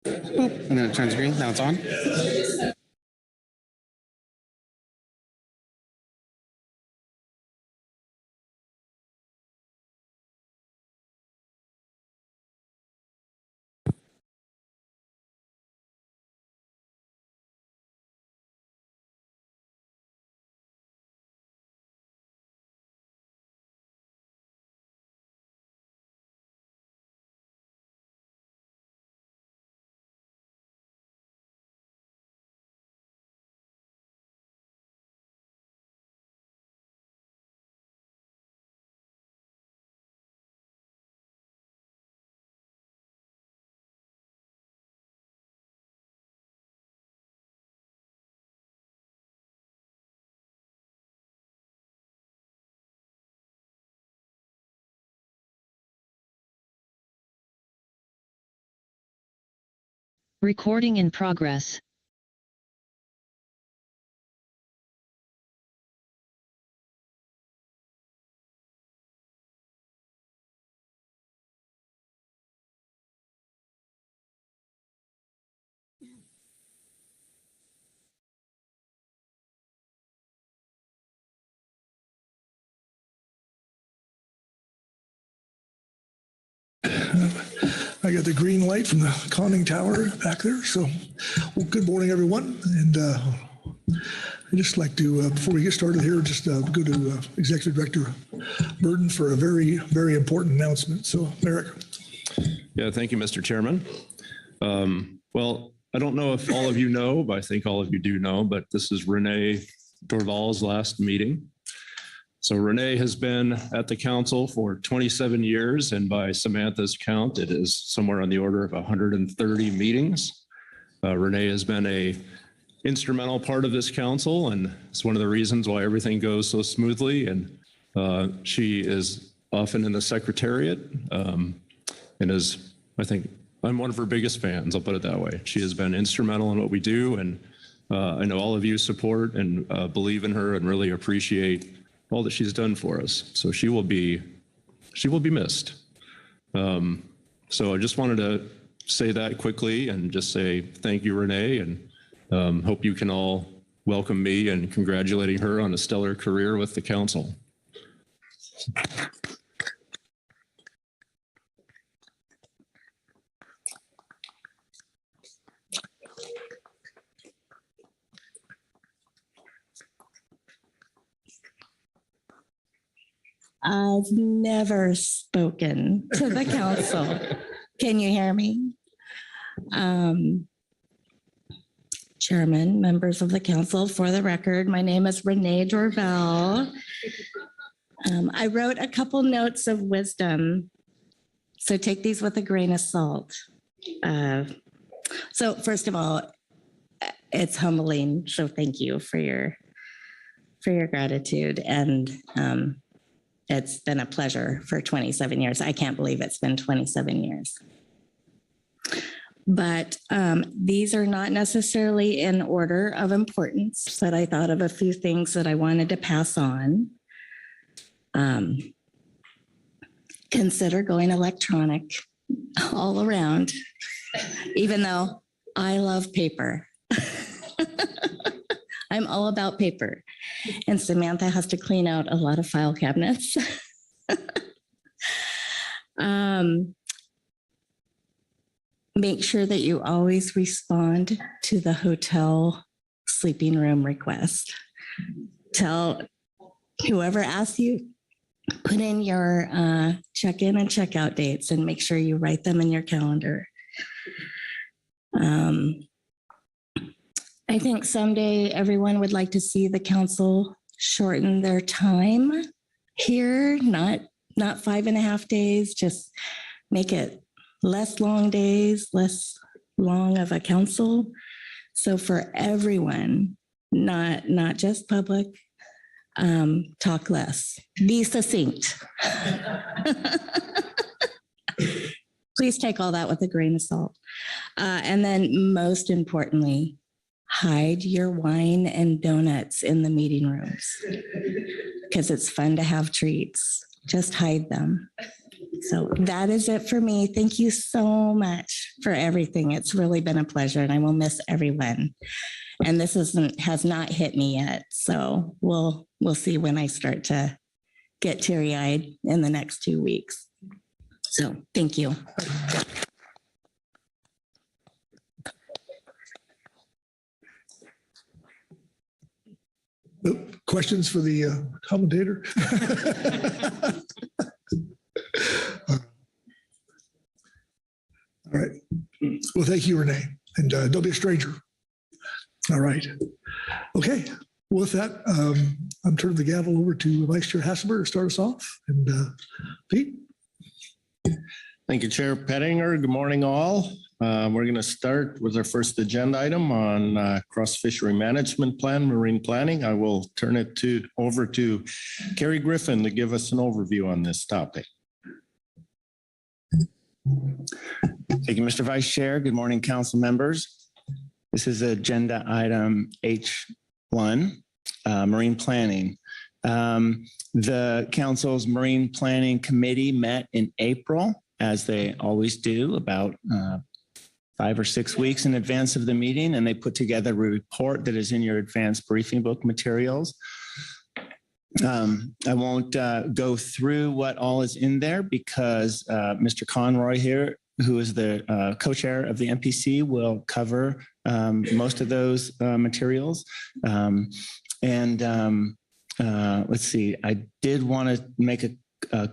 Boop, and then it turns green. Now it's on. Recording in progress. I got the green light from the conning tower back there. So, well, good morning, everyone. And I'd just like to, before we get started here, just go to Executive Director Burton for a very, very important announcement. So, Merrick. Yeah, thank you, Mr. Chairman. Well, I don't know if all of you know, but I think all of you do know, but this is Renee Dorval's last meeting. So Renee has been at the council for 27 years, and by Samantha's count, it is somewhere on the order of 130 meetings. Renee has been a instrumental part of this council, and it's one of the reasons why everything goes so smoothly. And she is often in the secretariat and is, I think, I'm one of her biggest fans, I'll put it that way. She has been instrumental in what we do, and I know all of you support and believe in her and really appreciate all that she's done for us. So she will be missed. So I just wanted to say that quickly and just say thank you, Renee, and hope you can all welcome me and congratulating her on a stellar career with the council. I've never spoken to the council. Can you hear me? Chairman, members of the council, for the record, my name is Renee Dorval. I wrote a couple notes of wisdom, so take these with a grain of salt. So first of all, it's humbling, so thank you for your gratitude, and it's been a pleasure for 27 years. I can't believe it's been 27 years. But these are not necessarily in order of importance, but I thought of a few things that I wanted to pass on. Consider going electronic all around, even though I love paper. I'm all about paper. And Samantha has to clean out a lot of file cabinets. Make sure that you always respond to the hotel sleeping room request. Tell whoever asks you, put in your check-in and check-out dates and make sure you write them in your calendar. I think someday everyone would like to see the council shorten their time here, not 5.5 days, just make it less long days, less long of a council. So for everyone, not just public, talk less, be succinct. Please take all that with a grain of salt. And then most importantly, hide your wine and donuts in the meeting rooms because it's fun to have treats. Just hide them. So that is it for me. Thank you so much for everything. It's really been a pleasure, and I will miss everyone. And this has not hit me yet. So we'll see when I start to get teary-eyed in the next 2 weeks. So thank you. Questions for the commentator? All right. Well, thank you, Renee. And don't be a stranger. All right. Okay. With that, I'm turning the gavel over to Vice Chair Hasselberg to start us off. And Pete. Thank you, Chair Pettinger. Good morning, all. We're going to start with our first agenda item on cross fishery management plan, marine planning. I will turn it over to Carrie Griffin to give us an overview on this topic. Thank you, Mr. Vice Chair. Good morning, council members. This is agenda item H1, marine planning. The council's marine planning committee met in April, as they always do, about 5 or 6 weeks in advance of the meeting, and they put together a report that is in your advanced briefing book materials. I won't go through what all is in there because Mr. Conroy here, who is the co-chair of the MPC, will cover most of those materials. Let's see, I did want to make a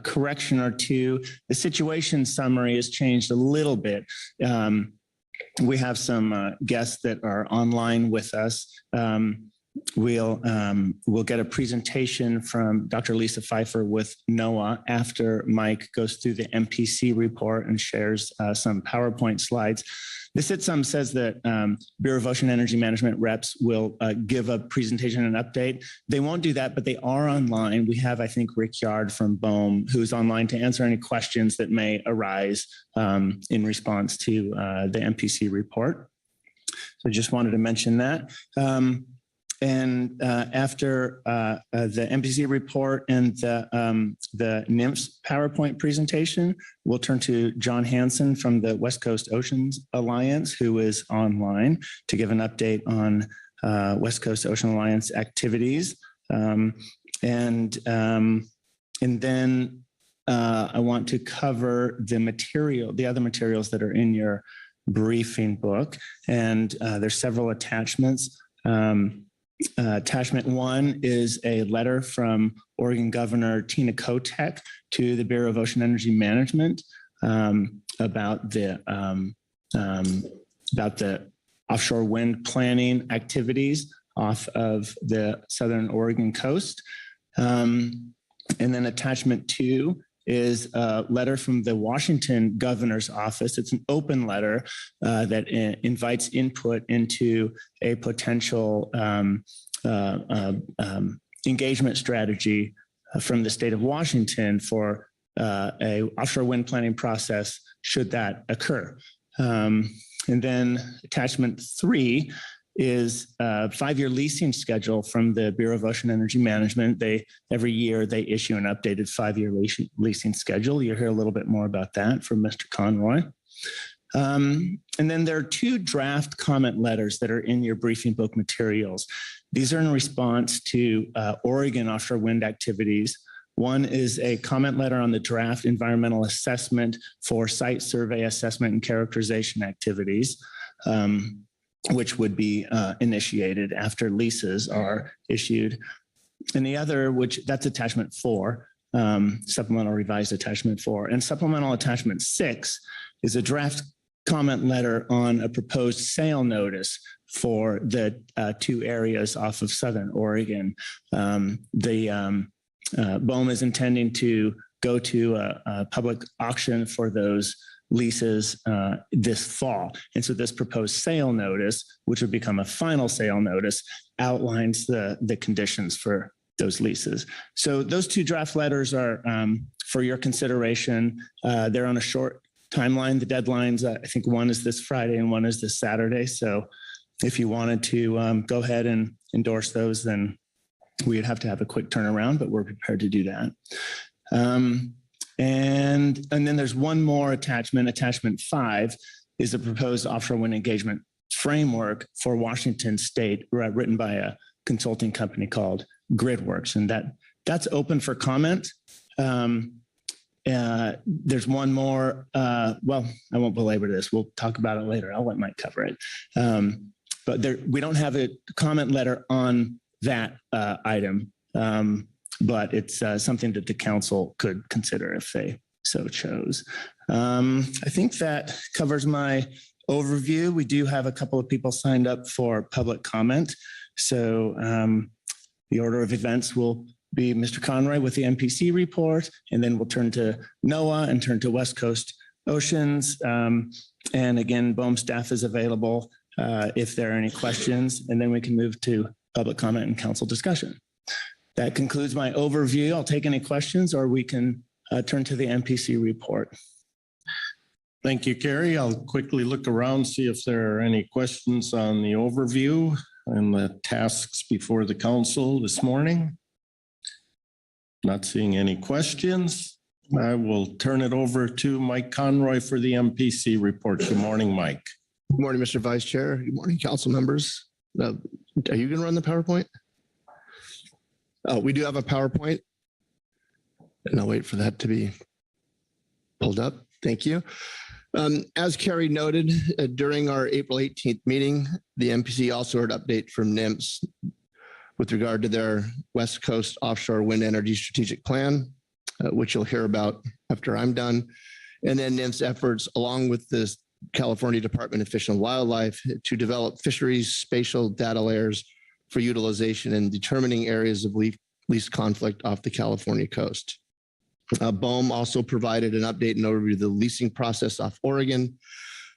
correction or two. The situation summary has changed a little bit. We have some guests that are online with us. We'll get a presentation from Dr. Lisa Pfeiffer with NOAA after Mike goes through the MPC report and shares some PowerPoint slides. The SITSUM says that Bureau of Ocean Energy Management reps will give a presentation and update. They won't do that, but they are online. We have, I think, Rick Yard from BOEM, who's online to answer any questions that may arise in response to the MPC report. So just wanted to mention that. After the MPC report and the NMFS PowerPoint presentation, we'll turn to John Hansen from the West Coast Oceans Alliance, who is online to give an update on West Coast Ocean Alliance activities. And then I want to cover the other materials that are in your briefing book. And there's several attachments. Attachment 1 is a letter from Oregon Governor Tina Kotek to the Bureau of Ocean Energy Management about the offshore wind planning activities off of the Southern Oregon coast. And then attachment 2 is a letter from the Washington Governor's Office. It's an open letter that invites input into a potential engagement strategy from the state of Washington for a offshore wind planning process should that occur. And then attachment 3 is a 5-year leasing schedule from the Bureau of Ocean Energy Management. Every year they issue an updated 5-year leasing schedule. You'll hear a little bit more about that from Mr. Conroy. And then there are 2 draft comment letters that are in your briefing book materials. These are in response to Oregon offshore wind activities. One is a comment letter on the draft environmental assessment for site survey assessment and characterization activities, which would be initiated after leases are issued. And the other, that's attachment 4, supplemental revised attachment 4. And supplemental attachment 6 is a draft comment letter on a proposed sale notice for the 2 areas off of Southern Oregon. BOEM is intending to go to a public auction for those leases this fall. And so this proposed sale notice, which would become a final sale notice, outlines the conditions for those leases. So those 2 draft letters are for your consideration. They're on a short timeline. The deadlines, I think one is this Friday and one is this Saturday. So if you wanted to go ahead and endorse those, then we'd have to have a quick turnaround, but we're prepared to do that. And then there's one more attachment. Attachment 5 is a proposed offshore wind engagement framework for Washington State, written by a consulting company called Gridworks, and that's open for comment. There's one more. Well, I won't belabor this. We'll talk about it later. I'll let Mike cover it. But we don't have a comment letter on that item, but it's something that the council could consider if they so chose. I think that covers my overview. We do have a couple of people signed up for public comment. So the order of events will be Mr. Conroy with the MPC report, and then we'll turn to NOAA and turn to West Coast Oceans. And again, BOEM staff is available if there are any questions, and then we can move to public comment and council discussion. That concludes my overview. I'll take any questions, or we can turn to the MPC report. Thank you, Carrie. I'll quickly look around, see if there are any questions on the overview and the tasks before the council this morning. Not seeing any questions. I will turn it over to Mike Conroy for the MPC report. Good morning, Mike. Good morning, Mr. Vice Chair. Good morning, council members. Are you going to run the PowerPoint? Oh, we do have a PowerPoint. And I'll wait for that to be pulled up. Thank you. As Carrie noted, during our April 18th meeting, the MPC also heard update from NMFS with regard to their West Coast offshore wind energy strategic plan, which you'll hear about after I'm done. And then NMFS efforts along with the California Department of Fish and Wildlife to develop fisheries spatial data layers for utilization and determining areas of least conflict off the California coast. BOEM also provided an update and overview of the leasing process off Oregon.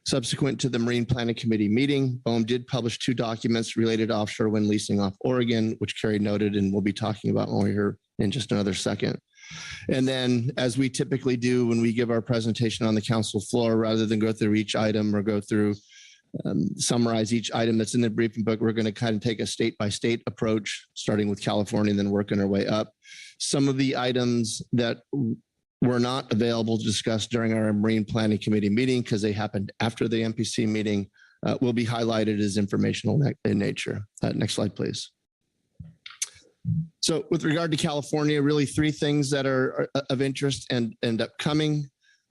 Subsequent to the Marine Planning Committee meeting, BOEM did publish 2 documents related to offshore wind leasing off Oregon, which Carrie noted and we'll be talking about when we're here in just another second. And then, as we typically do when we give our presentation on the council floor, rather than go through each item or go through summarize each item that's in the briefing book, we're going to kind of take a state-by-state approach, starting with California and then working our way up. Some of the items that were not available to discuss during our Marine Planning Committee meeting because they happened after the MPC meeting will be highlighted as informational in nature. Next slide, please. So with regard to California, really 3 things that are of interest and upcoming.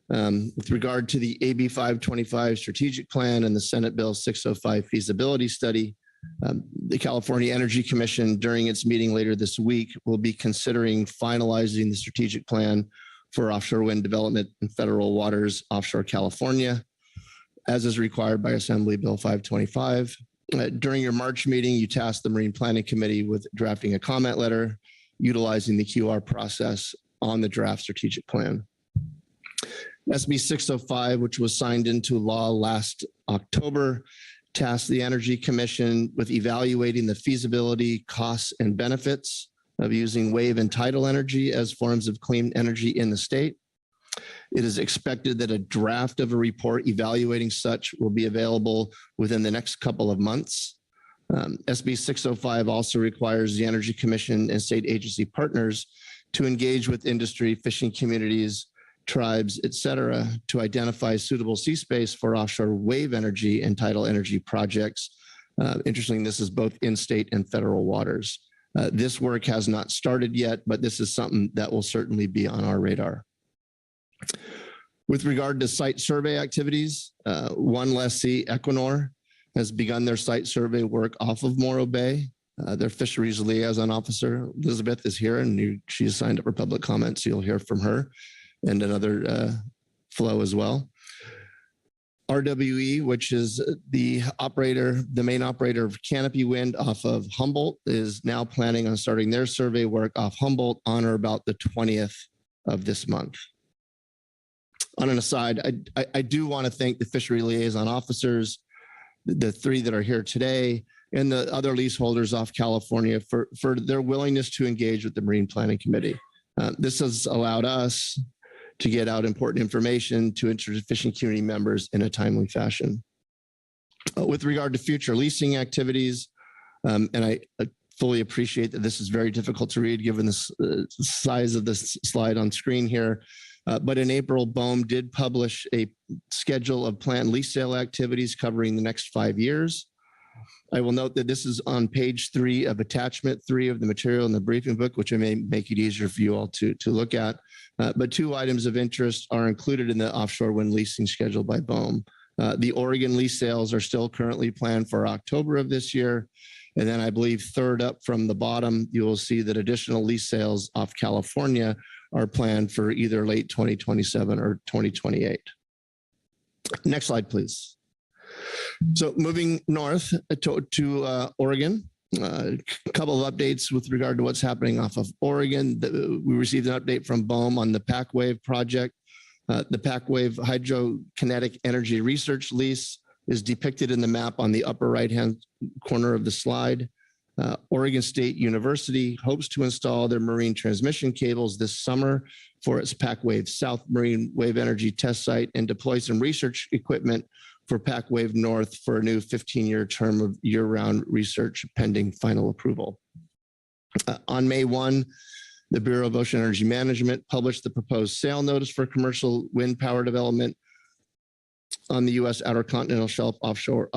With regard to the AB 525 strategic plan and the Senate Bill 605 feasibility study, the California Energy Commission during its meeting later this week will be considering finalizing the strategic plan for offshore wind development in federal waters offshore California, as is required by Assembly Bill 525. During your March meeting, you tasked the Marine Planning Committee with drafting a comment letter utilizing the QR process on the draft strategic plan. SB 605, which was signed into law last October, tasked the Energy Commission with evaluating the feasibility, costs, and benefits of using wave and tidal energy as forms of clean energy in the state. It is expected that a draft of a report evaluating such will be available within the next couple of months. SB 605 also requires the Energy Commission and state agency partners to engage with industry, fishing communities, tribes, et cetera, to identify suitable sea space for offshore wave energy and tidal energy projects. Interesting, this is both in-state and federal waters. This work has not started yet, but this is something that will certainly be on our radar. With regard to site survey activities, one lessee, Equinor, has begun their site survey work off of Morro Bay. Their fisheries liaison officer, Elizabeth, is here and she has signed up for public comment, so you'll hear from her and another flow as well. RWE, which is the main operator of Canopy Wind off of Humboldt, is now planning on starting their survey work off Humboldt on or about the 20th of this month. On an aside, I do want to thank the fishery liaison officers, the 3 that are here today, and the other leaseholders off California for their willingness to engage with the Marine Planning Committee. This has allowed us to get out important information to interested fishing community members in a timely fashion. With regard to future leasing activities, and I fully appreciate that this is very difficult to read given the size of this slide on screen here, But in April, BOEM did publish a schedule of planned lease sale activities covering the next 5 years. I will note that this is on page 3 of attachment 3 of the material in the briefing book, which I may make it easier for you all to look at. But 2 items of interest are included in the offshore wind leasing schedule by BOEM. The Oregon lease sales are still currently planned for October of this year. And then I believe third up from the bottom, you will see that additional lease sales off California are planned for either late 2027 or 2028. Next slide, please. So moving north to Oregon, a couple of updates with regard to what's happening off of Oregon. We received an update from BOEM on the PacWave project. The PacWave hydrokinetic energy research lease is depicted in the map on the upper right-hand corner of the slide. Oregon State University hopes to install their marine transmission cables this summer for its PacWave South Marine Wave Energy Test Site and deploy some research equipment for PacWave North for a new 15-year term of year-round research pending final approval. On May 1, the Bureau of Ocean Energy Management published the proposed sale notice for commercial wind power development on the U.S. Outer Continental Shelf offshore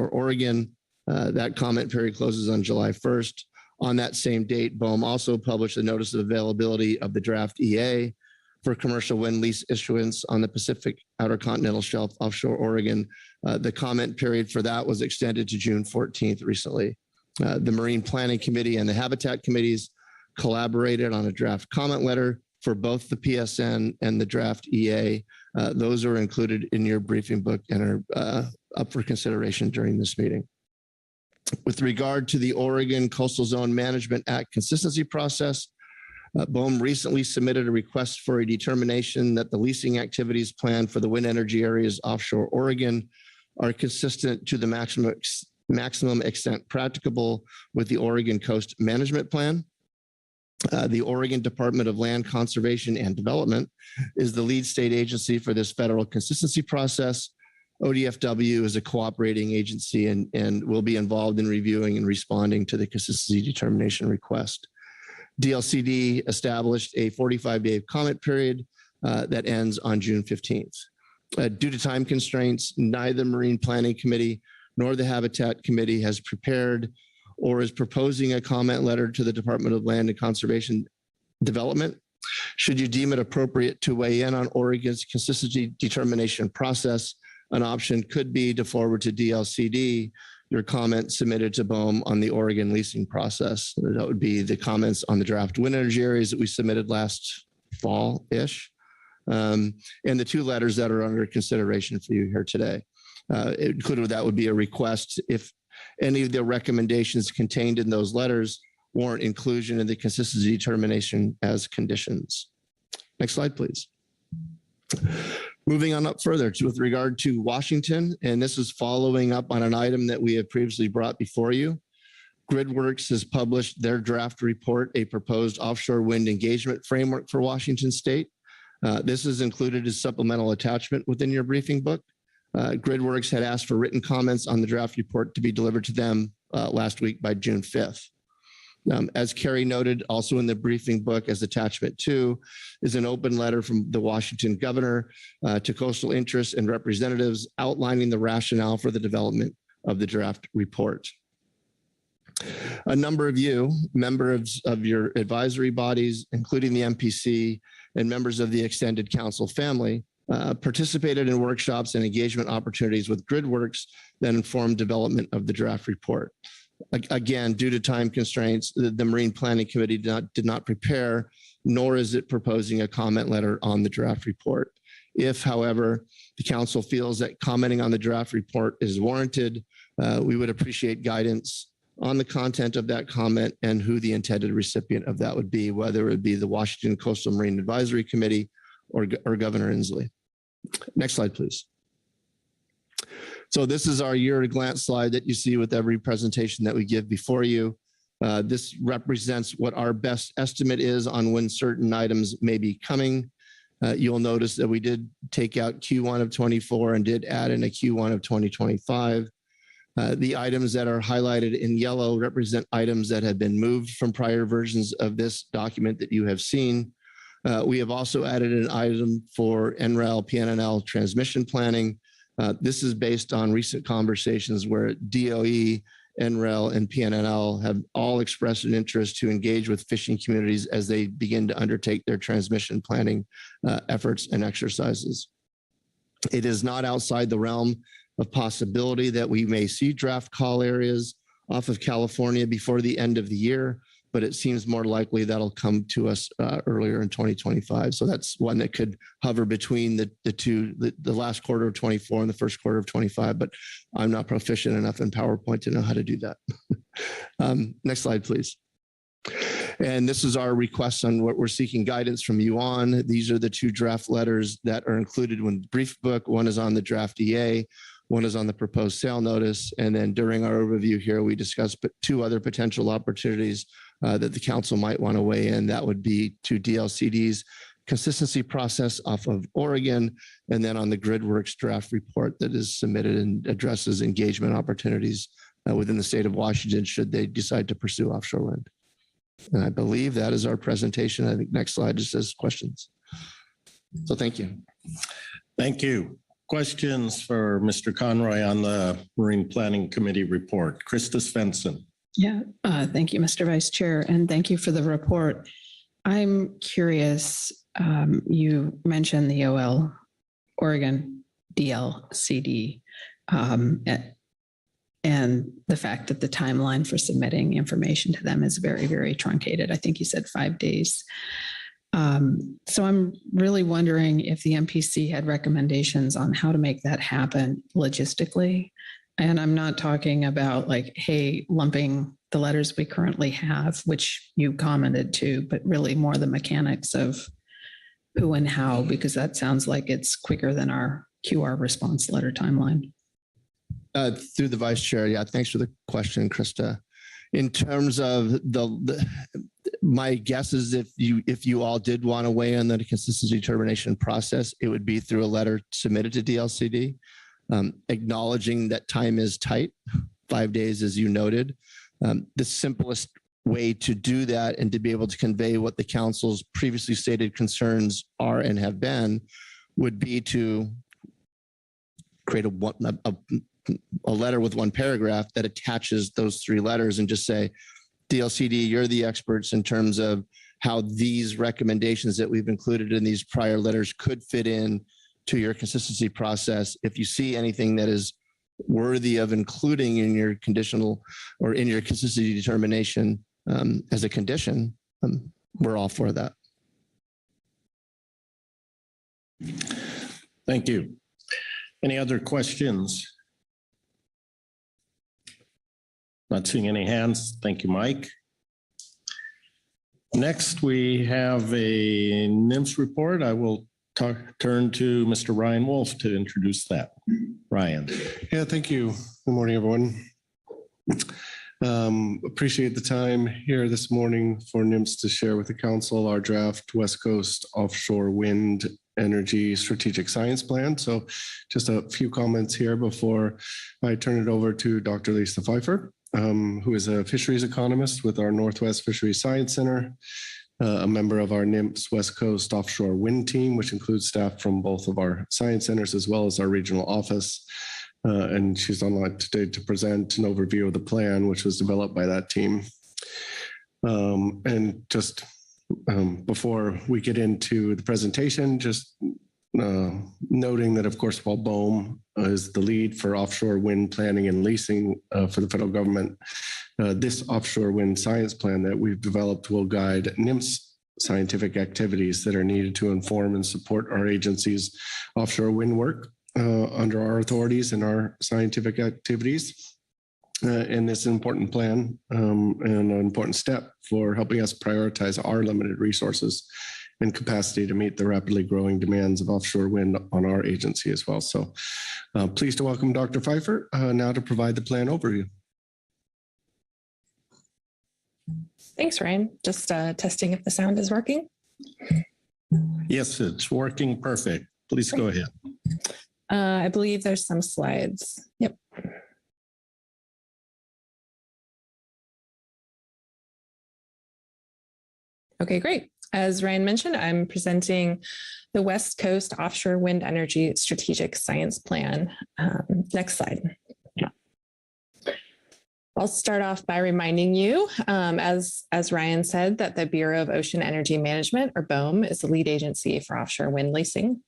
Oregon. That comment period closes on July 1st. On that same date, BOEM also published a notice of availability of the draft EA for commercial wind lease issuance on the Pacific Outer Continental Shelf offshore Oregon. The comment period for that was extended to June 14th recently. The Marine Planning Committee and the Habitat Committees collaborated on a draft comment letter for both the PSN and the draft EA. Those are included in your briefing book and are up for consideration during this meeting. With regard to the Oregon Coastal Zone Management Act consistency process, BOEM recently submitted a request for a determination that the leasing activities planned for the wind energy areas offshore Oregon are consistent to the maximum extent practicable with the Oregon Coast Management Plan. The Oregon Department of Land Conservation and Development is the lead state agency for this federal consistency process. ODFW is a cooperating agency and will be involved in reviewing and responding to the consistency determination request. DLCD established a 45-day comment period that ends on June 15th. Due to time constraints, neither Marine Planning Committee nor the Habitat Committee has prepared or is proposing a comment letter to the Department of Land and Conservation Development. Should you deem it appropriate to weigh in on Oregon's consistency determination process, an option could be to forward to DLCD your comment submitted to BOEM on the Oregon leasing process. That would be the comments on the draft wind energy areas that we submitted last fall-ish, and the 2 letters that are under consideration for you here today. Included with that would be a request if any of the recommendations contained in those letters warrant inclusion in the consistency determination as conditions. Next slide, please. Moving on up further with regard to Washington, and this is following up on an item that we have previously brought before you. GridWorks has published their draft report, a proposed offshore wind engagement framework for Washington State. This is included as supplemental attachment within your briefing book. GridWorks had asked for written comments on the draft report to be delivered to them last week by June 5th. As Carrie noted, also in the briefing book as attachment 2 is an open letter from the Washington governor to coastal interests and representatives outlining the rationale for the development of the draft report. A number of you, members of your advisory bodies, including the MPC and members of the extended council family, participated in workshops and engagement opportunities with GridWorks that informed development of the draft report. Again, due to time constraints, the Marine Planning Committee did not prepare, nor is it proposing a comment letter on the draft report. If, however, the council feels that commenting on the draft report is warranted, we would appreciate guidance on the content of that comment and who the intended recipient of that would be, whether it would be the Washington Coastal Marine Advisory Committee or Governor Inslee. Next slide, please. So this is our year-at-a-glance slide that you see with every presentation that we give before you. This represents what our best estimate is on when certain items may be coming. You'll notice that we did take out Q1 of 24 and did add in a Q1 of 2025. The items that are highlighted in yellow represent items that have been moved from prior versions of this document that you have seen. We have also added an item for NREL, PNNL transmission planning. This is based on recent conversations where DOE, NREL, and PNNL have all expressed an interest to engage with fishing communities as they begin to undertake their transmission planning efforts and exercises. It is not outside the realm of possibility that we may see draft call areas off of California before the end of the year, but it seems more likely that'll come to us earlier in 2025. So that's one that could hover between the last quarter of 24 and the first quarter of 25, but I'm not proficient enough in PowerPoint to know how to do that. Next slide, please. And this is our request on what we're seeking guidance from you on. These are the two draft letters that are included in the brief book. One is on the draft EA, one is on the proposed sale notice. And then during our overview here, we discussed two other potential opportunities that the council might want to weigh in. That would be to DLCD's consistency process off of Oregon, and then on the GridWorks draft report that is submitted and addresses engagement opportunities within the state of Washington should they decide to pursue offshore wind. And I believe that is our presentation. I think next slide just says questions. So thank you. Thank you. Questions for Mr. Conroy on the Marine Planning Committee report? Krista Svensson. Yeah, thank you, Mr. Vice Chair, and thank you for the report. I'm curious, you mentioned the Oregon DLCD and the fact that the timeline for submitting information to them is very, very truncated. I think you said 5 days. So I'm really wondering if the MPC had recommendations on how to make that happen logistically. And I'm not talking about like, hey, lumping the letters we currently have, which you commented to, but really more the mechanics of who and how, because that sounds like it's quicker than our QR response letter timeline. Through the vice chair, yeah, thanks for the question, Krista. In terms of my guess is if you all did want to weigh in the consistency determination process, it would be through a letter submitted to DLCD. Acknowledging that time is tight, 5 days, as you noted. The simplest way to do that and to be able to convey what the council's previously stated concerns are and have been would be to create a letter with one paragraph that attaches those three letters and just say, DLCD, you're the experts in terms of how these recommendations that we've included in these prior letters could fit in to your consistency process. If you see anything that is worthy of including in your conditional or in your consistency determination as a condition, we're all for that. Thank you. Any other questions? Not seeing any hands. Thank you, Mike. Next, we have a NMFS report. I will turn to Mr. Ryan Wolf to introduce that. Ryan. Yeah, thank you. Good morning, everyone. Appreciate the time here this morning for NMFS to share with the council our draft West Coast offshore wind energy strategic science plan. So just a few comments here before I turn it over to Dr. Lisa Pfeiffer, who is a fisheries economist with our Northwest Fisheries Science Center, a member of our NMFS West Coast offshore wind team, which includes staff from both of our science centers as well as our regional office. And she's online today to present an overview of the plan, which was developed by that team. And just before we get into the presentation, just noting that, of course, while BOEM is the lead for offshore wind planning and leasing for the federal government, this offshore wind science plan that we've developed will guide NMFS scientific activities that are needed to inform and support our agency's offshore wind work under our authorities and our scientific activities. And this is an important plan and an important step for helping us prioritize our limited resources and capacity to meet the rapidly growing demands of offshore wind on our agency as well. So pleased to welcome Dr. Pfeiffer now to provide the plan overview. Thanks, Ryan. Just testing if the sound is working. Yes, it's working perfect. Please go ahead. I believe there's some slides. Yep. Okay, great. As Ryan mentioned, I'm presenting the West Coast Offshore Wind Energy Strategic Science Plan. Next slide. I'll start off by reminding you, as Ryan said, that the Bureau of Ocean Energy Management, or BOEM, is the lead agency for offshore wind leasing.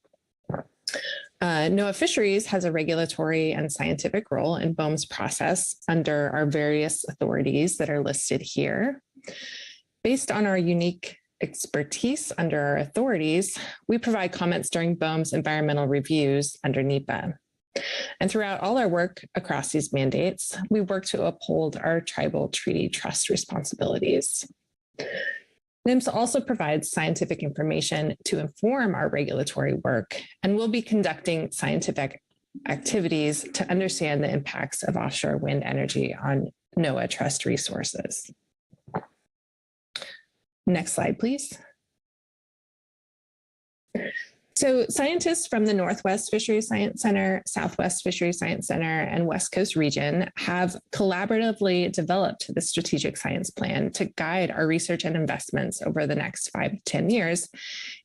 NOAA Fisheries has a regulatory and scientific role in BOEM's process under our various authorities that are listed here. Based on our unique expertise under our authorities, we provide comments during BOEM's environmental reviews under NEPA. And throughout all our work across these mandates, we work to uphold our tribal treaty trust responsibilities. NMFS also provides scientific information to inform our regulatory work, and we'll be conducting scientific activities to understand the impacts of offshore wind energy on NOAA trust resources. Next slide, please. So scientists from the Northwest Fishery Science Center, Southwest Fishery Science Center, and West Coast region have collaboratively developed the strategic science plan to guide our research and investments over the next 5 to 10 years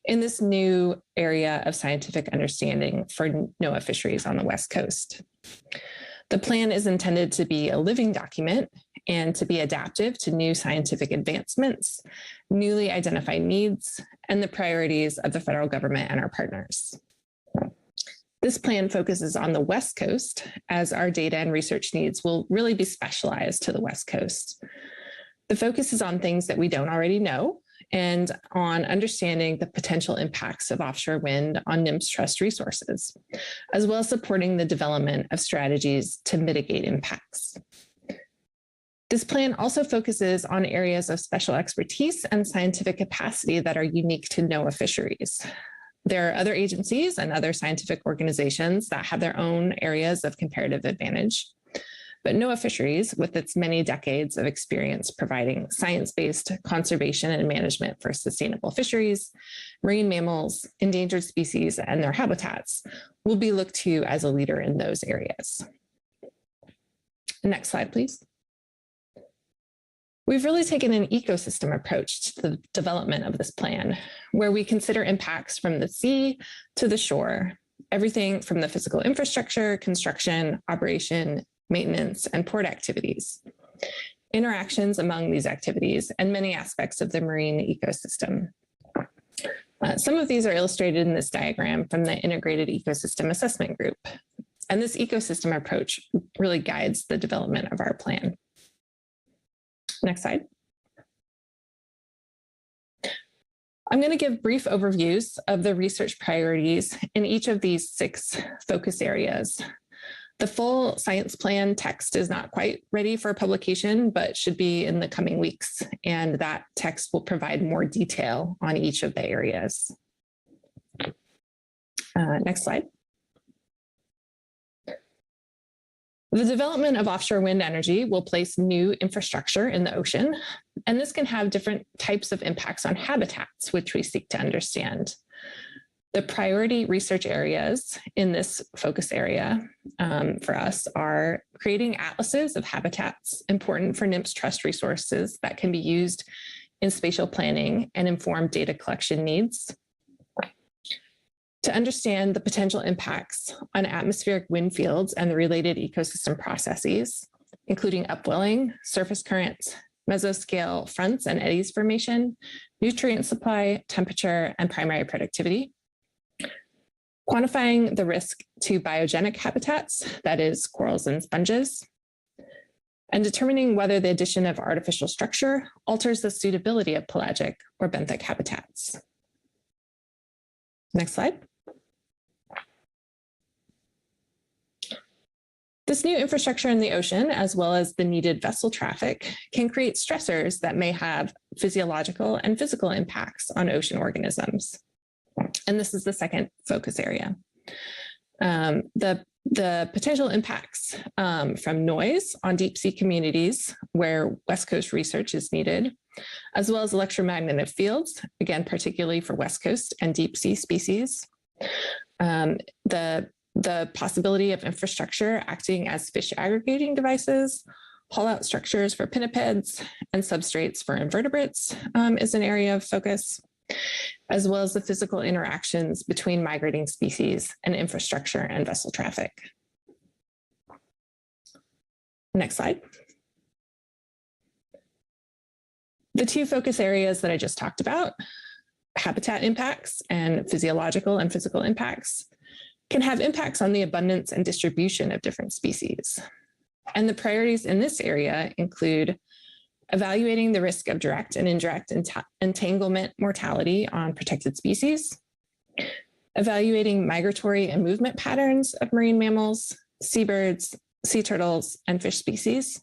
in this new area of scientific understanding for NOAA fisheries on the West Coast. The plan is intended to be a living document and to be adaptive to new scientific advancements, newly identified needs, and the priorities of the federal government and our partners. This plan focuses on the West Coast, as our data and research needs will really be specialized to the West Coast. The focus is on things that we don't already know and on understanding the potential impacts of offshore wind on NMFS trust resources, as well as supporting the development of strategies to mitigate impacts. This plan also focuses on areas of special expertise and scientific capacity that are unique to NOAA fisheries. There are other agencies and other scientific organizations that have their own areas of comparative advantage. But NOAA Fisheries, with its many decades of experience providing science-based conservation and management for sustainable fisheries, marine mammals, endangered species, and their habitats, will be looked to as a leader in those areas. Next slide, please. We've really taken an ecosystem approach to the development of this plan, where we consider impacts from the sea to the shore, everything from the physical infrastructure, construction, operation, maintenance, and port activities, interactions among these activities, and many aspects of the marine ecosystem. Some of these are illustrated in this diagram from the Integrated Ecosystem Assessment Group. And this ecosystem approach really guides the development of our plan. Next slide. I'm going to give brief overviews of the research priorities in each of these 6 focus areas. The full science plan text is not quite ready for publication, but should be in the coming weeks. And that text will provide more detail on each of the areas. Next slide. The development of offshore wind energy will place new infrastructure in the ocean, and this can have different types of impacts on habitats, which we seek to understand. The priority research areas in this focus area for us are creating atlases of habitats important for NMFS trust resources that can be used in spatial planning and inform data collection needs. To understand the potential impacts on atmospheric wind fields and the related ecosystem processes, including upwelling, surface currents, mesoscale fronts and eddies formation, nutrient supply, temperature, and primary productivity. Quantifying the risk to biogenic habitats, that is corals and sponges, and determining whether the addition of artificial structure alters the suitability of pelagic or benthic habitats. Next slide. This new infrastructure in the ocean, as well as the needed vessel traffic, can create stressors that may have physiological and physical impacts on ocean organisms. And this is the second focus area. The potential impacts from noise on deep sea communities where West Coast research is needed, as well as electromagnetic fields, again, particularly for West Coast and deep sea species. The possibility of infrastructure acting as fish aggregating devices, haul-out structures for pinnipeds, and substrates for invertebrates is an area of focus. as well as the physical interactions between migrating species and infrastructure and vessel traffic. Next slide. The two focus areas that I just talked about, habitat impacts and physiological and physical impacts, can have impacts on the abundance and distribution of different species. And the priorities in this area include evaluating the risk of direct and indirect entanglement mortality on protected species, evaluating migratory and movement patterns of marine mammals, seabirds, sea turtles, and fish species,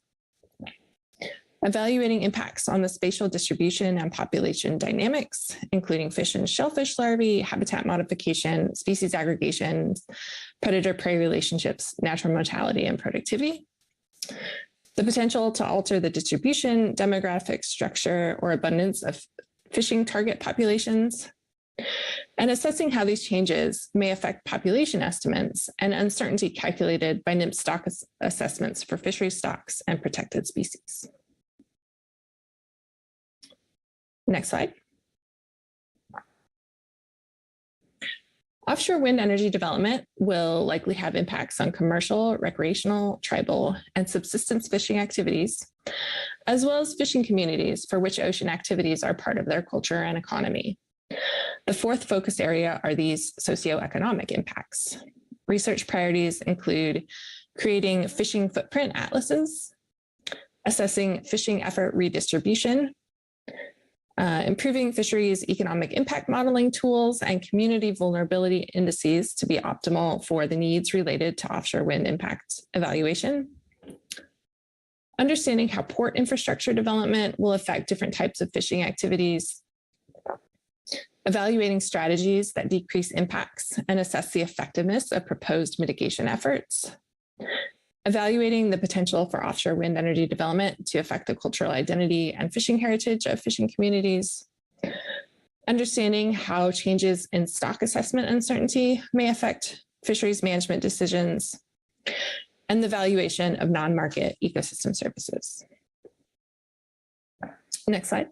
evaluating impacts on the spatial distribution and population dynamics, including fish and shellfish larvae, habitat modification, species aggregation, predator-prey relationships, natural mortality, and productivity, the potential to alter the distribution, demographic structure, or abundance of fishing target populations, and assessing how these changes may affect population estimates and uncertainty calculated by NMFS stock assessments for fishery stocks and protected species. Next slide. Offshore wind energy development will likely have impacts on commercial, recreational, tribal, and subsistence fishing activities, as well as fishing communities for which ocean activities are part of their culture and economy. The fourth focus area are these socioeconomic impacts. Research priorities include creating fishing footprint atlases, assessing fishing effort redistribution, improving fisheries economic impact modeling tools and community vulnerability indices to be optimal for the needs related to offshore wind impact evaluation, understanding how port infrastructure development will affect different types of fishing activities, evaluating strategies that decrease impacts and assess the effectiveness of proposed mitigation efforts, evaluating the potential for offshore wind energy development to affect the cultural identity and fishing heritage of fishing communities, understanding how changes in stock assessment uncertainty may affect fisheries management decisions, and the valuation of non-market ecosystem services. Next slide.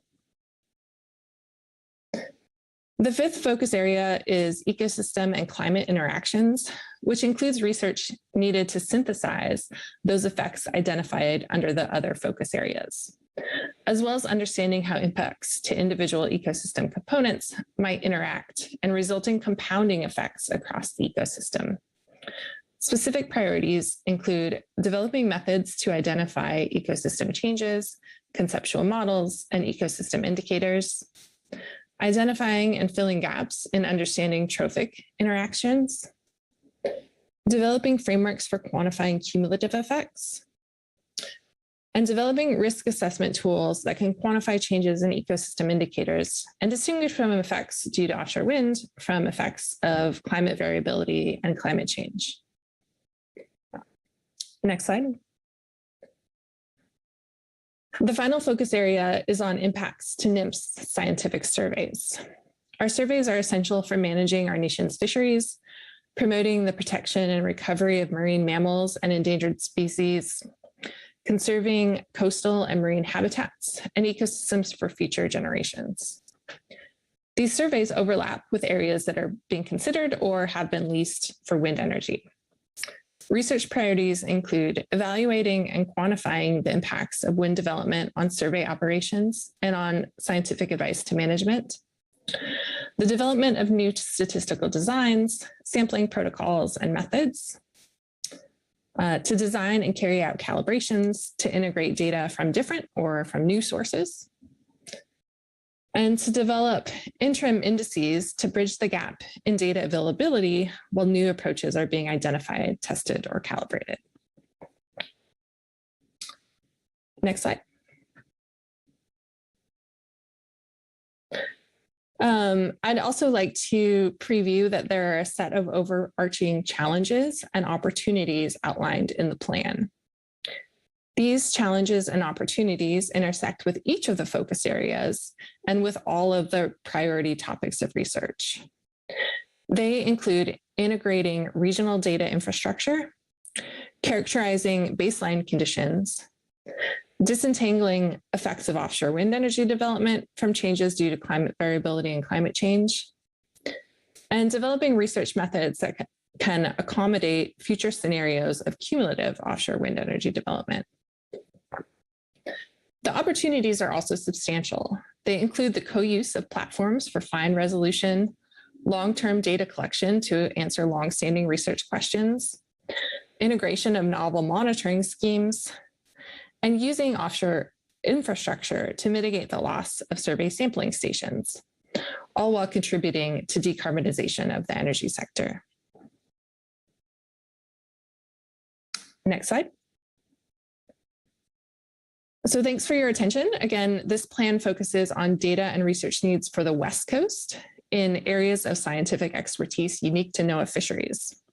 The fifth focus area is ecosystem and climate interactions, which includes research needed to synthesize those effects identified under the other focus areas, as well as understanding how impacts to individual ecosystem components might interact and resulting compounding effects across the ecosystem. Specific priorities include developing methods to identify ecosystem changes, conceptual models, and ecosystem indicators, identifying and filling gaps in understanding trophic interactions, developing frameworks for quantifying cumulative effects, and developing risk assessment tools that can quantify changes in ecosystem indicators and distinguish from effects due to offshore wind from effects of climate variability and climate change. Next slide. The final focus area is on impacts to NMFS scientific surveys. Our surveys are essential for managing our nation's fisheries, promoting the protection and recovery of marine mammals and endangered species, conserving coastal and marine habitats and ecosystems for future generations. These surveys overlap with areas that are being considered or have been leased for wind energy. Research priorities include evaluating and quantifying the impacts of wind development on survey operations and on scientific advice to management, the development of new statistical designs, sampling protocols and methods, to design and carry out calibrations to integrate data from different or from new sources, and to develop interim indices to bridge the gap in data availability while new approaches are being identified, tested, or calibrated. Next slide. I'd also like to preview that there are a set of overarching challenges and opportunities outlined in the plan. These challenges and opportunities intersect with each of the focus areas and with all of the priority topics of research. They include integrating regional data infrastructure, characterizing baseline conditions, disentangling effects of offshore wind energy development from changes due to climate variability and climate change, and developing research methods that can accommodate future scenarios of cumulative offshore wind energy development. The opportunities are also substantial. They include the co-use of platforms for fine resolution, long-term data collection to answer long-standing research questions, integration of novel monitoring schemes, and using offshore infrastructure to mitigate the loss of survey sampling stations, all while contributing to decarbonization of the energy sector. Next slide. So thanks for your attention. Again, this plan focuses on data and research needs for the West Coast in areas of scientific expertise unique to NOAA fisheries.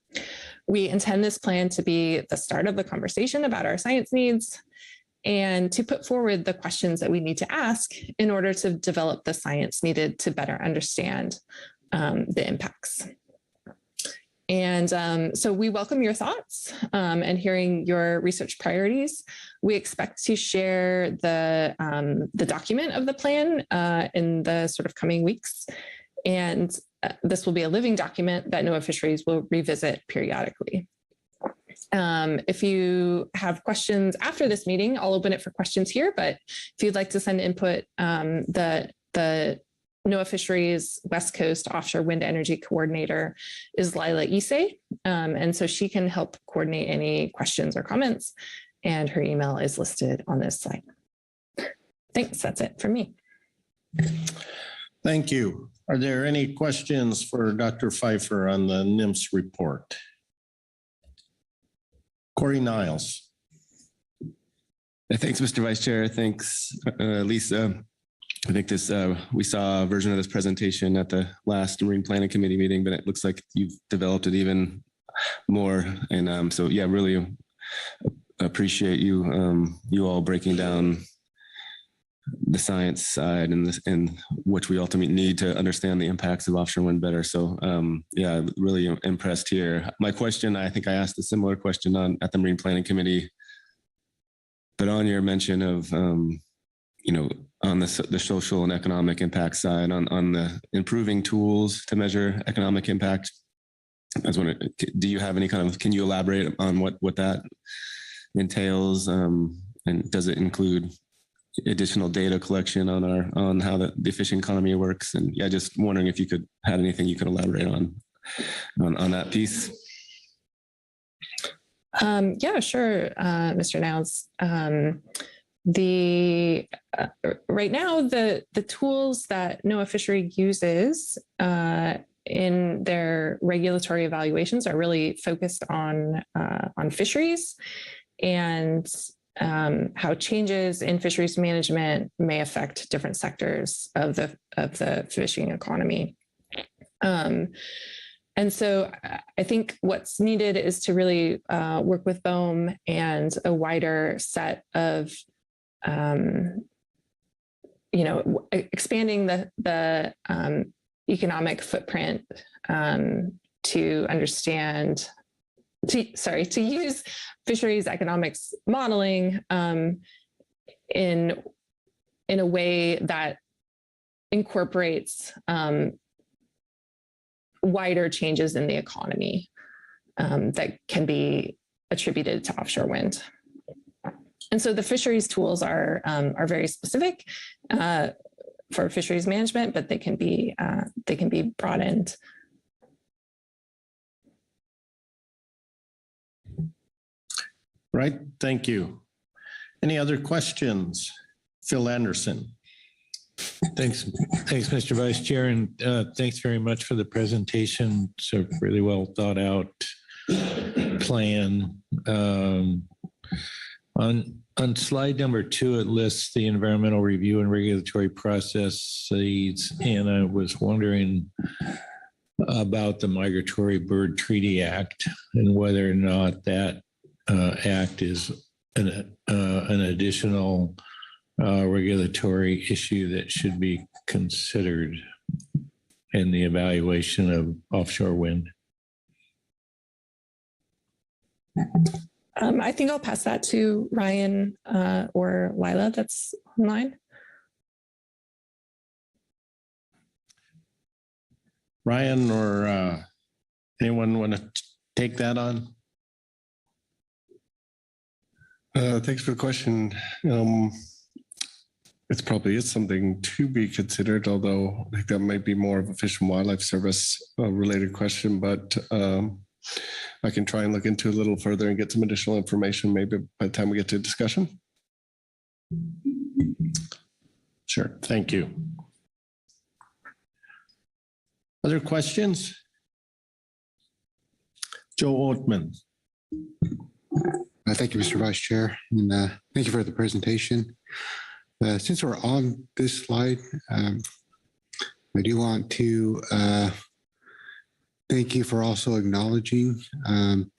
We intend this plan to be the start of the conversation about our science needs and to put forward the questions that we need to ask in order to develop the science needed to better understand the impacts. And so we welcome your thoughts and hearing your research priorities. We expect to share the document of the plan in the sort of coming weeks. And this will be a living document that NOAA Fisheries will revisit periodically. If you have questions after this meeting, I'll open it for questions here, but if you'd like to send input, the NOAA Fisheries West Coast Offshore Wind Energy Coordinator is Lila Issei, and so she can help coordinate any questions or comments, and her email is listed on this slide. Thanks, that's it for me. Thank you. Are there any questions for Dr. Pfeiffer on the NMFS report? Corey Niles. Thanks, Mr. Vice Chair. Thanks, Lisa. I think this we saw a version of this presentation at the last Marine Planning Committee meeting, but it looks like you've developed it even more. And so, yeah, really appreciate you you all breaking down the science side and which we ultimately need to understand the impacts of offshore wind better. So yeah, really impressed here. My question, I think I asked a similar question at the Marine Planning Committee, but on your mention of you know, on the social and economic impact side, on the improving tools to measure economic impact, I was wondering, do you have any kind of, can you elaborate on what that entails? And does it include additional data collection on how the fishing economy works? And yeah, just wondering if you had anything you could elaborate on that piece. Yeah, sure, Mr. Niles. Right now, the tools that NOAA Fishery uses in their regulatory evaluations are really focused on fisheries and how changes in fisheries management may affect different sectors of the fishing economy. And so I think what's needed is to really work with BOEM and a wider set of you know, expanding the economic footprint to understand, to use fisheries economics modeling in a way that incorporates wider changes in the economy that can be attributed to offshore wind. And so the fisheries tools are very specific for fisheries management, but they can be broadened. Right, thank you. Any other questions? Phil Anderson. Thanks, Mr. Vice Chair, and thanks very much for the presentation. So really well thought out plan. On slide number 2, it lists the environmental review and regulatory processes, and I was wondering about the Migratory Bird Treaty Act and whether or not that act is an additional regulatory issue that should be considered in the evaluation of offshore wind. I think I'll pass that to Ryan or Lila that's online. Ryan or anyone want to take that on? Thanks for the question. It's probably is something to be considered, although I think that might be more of a Fish and Wildlife Service related question, but I can try and look into it a little further and get some additional information maybe by the time we get to discussion. Sure, thank you. Other questions? Joe Oatman. Thank you, Mr. Vice Chair, and thank you for the presentation. Since we're on this slide, I do want to thank you for also acknowledging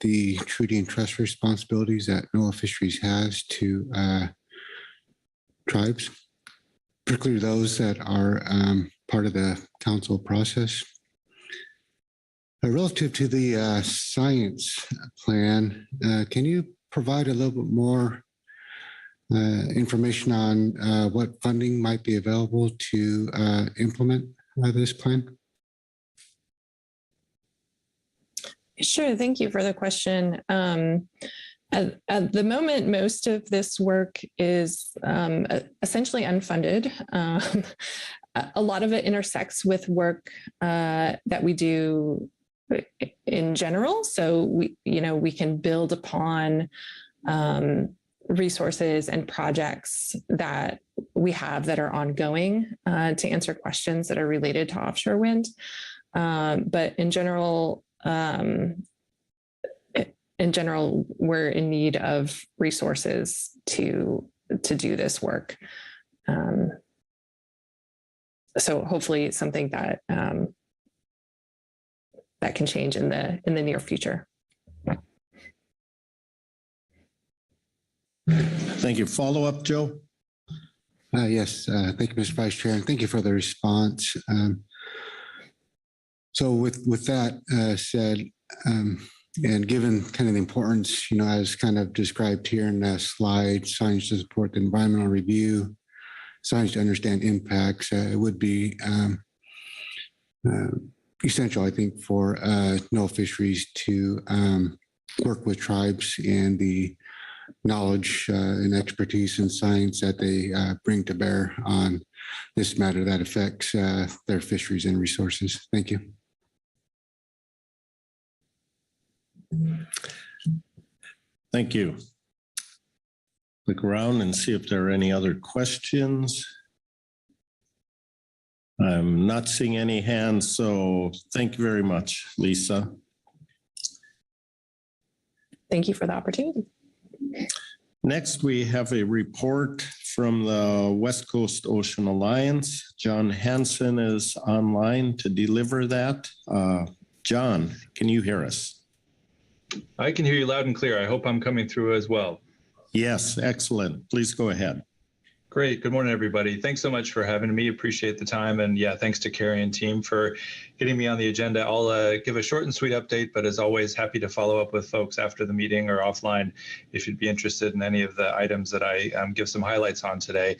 the treaty and trust responsibilities that NOAA Fisheries has to tribes, particularly those that are part of the council process. Relative to the science plan, can you provide a little bit more information on what funding might be available to implement this plan? Sure, thank you for the question. At the moment, most of this work is essentially unfunded. A lot of it intersects with work that we do in general. So we can build upon resources and projects that we have that are ongoing to answer questions that are related to offshore wind. But in general, we're in need of resources to do this work. So hopefully it's something that that can change in the near future. Thank you. Follow up, Joe? Yes, thank you, Mr. Vice Chair, and thank you for the response. So with that said, and given kind of the importance, as kind of described here in that slide, science to support the environmental review, science to understand impacts, it would be essential, I think, for NOAA Fisheries to work with tribes and the knowledge and expertise and science that they bring to bear on this matter that affects their fisheries and resources. Thank you. Thank you. Look around and see if there are any other questions. I'm not seeing any hands, so thank you very much, Lisa. Thank you for the opportunity. Next, we have a report from the West Coast Ocean Alliance. John Hansen is online to deliver that. John, can you hear us? I can hear you loud and clear. I hope I'm coming through as well. Yes, excellent. Please go ahead. Great. Good morning, everybody. Thanks so much for having me. Appreciate the time. And yeah, thanks to Carrie and team for getting me on the agenda. I'll give a short and sweet update, but as always, happy to follow up with folks after the meeting or offline if you'd be interested in any of the items that I give some highlights on today.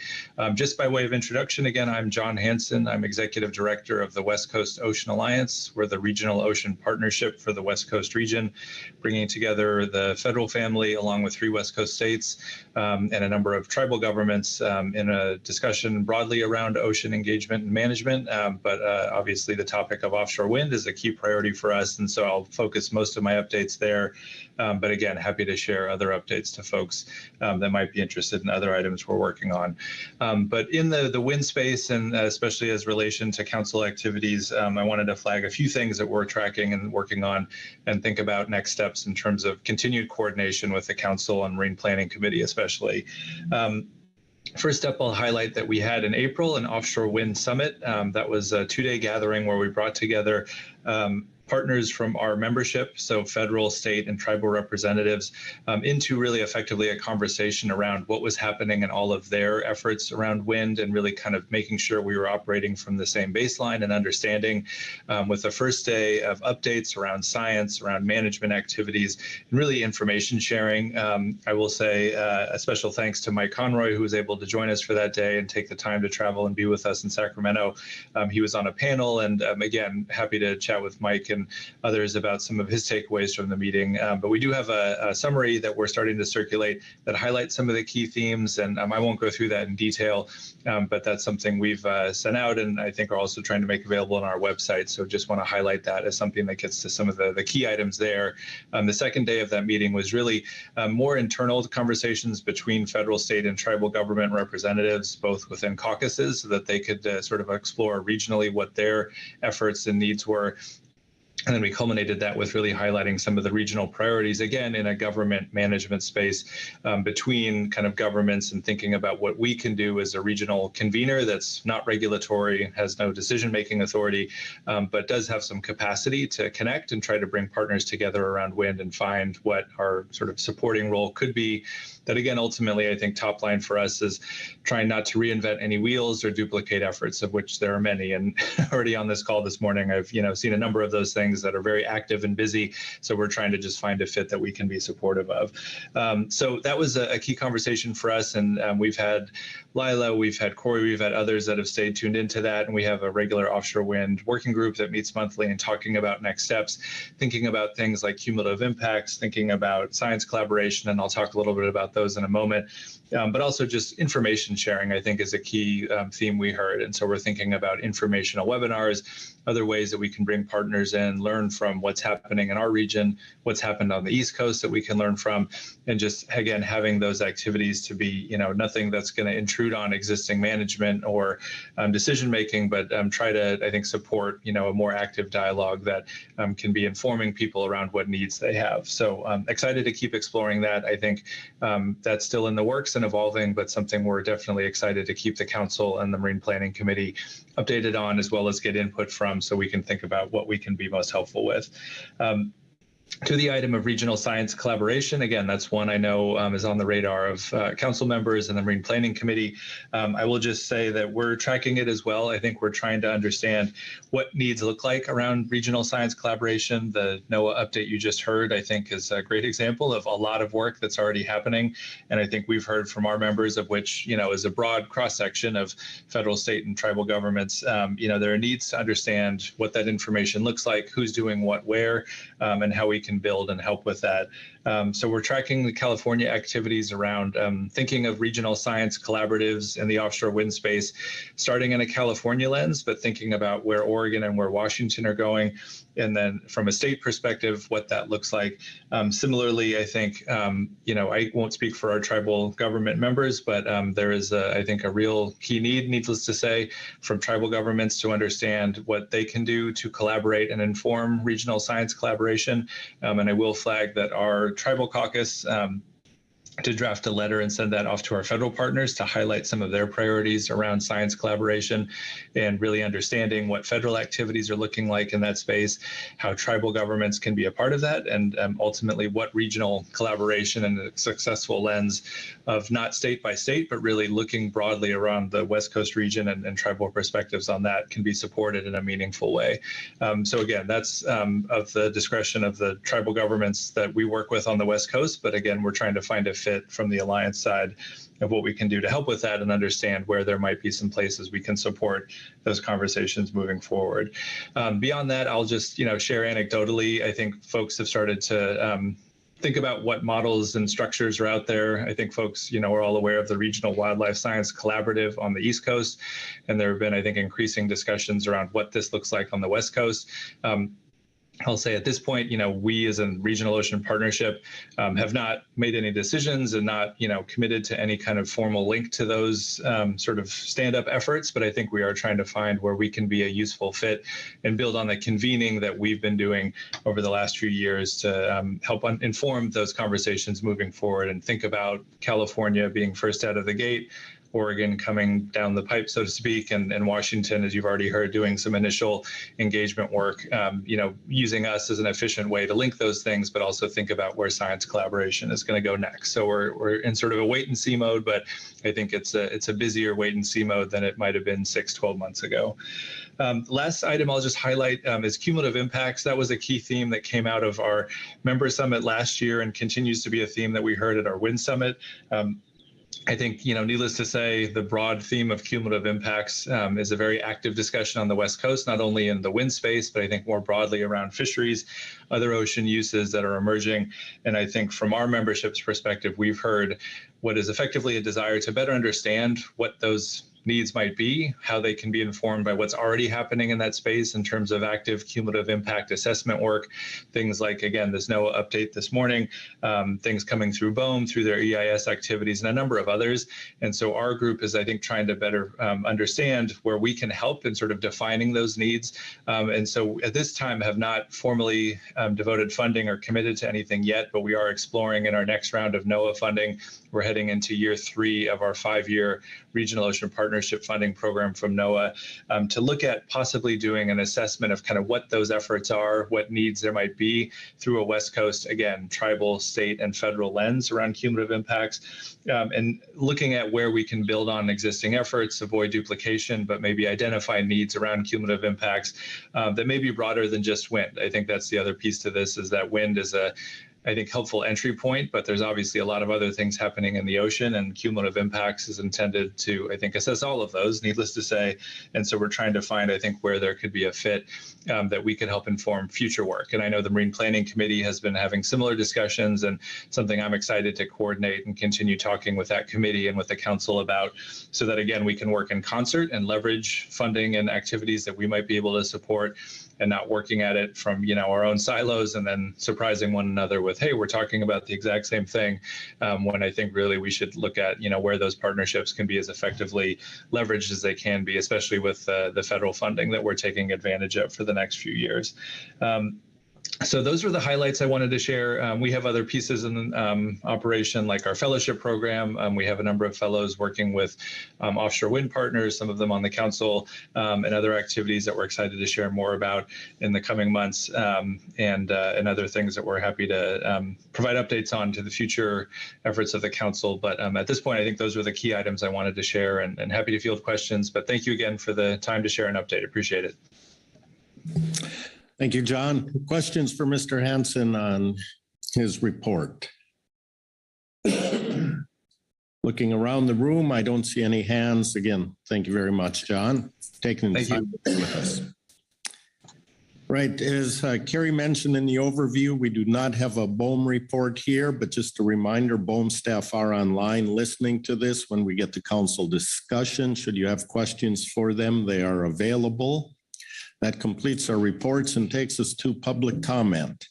Just by way of introduction, again, I'm John Hansen. I'm Executive Director of the West Coast Ocean Alliance. We're the regional ocean partnership for the West Coast region, bringing together the federal family along with 3 West Coast states and a number of tribal governments in a discussion broadly around ocean engagement and management. But obviously the topic of offshore wind is a key priority for us. And so I'll focus most of my updates there. But again, happy to share other updates to folks that might be interested in other items we're working on. But in the wind space, and especially as relation to council activities, I wanted to flag a few things that we're tracking and working on and think about next steps in terms of continued coordination with the council and Marine Planning Committee, especially. First up, I'll highlight that we had in April an offshore wind summit. That was a 2-day gathering where we brought together partners from our membership, so federal, state, and tribal representatives, into really effectively a conversation around what was happening in all of their efforts around wind, and really kind of making sure we were operating from the same baseline and understanding, with the first day of updates around science, around management activities, and really information sharing. I will say a special thanks to Mike Conroy, who was able to join us for that day and take the time to travel and be with us in Sacramento. He was on a panel, and again, happy to chat with Mike and others about some of his takeaways from the meeting. But we do have a summary that we're starting to circulate that highlights some of the key themes, and I won't go through that in detail, but that's something we've sent out, and I think are also trying to make available on our website. So just want to highlight that as something that gets to some of the key items there. The second day of that meeting was really more internal conversations between federal, state, and tribal government representatives, both within caucuses, so that they could sort of explore regionally what their efforts and needs were. And then we culminated that with really highlighting some of the regional priorities, again, in a government management space, between kind of governments, and thinking about what we can do as a regional convener that's not regulatory, has no decision-making authority, but does have some capacity to connect and try to bring partners together around wind and find what our sort of supporting role could be. That, again, ultimately, I think top line for us is trying not to reinvent any wheels or duplicate efforts, of which there are many. And already on this call this morning, I've seen a number of those things that are very active and busy. So we're trying to just find a fit that we can be supportive of. So that was a key conversation for us. And we've had Lila, we've had Corey, we've had others that have stayed tuned into that. And we have a regular offshore wind working group that meets monthly and talking about next steps, thinking about things like cumulative impacts, thinking about science collaboration. And I'll talk a little bit about those in a moment, but also just information sharing, I think, is a key theme we heard. And so we're thinking about informational webinars, other ways that we can bring partners in, learn from what's happening in our region, what's happened on the East Coast that we can learn from, and just, again, having those activities to be, nothing that's going to intrude on existing management or decision making, but try to, I think, support, a more active dialogue that can be informing people around what needs they have. So excited to keep exploring that. I think that's still in the works and evolving, but something we're definitely excited to keep the council and the Marine Planning Committee updated on, as well as get input from, so we can think about what we can be most helpful with. To the item of regional science collaboration, again, that's one I know is on the radar of council members and the Marine Planning Committee. I will just say that we're tracking it as well. I think we're trying to understand what needs look like around regional science collaboration. The NOAA update you just heard, I think, is a great example of a lot of work that's already happening. And I think we've heard from our members, of which, is a broad cross-section of federal, state, and tribal governments. There are needs to understand what that information looks like, who's doing what where, and how we can build and help with that. So we're tracking the California activities around thinking of regional science collaboratives in the offshore wind space, starting in a California lens, but thinking about where Oregon and where Washington are going. And then from a state perspective, what that looks like. Similarly, I think, I won't speak for our tribal government members, but there is, I think, a real key need, needless to say, from tribal governments to understand what they can do to collaborate and inform regional science collaboration. And I will flag that our tribal caucus to draft a letter and send that off to our federal partners to highlight some of their priorities around science collaboration and really understanding what federal activities are looking like in that space, how tribal governments can be a part of that, and ultimately what regional collaboration and a successful lens of not state by state, but really looking broadly around the West Coast region and tribal perspectives on that can be supported in a meaningful way. So again, that's of the discretion of the tribal governments that we work with on the West Coast. But again, we're trying to find a fit from the Alliance side of what we can do to help with that and understand where there might be some places we can support those conversations moving forward. Beyond that, I'll just share anecdotally. I think folks have started to think about what models and structures are out there. I think folks, are all aware of the Regional Wildlife Science Collaborative on the East Coast, and there have been, I think, increasing discussions around what this looks like on the West Coast. I'll say at this point, we as a Regional Ocean Partnership have not made any decisions and not, committed to any kind of formal link to those sort of stand-up efforts. But I think we are trying to find where we can be a useful fit and build on the convening that we've been doing over the last few years to help inform those conversations moving forward and think about California being first out of the gate, Oregon coming down the pipe, so to speak, and Washington, as you've already heard, doing some initial engagement work, using us as an efficient way to link those things, but also think about where science collaboration is going to go next. So we're in sort of a wait and see mode, but I think it's a busier wait and see mode than it might have been 6-12 months ago. Last item I'll just highlight is cumulative impacts. That was a key theme that came out of our member summit last year and continues to be a theme that we heard at our WIN summit. I think, needless to say, the broad theme of cumulative impacts is a very active discussion on the West Coast, not only in the wind space, but I think more broadly around fisheries, other ocean uses that are emerging. And I think from our membership's perspective, we've heard what is effectively a desire to better understand what those needs might be, how they can be informed by what's already happening in that space in terms of active cumulative impact assessment work. Things like, again, this NOAA update this morning, things coming through BOEM, through their EIS activities, and a number of others. And so our group is, I think, trying to better understand where we can help in sort of defining those needs. And so at this time have not formally devoted funding or committed to anything yet, but we are exploring in our next round of NOAA funding. We're heading into year 3 of our 5-year Regional Ocean Partnership Funding Program from NOAA to look at possibly doing an assessment of kind of what those efforts are, what needs there might be through a West Coast, again, tribal, state, and federal lens around cumulative impacts, and looking at where we can build on existing efforts, avoid duplication, but maybe identify needs around cumulative impacts that may be broader than just wind. I think that's the other piece to this, is that wind is I think, helpful entry point, but there's obviously a lot of other things happening in the ocean, and cumulative impacts is intended to, I think, assess all of those, needless to say. And so we're trying to find, I think, where there could be a fit that we could help inform future work. And I know the Marine Planning Committee has been having similar discussions, and something I'm excited to coordinate and continue talking with that committee and with the council about, so that, again, we can work in concert and leverage funding and activities that we might be able to support, and not working at it from, our own silos and then surprising one another with, hey, we're talking about the exact same thing, when I think really we should look at, where those partnerships can be as effectively leveraged as they can be, especially with the federal funding that we're taking advantage of for the next few years. So those were the highlights I wanted to share. We have other pieces in operation, like our fellowship program. We have a number of fellows working with offshore wind partners, some of them on the council, and other activities that we're excited to share more about in the coming months, and other things that we're happy to provide updates on to the future efforts of the council. But at this point, I think those were the key items I wanted to share, and happy to field questions. But thank you again for the time to share an update. Appreciate it. Thank you, John. Questions for Mr. Hansen on his report? Looking around the room, I don't see any hands. Again, thank you very much, John. Taking the time to be with us. Right, as Carrie mentioned in the overview, we do not have a BOEM report here, but just a reminder, BOEM staff are online listening to this when we get to council discussion. Should you have questions for them, they are available. That completes our reports and takes us to public comment.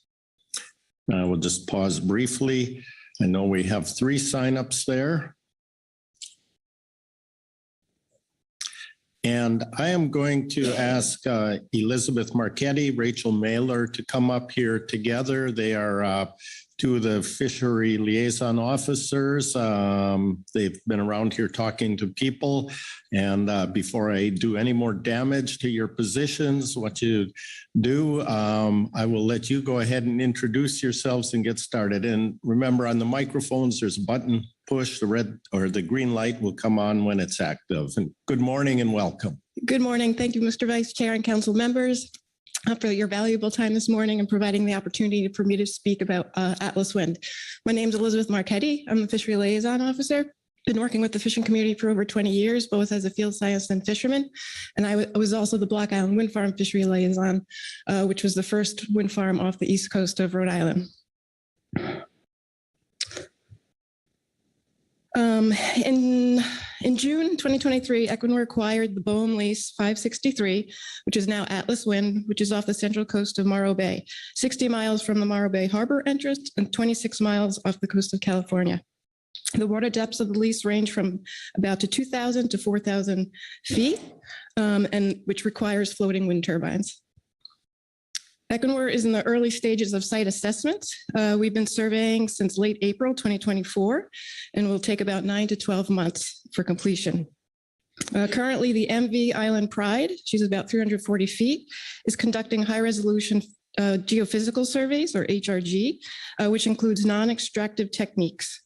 We'll just pause briefly. I know we have 3 signups there. And I am going to ask Elizabeth Marchetti, Rachel Mailer to come up here together. They are 2 of the fishery liaison officers. They've been around here talking to people. And before I do any more damage to your positions, what you do, I will let you go ahead and introduce yourselves and get started. And remember, on the microphones, there's a button push. The red or the green light will come on when it's active. And good morning and welcome. Good morning. Thank you, Mr. Vice Chair and council members, for your valuable time this morning and providing the opportunity for me to speak about Atlas Wind. My name is Elizabeth Marchetti. I'm a fishery liaison officer. Been working with the fishing community for over 20 years, both as a field scientist and fisherman. And I was also the Block Island Wind Farm fishery liaison, which was the first wind farm off the east coast of Rhode Island. In June 2023, Equinor acquired the BOEM lease 563, which is now Atlas Wind, which is off the central coast of Morro Bay, 60 miles from the Morro Bay harbor entrance and 26 miles off the coast of California. The water depths of the lease range from about to 2,000 to 4,000 feet, and which requires floating wind turbines. Equinor is in the early stages of site assessment. We've been surveying since late April 2024 and will take about 9 to 12 months for completion. Currently, the MV Island Pride, she's about 340 feet, is conducting high-resolution geophysical surveys, or HRG, which includes non-extractive techniques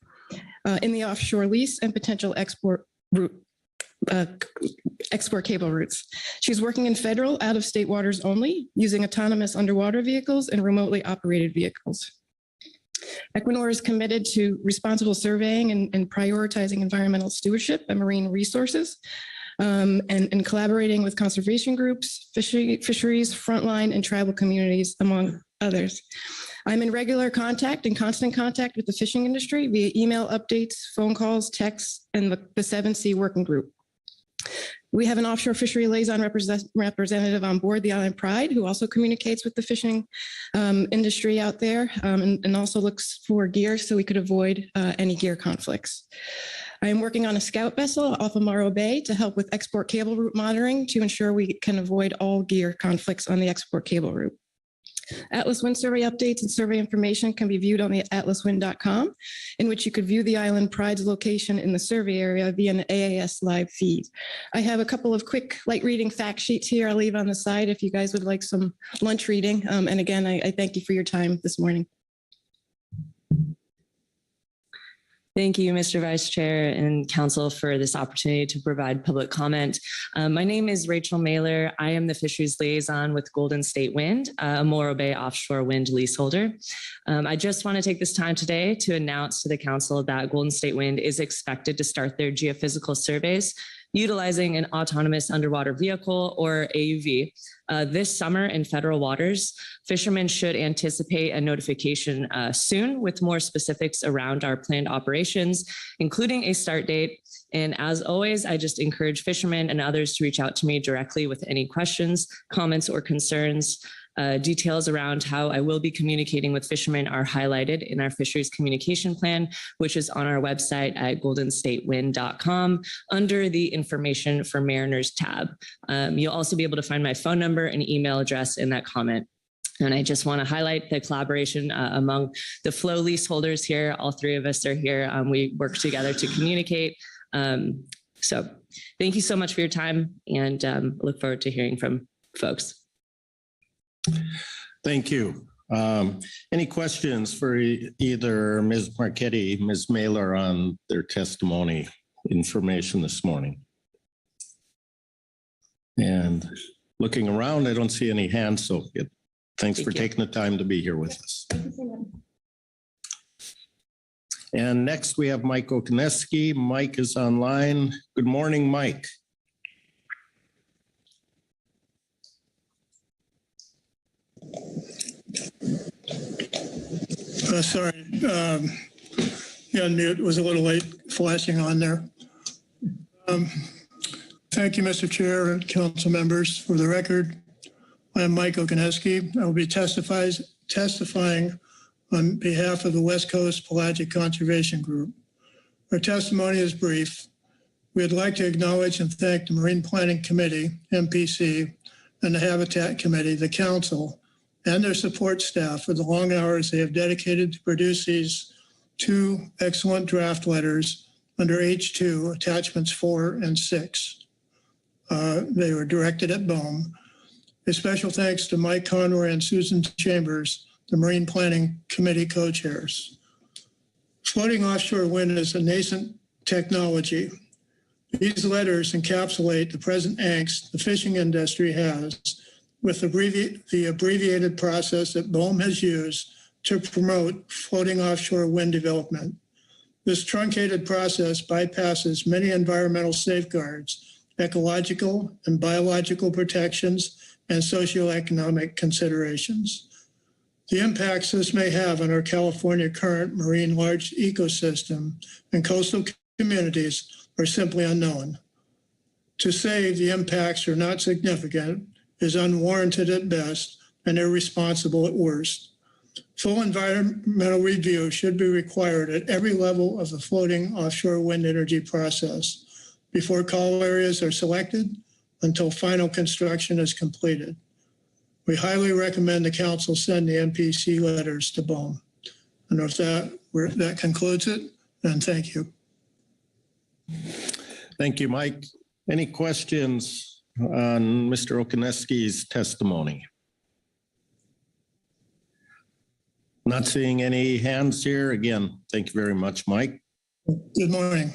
in the offshore lease and potential export cable routes. She's working in federal out-of-state waters only, using autonomous underwater vehicles and remotely operated vehicles. Equinor is committed to responsible surveying and prioritizing environmental stewardship and marine resources, and collaborating with conservation groups, fisheries, frontline, and tribal communities, among others. I'm in regular contact and constant contact with the fishing industry via email updates, phone calls, texts, and the 7C working group. We have an offshore fishery liaison representative on board the Island Pride, who also communicates with the fishing industry out there, and also looks for gear so we could avoid any gear conflicts. I am working on a scout vessel off of Morro Bay to help with export cable route monitoring to ensure we can avoid all gear conflicts on the export cable route. Atlas Wind survey updates and survey information can be viewed on the atlaswind.com, in which you could view the Island Pride's location in the survey area via an AAS live feed. I have a couple of quick light reading fact sheets here I'll leave on the side if you guys would like some lunch reading. And again, I thank you for your time this morning. Thank you, Mr. Vice Chair and Council, for this opportunity to provide public comment. My name is Rachel Mailer. I am the Fisheries Liaison with Golden State Wind, a Morro Bay offshore wind leaseholder. I just want to take this time today to announce to the Council that Golden State Wind is expected to start their geophysical surveys utilizing an autonomous underwater vehicle, or AUV. This summer in federal waters, fishermen should anticipate a notification soon with more specifics around our planned operations, including a start date. And as always, I just encourage fishermen and others to reach out to me directly with any questions, comments, or concerns. Details around how I will be communicating with fishermen are highlighted in our fisheries communication plan, which is on our website at goldenstatewind.com under the Information for Mariners tab. You'll also be able to find my phone number and email address in that comment. And I just want to highlight the collaboration among the flow leaseholders here. All three of us are here. We work together to communicate. So thank you so much for your time, and look forward to hearing from folks. Thank you. Any questions for either Ms. Marchetti, Ms. Mailer on their testimony information this morning? And looking around, I don't see any hands, so thanks for taking the time to be here with us. And next we have Mike Okneski. Mike is online. Good morning, Mike. Sorry, unmute was a little late flashing on there. Thank you, Mr. Chair and council members. For the record, I am Mike Okneski. I will be testifying on behalf of the West Coast Pelagic Conservation Group. Our testimony is brief. We'd like to acknowledge and thank the Marine Planning Committee, MPC, and the Habitat Committee, the council, and their support staff for the long hours they have dedicated to produce these two excellent draft letters under H2, attachments 4 and 6. They were directed at BOEM. A special thanks to Mike Conroy and Susan Chambers, the Marine Planning Committee co-chairs. Floating offshore wind is a nascent technology. These letters encapsulate the present angst the fishing industry has with the abbreviated process that BOEM has used to promote floating offshore wind development. This truncated process bypasses many environmental safeguards, ecological and biological protections, and socioeconomic considerations. The impacts this may have on our California current marine large ecosystem and coastal communities are simply unknown. To say the impacts are not significant is unwarranted at best and irresponsible at worst. Full environmental review should be required at every level of the floating offshore wind energy process before call areas are selected until final construction is completed. We highly recommend the council send the MPC letters to BOEM. And if that concludes it, then thank you. Thank you, Mike. Any questions on Mr. Okoneski's testimony? Not seeing any hands here. Again, thank you very much, Mike. Good morning.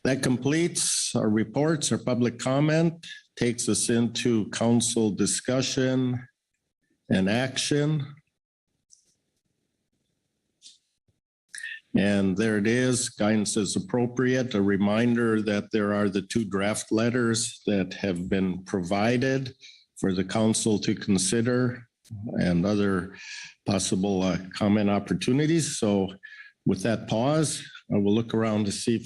That completes our reports, our public comment, takes us into council discussion and action. And there it is, guidance is appropriate. A reminder that there are the 2 draft letters that have been provided for the council to consider and other possible comment opportunities. So with that pause, I will look around to see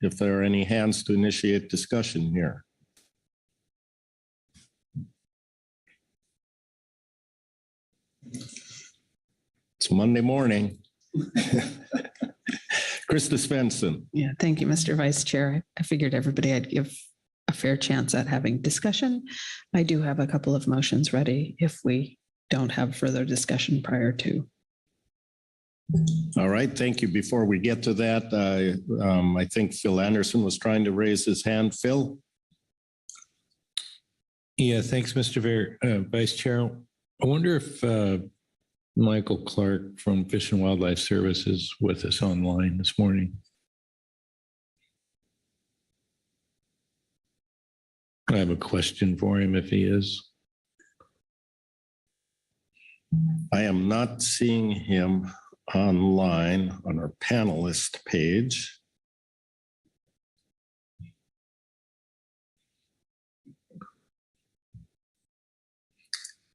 if there are any hands to initiate discussion here. It's Monday morning. Krista Svensson. Yeah, thank you, Mr. Vice Chair. I figured everybody I'd give a fair chance at having discussion. I do have a couple of motions ready if we don't have further discussion prior to. All right, thank you. Before we get to that, I think Phil Anderson was trying to raise his hand. Phil? Yeah, thanks, Mr. Vice Chair. I wonder if Michael Clark from Fish and Wildlife Service is with us online this morning. I have a question for him if he is. I am not seeing him online on our panelist page.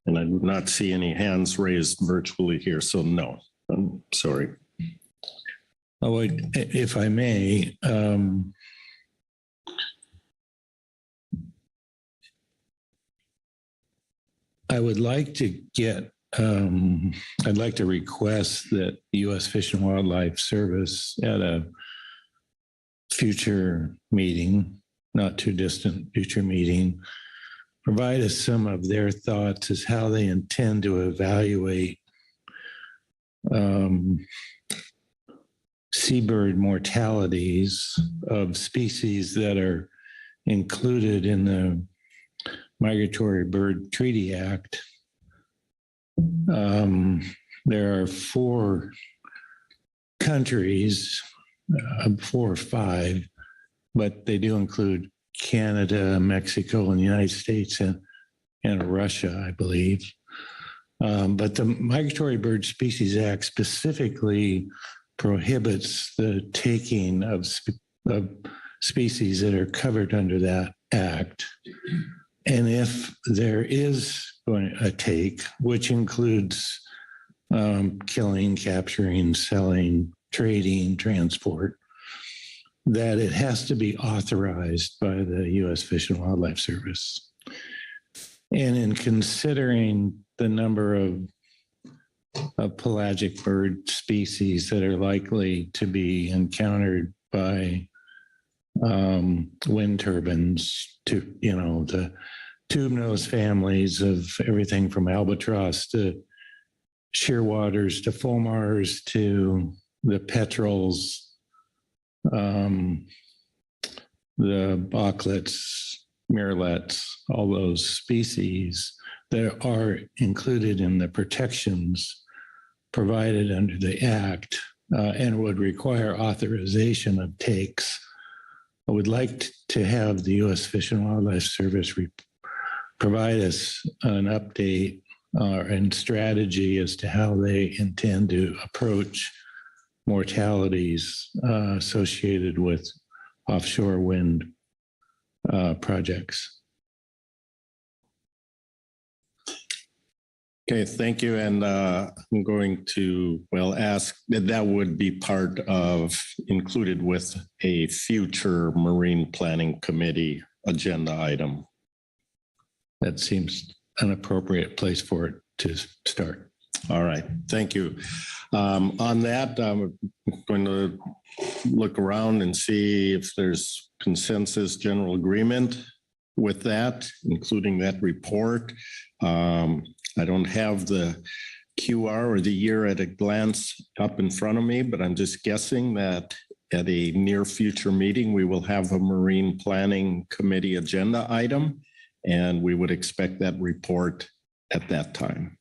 And I do not see any hands raised virtually here, so no, I'm sorry. Oh, if I may, I would like to get, I'd like to request that the U.S. Fish and Wildlife Service at a future meeting, not too distant future meeting, provide us some of their thoughts as how they intend to evaluate seabird mortalities of species that are included in the Migratory Bird Treaty Act. There are 4 countries, 4 or 5, but they do include Canada, Mexico, and the United States, and Russia, I believe. But the Migratory Bird Species Act specifically prohibits the taking of species that are covered under that act. And if there is a take, which includes killing, capturing, selling, trading, transport, that it has to be authorized by the U.S. Fish and Wildlife Service. And in considering the number of pelagic bird species that are likely to be encountered by wind turbines, to the tube-nosed families of everything from albatross to shearwaters to fulmars to the petrels, the auklets, miralets, all those species that are included in the protections provided under the Act and would require authorization of takes. I would like to have the U.S. Fish and Wildlife Service provide us an update and strategy as to how they intend to approach mortalities associated with offshore wind projects. Okay, thank you. And I'm going to, ask that would be part of, included with a future Marine Planning Committee agenda item. That seems an appropriate place for it to start. All right, thank you. On that, I'm going to look around and see if there's consensus, general agreement with that, including that report. I don't have the QR or the year at a glance up in front of me, but I'm just guessing that at a near future meeting, we will have a Marine Planning Committee agenda item, and we would expect that report at that time.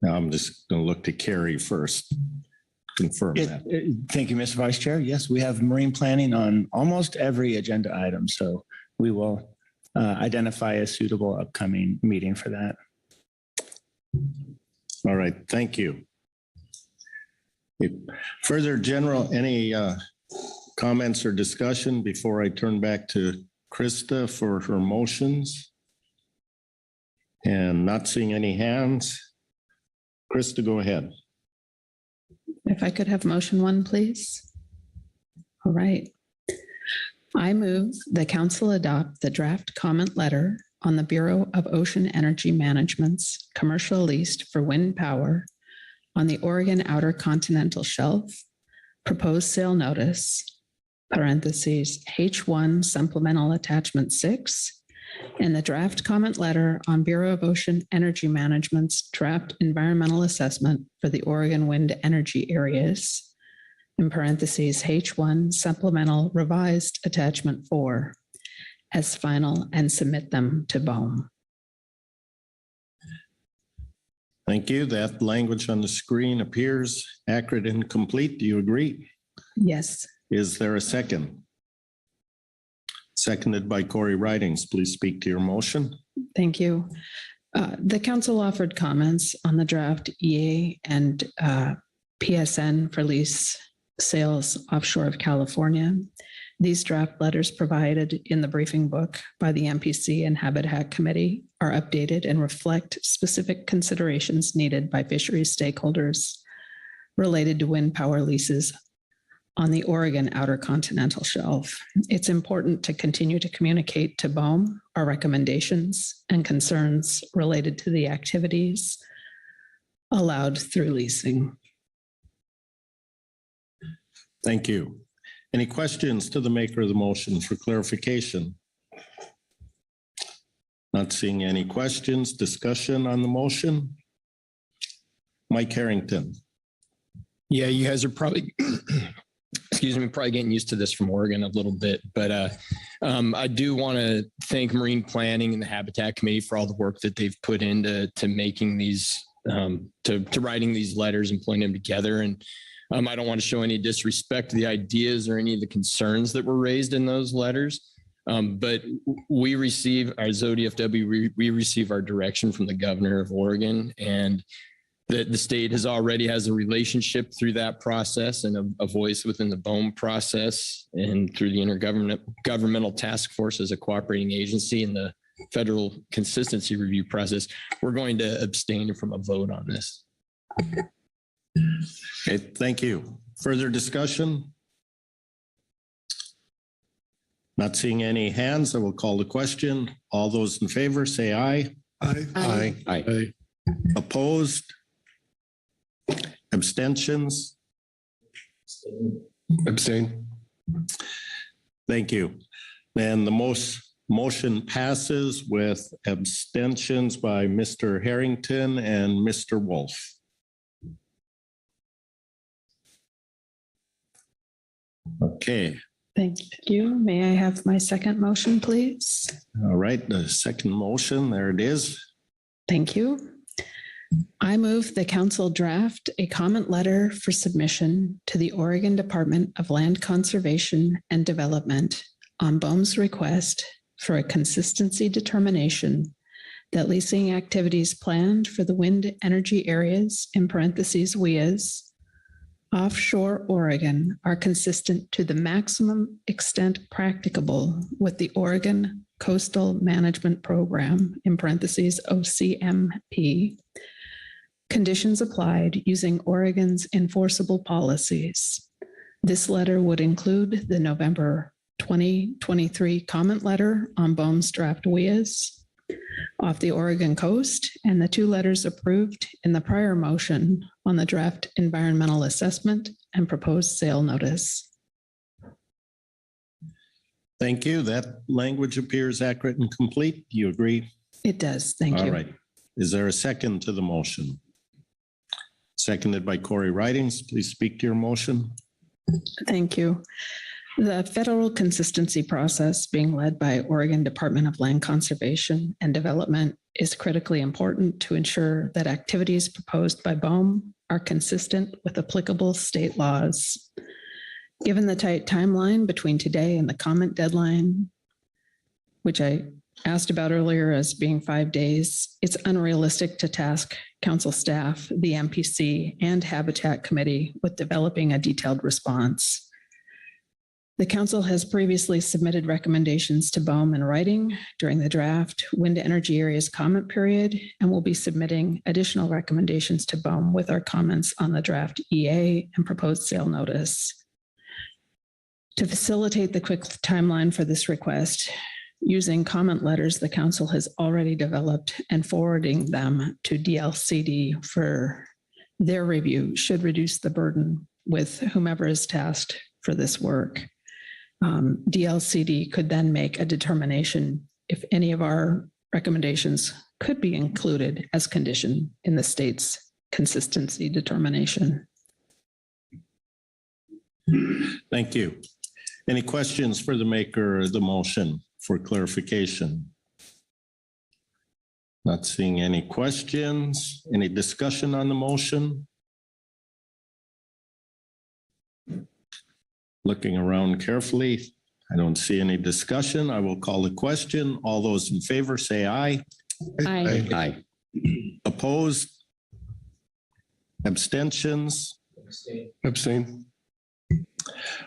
Now I'm just going to look to Carrie first. Confirm that. Thank you, Mr. Vice Chair. Yes, we have marine planning on almost every agenda item, so we will identify a suitable upcoming meeting for that. All right, thank you. Further general, any comments or discussion before I turn back to Krista for her motions? And not seeing any hands. Krista, go ahead. If I could have motion 1, please. All right. I move the council adopt the draft comment letter on the Bureau of Ocean Energy Management's commercial lease for wind power on the Oregon Outer Continental Shelf, proposed sale notice, parentheses, H1 supplemental attachment 6, and the draft comment letter on Bureau of Ocean Energy Management's draft environmental assessment for the Oregon wind energy areas, in parentheses, H1 supplemental revised attachment 4, as final, and submit them to BOEM. Thank you. That language on the screen appears accurate and complete. Do you agree? Yes. Is there a second? Seconded by Corey Ridings. Please speak to your motion. Thank you. The council offered comments on the draft EA and PSN for lease sales offshore of California. These draft letters provided in the briefing book by the MPC and Habitat Committee are updated and reflect specific considerations needed by fisheries stakeholders related to wind power leases on the Oregon Outer Continental Shelf. It's important to continue to communicate to BOEM our recommendations and concerns related to the activities allowed through leasing. Thank you. Any questions to the maker of the motion for clarification? Not seeing any questions. Discussion on the motion? Mike Harrington. Yeah, you guys are probably, excuse me, probably getting used to this from Oregon a little bit, but I do want to thank Marine Planning and the Habitat Committee for all the work that they've put into making these, to writing these letters and putting them together. And I don't want to show any disrespect to the ideas or any of the concerns that were raised in those letters. But we receive, as ODFW, we receive our direction from the governor of Oregon, and the state already has a relationship through that process and a voice within the BOEM process and through the Intergovernmental Task Force as a cooperating agency in the federal consistency review process. We're going to abstain from a vote on this. Okay, thank you. Further discussion? Not seeing any hands, I will call the question. All those in favor say aye. Aye. Aye. Aye. Opposed? Abstentions? Abstain. Thank you. Then the motion passes with abstentions by Mr. Harrington and Mr. Wolf. Okay. Thank you. May I have my second motion, please? All right, the second motion, there it is. Thank you. I move the council draft a comment letter for submission to the Oregon Department of Land Conservation and Development on BOEM's request for a consistency determination that leasing activities planned for the wind energy areas, in parentheses, WEAs, offshore Oregon are consistent to the maximum extent practicable with the Oregon Coastal Management Program, in parentheses, OCMP, conditions applied using Oregon's enforceable policies. This letter would include the November 2023 comment letter on BOEM's draft WEAs off the Oregon coast and the 2 letters approved in the prior motion on the draft environmental assessment and proposed sale notice. Thank you. That language appears accurate and complete. Do you agree? It does. Thank you. All right. Is there a second to the motion? Seconded by Corey Ridings. Please speak to your motion. Thank you. The federal consistency process being led by Oregon Department of Land Conservation and Development is critically important to ensure that activities proposed by BOEM are consistent with applicable state laws. Given the tight timeline between today and the comment deadline, which I asked about earlier as being 5 days, it's unrealistic to task council staff, the MPC, and Habitat Committee with developing a detailed response. The council has previously submitted recommendations to BOEM in writing during the draft wind energy areas comment period, and will be submitting additional recommendations to BOEM with our comments on the draft EA and proposed sale notice. To facilitate the quick timeline for this request, using comment letters the council has already developed and forwarding them to DLCD for their review should reduce the burden with whomever is tasked for this work. DLCD could then make a determination if any of our recommendations could be included as condition in the state's consistency determination. Thank you. Any questions for the maker of the motion for clarification? Not seeing any questions. Any discussion on the motion? Looking around carefully, I don't see any discussion. I will call the question. All those in favor say aye. Aye. Aye. Opposed? Abstentions? Abstain.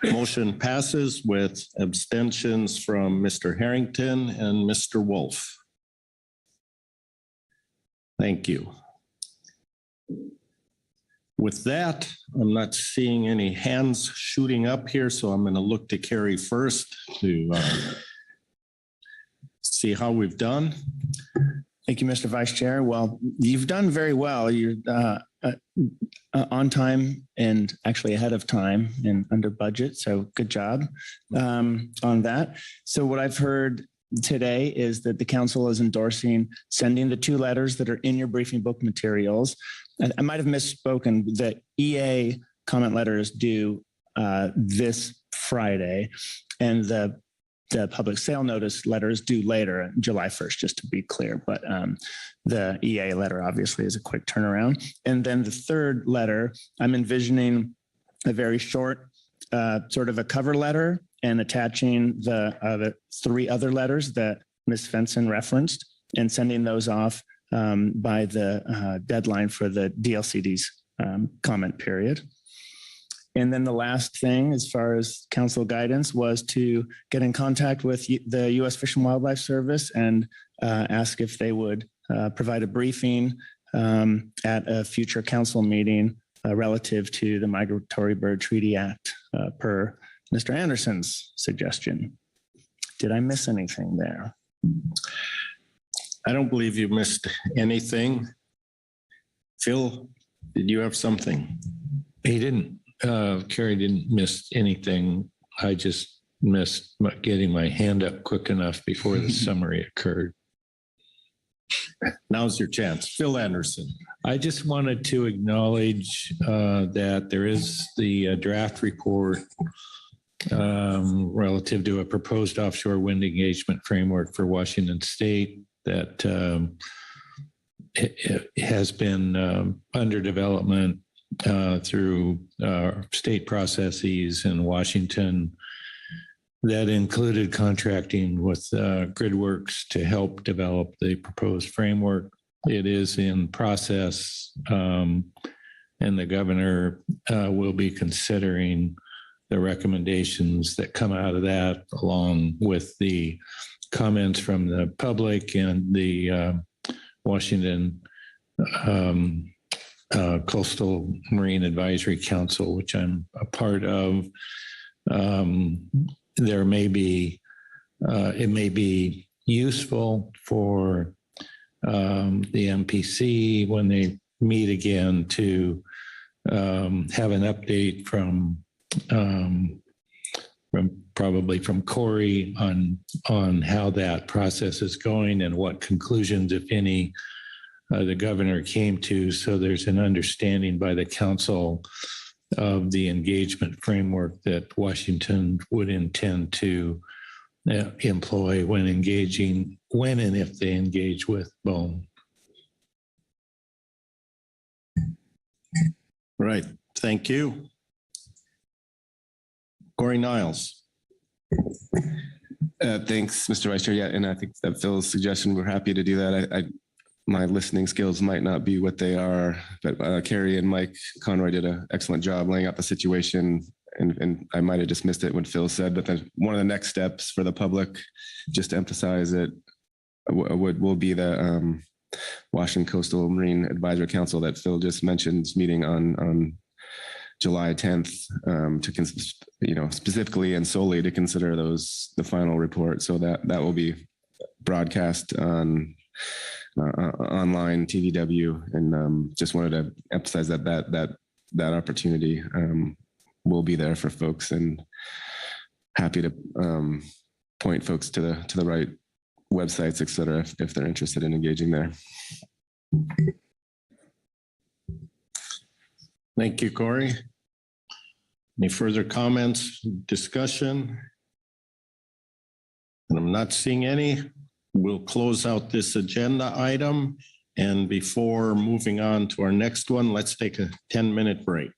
Motion passes with abstentions from Mr. Harrington and Mr. Wolf. Thank you. With that, I'm not seeing any hands shooting up here, so I'm going to look to Carrie first to see how we've done. Thank you, Mr. Vice Chair. Well, you've done very well. You're on time and actually ahead of time and under budget. So good job on that. So what I've heard today is that the council is endorsing sending the 2 letters that are in your briefing book materials. And I might have misspoken. The EA comment letter is due this Friday, and the public sale notice letter is due later, July 1st, just to be clear. But the EA letter obviously is a quick turnaround. And then the 3rd letter, I'm envisioning a very short sort of a cover letter and attaching the 3 other letters that Ms. Fenson referenced and sending those off by the deadline for the DLCD's comment period. And then the last thing, as far as council guidance, was to get in contact with the U.S. Fish and Wildlife Service and ask if they would provide a briefing at a future council meeting relative to the Migratory Bird Treaty Act per Mr. Anderson's suggestion. Did I miss anything there? I don't believe you missed anything. Phil, did you have something? He didn't. Carrie didn't miss anything. I just missed getting my hand up quick enough before the summary occurred. Now's your chance. Phil Anderson. I just wanted to acknowledge that there is the draft report relative to a proposed offshore wind engagement framework for Washington State that it has been under development through state processes in Washington that included contracting with GridWorks to help develop the proposed framework. It is in process, and the governor will be considering the recommendations that come out of that, along with the comments from the public and the Washington Coastal Marine Advisory Council, which I'm a part of. There may be, it may be useful for the MPC when they meet again to have an update from probably from Corey on how that process is going and what conclusions, if any, the governor came to. So there's an understanding by the council of the engagement framework that Washington would intend to employ when engaging, when and if they engage with BOEM. Right. Thank you. Corey Niles. Thanks, Mr. Vice Chair. Yeah, and I think that Phil's suggestion, we're happy to do that. My listening skills might not be what they are, but Carrie and Mike Conroy did an excellent job laying out the situation. And I might have dismissed it when Phil said, but then one of the next steps for the public, just to emphasize it, will be the Washington Coastal Marine Advisory Council that Phil just mentioned meeting on July 10th to specifically and solely to consider the final report. So that will be broadcast on online TVW, and just wanted to emphasize that opportunity will be there for folks, and happy to point folks to the right websites, et cetera, if they're interested in engaging there. Thank you, Corey. Any further comments, discussion? And I'm not seeing any. We'll close out this agenda item. And before moving on to our next one, let's take a 10-minute break.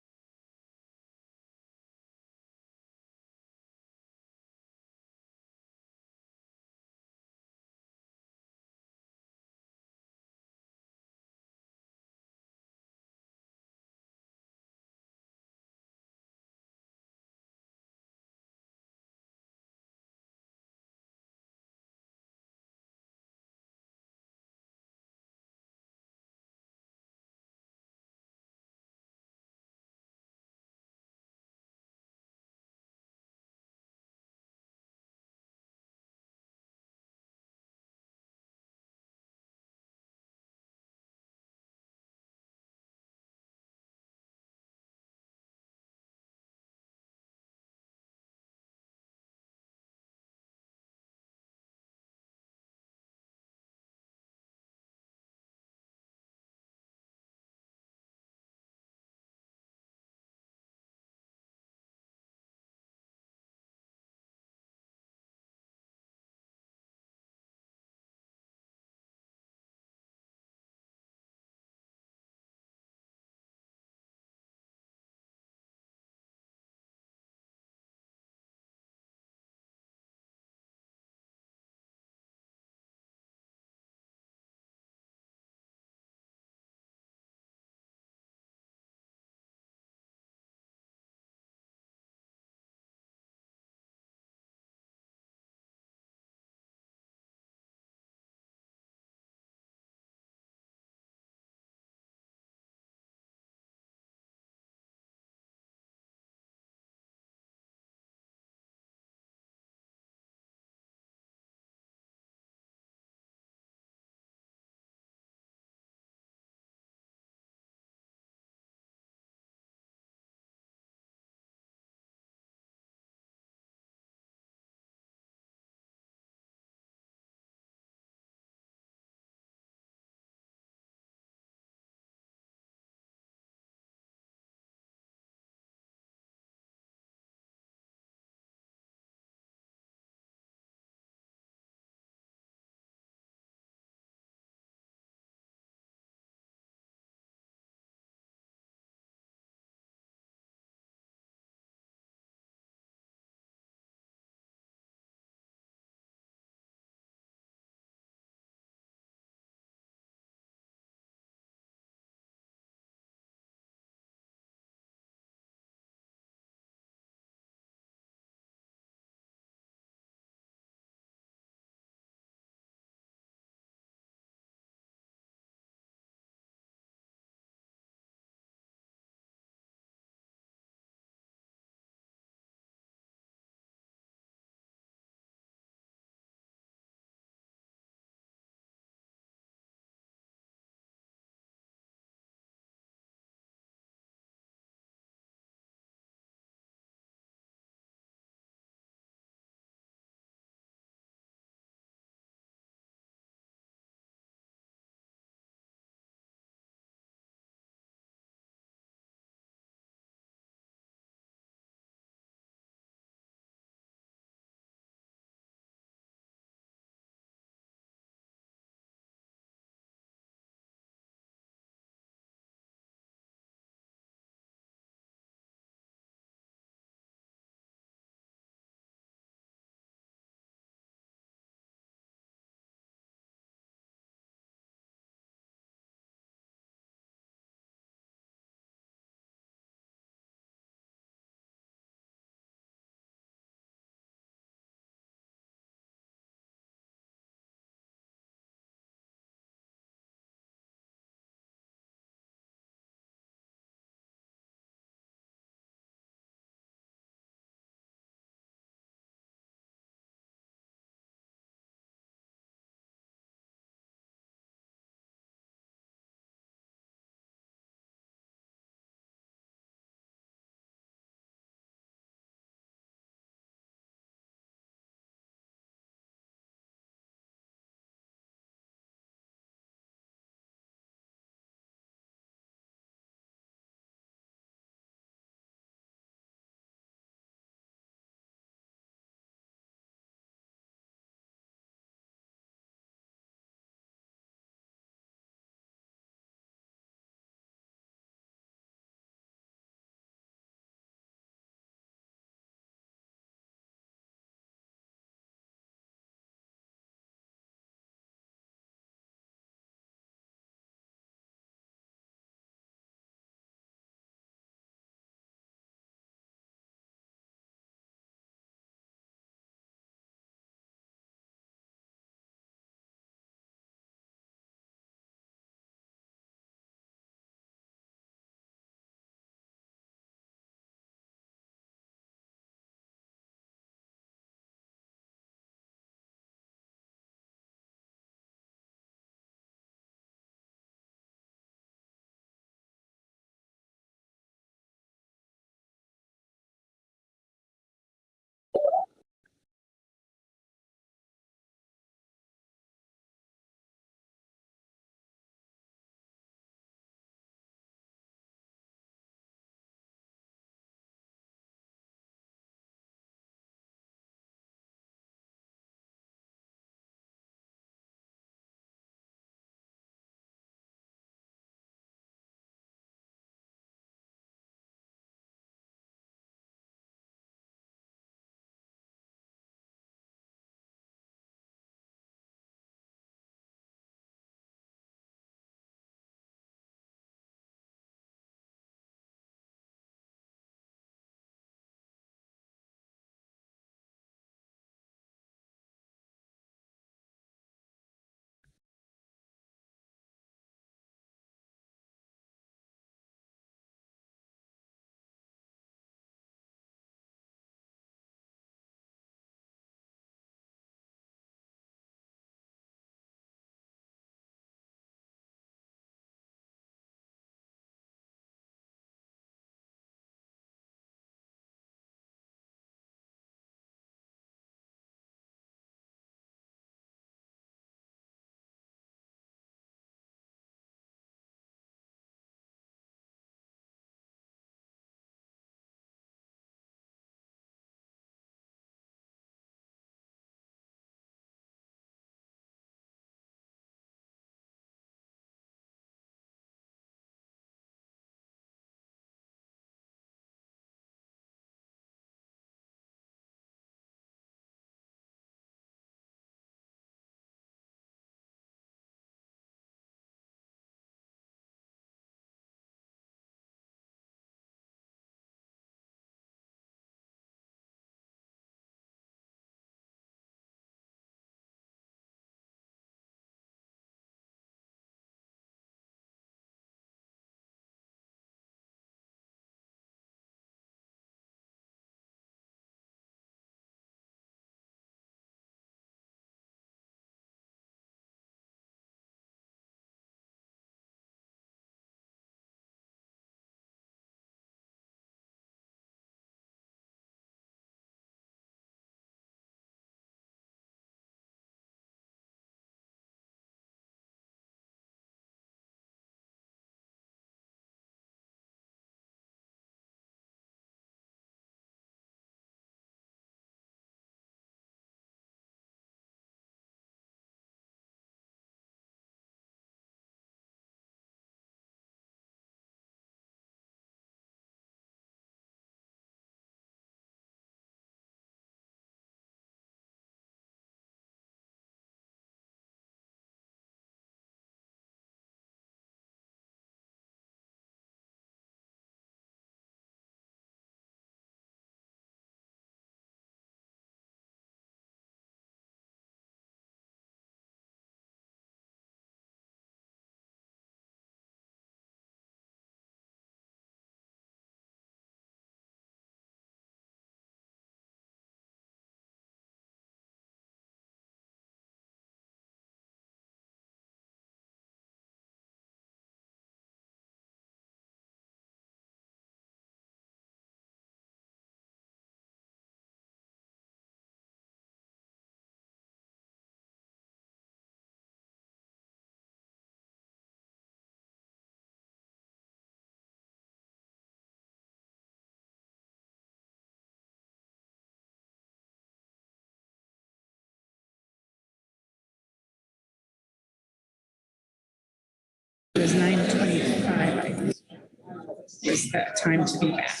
was time to be back.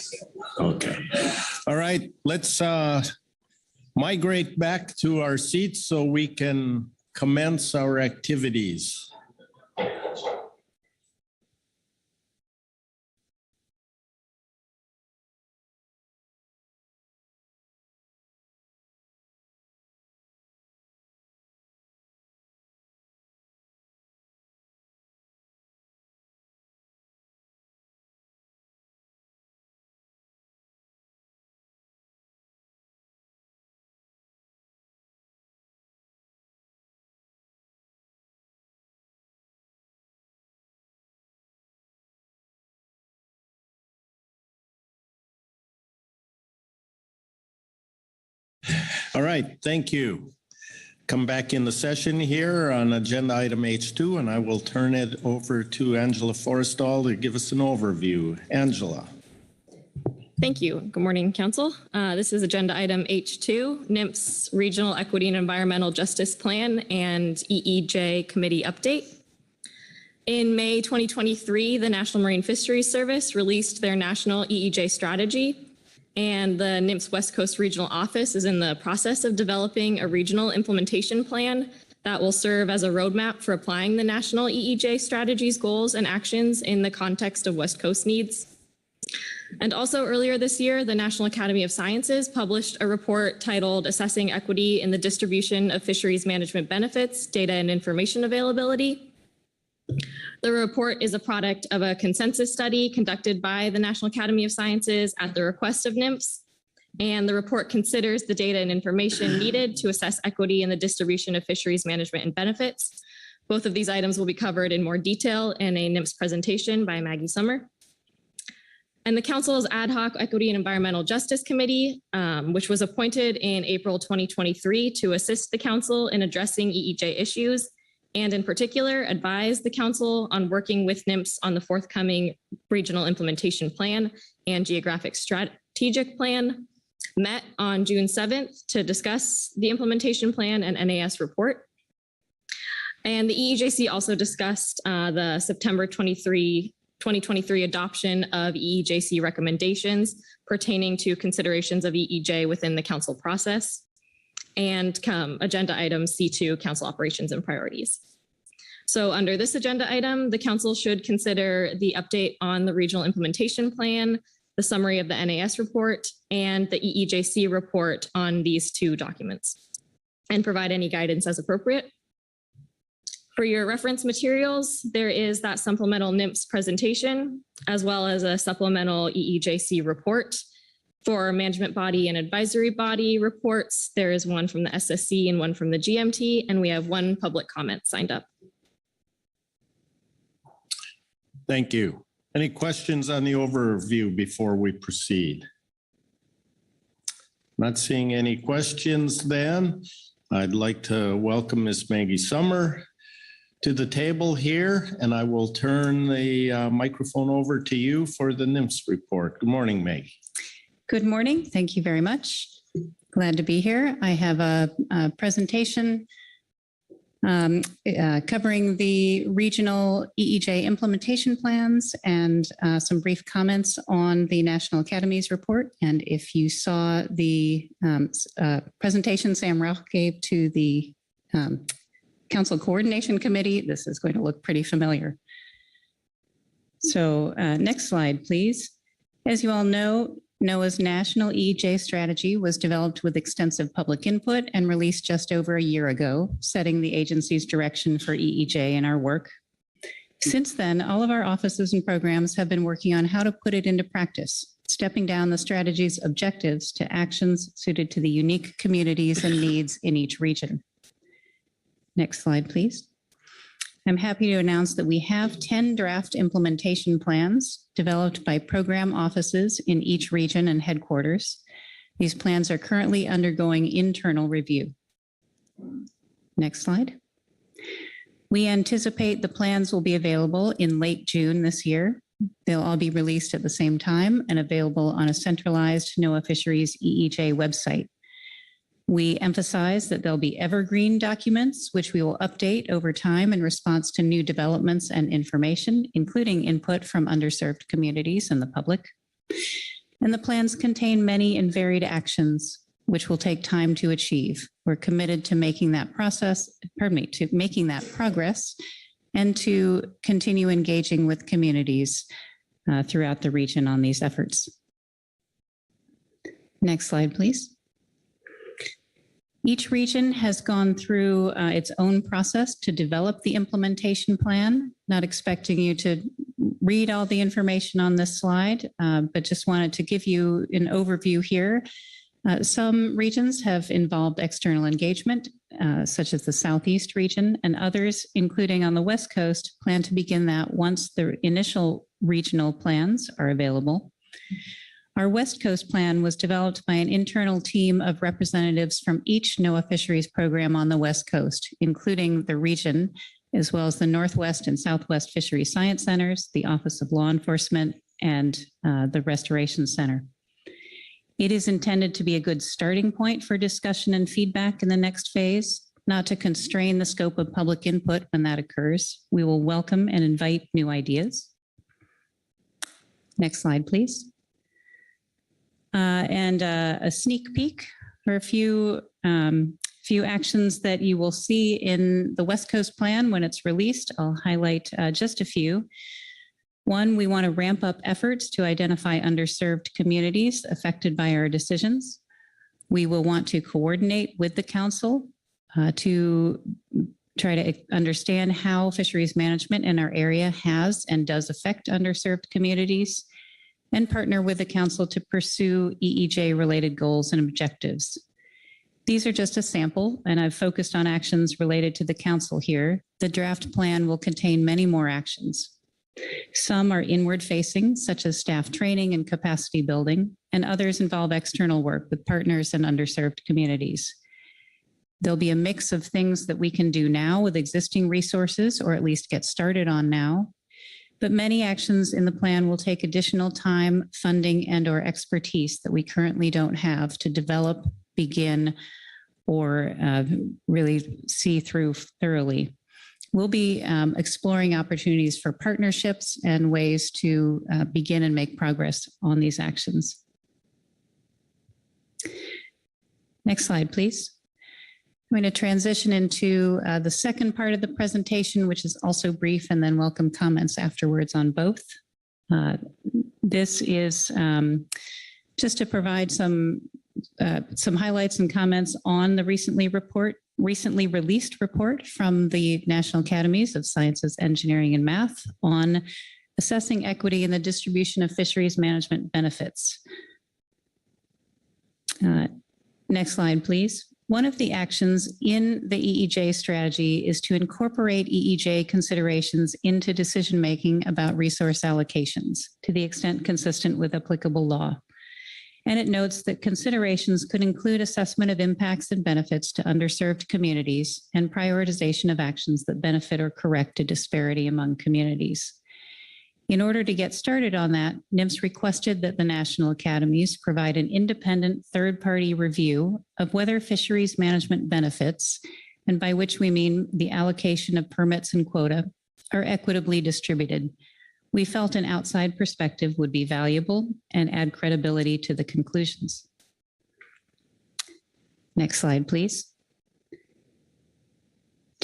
Okay. All right, let's migrate back to our seats so we can commence our activities. All right, thank you. Come back in the session here on agenda item H2, and I will turn it over to Angela Forrestal to give us an overview. Angela. Thank you. Good morning, Council. This is agenda item H2, NMFS Regional Equity and Environmental Justice Plan and EEJ Committee Update. In May 2023, the National Marine Fisheries Service released their national EEJ strategy, and the NMFS West Coast Regional Office is in the process of developing a regional implementation plan that will serve as a roadmap for applying the national EEJ strategy's goals and actions in the context of West Coast needs. And also earlier this year, the National Academy of Sciences published a report titled Assessing Equity in the Distribution of Fisheries Management Benefits, Data and Information Availability. The report is a product of a consensus study conducted by the National Academy of Sciences at the request of NMFS, and the report considers the data and information needed to assess equity in the distribution of fisheries management and benefits. Both of these items will be covered in more detail in a NMFS presentation by Maggie Sommer. And the Council's Ad Hoc Equity and Environmental Justice Committee, which was appointed in April 2023 to assist the Council in addressing EEJ issues, and in particular advise the Council on working with NMFS on the forthcoming regional implementation plan and geographic strategic plan, met on June 7th to discuss the implementation plan and NAS report. And the EEJC also discussed the September 2023 adoption of EEJC recommendations pertaining to considerations of EEJ within the Council process, and agenda item C2, Council operations and priorities. So under this agenda item, the Council should consider the update on the regional implementation plan, the summary of the NAS report, and the EEJC report on these two documents, and provide any guidance as appropriate. For your reference materials, there is that supplemental NMFS presentation, as well as a supplemental EEJC report. For management body and advisory body reports, there is one from the SSC and one from the GMT, and we have one public comment signed up. Thank you. Any questions on the overview before we proceed? Not seeing any questions then. I'd like to welcome Ms. Maggie Sommer to the table here, and I will turn the microphone over to you for the NMFS report. Good morning, Maggie. Good morning. Thank you very much. Glad to be here. I have a presentation covering the regional EEJ implementation plans and some brief comments on the National Academy's report. And if you saw the presentation Sam Rauch gave to the Council Coordination Committee, this is going to look pretty familiar. So next slide, please. As you all know, NOAA's national EEJ strategy was developed with extensive public input and released just over a year ago, setting the agency's direction for EEJ in our work. Since then, all of our offices and programs have been working on how to put it into practice, stepping down the strategy's objectives to actions suited to the unique communities and needs in each region. Next slide, please. I'm happy to announce that we have 10 draft implementation plans developed by program offices in each region and headquarters. These plans are currently undergoing internal review. Next slide. We anticipate the plans will be available in late June this year. They'll all be released at the same time and available on a centralized NOAA Fisheries EEJ website. We emphasize that there'll be evergreen documents, which we will update over time in response to new developments and information, including input from underserved communities and the public. And the plans contain many and varied actions, which will take time to achieve. We're committed to making that progress and to continue engaging with communities throughout the region on these efforts. Next slide, please. Each region has gone through its own process to develop the implementation plan. Not expecting you to read all the information on this slide, but just wanted to give you an overview here. Some regions have involved external engagement, such as the Southeast region, and others, including on the West Coast, plan to begin that once the initial regional plans are available. Our West Coast plan was developed by an internal team of representatives from each NOAA Fisheries program on the West Coast, including the region, as well as the Northwest and Southwest Fishery Science Centers, the Office of Law Enforcement, and the Restoration Center. It is intended to be a good starting point for discussion and feedback in the next phase, not to constrain the scope of public input when that occurs. We will welcome and invite new ideas. Next slide, please. And a sneak peek for a few actions that you will see in the West Coast plan when it's released. I'll highlight just a few. One, we want to ramp up efforts to identify underserved communities affected by our decisions. We will want to coordinate with the council to try to understand how fisheries management in our area has and does affect underserved communities, and partner with the council to pursue EEJ-related goals and objectives. These are just a sample, and I've focused on actions related to the council here. The draft plan will contain many more actions. Some are inward-facing, such as staff training and capacity building, and others involve external work with partners and underserved communities. There'll be a mix of things that we can do now with existing resources, or at least get started on now. But many actions in the plan will take additional time, funding, and/or expertise that we currently don't have to develop, begin, or really see through thoroughly. We'll be exploring opportunities for partnerships and ways to begin and make progress on these actions. Next slide, please. I'm going to transition into the second part of the presentation, which is also brief, and then welcome comments afterwards on both. This is just to provide some highlights and comments on the recently released report from the National Academies of Sciences, Engineering, and Math on assessing equity in the distribution of fisheries management benefits. Next slide, please. One of the actions in the EEJ strategy is to incorporate EEJ considerations into decision-making about resource allocations to the extent consistent with applicable law. And it notes that considerations could include assessment of impacts and benefits to underserved communities and prioritization of actions that benefit or correct a disparity among communities. In order to get started on that, NMFS requested that the National Academies provide an independent third-party review of whether fisheries management benefits, and by which we mean the allocation of permits and quota, are equitably distributed. We felt an outside perspective would be valuable and add credibility to the conclusions. Next slide, please.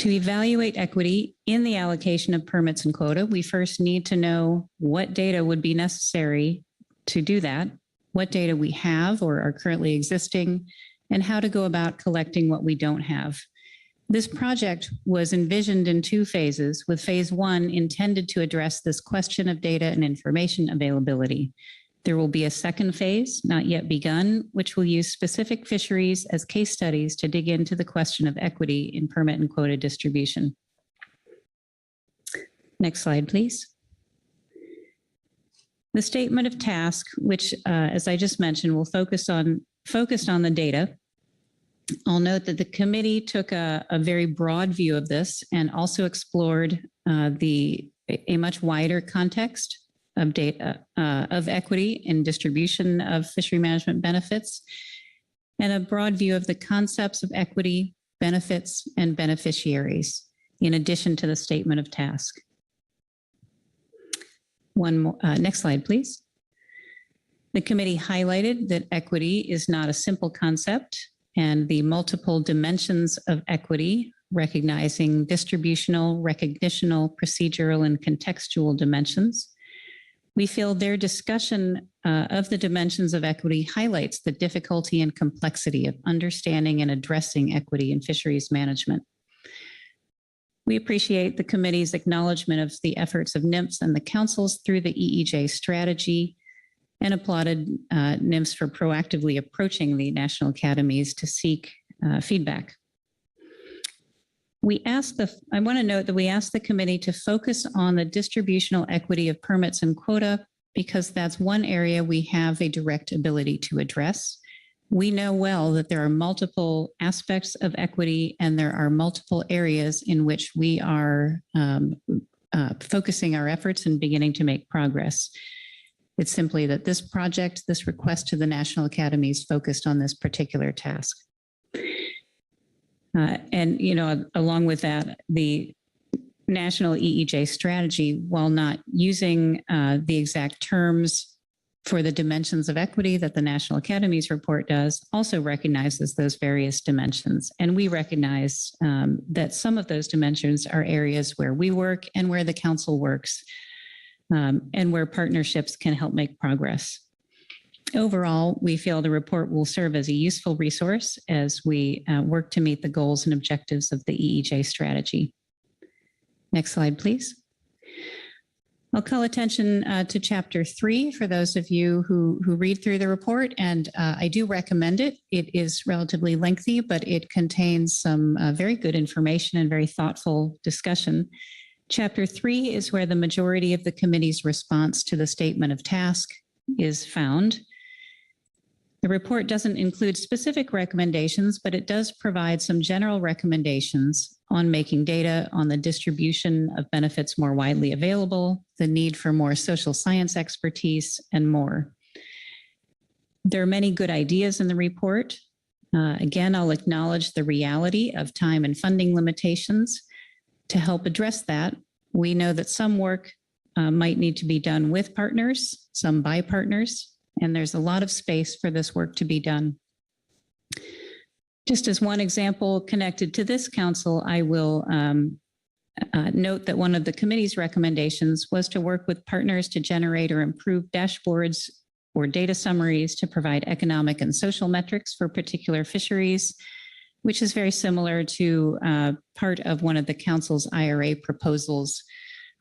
To evaluate equity in the allocation of permits and quota, we first need to know what data would be necessary to do that, what data we have or are currently existing, and how to go about collecting what we don't have. This project was envisioned in two phases, with phase one intended to address this question of data and information availability. There will be a second phase, not yet begun, which will use specific fisheries as case studies to dig into the question of equity in permit and quota distribution. Next slide, please. The statement of task, which, as I just mentioned, will focused on the data. I'll note that the committee took a very broad view of this and also explored a much wider context of data of equity and distribution of fishery management benefits. and a broad view of the concepts of equity, benefits, and beneficiaries, in addition to the statement of task. One more, next slide, please. The committee highlighted that equity is not a simple concept, and the multiple dimensions of equity, recognizing distributional, recognitional, procedural, and contextual dimensions. We feel their discussion of the dimensions of equity highlights the difficulty and complexity of understanding and addressing equity in fisheries management. We appreciate the committee's acknowledgement of the efforts of NMFS and the councils through the EEJ strategy, and applauded NMFS for proactively approaching the national academies to seek feedback. I want to note that we asked the committee to focus on the distributional equity of permits and quota, because that's one area we have a direct ability to address. We know well that there are multiple aspects of equity, and there are multiple areas in which we are focusing our efforts and beginning to make progress. It's simply that this project, this request to the National Academies, focused on this particular task. And, you know, along with that, the national EEJ strategy, while not using the exact terms for the dimensions of equity that the National Academies report does, also recognizes those various dimensions. And we recognize that some of those dimensions are areas where we work and where the council works, and where partnerships can help make progress. Overall, we feel the report will serve as a useful resource as we work to meet the goals and objectives of the EEJ strategy. Next slide, please. I'll call attention to Chapter 3 for those of you who read through the report, and I do recommend it. It is relatively lengthy, but it contains some very good information and very thoughtful discussion. Chapter 3 is where the majority of the committee's response to the statement of task is found. The report doesn't include specific recommendations, but it does provide some general recommendations on making data on the distribution of benefits more widely available, the need for more social science expertise, and more. There are many good ideas in the report. Again, I'll acknowledge the reality of time and funding limitations. To help address that, we know that some work might need to be done with partners, some by partners, and there's a lot of space for this work to be done. Just as one example connected to this council, I will note that one of the committee's recommendations was to work with partners to generate or improve dashboards or data summaries to provide economic and social metrics for particular fisheries, which is very similar to part of one of the council's IRA proposals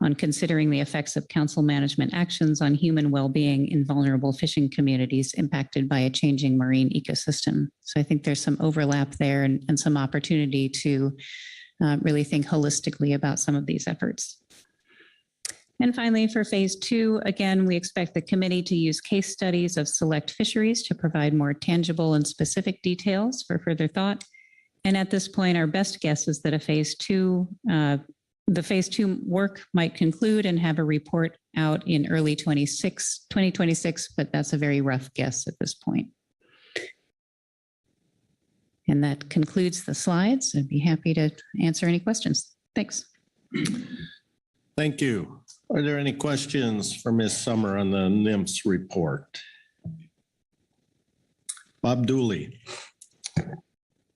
on considering the effects of council management actions on human well-being in vulnerable fishing communities impacted by a changing marine ecosystem. So I think there's some overlap there and some opportunity to really think holistically about some of these efforts. And finally, for phase 2, again, we expect the committee to use case studies of select fisheries to provide more tangible and specific details for further thought. And at this point, our best guess is that the phase 2 work might conclude and have a report out in early 2026, but that's a very rough guess at this point. And that concludes the slides. I'd be happy to answer any questions. Thanks. Thank you. Are there any questions for Ms. Summer on the NMFS report? Bob Dooley.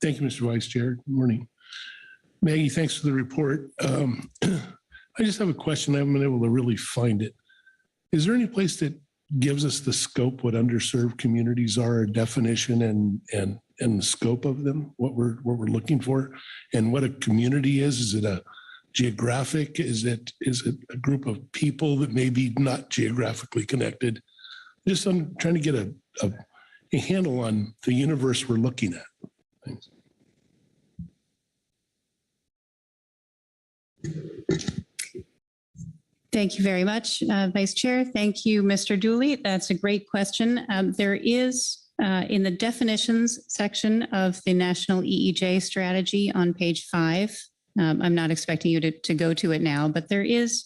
Thank you, Mr. Vice Chair. Good morning. Maggie, thanks for the report. I just have a question. I haven't been able to really find it. Is there any place that gives us the scope, what underserved communities are, a definition and the scope of them, what we're looking for, and what a community is? Is it a geographic? Is it a group of people that may be not geographically connected? Just I'm trying to get a handle on the universe we're looking at. Thanks. Thank you very much, Vice Chair. Thank you, Mr. Dooley. That's a great question. There is in the definitions section of the National EEJ strategy on page 5. I'm not expecting you to go to it now, but there is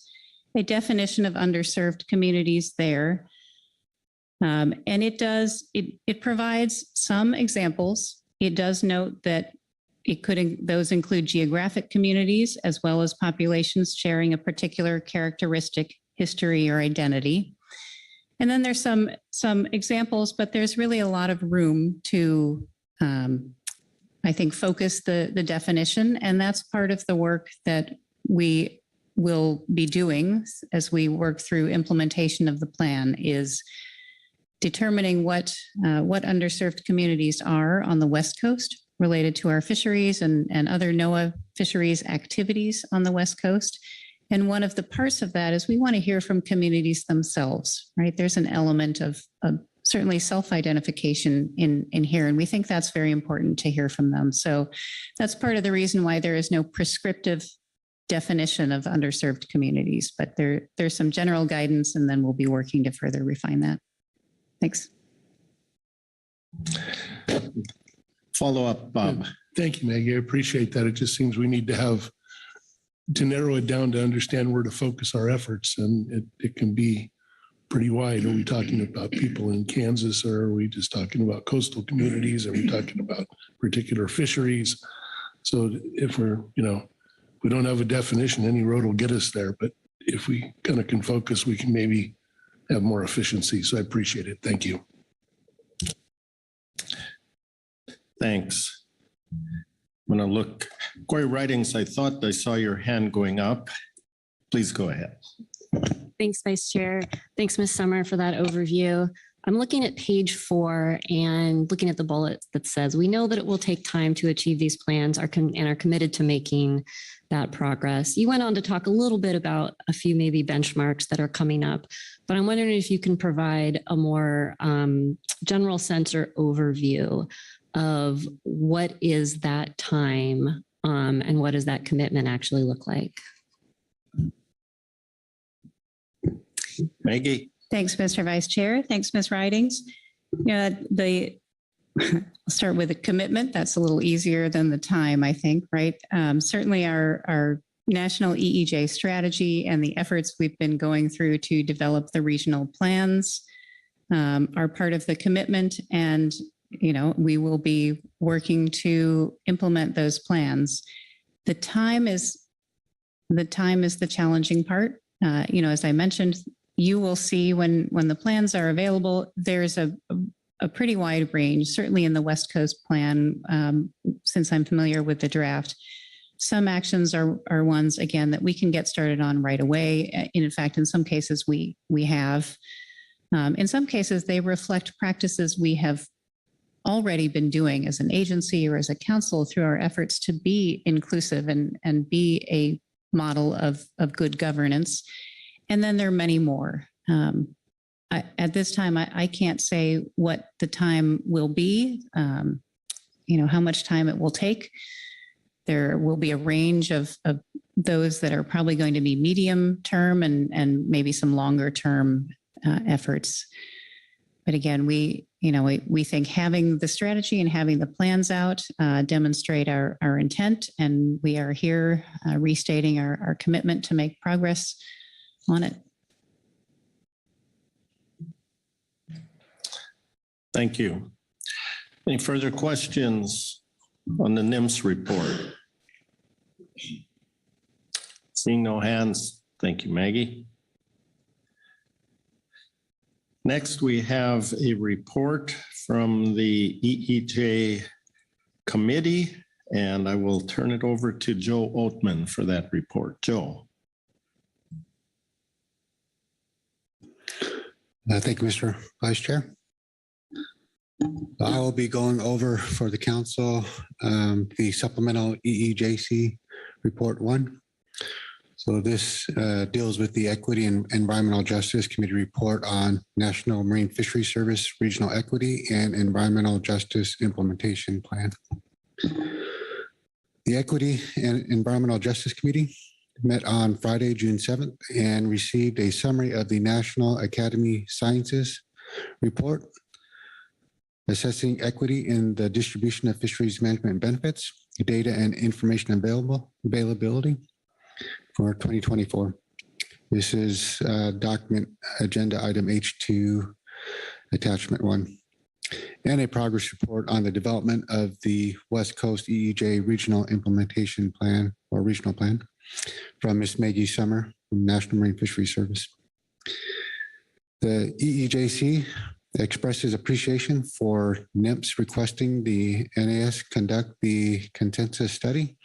a definition of underserved communities there. And it provides some examples. It does note that those include geographic communities as well as populations sharing a particular characteristic, history, or identity. And then there's some examples, but there's really a lot of room to, I think, focus the definition. And that's part of the work that we will be doing as we work through implementation of the plan, is determining what underserved communities are on the West Coast related to our fisheries and other NOAA fisheries activities on the West Coast. And one of the parts of that is we want to hear from communities themselves, right? There's an element of certainly self-identification in here, and we think that's very important to hear from them. So that's part of the reason why there is no prescriptive definition of underserved communities, but there's some general guidance, and then we'll be working to further refine that. Thanks. Follow up, Bob. Thank you, Maggie. I appreciate that. It just seems we need to narrow it down to understand where to focus our efforts, and it can be pretty wide. Are we talking about people in Kansas, or are we just talking about coastal communities? Are we talking about particular fisheries? So if we don't have a definition, any road will get us there. But if we kind of can focus, we can maybe have more efficiency. So I appreciate it. Thank you. Thanks. I'm going to look. Corey Writings, I thought I saw your hand going up. Please go ahead. Thanks, Vice Chair. Thanks, Ms. Summer, for that overview. I'm looking at page 4 and looking at the bullet that says, we know that it will take time to achieve these plans and are committed to making that progress. You went on to talk a little bit about a few maybe benchmarks that are coming up, but I'm wondering if you can provide a more general sense or overview of what is that time and what does that commitment actually look like? Maggie. Thanks, Mr. Vice Chair. Thanks, Ms. Ridings. I'll start with a commitment. That's a little easier than the time, I think, right? Certainly our national EEJ strategy and the efforts we've been going through to develop the regional plans are part of the commitment. And, we will be working to implement those plans. The time is the challenging part. As I mentioned, you will see when the plans are available, there's a pretty wide range, certainly in the West Coast plan, since I'm familiar with the draft. Some actions are ones, again, that we can get started on right away. In fact, in some cases, we have. In some cases, they reflect practices we have already been doing as an agency or as a council through our efforts to be inclusive and be a model of good governance. And then there are many more. At this time, I can't say what the time will be, how much time it will take. There will be a range of those that are probably going to be medium term and maybe some longer term efforts. But again, we think having the strategy and having the plans out demonstrate our intent, and we are here restating our commitment to make progress on it. Thank you. Any further questions on the NMFS report? Seeing no hands, thank you, Maggie. Next, we have a report from the EEJ committee, and I will turn it over to Joe Oatman for that report. Joe. Thank you, Mr. Vice Chair. I will be going over for the council the supplemental EEJC report 1. So this deals with the Equity and Environmental Justice Committee report on National Marine Fisheries Service Regional Equity and Environmental Justice Implementation Plan. The Equity and Environmental Justice Committee met on Friday, June 7th, and received a summary of the National Academy Sciences report assessing equity in the distribution of fisheries management benefits, data and information availability for 2024. This is document agenda item H2 attachment 1, and a progress report on the development of the West Coast EEJ Regional Implementation Plan or Regional Plan from Ms. Maggie Summer from National Marine Fisheries Service. The EEJC expresses appreciation for NMFS requesting the NAS conduct the consensus study.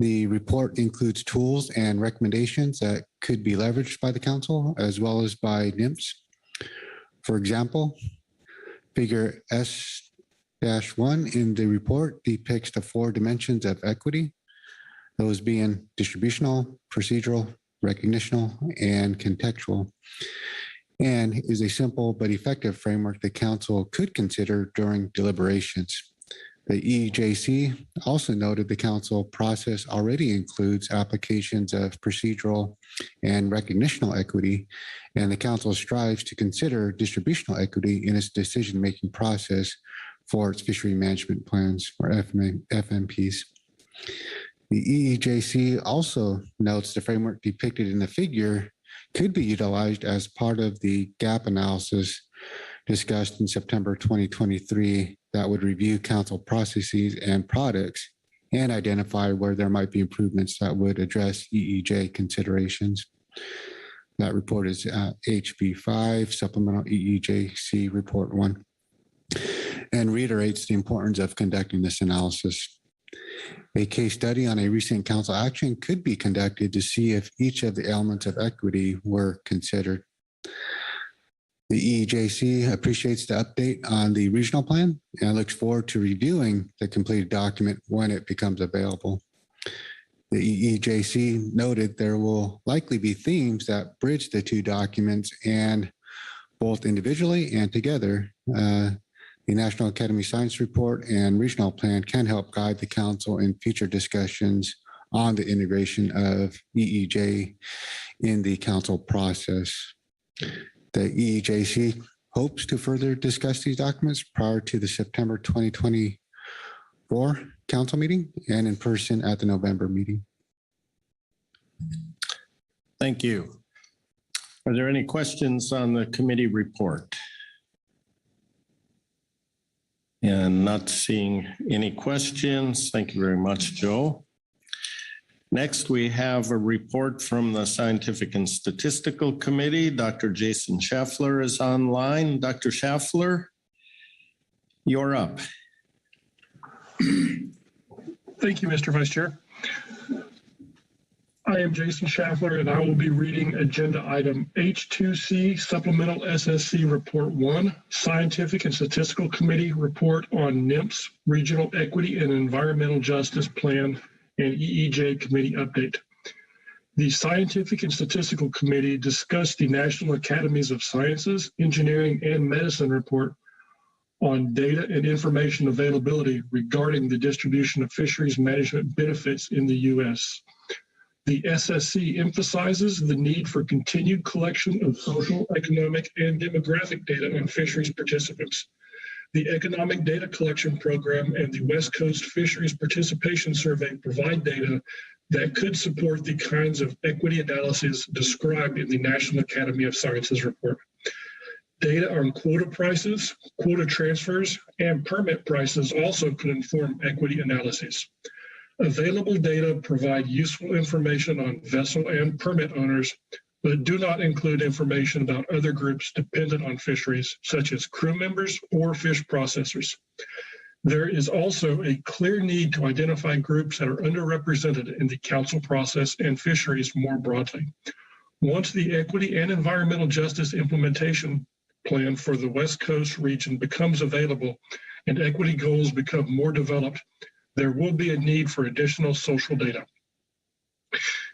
The report includes tools and recommendations that could be leveraged by the council as well as by NMFS. For example, figure S-1 in the report depicts the 4 dimensions of equity, those being distributional, procedural, recognitional, and contextual, and is a simple but effective framework the council could consider during deliberations. The EEJC also noted the council process already includes applications of procedural and recognitional equity, and the council strives to consider distributional equity in its decision-making process for its fishery management plans or FMPs. The EEJC also notes the framework depicted in the figure could be utilized as part of the gap analysis discussed in September 2023 that would review council processes and products and identify where there might be improvements that would address EEJ considerations. That report is HB5, Supplemental EEJC Report 1, and reiterates the importance of conducting this analysis. A case study on a recent council action could be conducted to see if each of the elements of equity were considered. The EEJC appreciates the update on the regional plan and looks forward to reviewing the completed document when it becomes available. The EEJC noted there will likely be themes that bridge the 2 documents, and both individually and together, the National Academy Science Report and Regional Plan can help guide the council in future discussions on the integration of EEJ in the council process. The EEJC hopes to further discuss these documents prior to the September 2024 council meeting and in person at the November meeting. Thank you. Are there any questions on the committee report? And not seeing any questions. Thank you very much, Joe. Next, we have a report from the Scientific and Statistical Committee. Dr. Jason Schaffler is online. Dr. Schaffler, you're up. Thank you, Mr. Vice Chair. I am Jason Schaffler, and I will be reading agenda item H2C Supplemental SSC Report 1, Scientific and Statistical Committee Report on NMFS Regional Equity and Environmental Justice Plan and EEJ Committee Update. The Scientific and Statistical Committee discussed the National Academies of Sciences, Engineering, and Medicine report on data and information availability regarding the distribution of fisheries management benefits in the U.S. The SSC emphasizes the need for continued collection of social, economic, and demographic data on fisheries participants. The Economic Data Collection Program and the West Coast Fisheries Participation Survey provide data that could support the kinds of equity analyses described in the National Academy of Sciences report. Data on quota prices, quota transfers, and permit prices also could inform equity analyses. Available data provide useful information on vessel and permit owners, but do not include information about other groups dependent on fisheries, such as crew members or fish processors. There is also a clear need to identify groups that are underrepresented in the council process and fisheries more broadly. Once the Equity and Environmental Justice Implementation Plan for the West Coast region becomes available and equity goals become more developed, there will be a need for additional social data.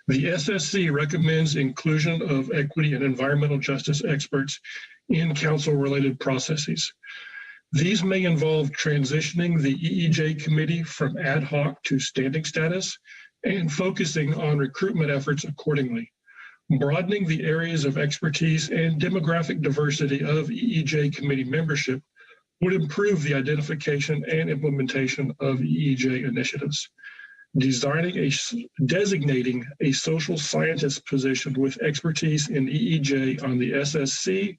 The SSC recommends inclusion of equity and environmental justice experts in council-related processes. These may involve transitioning the EEJ committee from ad hoc to standing status and focusing on recruitment efforts accordingly. Broadening the areas of expertise and demographic diversity of EEJ committee membership would improve the identification and implementation of EEJ initiatives. Designating a social scientist position with expertise in EEJ on the SSC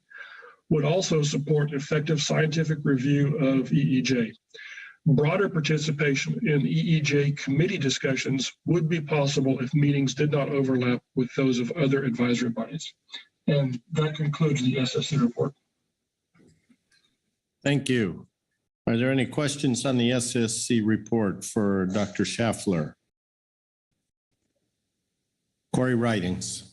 would also support effective scientific review of EEJ. Broader participation in EEJ committee discussions would be possible if meetings did not overlap with those of other advisory bodies. And that concludes the SSC report. Thank you. Are there any questions on the SSC report for Dr. Schaffler? Corey Ridings.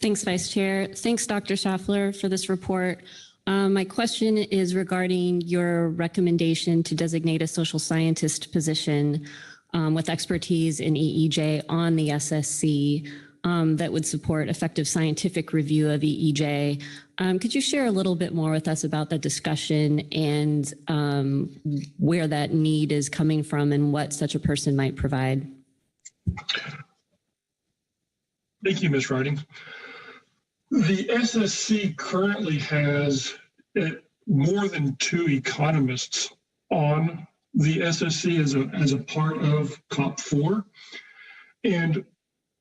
Thanks, Vice Chair. Thanks, Dr. Schaffler, for this report. My question is regarding your recommendation to designate a social scientist position with expertise in EEJ on the SSC that would support effective scientific review of EEJ. Could you share a little bit more with us about the discussion and where that need is coming from and what such a person might provide? Thank you, Ms. Ridings. The SSC currently has more than 2 economists on the SSC as a part of COP4. And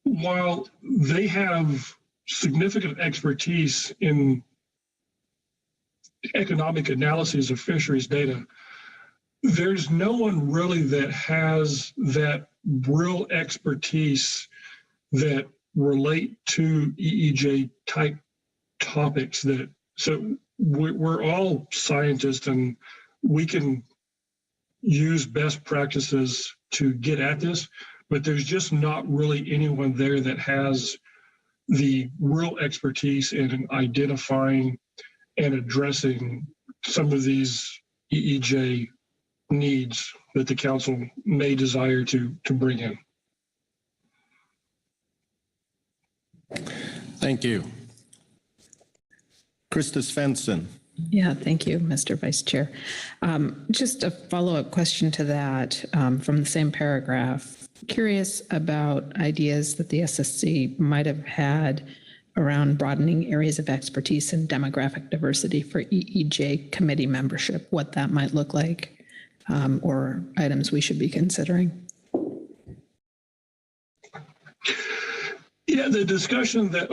while they have significant expertise in economic analyses of fisheries data, there's no one really that has that real expertise that relate to EEJ type topics. So we're all scientists and we can use best practices to get at this, but there's just not really anyone there that has the real expertise in identifying and addressing some of these EEJ needs that the council may desire to bring in. Thank you. Krista Svensson. Yeah, thank you, Mr. Vice Chair. Just a follow-up question to that from the same paragraph. Curious about ideas that the SSC might have had around broadening areas of expertise and demographic diversity for EEJ committee membership, what that might look like, or items we should be considering. Yeah, the discussion that,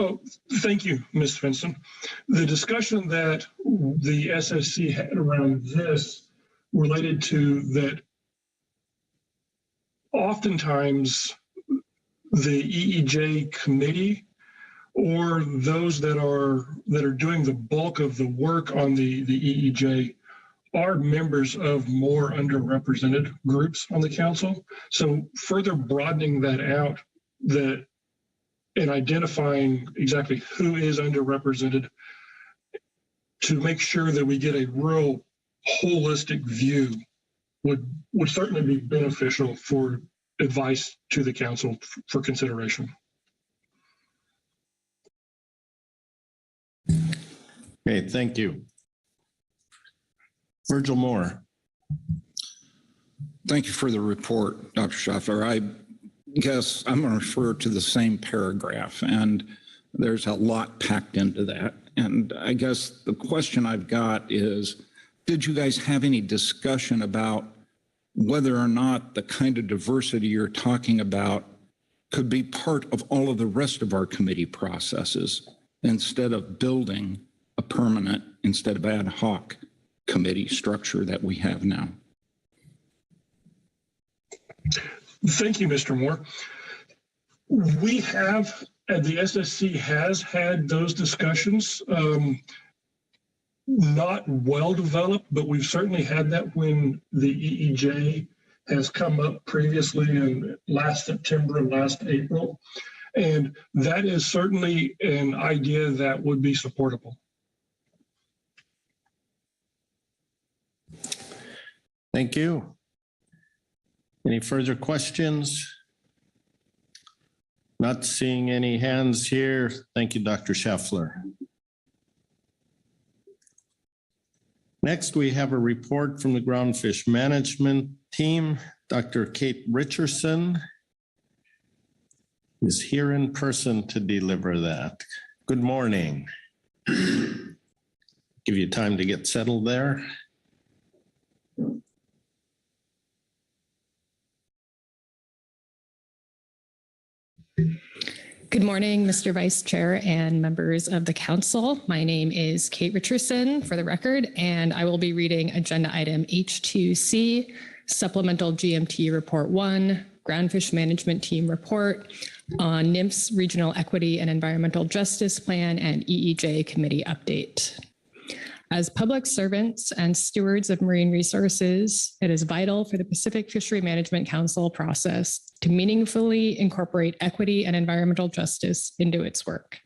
thank you, Ms. Svensson. The discussion that the SSC had around this related to that oftentimes the EEJ committee or those that are doing the bulk of the work on the EEJ are members of more underrepresented groups on the council. So further broadening that out, and identifying exactly who is underrepresented to make sure that we get a real holistic view would certainly be beneficial for advice to the council for consideration. Okay, thank you. Virgil Moore. Thank you for the report, Dr. Schaffler. I guess I'm going to refer to the same paragraph, and there's a lot packed into that. And I guess the question I've got is, did you guys have any discussion about whether or not the kind of diversity you're talking about could be part of all of the rest of our committee processes instead of building a permanent, instead of ad hoc committee structure that we have now? Thank you, Mr. Moore. We have, and the SSC has had those discussions, not well developed, but we've certainly had that when the EEJ has come up previously in last September and last April. And that is certainly an idea that would be supportable. Thank you. Any further questions? Not seeing any hands here. Thank you, Dr. Schaffler. Next, we have a report from the Groundfish management team. Dr. Kate Richardson is here in person to deliver that. Good morning. Give you time to get settled there. Good morning, Mr. Vice Chair and members of the council. My name is Kate Richardson, for the record, and I will be reading agenda item H2C, Supplemental GMT Report 1, Groundfish Management Team Report on NMFS Regional Equity and Environmental Justice Plan and EEJ Committee Update. As public servants and stewards of marine resources, it is vital for the Pacific Fishery Management Council process to meaningfully incorporate equity and environmental justice into its work.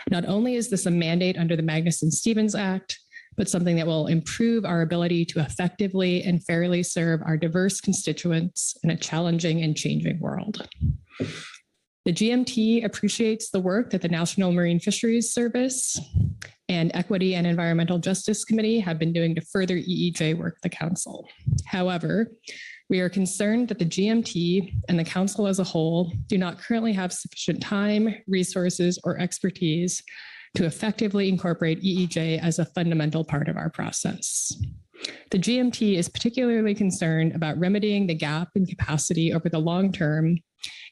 Not only is this a mandate under the Magnuson-Stevens Act, but something that will improve our ability to effectively and fairly serve our diverse constituents in a challenging and changing world. The GMT appreciates the work that the National Marine Fisheries Service and Equity and Environmental Justice Committee have been doing to further EEJ work the Council. However, we are concerned that the GMT and the Council as a whole do not currently have sufficient time, resources, or expertise to effectively incorporate EEJ as a fundamental part of our process. The GMT is particularly concerned about remedying the gap in capacity over the long term,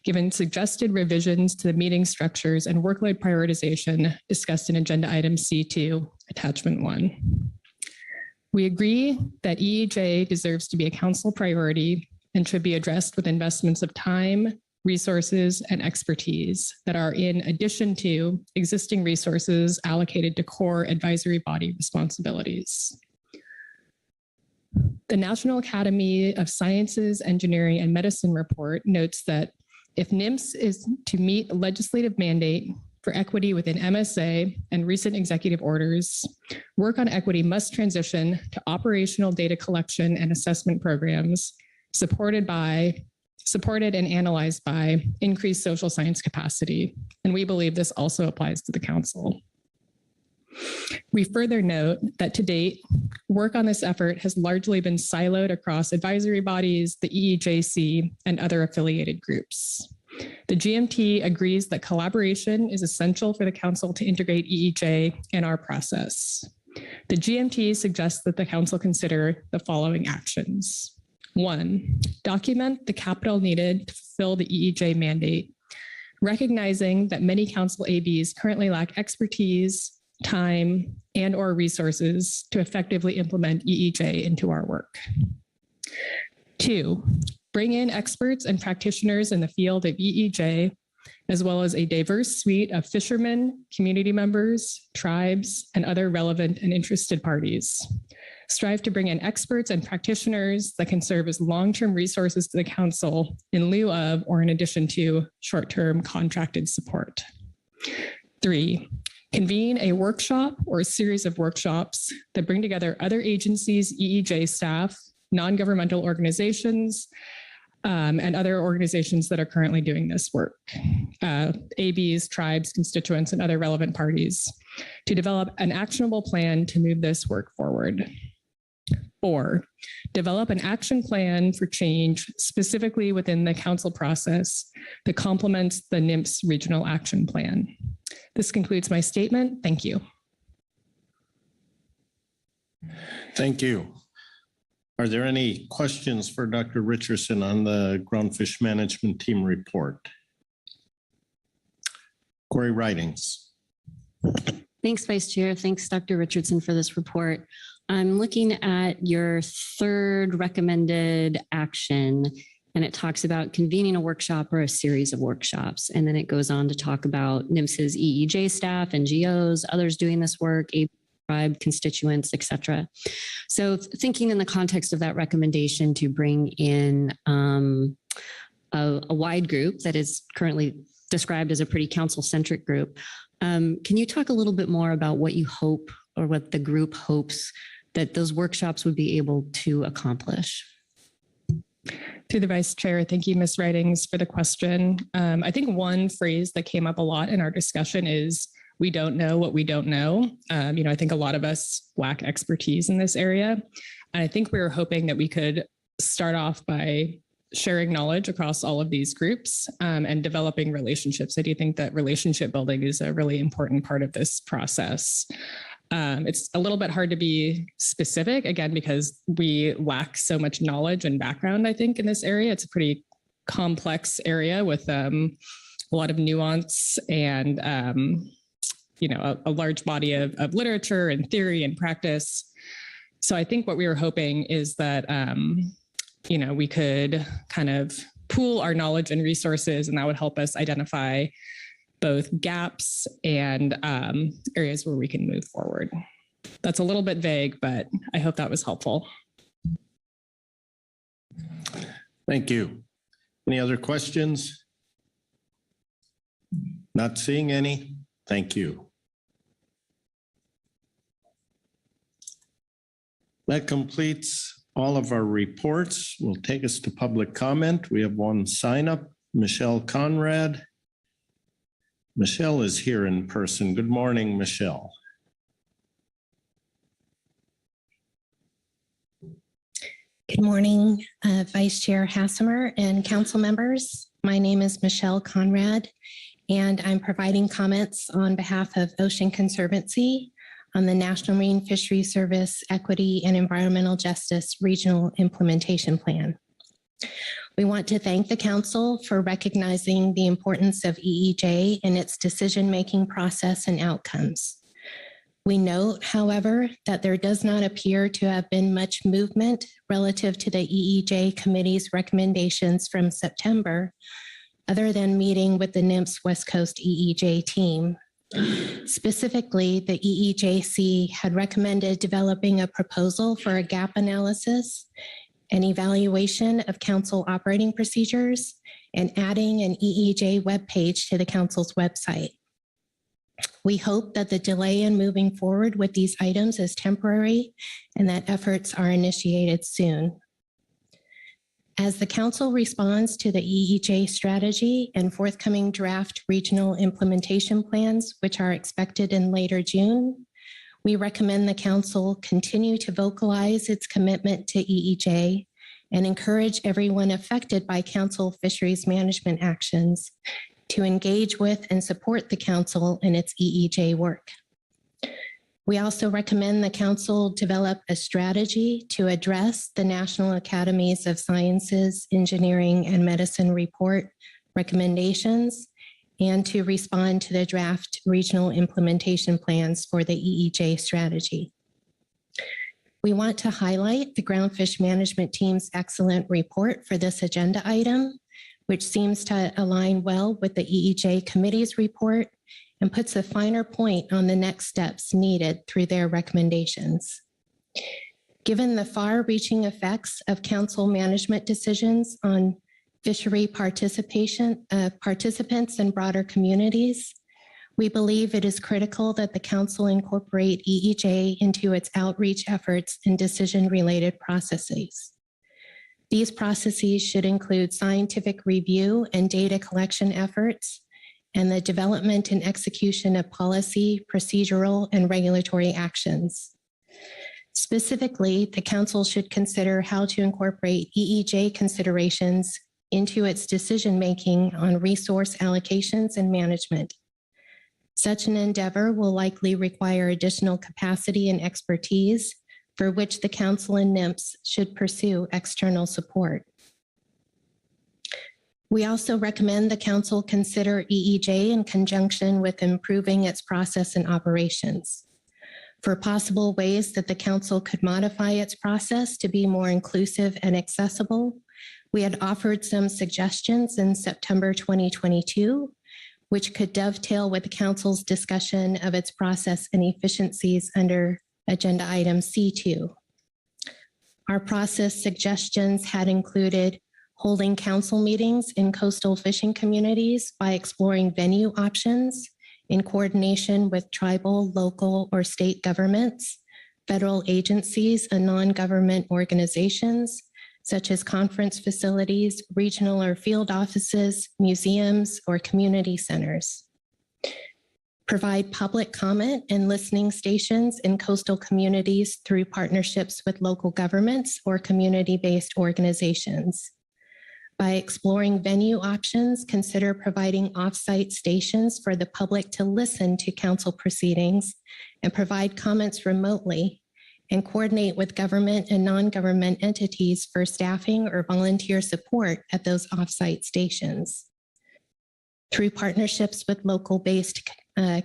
given suggested revisions to the meeting structures and workload prioritization discussed in agenda item C2, attachment 1. We agree that EEJ deserves to be a council priority and should be addressed with investments of time, resources, and expertise that are in addition to existing resources allocated to core advisory body responsibilities. The National Academy of Sciences, Engineering, and Medicine report notes that if NMFS is to meet a legislative mandate for equity within MSA and recent executive orders, work on equity must transition to operational data collection and assessment programs supported and analyzed by increased social science capacity. And we believe this also applies to the council. We further note that to date, work on this effort has largely been siloed across advisory bodies, the EEJC, and other affiliated groups. The GMT agrees that collaboration is essential for the council to integrate EEJ in our process. The GMT suggests that the council consider the following actions. 1, document the capital needed to fulfill the EEJ mandate, recognizing that many council ABs currently lack expertise, time, and/or resources to effectively implement EEJ into our work. 2, bring in experts and practitioners in the field of EEJ, as well as a diverse suite of fishermen, community members, tribes, and other relevant and interested parties. Strive to bring in experts and practitioners that can serve as long-term resources to the council in lieu of or in addition to short-term contracted support. 3, convene a workshop or a series of workshops that bring together other agencies, EEJ staff, non-governmental organizations, and other organizations that are currently doing this work, ABs, tribes, constituents, and other relevant parties, to develop an actionable plan to move this work forward. 4, develop an action plan for change specifically within the council process that complements the NMFS Regional Action Plan. This concludes my statement. Thank you. Thank you. Are there any questions for Dr. Richardson on the Groundfish Management Team report? Corey Ridings. Thanks, Vice Chair. Thanks, Dr. Richardson, for this report. I'm looking at your third recommended action, and it talks about convening a workshop or a series of workshops. And then it goes on to talk about NMFS's EEJ staff, NGOs, others doing this work, tribe, constituents, et cetera. So thinking in the context of that recommendation to bring in a wide group that is currently described as a pretty council-centric group, can you talk a little bit more about what you hope or what the group hopes that those workshops would be able to accomplish? Through the Vice Chair, thank you, Ms. Ridings, for the question. I think one phrase that came up a lot in our discussion is, we don't know what we don't know. I think a lot of us lack expertise in this area. And I think we were hoping that we could start off by sharing knowledge across all of these groups and developing relationships. I do think that relationship building is a really important part of this process. It's a little bit hard to be specific, again, because we lack so much knowledge and background, I think, in this area. It's a pretty complex area with a lot of nuance and, a large body of literature and theory and practice. So I think what we were hoping is that, we could kind of pool our knowledge and resources, and that would help us identify both gaps and areas where we can move forward. That's a little bit vague, but I hope that was helpful. Thank you. Any other questions? Not seeing any. Thank you. That completes all of our reports. Will take us to public comment. We have one sign up, Michelle Conrad. Michelle is here in person. Good morning, Michelle. Good morning, Vice Chair Hassemer and council members. My name is Michelle Conrad, and I'm providing comments on behalf of Ocean Conservancy on the National Marine Fisheries Service Equity and Environmental Justice Regional Implementation Plan. We want to thank the council for recognizing the importance of EEJ in its decision-making process and outcomes. We note, however, that there does not appear to have been much movement relative to the EEJ committee's recommendations from September, other than meeting with the NMFS West Coast EEJ team. Specifically, the EEJC had recommended developing a proposal for a gap analysis, an evaluation of council operating procedures, and adding an EEJ webpage to the council's website. We hope that the delay in moving forward with these items is temporary and that efforts are initiated soon. As the council responds to the EEJ strategy and forthcoming draft regional implementation plans, which are expected in later June, we recommend the council continue to vocalize its commitment to EEJ and encourage everyone affected by council fisheries management actions to engage with and support the council in its EEJ work. We also recommend the council develop a strategy to address the National Academies of Sciences, Engineering, and Medicine report recommendations and to respond to the draft regional implementation plans for the EEJ strategy. We want to highlight the Groundfish Management Team's excellent report for this agenda item, which seems to align well with the EEJ committee's report and puts a finer point on the next steps needed through their recommendations. Given the far-reaching effects of council management decisions on fishery participants and broader communities, we believe it is critical that the council incorporate EEJ into its outreach efforts and decision-related processes. These processes should include scientific review and data collection efforts, and the development and execution of policy, procedural, and regulatory actions. Specifically, the council should consider how to incorporate EEJ considerations into its decision-making on resource allocations and management. Such an endeavor will likely require additional capacity and expertise, for which the council and NMFS should pursue external support. We also recommend the council consider EEJ in conjunction with improving its process and operations. For possible ways that the council could modify its process to be more inclusive and accessible, we had offered some suggestions in September 2022, which could dovetail with the council's discussion of its process and efficiencies under agenda item C2. Our process suggestions had included holding council meetings in coastal fishing communities by exploring venue options in coordination with tribal, local, or state governments, federal agencies, and non-government organizations, such as conference facilities, regional or field offices, museums, or community centers. Provide public comment and listening stations in coastal communities through partnerships with local governments or community-based organizations. By exploring venue options, consider providing off-site stations for the public to listen to council proceedings and provide comments remotely, and coordinate with government and non-government entities for staffing or volunteer support at those off-site stations. Through partnerships with local-based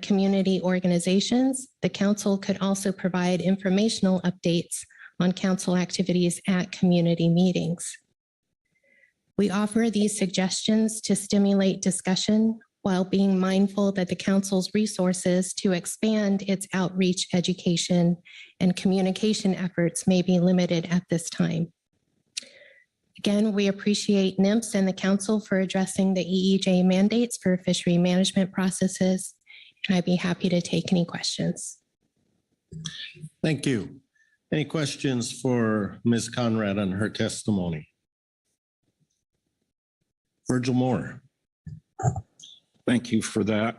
community organizations, the council could also provide informational updates on council activities at community meetings. We offer these suggestions to stimulate discussion while being mindful that the council's resources to expand its outreach, education, and communication efforts may be limited at this time. Again, we appreciate NMFS and the council for addressing the EEJ mandates for fishery management processes, and I'd be happy to take any questions. Thank you. Any questions for Ms. Conrad on her testimony? Virgil Moore. Thank you for that.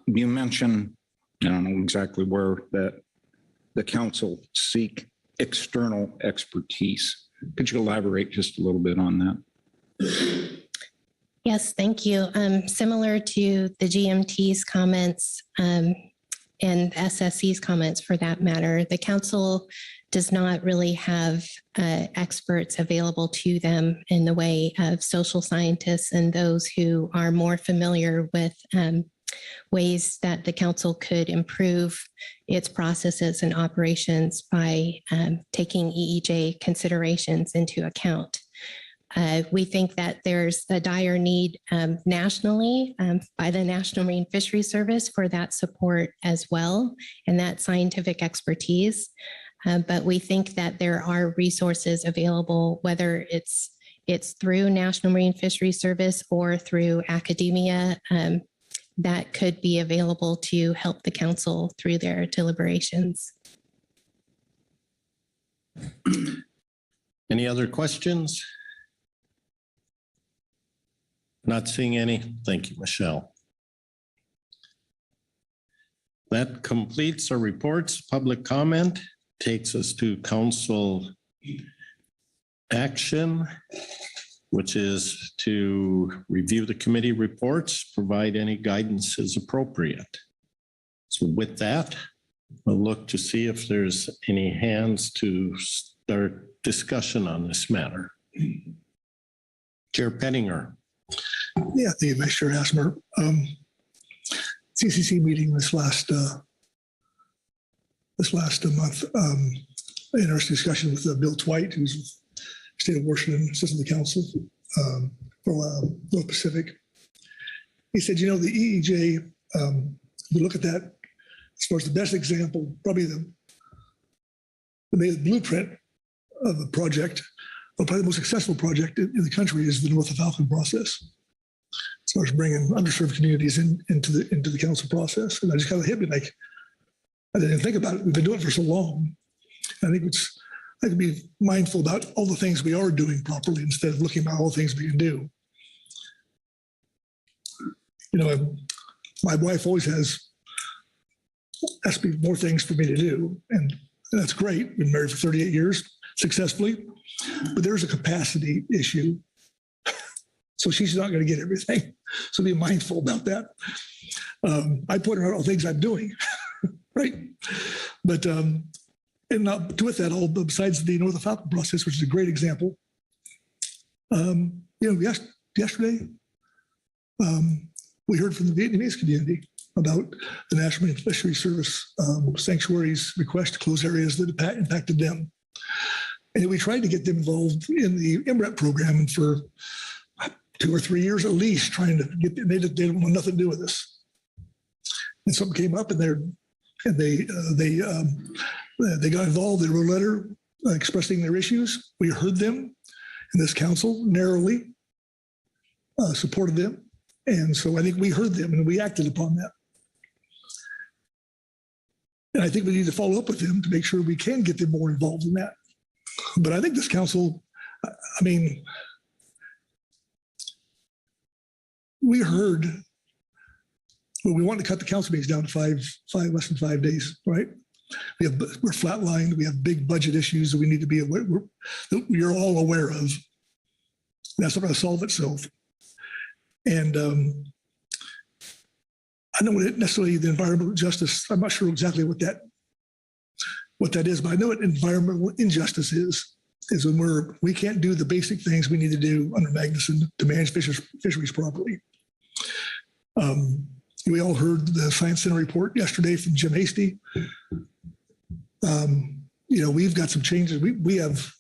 You mentioned, I don't know exactly where, that the council seek external expertise. Could you elaborate just a little bit on that? Yes, thank you. Similar to the GMT's comments and SSC's comments for that matter, the council does not really have experts available to them in the way of social scientists and those who are more familiar with ways that the council could improve its processes and operations by taking EEJ considerations into account. We think that there's a dire need nationally by the National Marine Fisheries Service for that support as well and that scientific expertise. But we think that there are resources available, whether it's through National Marine Fisheries Service or through academia, that could be available to help the council through their deliberations. Any other questions? Not seeing any. Thank you, Michelle. That completes our reports. Public comment takes us to council action, which is to review the committee reports, provide any guidance as appropriate. So with that, we'll look to see if there's any hands to start discussion on this matter. Chair Pettinger. Yeah, the Vice Chair Hasmer. CCC meeting this last month in our discussion with Bill Twite, who's State of Washington, Assistant to the Council for North Pacific. He said, you know, the EEJ, we look at that as far as the best example, probably the blueprint of the project, or probably the most successful project in the country is the North of Falcon process. As far as bringing underserved communities into the council process. And I just kind of hit me like, I didn't think about it. We've been doing it for so long. I think I can be mindful about all the things we are doing properly instead of looking at all the things we can do. You know, my wife always asks me more things for me to do, and that's great. Been married for 38 years successfully, but there's a capacity issue. So she's not going to get everything. So be mindful about that. I point out all the things I'm doing, right? But and with that, all besides the North of Falcon process, which is a great example. You know, yesterday we heard from the Vietnamese community about the National Marine Fisheries Service sanctuaries request to close areas that impacted them, and we tried to get them involved in the MREP program, and for 2 or 3 years at least, trying to get them. They didn't want nothing to do with this. And something came up, and they got involved. They wrote a letter expressing their issues. We heard them, and this council narrowly supported them. And so I think we heard them, and we acted upon that. And I think we need to follow up with them to make sure we can get them more involved in that. But I think this council, I mean, we heard, well, we want to cut the council meetings down to less than 5 days, right? We're flatlined. We have big budget issues that we need to be aware. We're all aware of. That's not going to solve itself. And I don't know necessarily the environmental justice. I'm not sure exactly what that is, but I know what environmental injustice is when we can't do the basic things we need to do under Magnuson to manage fisheries properly. We all heard the Science Center report yesterday from Jim Hasty. We've got some changes. We have,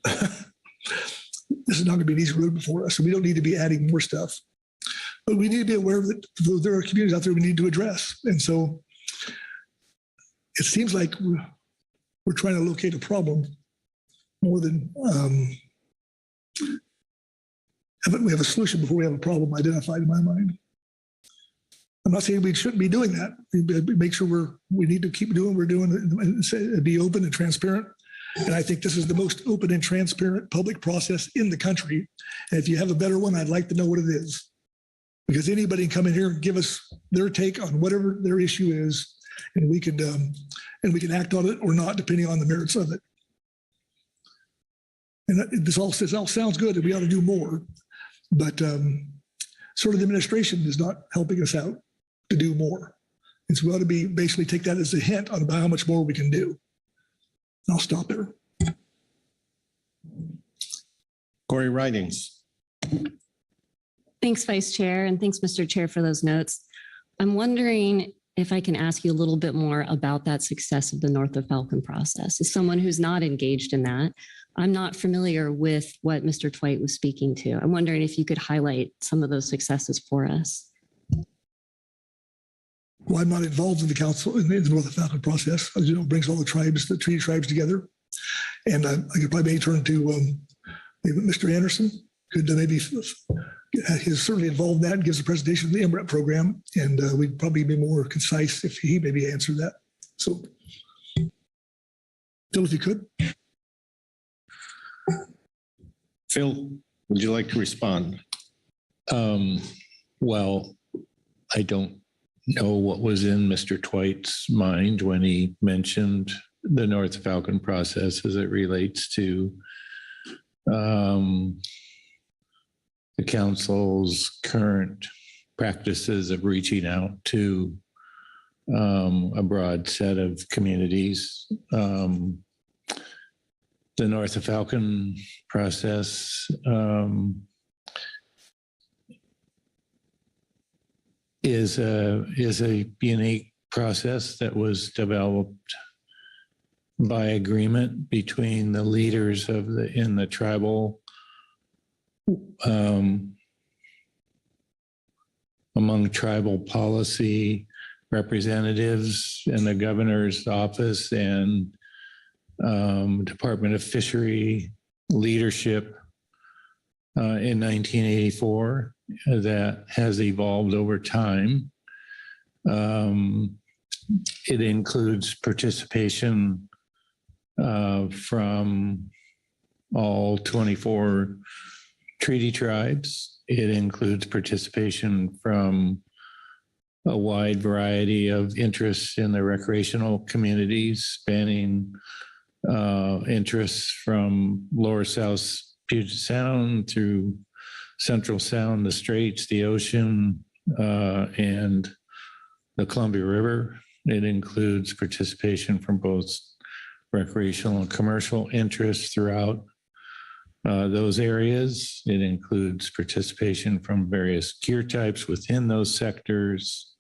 this is not going to be an easy road before us, so we don't need to be adding more stuff. But we need to be aware that there are communities out there we need to address. And so it seems like we're trying to locate a problem more than we have a solution before we have a problem identified in my mind. I'm not saying we shouldn't be doing that. Make sure we need to keep doing what we're doing and be open and transparent. And I think this is the most open and transparent public process in the country. And if you have a better one, I'd like to know what it is. Because anybody can come in here and give us their take on whatever their issue is, and we can act on it or not, depending on the merits of it. And this all sounds good, and we ought to do more, but sort of the administration is not helping us out to do more. And so we ought to be basically take that as a hint on about how much more we can do. And I'll stop there. Corey Ridings. Thanks, Vice Chair, and thanks, Mr. Chair, for those notes. I'm wondering if I can ask you a little bit more about that success of the North of Falcon process. As someone who's not engaged in that, I'm not familiar with what Mr. Twite was speaking to. I'm wondering if you could highlight some of those successes for us. Well, I'm not involved in the council in the North of Falcon process. As you know, it brings all the treaty tribes together. And I could probably turn to maybe Mr. Anderson could maybe he's certainly involved in that and gives a presentation of the MREP program. And we'd probably be more concise if he maybe answered that. So, Phil, if you could. Phil, would you like to respond? Well, I don't know what was in Mr. Twite's mind when he mentioned the North Falcon process as it relates to the council's current practices of reaching out to a broad set of communities. The North of Falcon process is a unique process that was developed by agreement between the leaders in the tribal among tribal policy representatives and the governor's office and Department of Fishery leadership in 1984 that has evolved over time. It includes participation from all 24 treaty tribes. It includes participation from a wide variety of interests in the recreational communities, spanning interests from Lower South Puget Sound through Central Sound, the Straits, the ocean, and the Columbia River. It includes participation from both recreational and commercial interests throughout those areas. It includes participation from various gear types within those sectors,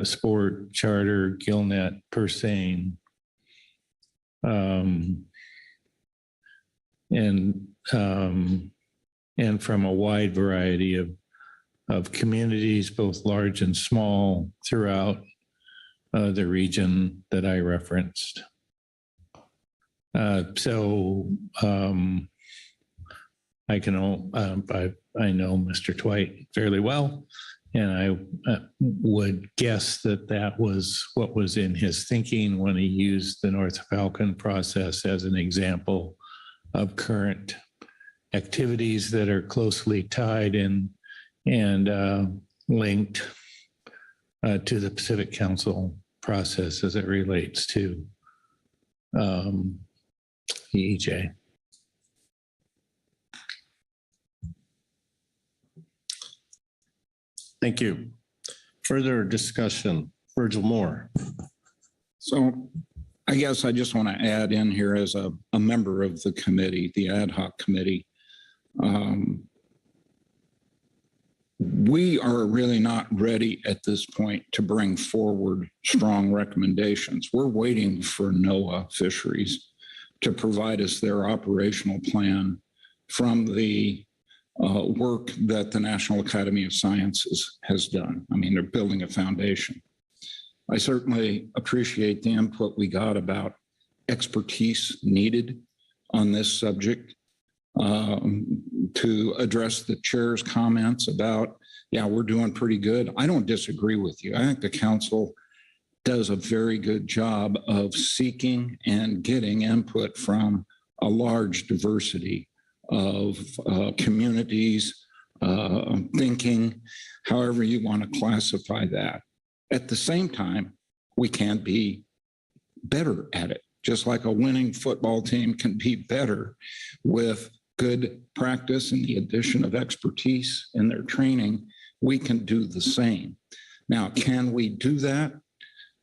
sport, charter, gillnet, purseine, and from a wide variety of communities, both large and small, throughout the region that I referenced. I know Mr. Twite fairly well, and I would guess that was what was in his thinking when he used the North Falcon process as an example of current activities that are closely tied and linked to the Pacific Council process as it relates to EEJ. Thank you. Further discussion, Virgil Moore. So I guess I just want to add in here as a member of the committee, the ad hoc committee. we are really not ready at this point to bring forward strong recommendations. We're waiting for NOAA Fisheries to provide us their operational plan from the work that the National Academy of Sciences has done. I mean, they're building a foundation. I certainly appreciate the input we got about expertise needed on this subject. To address the chair's comments about, yeah, we're doing pretty good. I don't disagree with you. I think the council does a very good job of seeking and getting input from a large diversity of communities, thinking, however you want to classify that. At the same time, we can be better at it, just like a winning football team can be better with good practice and the addition of expertise in their training. We can do the same. Now, can we do that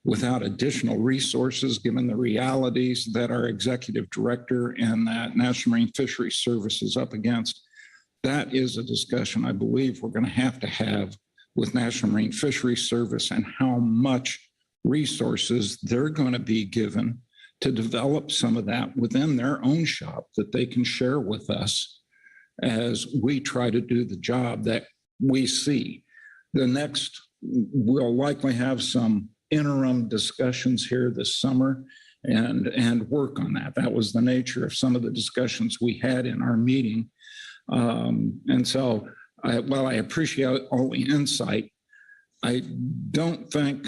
without additional resources, given the realities that our executive director and that National Marine Fisheries Service is up against? That is a discussion I believe we're going to have with National Marine Fisheries Service and how much resources they're going to be given to develop some of that within their own shop that they can share with us as we try to do the job that we see. The next, we'll likely have some interim discussions here this summer and work on that. That was the nature of some of the discussions we had in our meeting. And so while I appreciate all the insight, I don't think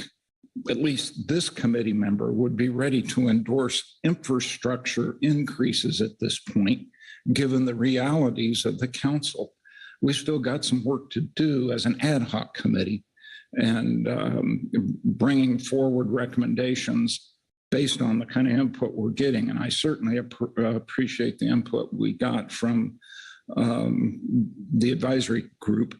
at least this committee member would be ready to endorse infrastructure increases at this point, given the realities of the council. We've still got some work to do as an ad hoc committee and bringing forward recommendations based on the kind of input we're getting. And I certainly appreciate the input we got from the advisory group.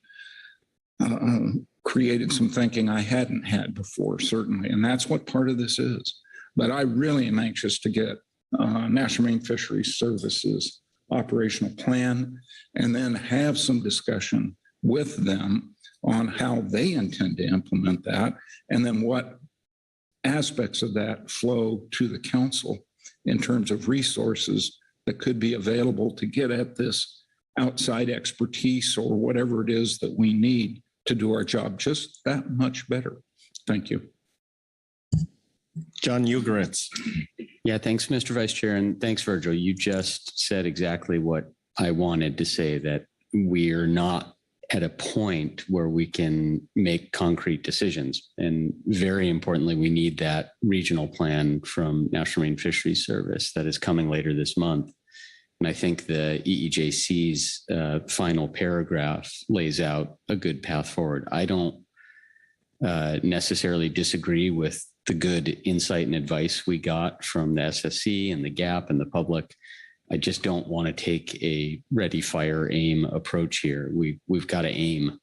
Created some thinking I hadn't had before, certainly. And that's what part of this is. But I really am anxious to get National Marine Fisheries Services operational plan and then have some discussion with them on how they intend to implement that and then what aspects of that flow to the council in terms of resources that could be available to get at this outside expertise or whatever it is that we need to do our job just that much better. Thank you. John Ugoretz. Yeah, thanks, Mr. Vice Chair. And thanks, Virgil. You just said exactly what I wanted to say, that we're not at a point where we can make concrete decisions. And very importantly, we need that regional plan from National Marine Fisheries Service that is coming later this month. And I think the EEJC's final paragraph lays out a good path forward. I don't necessarily disagree with the good insight and advice we got from the SSC and the GAP and the public. I just don't want to take a ready, fire, aim approach here. We've got to aim,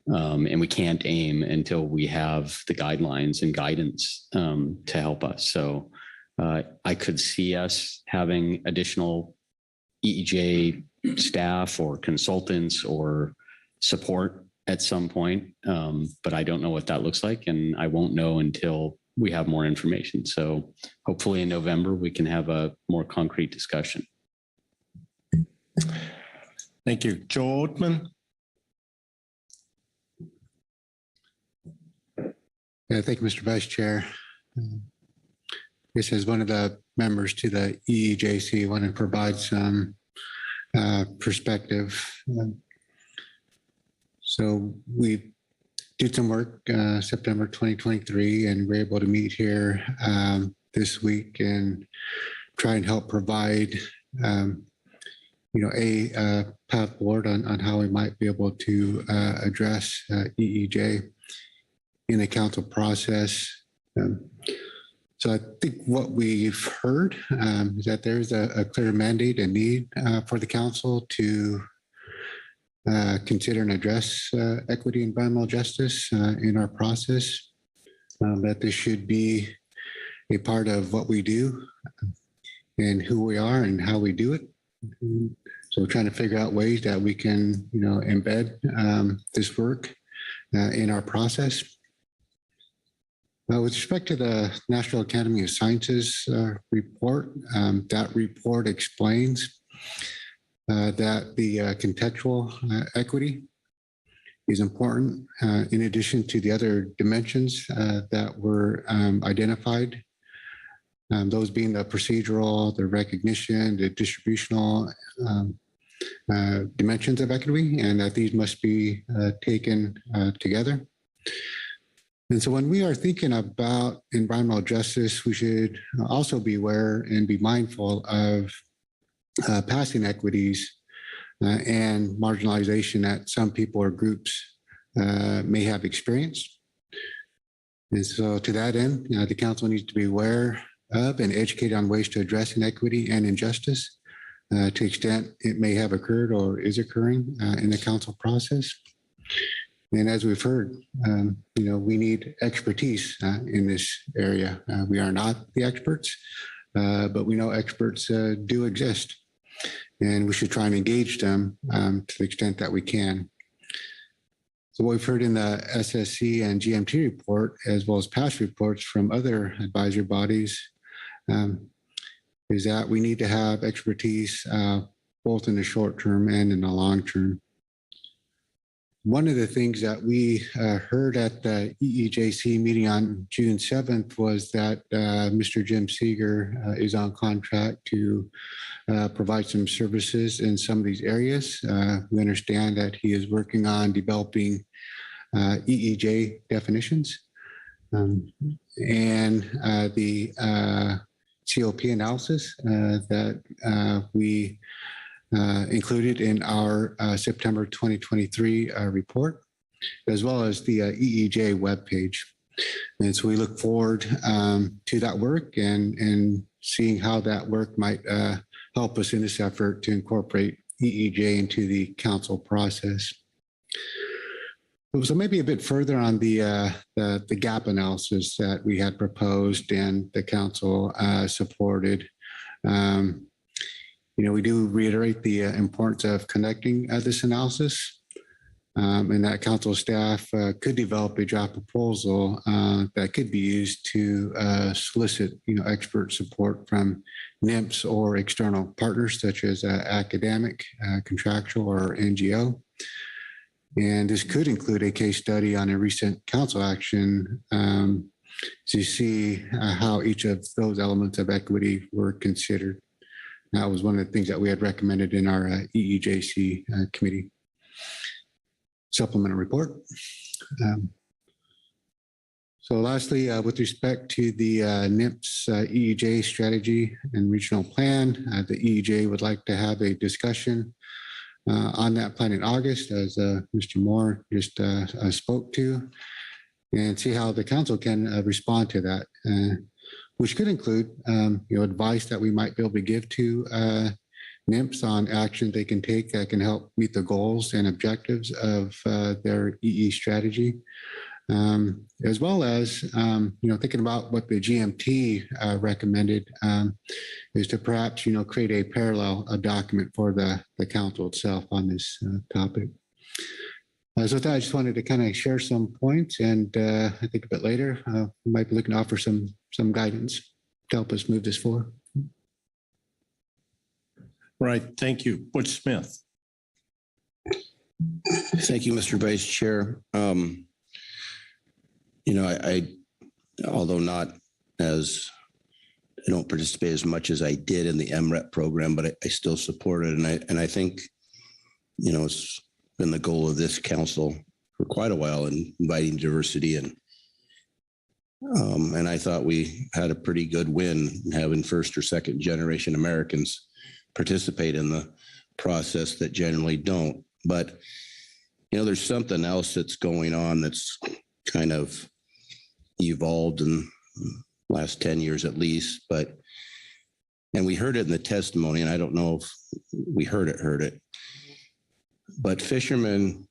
and we can't aim until we have the guidelines and guidance to help us. So I could see us having additional EEJ staff or consultants or support at some point, but I don't know what that looks like, and I won't know until we have more information. So hopefully in November, we can have a more concrete discussion. Thank you. Joe Oatman. Yeah, thank you, Mr. Vice Chair. This is one of the members to the EEJC. I want to provide some perspective. So we did some work September 2023, and we're able to meet here this week and try and help provide a path forward on how we might be able to address EEJ in the council process. So I think what we've heard is that there's a clear mandate and need for the council to consider and address equity and environmental justice in our process, that this should be a part of what we do and who we are and how we do it. So we're trying to figure out ways that we can, embed this work in our process. With respect to the National Academy of Sciences report, that report explains that the contextual equity is important in addition to the other dimensions that were identified, those being the procedural, the recognition, the distributional dimensions of equity, and that these must be taken together. And so when we are thinking about environmental justice, we should also be aware and be mindful of passing equities and marginalization that some people or groups may have experienced. And so to that end, the council needs to be aware of and educated on ways to address inequity and injustice to the extent it may have occurred or is occurring in the council process. And as we've heard, we need expertise in this area. We are not the experts, but we know experts do exist, and we should try and engage them to the extent that we can. So what we've heard in the SSC and GMT report, as well as past reports from other advisory bodies, is that we need to have expertise both in the short term and in the long term. One of the things that we heard at the EEJC meeting on June 7th was that Mr. Jim Seeger is on contract to provide some services in some of these areas. We understand that he is working on developing EEJ definitions and the COP analysis that we included in our September 2023 report, as well as the EEJ webpage. And so we look forward to that work and seeing how that work might help us in this effort to incorporate EEJ into the council process. So maybe a bit further on the gap analysis that we had proposed and the council supported. We do reiterate the importance of connecting this analysis, and that council staff could develop a draft proposal that could be used to solicit, expert support from NMFS or external partners such as academic, contractual, or NGO. And this could include a case study on a recent council action to see how each of those elements of equity were considered. That was one of the things that we had recommended in our EEJC committee supplemental report. So lastly, with respect to the NMFS EEJ strategy and regional plan, the EEJ would like to have a discussion on that plan in August, as Mr. Moore just spoke to, and see how the council can respond to that. Which could include, advice that we might be able to give to NMFS on action they can take that can help meet the goals and objectives of their EE strategy, as well as, thinking about what the GMT recommended is to perhaps, create a parallel document for the council itself on this topic. So with that, I just wanted to kind of share some points, and I think a bit later, we might be looking to offer some guidance to help us move this forward. Right. Thank you. Butch Smith. Thank you, Mr. Vice Chair. I although not as, I don't participate as much as I did in the MREP program, but I still support it. And I think, it's been the goal of this council for quite a while in inviting diversity and I thought we had a pretty good win having first or second generation Americans participate in the process that generally don't. But, there's something else that's going on that's kind of evolved in the last 10 years at least. And we heard it in the testimony, and I don't know if we heard it. But fishermen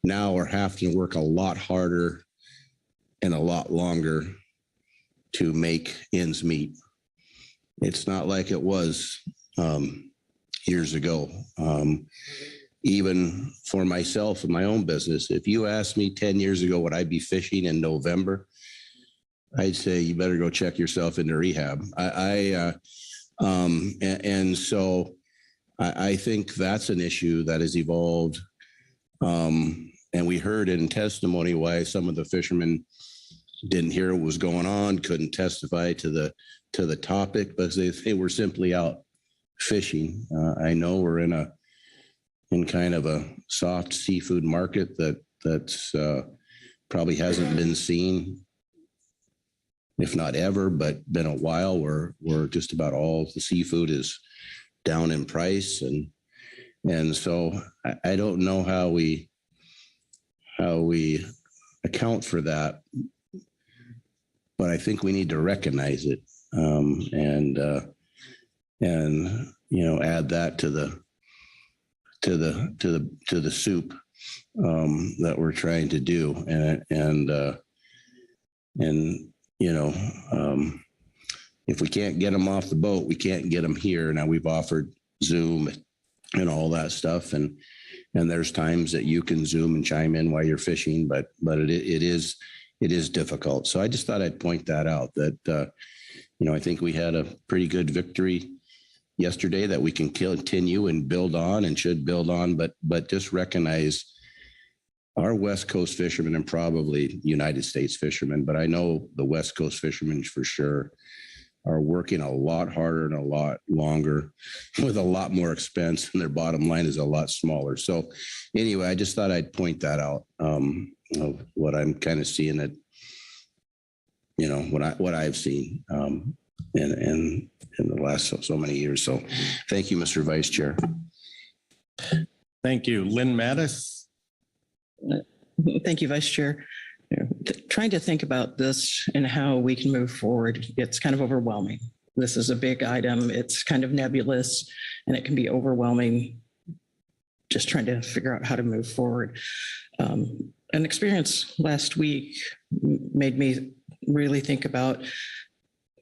now are having to work a lot harder and a lot longer to make ends meet. It's not like it was years ago. Even for myself and my own business, if you asked me 10 years ago, would I be fishing in November? I'd say you better go check yourself into rehab. So I think that's an issue that has evolved. And we heard in testimony why some of the fishermen didn't hear what was going on, couldn't testify to the topic, but they were simply out fishing. I know we're in kind of a soft seafood market that's probably hasn't been seen, if not ever, but been a while, where just about all the seafood is down in price. And so I don't know how we account for that, but I think we need to recognize it, and add that to the soup that we're trying to do, if we can't get them off the boat, we can't get them here. Now we've offered Zoom and all that stuff, and there's times that you can Zoom and chime in while you're fishing, but it is difficult. So I just thought I'd point that out, that I think we had a pretty good victory yesterday that we can continue and build on and should build on, but just recognize our West Coast fishermen, and probably United States fishermen, but I know the West Coast fishermen for sure are working a lot harder and a lot longer with a lot more expense, and their bottom line is a lot smaller. So anyway, I just thought I'd point that out, of what I'm kind of seeing, that, what I've seen in the last so many years. So thank you, Mr. Vice Chair. Thank you. Lynn Mattis. Thank you, Vice Chair. Trying to think about this and how we can move forward, it's kind of overwhelming. This is a big item. It's kind of nebulous, and it can be overwhelming just trying to figure out how to move forward. An experience last week made me really think about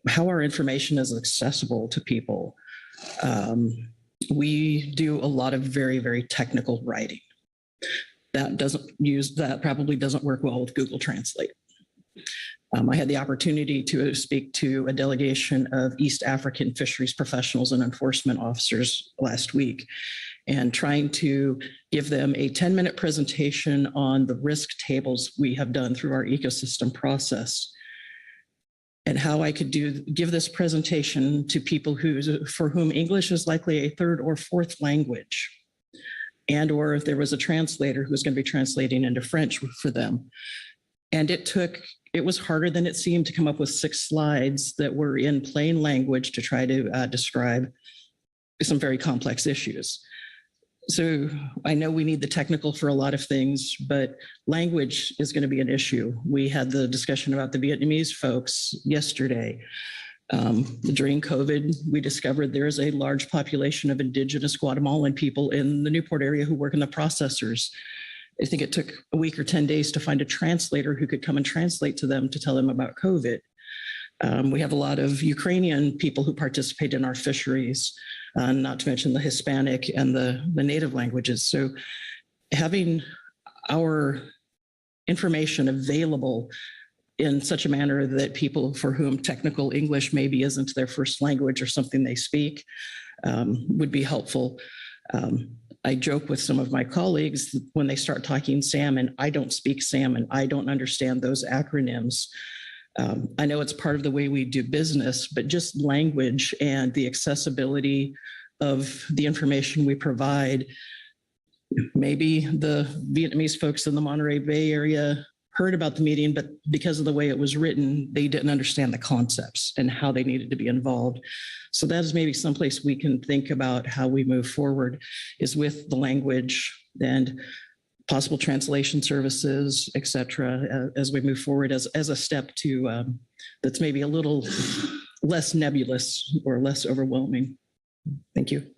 how our information is accessible to people. We do a lot of very, very technical writing. That probably doesn't work well with Google Translate. I had the opportunity to speak to a delegation of East African fisheries professionals and enforcement officers last week, and trying to give them a 10-minute presentation on the risk tables we have done through our ecosystem process, and how I could give this presentation to people for whom English is likely a third or fourth language, and or if there was a translator who was going to be translating into French for them. And it was harder than it seemed to come up with 6 slides that were in plain language to try to describe some very complex issues. So I know we need the technical for a lot of things, but language is going to be an issue. We had the discussion about the Vietnamese folks yesterday. During COVID, we discovered there is a large population of indigenous Guatemalan people in the Newport area who work in the processors. I think it took a week or 10 days to find a translator who could come and translate to them to tell them about COVID. We have a lot of Ukrainian people who participate in our fisheries, not to mention the Hispanic and the native languages. So having our information available in such a manner that people for whom technical English maybe isn't their first language or something they speak would be helpful. I joke with some of my colleagues when they start talking salmon, I don't speak salmon. I don't understand those acronyms. I know it's part of the way we do business, but just language and the accessibility of the information we provide. Maybe the Vietnamese folks in the Monterey Bay area heard about the meeting, but because of the way it was written, they didn't understand the concepts and how they needed to be involved. So that is maybe someplace we can think about how we move forward, is with the language and possible translation services, et cetera, as we move forward as a step to that's maybe a little less nebulous or less overwhelming. Thank you.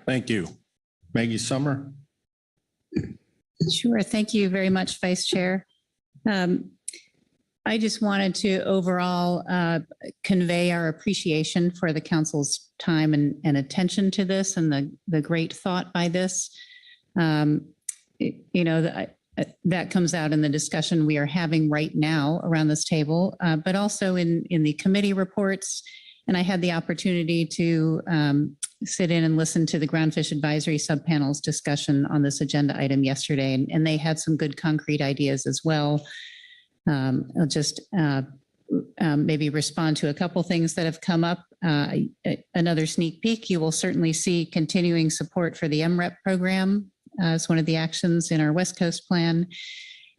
Thank you. Maggie Summer. Sure. Thank you very much, Vice Chair. I just wanted to overall convey our appreciation for the council's time and attention to this and the great thought by this. That comes out in the discussion we are having right now around this table, but also in the committee reports. And I had the opportunity to sit in and listen to the Groundfish Advisory Subpanel's discussion on this agenda item yesterday, and they had some good concrete ideas as well. I'll just maybe respond to a couple things that have come up. Another sneak peek, you will certainly see continuing support for the MREP program as one of the actions in our West Coast plan.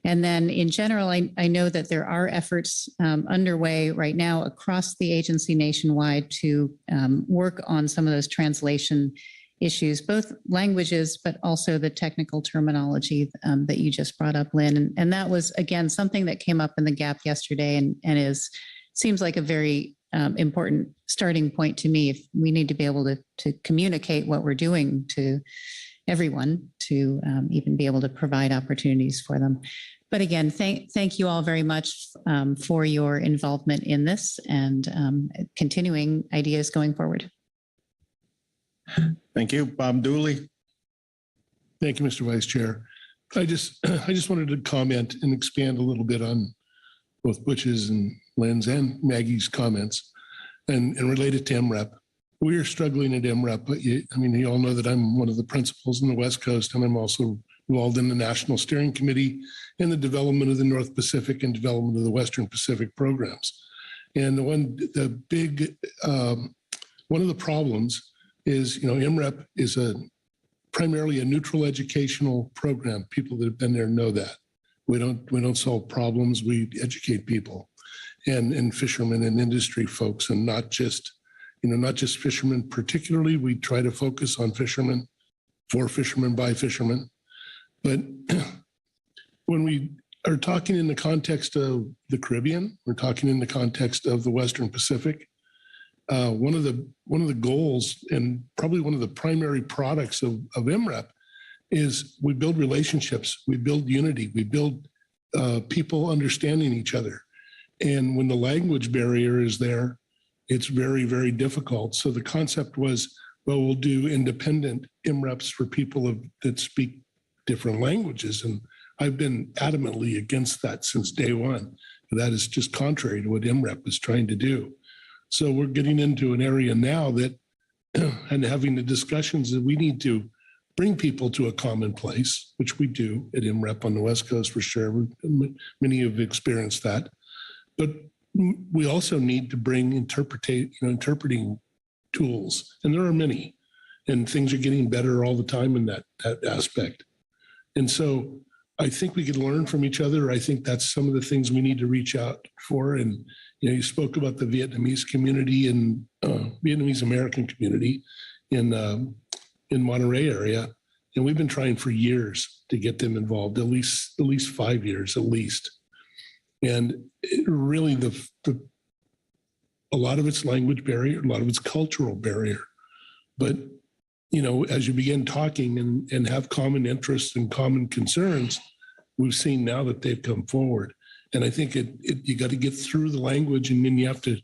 And then in general, I know that there are efforts underway right now across the agency nationwide to work on some of those translation issues, both languages, but also the technical terminology that you just brought up, Lynn. And that was, again, something that came up in the gap yesterday and seems like a very important starting point to me. If we need to be able to communicate what we're doing to everyone to even be able to provide opportunities for them. But again, thank you all very much for your involvement in this and continuing ideas going forward. Thank you. Bob Dooley. Thank you, Mr. Vice Chair. I just wanted to comment and expand a little bit on both Butch's and Lynn's and Maggie's comments and related to MREP. We are struggling at MREP. I mean, you all know that I'm one of the principals in the West Coast, and I'm also involved in the National Steering Committee in the development of the North Pacific and development of the Western Pacific programs. And one of the problems is, MREP is primarily a neutral educational program. People that have been there know that. We don't solve problems, we educate people and fishermen and industry folks, and not just fishermen particularly. We try to focus on fishermen, for fishermen, by fishermen. But when we are talking in the context of the Caribbean, we're talking in the context of the Western Pacific. One of the goals and probably one of the primary products of MREP is we build relationships, we build unity, we build people understanding each other. And when the language barrier is there, it's very, very difficult. So the concept was, well, we'll do independent MREPs for people that speak different languages. And I've been adamantly against that since day one. That is just contrary to what MREP is trying to do. So we're getting into an area now that, and having the discussions that we need to bring people to a common place, which we do at MREP on the West Coast for sure. Many have experienced that. But we also need to bring interpreting tools, and there are many, and things are getting better all the time in that aspect. And so I think we could learn from each other. I think that's some of the things we need to reach out for. And you spoke about the Vietnamese community and Vietnamese American community in Monterey area, and we've been trying for years to get them involved, at least 5 years at least. And really, a lot of it's language barrier, a lot of it's cultural barrier. But as you begin talking and have common interests and common concerns, we've seen now that they've come forward. And I think you got to get through the language, and then you have to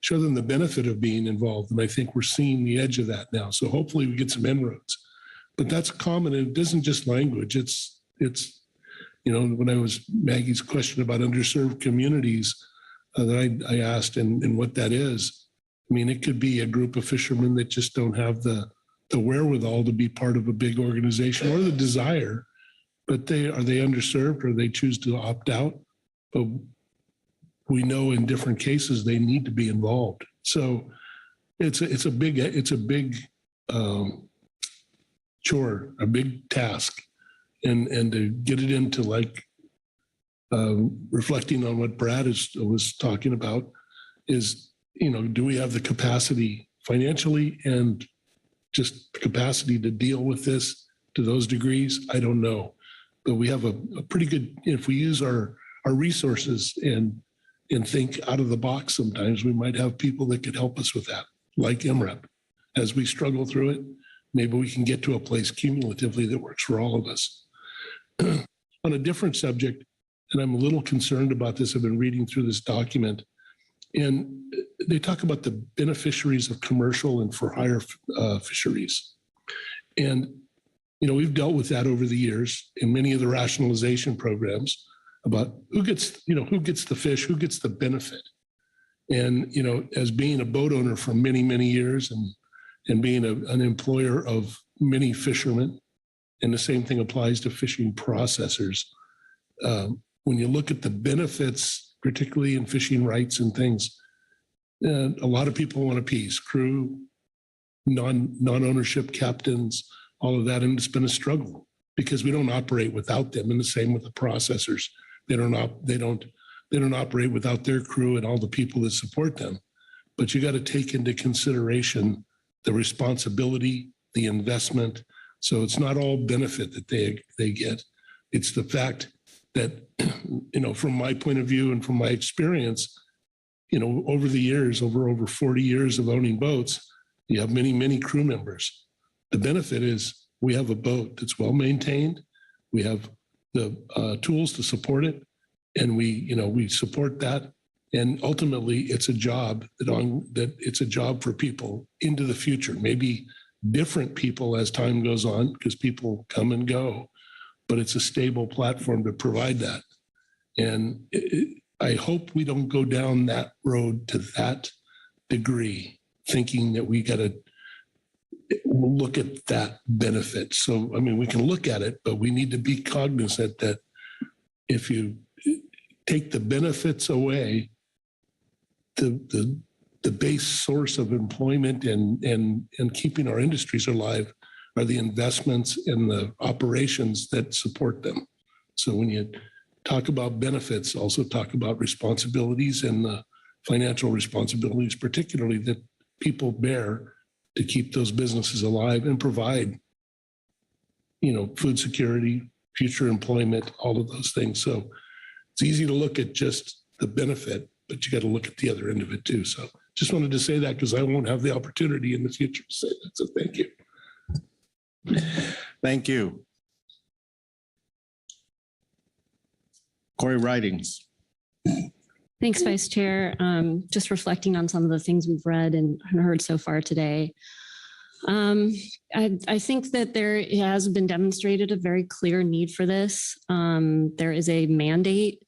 show them the benefit of being involved. And I think we're seeing the edge of that now. So hopefully we get some inroads. But that's common, and it isn't just language. It's when I was Maggie's question about underserved communities that I asked and what that is. I mean, it could be a group of fishermen that just don't have the wherewithal to be part of a big organization or the desire, but are they underserved or they choose to opt out? But we know in different cases they need to be involved. So it's a big chore, a big task, and to get it into reflecting on what Brad was talking about is, do we have the capacity financially and just capacity to deal with this to those degrees? I don't know, but we have a pretty good, if we use our resources and think out of the box, sometimes we might have people that could help us with that, like MREP. As we struggle through it, maybe we can get to a place cumulatively that works for all of us. On a different subject, and I'm a little concerned about this. I've been reading through this document, and they talk about the beneficiaries of commercial and for hire fisheries. And, you know, we've dealt with that over the years in many of the rationalization programs about who gets, you know, who gets the fish, who gets the benefit. And, you know, as being a boat owner for many, many years and being an employer of many fishermen, and the same thing applies to fishing processors. When you look at the benefits, particularly in fishing rights and things, a lot of people want a piece, crew, non-ownership captains, all of that. And it's been a struggle because we don't operate without them. And the same with the processors. They don't operate without their crew and all the people that support them. But you got to take into consideration the responsibility, the investment. So it's not all benefit that they get. It's the fact that, you know, from my point of view and from my experience, you know, over the years, over 40 years of owning boats, you have many, many crew members. The benefit is we have a boat that's well maintained. We have the tools to support it, and we support that. And ultimately, it's a job that it's a job for people into the future. Maybe different people as time goes on, because people come and go, but it's a stable platform to provide that. And I hope we don't go down that road to that degree, thinking that we got to look at that benefit. So, I mean, we can look at it, but we need to be cognizant that if you take the benefits away, the base source of employment and keeping our industries alive are the investments and the operations that support them. So when you talk about benefits, also talk about responsibilities and the financial responsibilities, particularly that people bear to keep those businesses alive and provide, you know, food security, future employment, all of those things. So it's easy to look at just the benefit, but you got to look at the other end of it too. So just wanted to say that because I won't have the opportunity in the future to say that. So thank you. Thank you. Corey Ridings. Thanks, Vice Chair. Just reflecting on some of the things we've read and heard so far today. I think that there has been demonstrated a very clear need for this. There is a mandate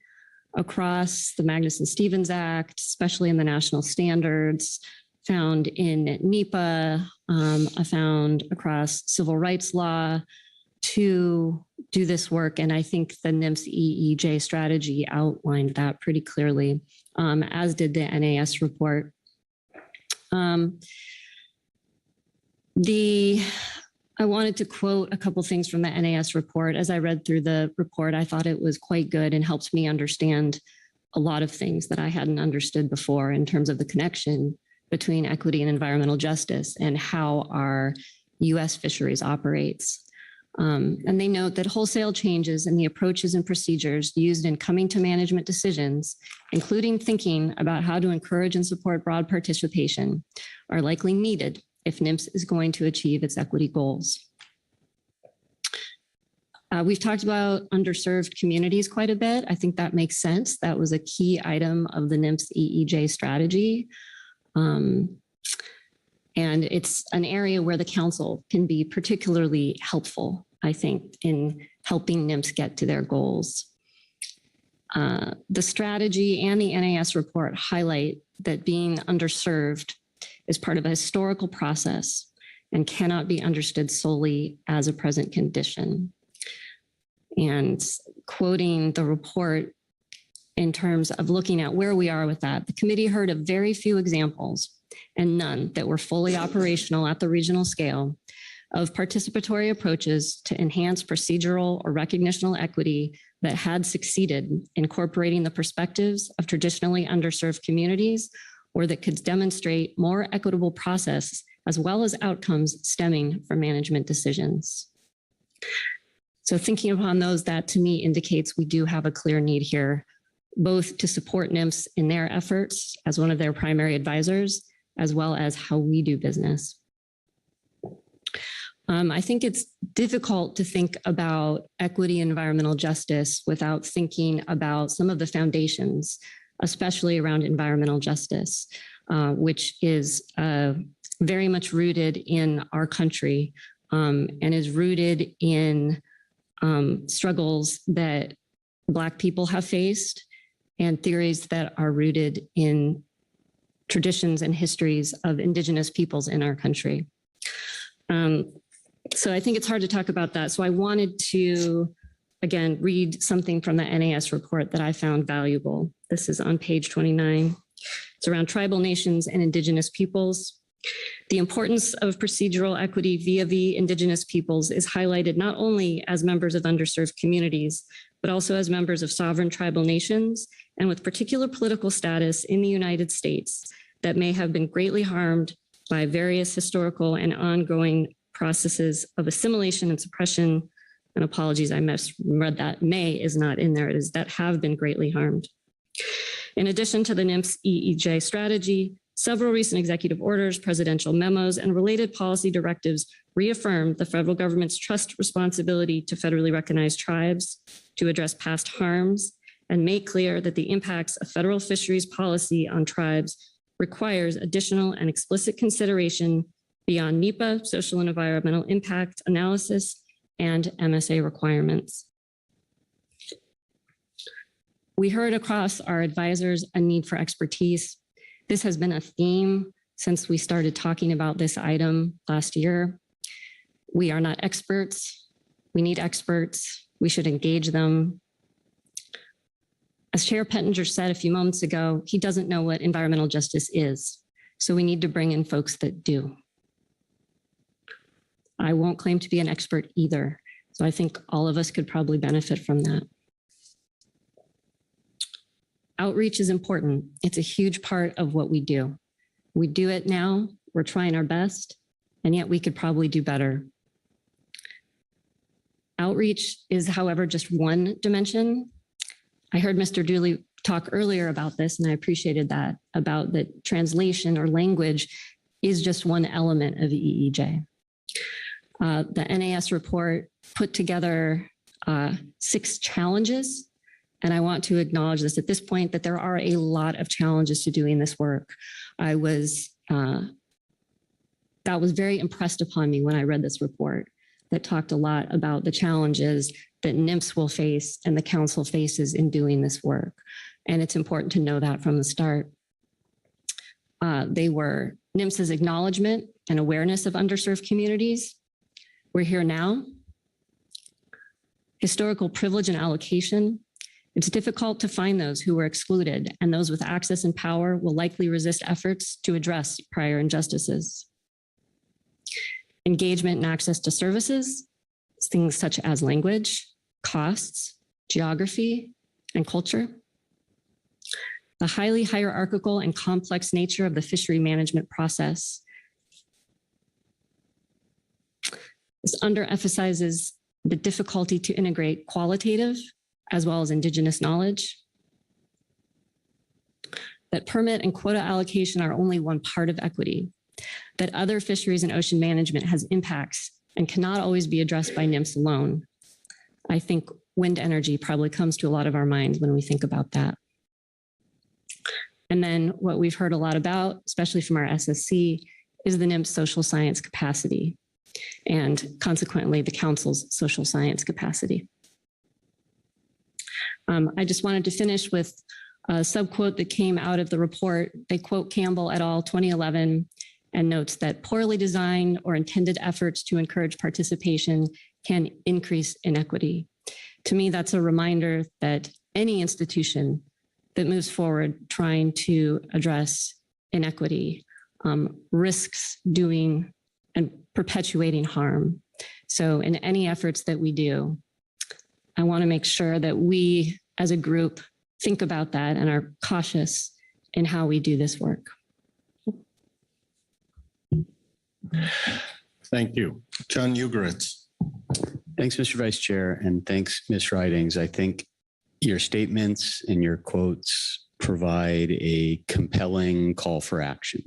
across the Magnuson-Stevens Act, especially in the national standards, found in NEPA, found across civil rights law to do this work. And I think the NMFS EEJ strategy outlined that pretty clearly, as did the NAS report. I wanted to quote a couple things from the NAS report. As I read through the report, I thought it was quite good and helped me understand a lot of things that I hadn't understood before in terms of the connection between equity and environmental justice and how our U.S. fisheries operates. And they note that wholesale changes in the approaches and procedures used in coming to management decisions, including thinking about how to encourage and support broad participation, are likely needed if NMFS is going to achieve its equity goals. We've talked about underserved communities quite a bit. I think that makes sense. That was a key item of the NMFS EEJ strategy. And it's an area where the council can be particularly helpful, I think, in helping NMFS get to their goals. The strategy and the NAS report highlight that being underserved is part of a historical process and cannot be understood solely as a present condition. And quoting the report in terms of looking at where we are with that, the committee heard of very few examples and none that were fully operational at the regional scale of participatory approaches to enhance procedural or recognitional equity that had succeeded incorporating the perspectives of traditionally underserved communities or that could demonstrate more equitable process as well as outcomes stemming from management decisions. So thinking upon those, that to me indicates we do have a clear need here, both to support NMFS in their efforts as one of their primary advisors, as well as how we do business. I think it's difficult to think about equity and environmental justice without thinking about some of the foundations, especially around environmental justice, which is very much rooted in our country and is rooted in struggles that Black people have faced and theories that are rooted in traditions and histories of Indigenous peoples in our country. So I think it's hard to talk about that. So I wanted to, again, read something from the NAS report that I found valuable. This is on page 29. It's around tribal nations and Indigenous peoples. The importance of procedural equity via Indigenous peoples is highlighted not only as members of underserved communities, but also as members of sovereign tribal nations and with particular political status in the United States that may have been greatly harmed by various historical and ongoing processes of assimilation and suppression. And apologies, I misread that. May is not in there. It is that have been greatly harmed. In addition to the NMFS EEJ strategy, several recent executive orders, presidential memos, and related policy directives reaffirmed the federal government's trust responsibility to federally recognized tribes to address past harms and make clear that the impacts of federal fisheries policy on tribes requires additional and explicit consideration beyond NEPA, social and environmental impact analysis, and MSA requirements. We heard across our advisors a need for expertise. This has been a theme since we started talking about this item last year. We are not experts. We need experts. We should engage them. As Chair Pettinger said a few moments ago, he doesn't know what environmental justice is. So we need to bring in folks that do. I won't claim to be an expert either. So I think all of us could probably benefit from that. Outreach is important. It's a huge part of what we do. We do it now. We're trying our best, and yet we could probably do better. Outreach is, however, just one dimension. I heard Mr. Dooley talk earlier about this, and I appreciated that, about that translation or language is just one element of EEJ. The NAS report put together 6 challenges, and I want to acknowledge this at this point, that there are a lot of challenges to doing this work. That was very impressed upon me when I read this report that talked a lot about the challenges that NMFS will face and the council faces in doing this work. And it's important to know that from the start. They were NMFS's acknowledgement and awareness of underserved communities. We're here now. Historical privilege and allocation. It's difficult to find those who were excluded, and those with access and power will likely resist efforts to address prior injustices. Engagement and access to services, things such as language, costs, geography, and culture. The highly hierarchical and complex nature of the fishery management process. This underemphasizes the difficulty to integrate qualitative as well as Indigenous knowledge. That permit and quota allocation are only one part of equity. That other fisheries and ocean management has impacts and cannot always be addressed by NMFS alone. I think wind energy probably comes to a lot of our minds when we think about that. And then what we've heard a lot about, especially from our SSC, is the NMFS social science capacity, and consequently the council's social science capacity. I just wanted to finish with a subquote that came out of the report. They quote Campbell et al. 2011 and notes that poorly designed or intended efforts to encourage participation can increase inequity. To me, that's a reminder that any institution that moves forward trying to address inequity risks doing and perpetuating harm. So in any efforts that we do, I want to make sure that we as a group think about that and are cautious in how we do this work. Thank you. John Ugoretz. Thanks, Mr. Vice Chair, and thanks, Ms. Ridings. I think your statements and your quotes provide a compelling call for action.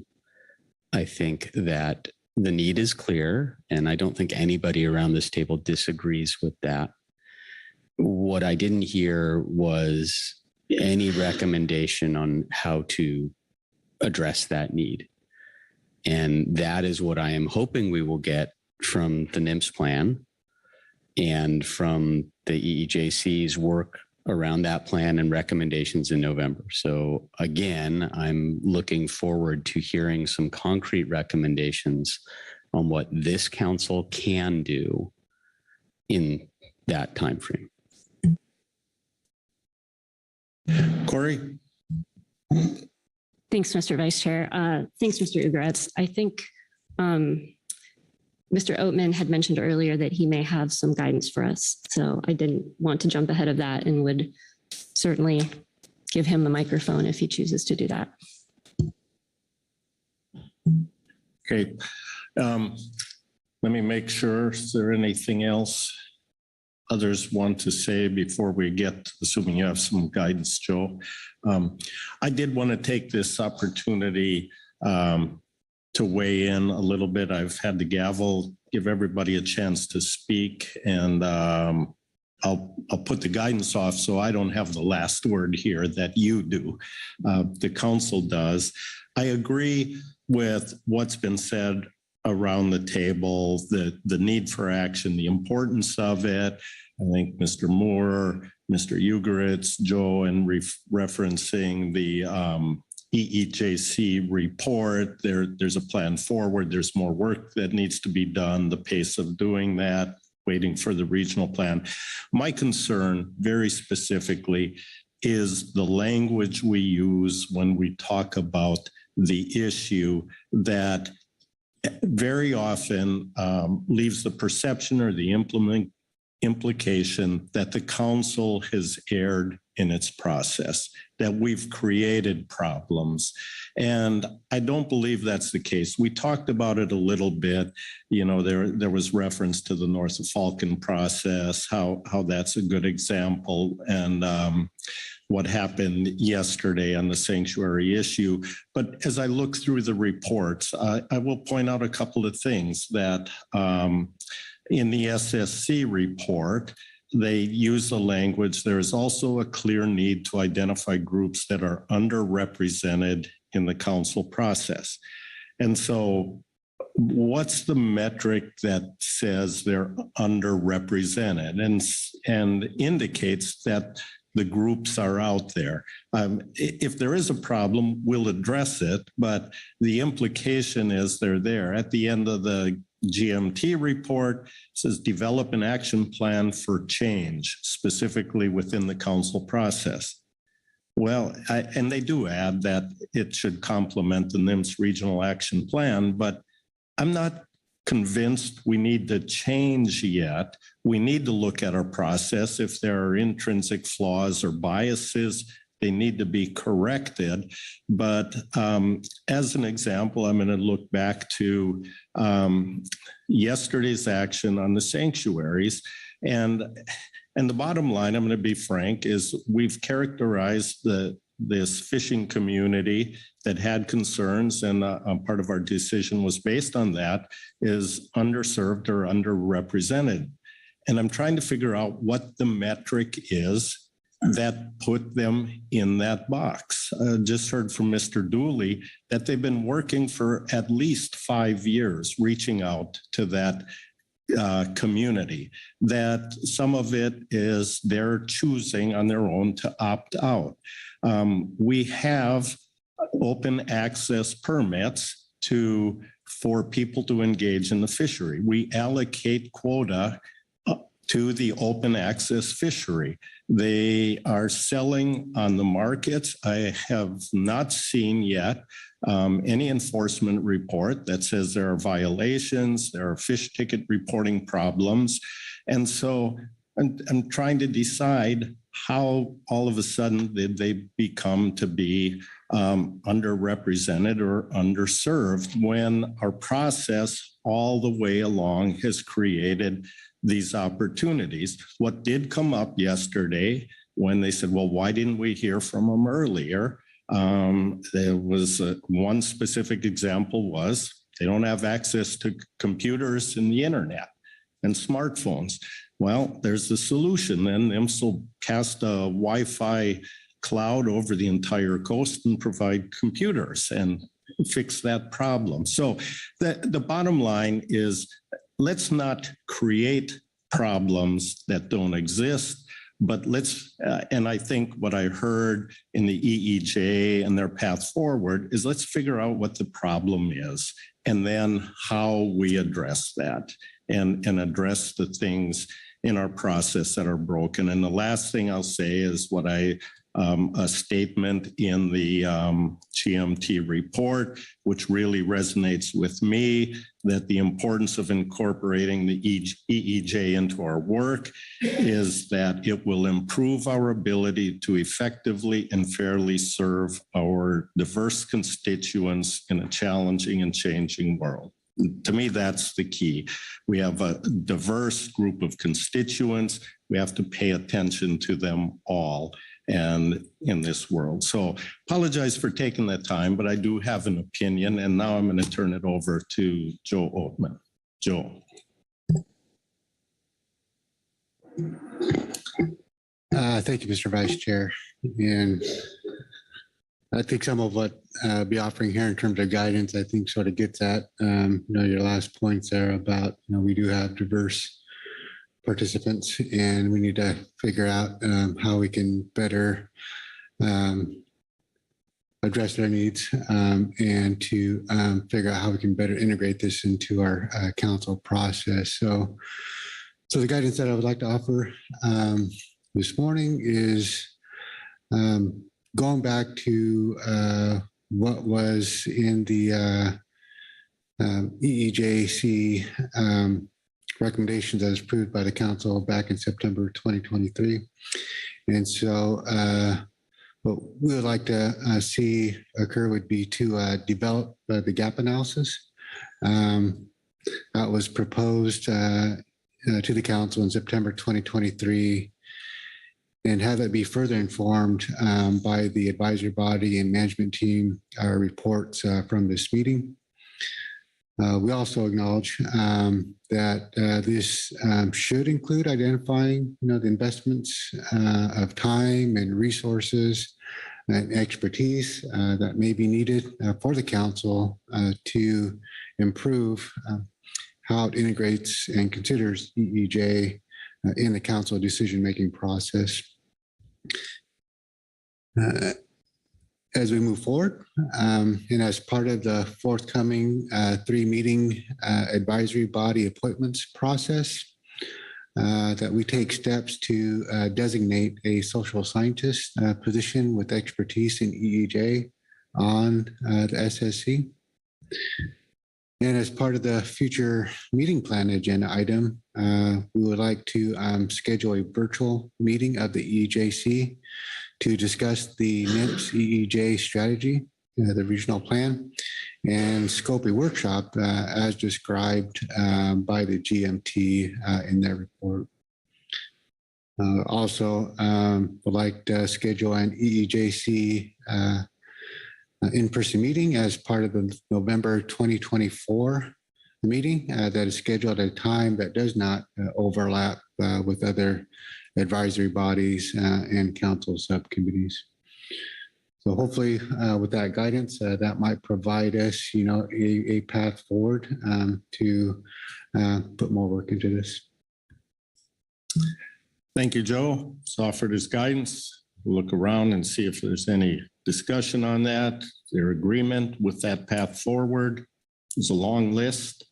I think that the need is clear, and I don't think anybody around this table disagrees with that. What I didn't hear was any recommendation on how to address that need. And that is what I am hoping we will get from the NMFS plan and from the EEJC's work around that plan and recommendations in November. So again, I'm looking forward to hearing some concrete recommendations on what this council can do in that timeframe. Corey? Thanks, Mr. Vice Chair. Thanks, Mr. Ugratz. I think Mr. Oatman had mentioned earlier that he may have some guidance for us. So I didn't want to jump ahead of that and would certainly give him the microphone if he chooses to do that. Okay. Let me make sure. Is there anything else others want to say before we get, assuming you have some guidance, Joe? I did want to take this opportunity to weigh in a little bit. I've had the gavel, give everybody a chance to speak, and I'll put the guidance off so I don't have the last word here, that you do. The council does. I agree with what's been said around the table, the need for action, the importance of it. I think Mr. Moore, Mr. Ugratz, Joe, and referencing the EEJC report, there's a plan forward. There's more work that needs to be done, the pace of doing that, waiting for the regional plan. My concern very specifically is the language we use when we talk about the issue that very often leaves the perception or the implication that the council has erred in its process, that we've created problems. And I don't believe that's the case. We talked about it a little bit. You know, there was reference to the North of Falcon process, how that's a good example, and what happened yesterday on the sanctuary issue. But as I look through the reports, I will point out a couple of things that in the SSC report, they use the language, there is also a clear need to identify groups that are underrepresented in the council process. And so what's the metric that says they're underrepresented and indicates that the groups are out there? If there is a problem, we'll address it, but the implication is they're there. At the end of the GMT report, it says develop an action plan for change, specifically within the council process. Well, and they do add that it should complement the NMFS regional action plan, but I'm not convinced we need to change yet. We need to look at our process. If there are intrinsic flaws or biases, they need to be corrected. But as an example, I'm going to look back to yesterday's action on the sanctuaries. And the bottom line, I'm going to be frank, is we've characterized this fishing community that had concerns, and part of our decision was based on that, is underserved or underrepresented. And I'm trying to figure out what the metric is that put them in that box. Just heard from Mr. Dooley that they've been working for at least 5 years, reaching out to that community, that some of it is they're choosing on their own to opt out. We have open access permits for people to engage in the fishery. We allocate quota to the open access fishery. They are selling on the markets. I have not seen yet any enforcement report that says there are violations, there are fish ticket reporting problems. And so I'm trying to decide how all of a sudden did they become to be underrepresented or underserved when our process all the way along has created these opportunities. What did come up yesterday when they said, well, why didn't we hear from them earlier? There was one specific example was They don't have access to computers and the internet and smartphones. Well, there's the solution then. IMSS will cast a Wi-Fi cloud over the entire coast and provide computers and fix that problem. So the bottom line is, let's not create problems that don't exist, but let's, and I think what I heard in the EEJ and their path forward is, let's figure out what the problem is and then how we address that and address the things in our process that are broken. And the last thing I'll say is what a statement in the GMT report, which really resonates with me, that the importance of incorporating the EEJ into our work is that it will improve our ability to effectively and fairly serve our diverse constituents in a challenging and changing world. To me, that's the key. We have a diverse group of constituents. We have to pay attention to them all and in this world. So apologize for taking that time, but I do have an opinion. And now I'm going to turn it over to Joe Oatman. Joe. Thank you, Mr. Vice Chair. And I think some of what I'll be offering here in terms of guidance, I think sort of gets at, your last points there about, we do have diverse participants and we need to figure out how we can better address their needs and to figure out how we can better integrate this into our council process. So the guidance that I would like to offer this morning is going back to what was in the EEJC recommendations as approved by the council back in September 2023. And so what we would like to see occur would be to develop the gap analysis that was proposed to the council in September 2023, and have it be further informed by the advisory body and management team reports from this meeting. We also acknowledge that this should include identifying, the investments of time and resources and expertise that may be needed for the council to improve how it integrates and considers EEJ in the council decision-making process. As we move forward, and as part of the forthcoming 3-meeting advisory body appointments process, that we take steps to designate a social scientist position with expertise in EEJ on the SSC. And as part of the future meeting plan agenda item, we would like to schedule a virtual meeting of the EEJC to discuss the NMFS EEJ strategy, the regional plan, and scope a workshop as described by the GMT in their report. Also, would like to schedule an EEJC in-person meeting as part of the November 2024 meeting that is scheduled at a time that does not overlap with other advisory bodies and council subcommittees. So hopefully with that guidance, that might provide us, a path forward to put more work into this. Thank you, Joe. It's offered as guidance. We'll look around and see if there's any discussion on that, their agreement with that path forward. It's a long list.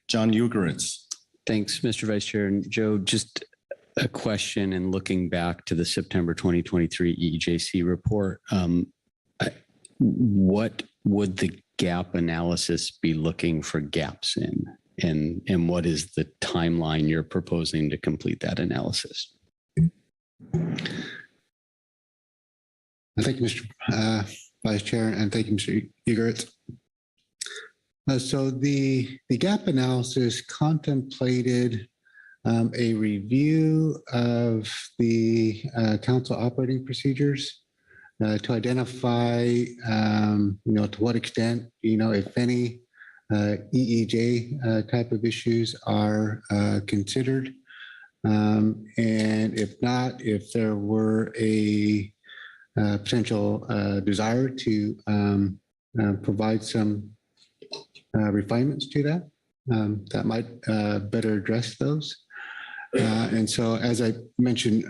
John Ugoritz. Thanks, Mr. Vice Chair. And Joe, just a question in looking back to the September 2023 EEJC report. What would the gap analysis be looking for gaps in? And what is the timeline you're proposing to complete that analysis? Thank you, Mr. Vice Chair, and thank you, Mr. Ugoritz. So the gap analysis contemplated a review of the council operating procedures to identify, to what extent, if any, EEJ type of issues are considered. And if not, if there were a potential desire to provide some refinements to that, that might better address those. And so, as I mentioned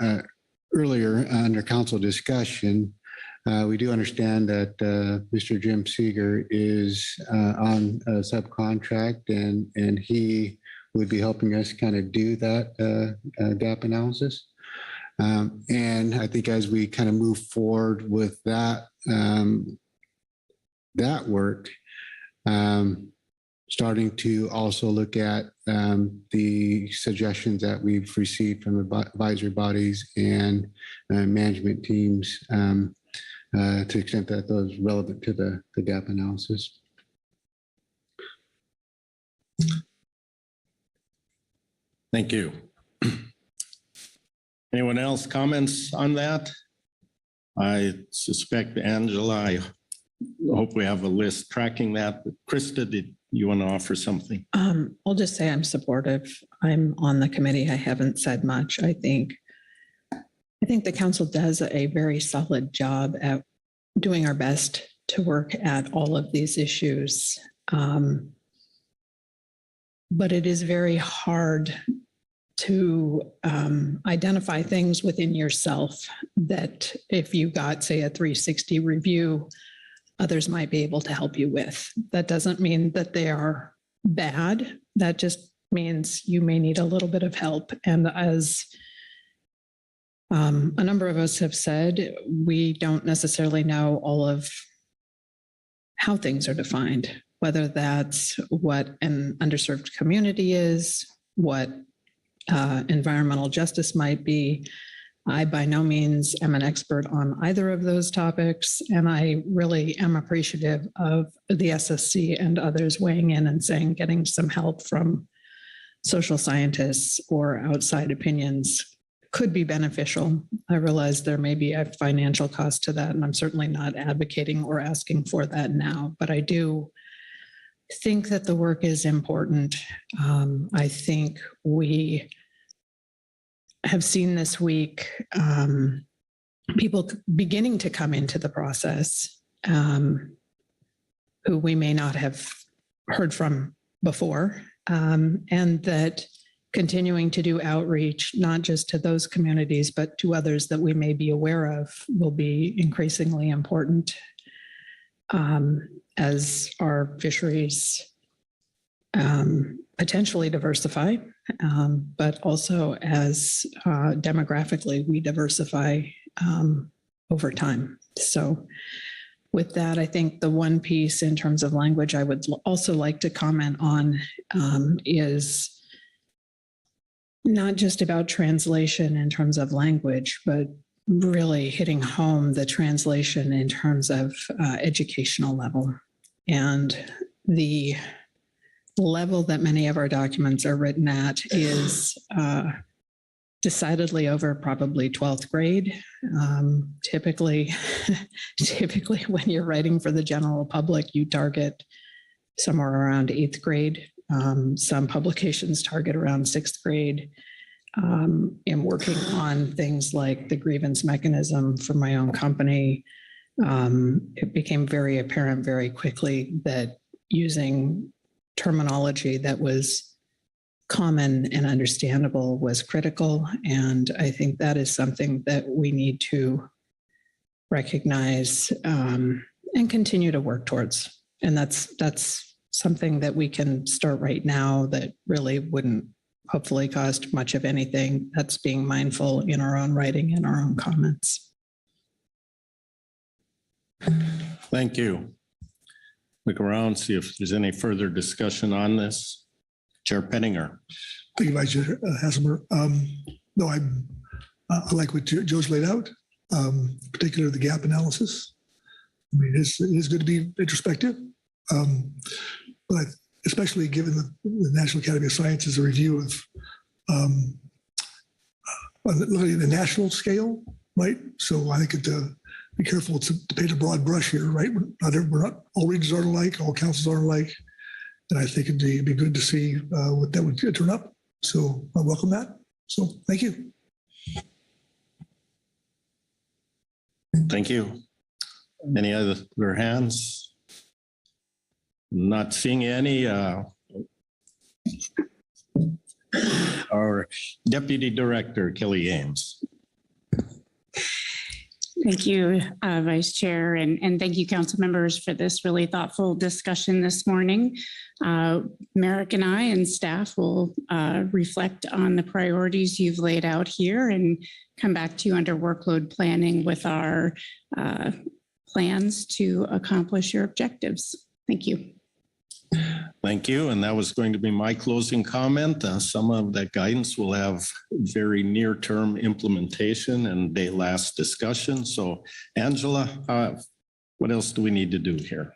earlier under council discussion, we do understand that Mr. Jim Seeger is on a subcontract, and he would be helping us kind of do that gap analysis. And I think as we kind of move forward with that that work, starting to also look at the suggestions that we've received from the advisory bodies and management teams to the extent that those relevant to the gap analysis. Thank you. Anyone else comments on that? I suspect, Angela, I hope we have a list tracking that. But Krista, did you want to offer something? I'll just say I'm supportive. I'm on the committee. I haven't said much. I think the council does a very solid job at doing our best to work at all of these issues. But it is very hard to identify things within yourself that if you got, say, a 360 review, others might be able to help you with. That doesn't mean that they are bad. That just means you may need a little bit of help. And as a number of us have said, we don't necessarily know all of how things are defined, whether that's what an underserved community is, what environmental justice might be. I by no means am an expert on either of those topics, and I really am appreciative of the SSC and others weighing in and saying getting some help from social scientists or outside opinions could be beneficial. I realize there may be a financial cost to that, and I'm certainly not advocating or asking for that now, but I do think that the work is important. I think we have seen this week people beginning to come into the process who we may not have heard from before, and that continuing to do outreach, not just to those communities, but to others that we may be aware of, will be increasingly important as our fisheries potentially diversify, but also as demographically we diversify over time. So with that, I think the one piece in terms of language I would also like to comment on is not just about translation in terms of language, but really hitting home the translation in terms of educational level. And the level that many of our documents are written at is decidedly over probably 12th grade. Typically when you're writing for the general public, you target somewhere around 8th grade. Some publications target around 6th grade. I'm working on things like the grievance mechanism for my own company. It became very apparent very quickly that using terminology that was common and understandable was critical. And I think that is something that we need to recognize and continue to work towards. And that's something that we can start right now that really wouldn't hopefully cost much of anything. That's being mindful in our own writing and our own comments. Thank you. Look around, see if there's any further discussion on this. Chair Pettinger. Thank you, Vice Chair Hasselmer. No, I like what Joe's laid out, particularly the gap analysis. I mean, it is good to be introspective, but especially given the National Academy of Sciences a review of looking at the national scale, right? So I think be careful to paint a broad brush here, right? We're not all regions are alike, all councils are alike. And I think it'd be good to see what that would turn up. So I welcome that. So thank you. Thank you. Any other hands? Not seeing any. Our Deputy Director, Kelly Ames. Thank you, Vice Chair, and thank you, council members, for this really thoughtful discussion this morning. Merrick and I and staff will reflect on the priorities you've laid out here and come back to you under workload planning with our plans to accomplish your objectives. Thank you. Thank you. And that was going to be my closing comment. Some of that guidance will have very near-term implementation and day last discussion. So Angela, what else do we need to do here?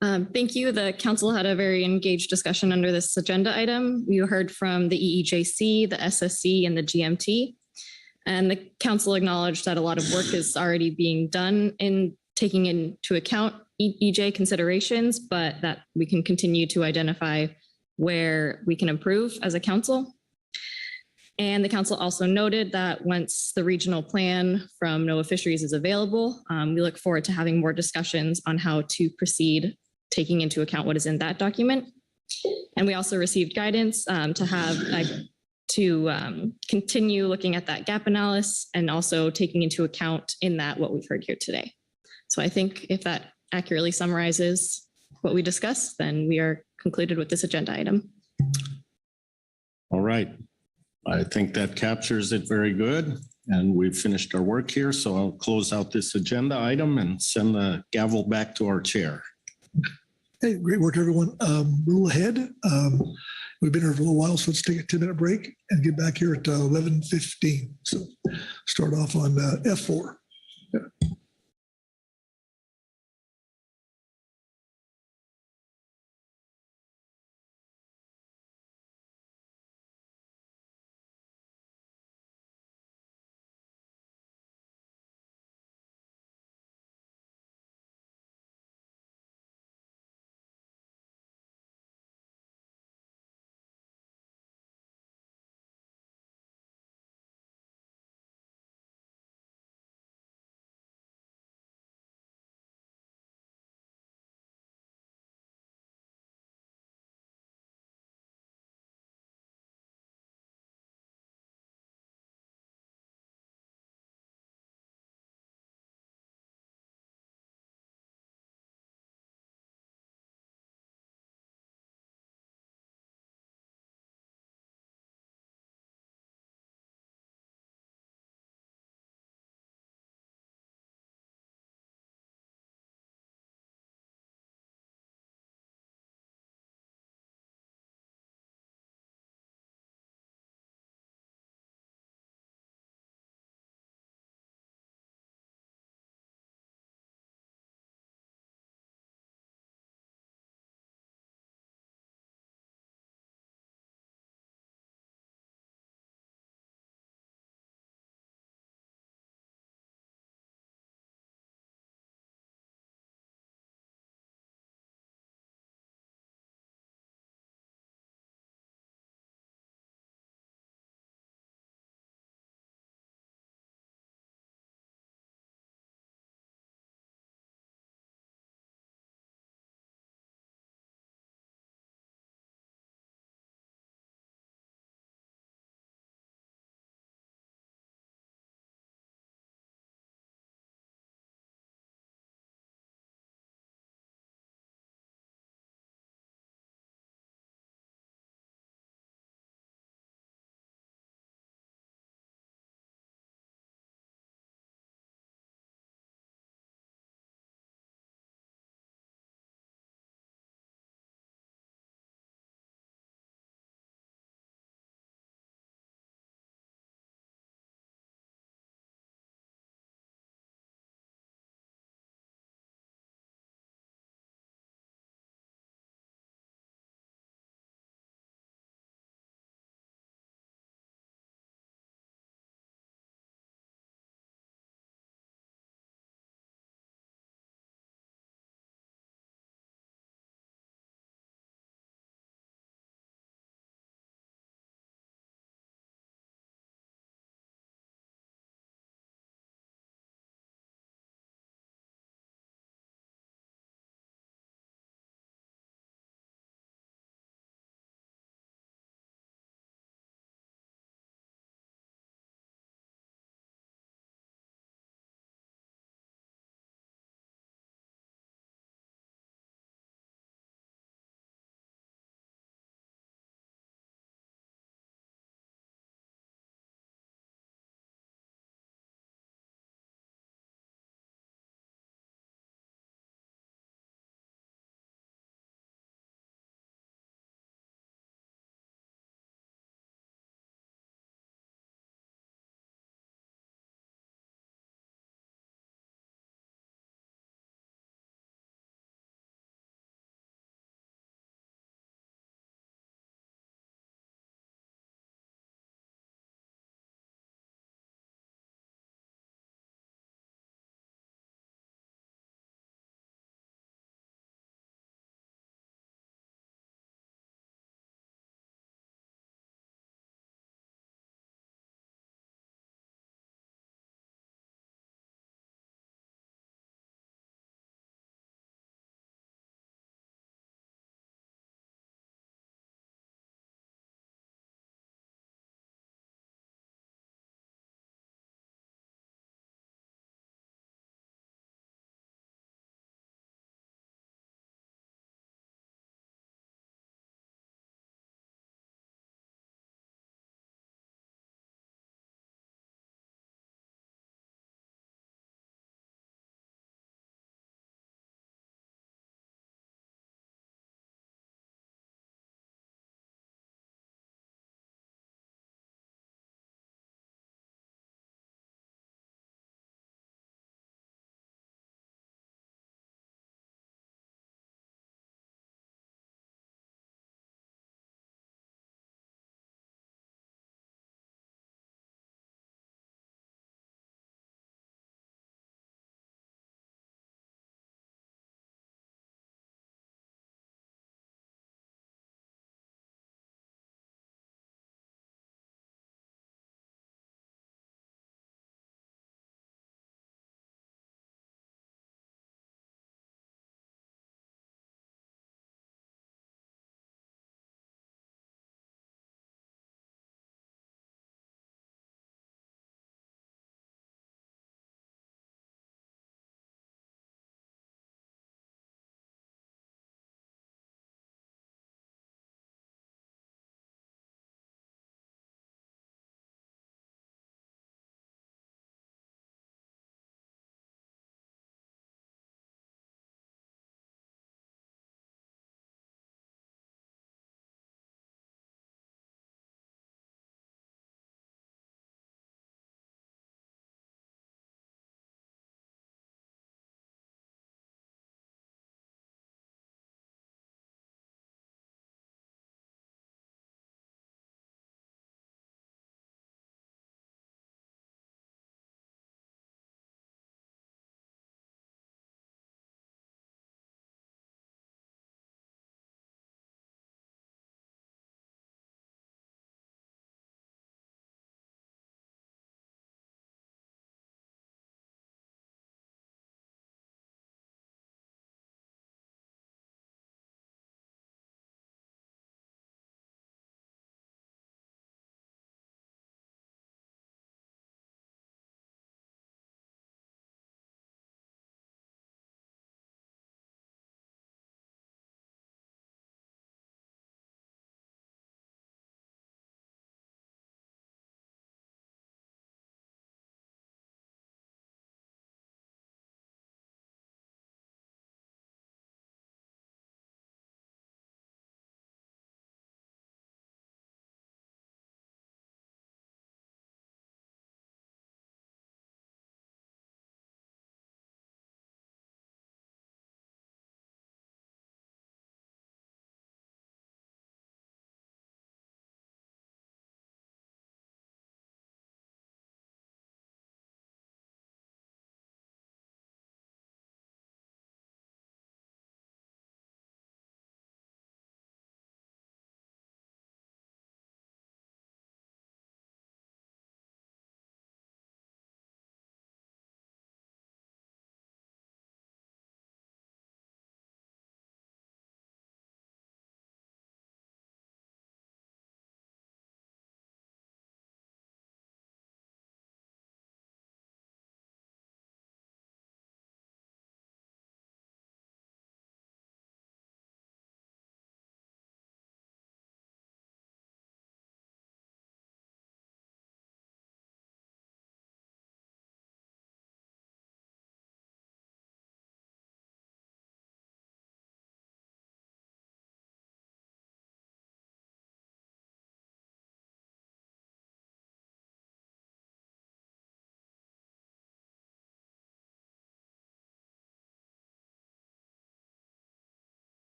Thank you. The council had a very engaged discussion under this agenda item. You heard from the EEJC, the SSC, and the GMT. And the council acknowledged that a lot of work is already being done in taking into account EJ considerations, but that we can continue to identify where we can improve as a council. And the council also noted that once the regional plan from NOAA Fisheries is available, we look forward to having more discussions on how to proceed, taking into account what is in that document. And we also received guidance to continue looking at that gap analysis and also taking into account in that what we've heard here today. So I think if that accurately summarizes what we discussed, then we are concluded with this agenda item. All right. I think that captures it very good. And we've finished our work here. So I'll close out this agenda item and send the gavel back to our chair. Hey, great work, everyone. We're a little ahead. We've been here for a little while, so let's take a 10-minute break and get back here at 11:15. So start off on F4. Yeah.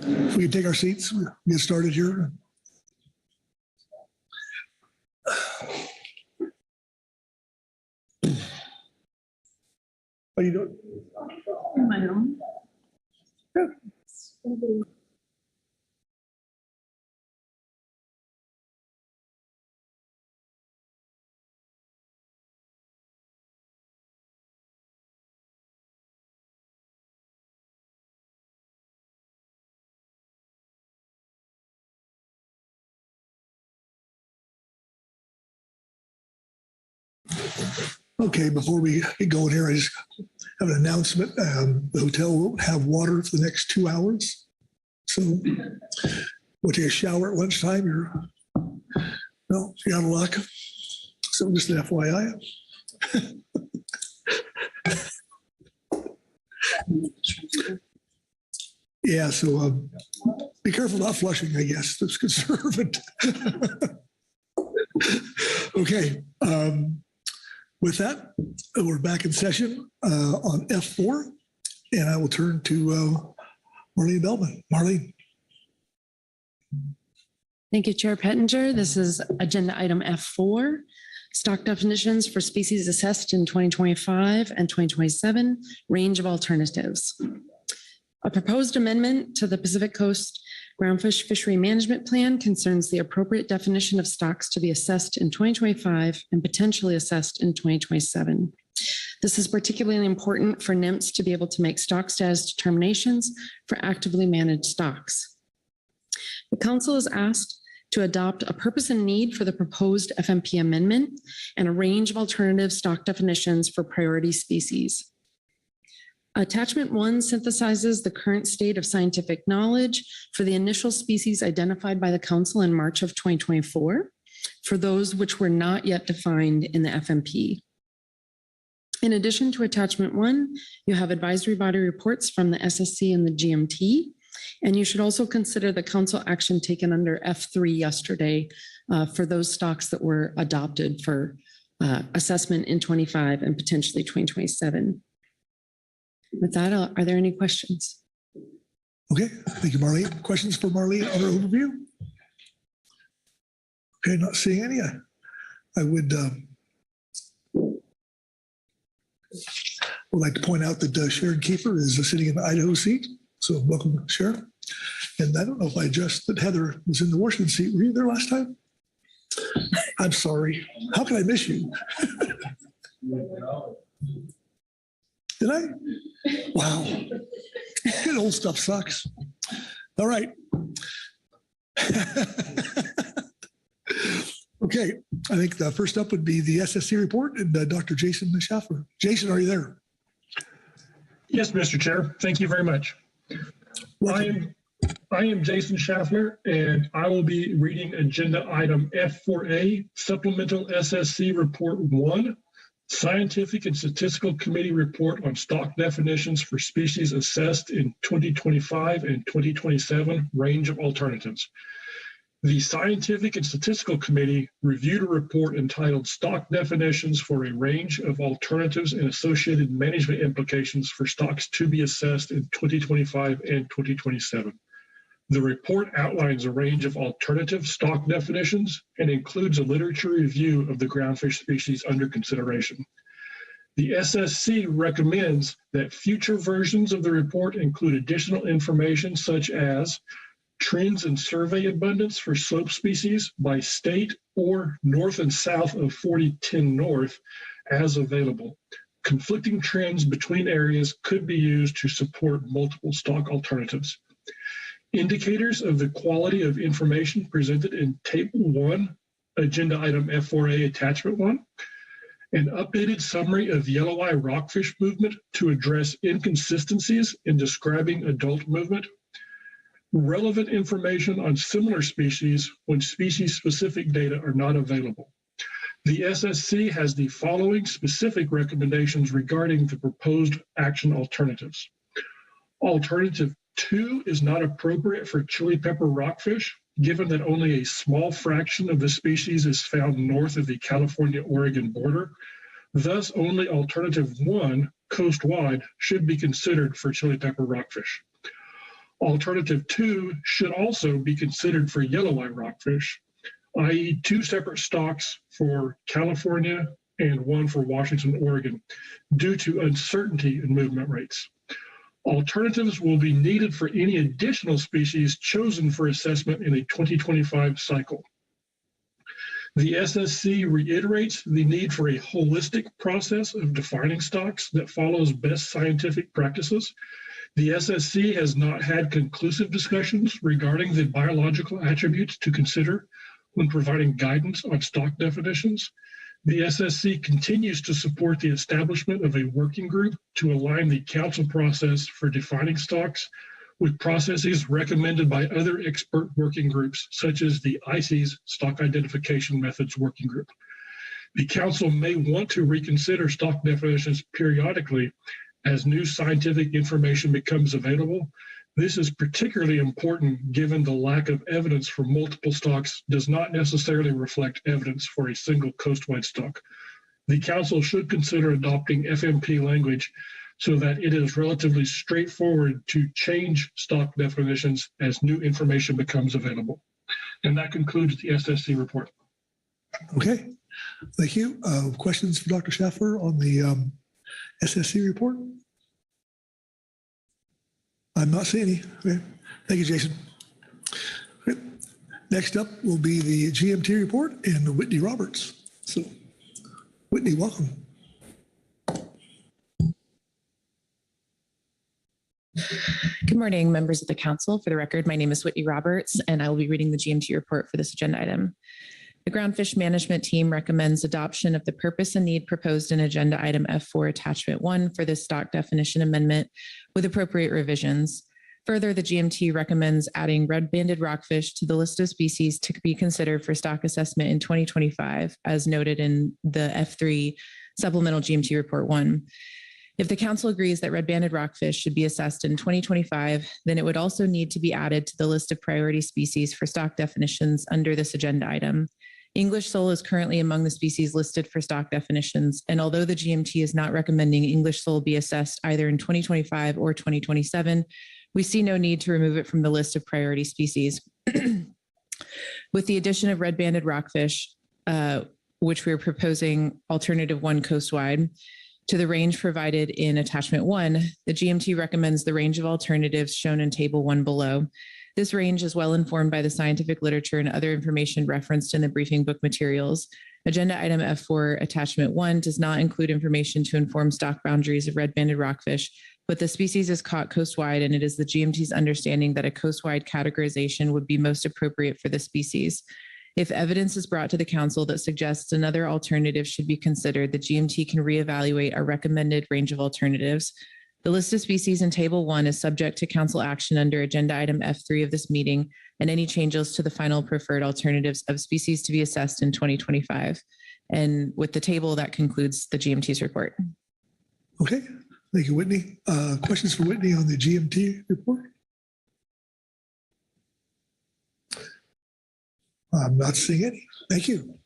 If we could take our seats, we'll get started here. How you doing? My own. Okay, before we get going here, I just have an announcement. The hotel won't have water for the next 2 hours. So we'll take a shower at lunchtime. You're out of luck. So just an FYI. Yeah, so be careful not flushing, I guess. That's conservative. Okay. With that, we're back in session on F4, and I will turn to Marlene Bellman. Marlene. Thank you, Chair Pettinger. This is agenda item F4, stock definitions for species assessed in 2025 and 2027, range of alternatives. A proposed amendment to the Pacific Coast Groundfish Fishery Management Plan concerns the appropriate definition of stocks to be assessed in 2025 and potentially assessed in 2027. This is particularly important for NMFS to be able to make stock status determinations for actively managed stocks. The Council is asked to adopt a purpose and need for the proposed FMP amendment and a range of alternative stock definitions for priority species. Attachment 1 synthesizes the current state of scientific knowledge for the initial species identified by the Council in March of 2024 for those which were not yet defined in the FMP. In addition to Attachment 1, you have advisory body reports from the SSC and the GMT, and you should also consider the Council action taken under F3 yesterday for those stocks that were adopted for assessment in 25 and potentially 2027. With that, are there any questions? Okay, thank you, Marlene. Questions for Marlene on her overview? Okay, not seeing any. I would like to point out that Sharon Kiefer is sitting in the Idaho seat. So welcome, Sharon. And I don't know if I addressed that Heather was in the Washington seat. Were you there last time? I'm sorry. How can I miss you? Did I? Wow. Good old stuff sucks. All right. Okay. I think the first up would be the SSC report and Dr. Jason Schaffler. Jason, are you there? Yes, Mr. Chair. Thank you very much. I am Jason Schaffler, and I will be reading agenda item F4A, Supplemental SSC Report 1, Scientific and Statistical Committee Report on Stock Definitions for Species Assessed in 2025 and 2027, Range of Alternatives. The Scientific and Statistical Committee reviewed a report entitled Stock Definitions for a Range of Alternatives and Associated Management Implications for Stocks to be Assessed in 2025 and 2027. The report outlines a range of alternative stock definitions and includes a literature review of the groundfish species under consideration. The SSC recommends that future versions of the report include additional information such as trends in survey abundance for slope species by state or north and south of 4010 North as available. Conflicting trends between areas could be used to support multiple stock alternatives. Indicators of the quality of information presented in Table 1, Agenda Item F4A Attachment 1, an updated summary of yellow eye rockfish movement to address inconsistencies in describing adult movement, relevant information on similar species when species-specific data are not available. The SSC has the following specific recommendations regarding the proposed action alternatives. Alternative 2 is not appropriate for chili pepper rockfish, given that only a small fraction of the species is found north of the California-Oregon border. Thus, only alternative 1, coast-wide, should be considered for chili pepper rockfish. Alternative 2 should also be considered for yellow eye rockfish, i.e. 2 separate stocks for California and 1 for Washington, Oregon, due to uncertainty in movement rates. Alternatives will be needed for any additional species chosen for assessment in a 2025 cycle. The SSC reiterates the need for a holistic process of defining stocks that follows best scientific practices. The SSC has not had conclusive discussions regarding the biological attributes to consider when providing guidance on stock definitions. The SSC continues to support the establishment of a working group to align the council process for defining stocks with processes recommended by other expert working groups, such as the ICES Stock Identification Methods Working Group. The council may want to reconsider stock definitions periodically as new scientific information becomes available. This is particularly important given the lack of evidence for multiple stocks does not necessarily reflect evidence for a single coastwide stock. The council should consider adopting FMP language so that it is relatively straightforward to change stock definitions as new information becomes available. And that concludes the SSC report. Okay, thank you. Questions for Dr. Schaffer on the SSC report? I'm not seeing any. Okay. Thank you, Jason. Okay. Next up will be the GMT report and Whitney Roberts. So, Whitney, welcome. Good morning, members of the council. For the record, my name is Whitney Roberts, and I will be reading the GMT report for this agenda item. The Groundfish Management Team recommends adoption of the purpose and need proposed in Agenda Item F4 Attachment 1 for this stock definition amendment with appropriate revisions. Further, the GMT recommends adding red-banded rockfish to the list of species to be considered for stock assessment in 2025, as noted in the F3 Supplemental GMT Report 1. If the council agrees that red-banded rockfish should be assessed in 2025, then it would also need to be added to the list of priority species for stock definitions under this agenda item. English sole is currently among the species listed for stock definitions, and although the GMT is not recommending English sole be assessed either in 2025 or 2027, we see no need to remove it from the list of priority species. With the addition of red-banded rockfish, which we are proposing alternative 1 coastwide, to the range provided in Attachment 1, the GMT recommends the range of alternatives shown in Table 1 below. This range is well informed by the scientific literature and other information referenced in the briefing book materials. Agenda Item F4 Attachment 1 does not include information to inform stock boundaries of red-banded rockfish, but the species is caught coastwide, and it is the GMT's understanding that a coastwide categorization would be most appropriate for the species. If evidence is brought to the council that suggests another alternative should be considered, the GMT can reevaluate our recommended range of alternatives. The list of species in Table 1 is subject to council action under Agenda Item F3 of this meeting, and any changes to the final preferred alternatives of species to be assessed in 2025. And with the table, that concludes the GMT's report. Okay, thank you, Whitney. Questions for Whitney on the GMT report? I'm not seeing any. Thank you.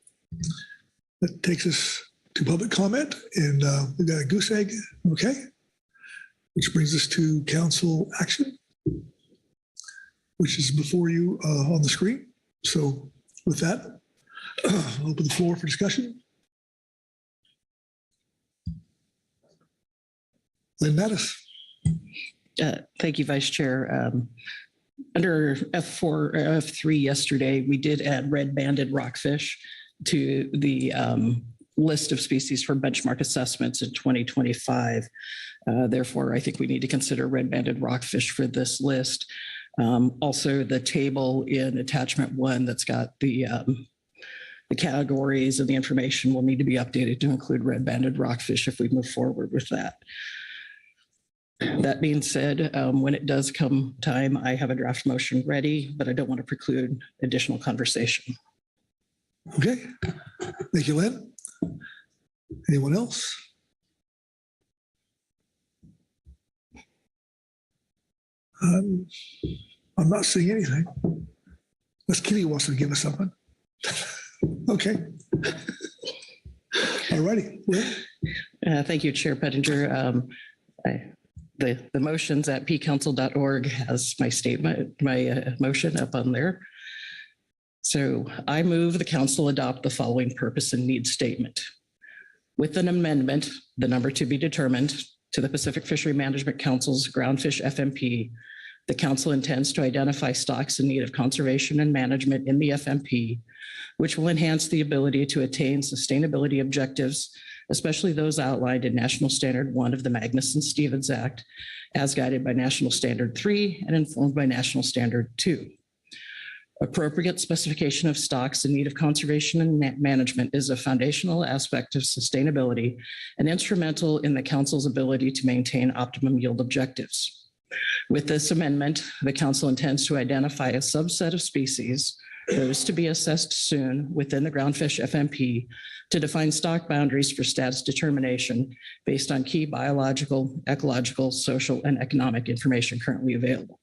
That takes us to public comment, and we've got a goose egg. Okay. Which brings us to council action, which is before you on the screen. So with that, I'll open the floor for discussion. Lynn Mattis. Thank you, Vice Chair. Under F4, F3 yesterday, we did add red-banded rockfish to the list of species for benchmark assessments in 2025. Therefore, I think we need to consider red-banded rockfish for this list. Also, the table in Attachment 1 that's got the categories and the information will need to be updated to include red-banded rockfish if we move forward with that. That being said, when it does come time, I have a draft motion ready, but I don't want to preclude additional conversation. Okay. Thank you, Lynn. Anyone else? I'm not seeing anything. Unless Kitty wants to give us something. Okay. All righty. Thank you, Chair Pettinger. the motions at pcouncil.org has my statement, my motion up on there. So I move the council adopt the following purpose and need statement. With an amendment, the number to be determined, to the Pacific Fishery Management Council's Groundfish FMP, the council intends to identify stocks in need of conservation and management in the FMP, which will enhance the ability to attain sustainability objectives, especially those outlined in National Standard 1 of the Magnuson-Stevens Act, as guided by National Standard 3 and informed by National Standard 2. Appropriate specification of stocks in need of conservation and management is a foundational aspect of sustainability and instrumental in the council's ability to maintain optimum yield objectives. With this amendment, the council intends to identify a subset of species, those to be assessed soon within the Groundfish FMP, to define stock boundaries for status determination based on key biological, ecological, social, and economic information currently available.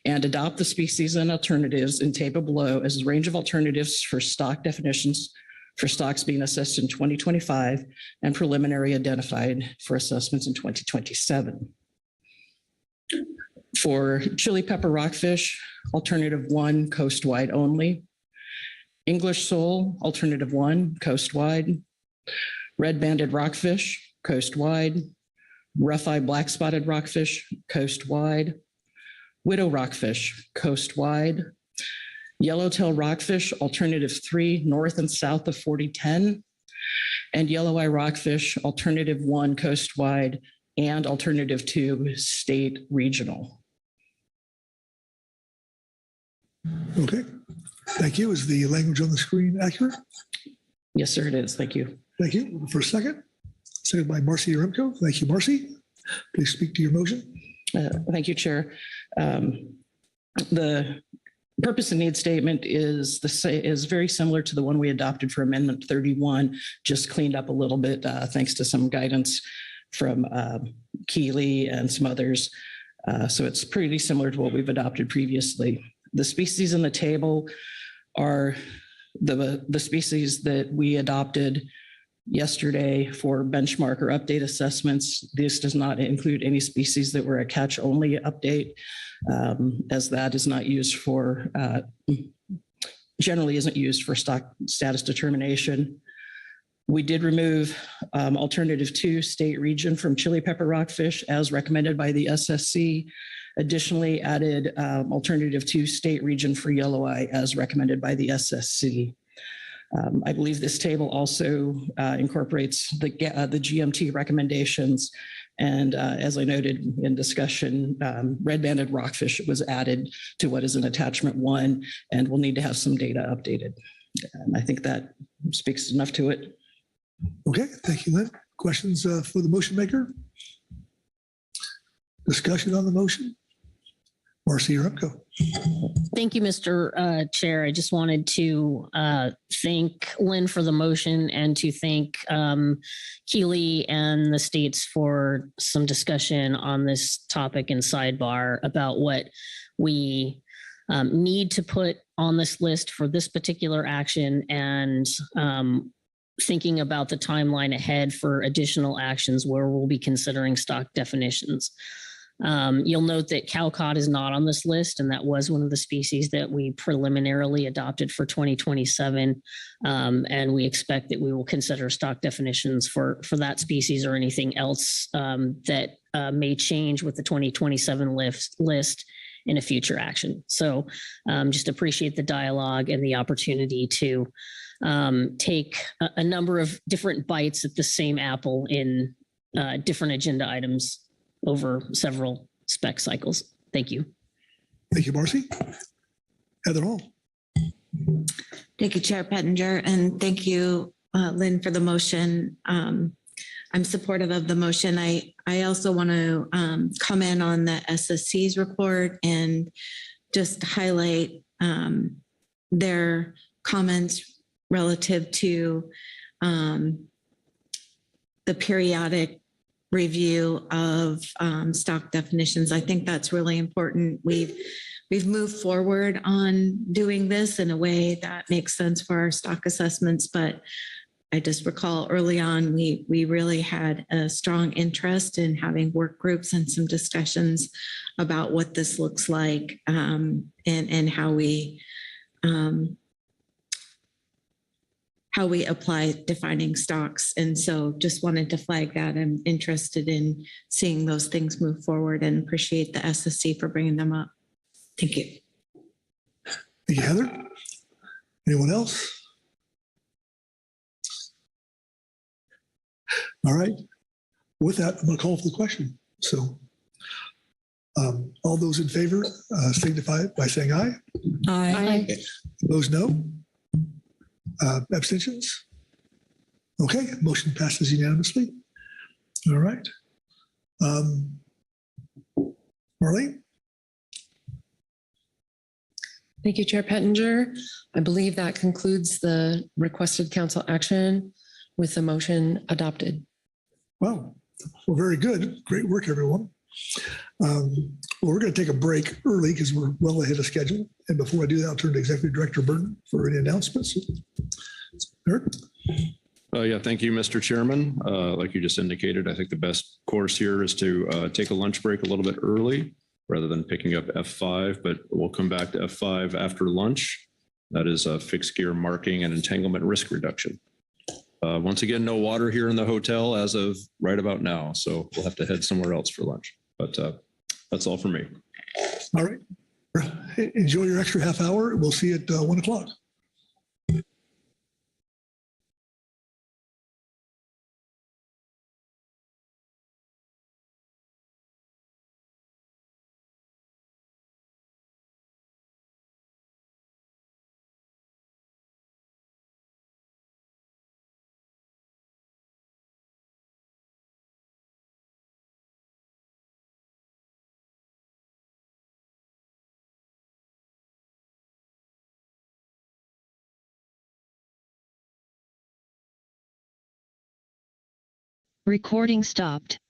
And adopt the species and alternatives in table below as a range of alternatives for stock definitions for stocks being assessed in 2025 and preliminary identified for assessments in 2027. For chili pepper rockfish, alternative 1, coast-wide only. English sole, alternative 1, coast-wide. Red-banded rockfish, coast-wide. Rough-eye black-spotted rockfish, coast-wide. Widow rockfish, coast-wide. Yellowtail rockfish, alternative 3, north and south of 4010. And yellow-eye rockfish, alternative 1, coast-wide, and alternative 2, state regional. Okay, thank you. Is the language on the screen accurate? Yes, sir, it is. Thank you. Thank you. For a second. Second by Marcy Yaremko. Thank you, Marcy. Please speak to your motion. Thank you, Chair. The purpose and need statement is very similar to the one we adopted for Amendment 31, just cleaned up a little bit thanks to some guidance from Keeley and some others. So it's pretty similar to what we've adopted previously. The species in the table are the species that we adopted yesterday for benchmark or update assessments. This does not include any species that were a catch-only update, as that is not used for, generally isn't used for stock status determination. We did remove alternative 2, state region, from chili pepper rockfish as recommended by the SSC. Additionally, added alternative 2, state region for yellow eye as recommended by the SSC. I believe this table also incorporates the GMT recommendations. And as I noted in discussion, red-banded rockfish was added to what is in attachment 1, and we'll need to have some data updated. And I think that speaks enough to it. Okay, thank you, Lynn. Questions for the motion maker? Discussion on the motion? Marcy Yaremko. Thank you, Mr. Chair. I just wanted to thank Lynn for the motion and to thank Keeley and the states for some discussion on this topic and sidebar about what we need to put on this list for this particular action, and thinking about the timeline ahead for additional actions where we'll be considering stock definitions. You'll note that cowcod is not on this list, and that was one of the species that we preliminarily adopted for 2027. And we expect that we will consider stock definitions for that species or anything else that may change with the 2027 list in a future action. So just appreciate the dialogue and the opportunity to take a number of different bites at the same apple in different agenda items over several spec cycles. Thank you. Thank you, Marcy. Heather Hall. Thank you, Chair Pettinger, and thank you, Lynn, for the motion. I'm supportive of the motion. I also want to comment on the SSC's report and just highlight their comments relative to the periodic review of stock definitions. I think that's really important. We've moved forward on doing this in a way that makes sense for our stock assessments, but I just recall early on, we really had a strong interest in having work groups and some discussions about what this looks like, and how we apply defining stocks. And so just wanted to flag that. I'm interested in seeing those things move forward and appreciate the SSC for bringing them up. Thank you. Thank you, Heather. Anyone else? All right. With that, I'm going to call for the question. So all those in favor signify by saying aye. Aye. Those no. Abstentions? Okay, motion passes unanimously. All right. Marlene? Thank you, Chair Pettinger. I believe that concludes the requested council action with the motion adopted. Wow. Well, very good. Great work, everyone. Well, we're going to take a break early because we're well ahead of schedule. And before I do that, I'll turn to Executive Director Burton for any announcements. Eric? Yeah, thank you, Mr. Chairman. Like you just indicated, I think the best course here is to take a lunch break a little bit early rather than picking up F5, but we'll come back to F5 after lunch. That is fixed gear marking and entanglement risk reduction. Once again, no water here in the hotel as of right about now, so we'll have to head somewhere else for lunch. But that's all for me. All right. Enjoy your extra half hour. We'll see you at 1 o'clock. Recording stopped.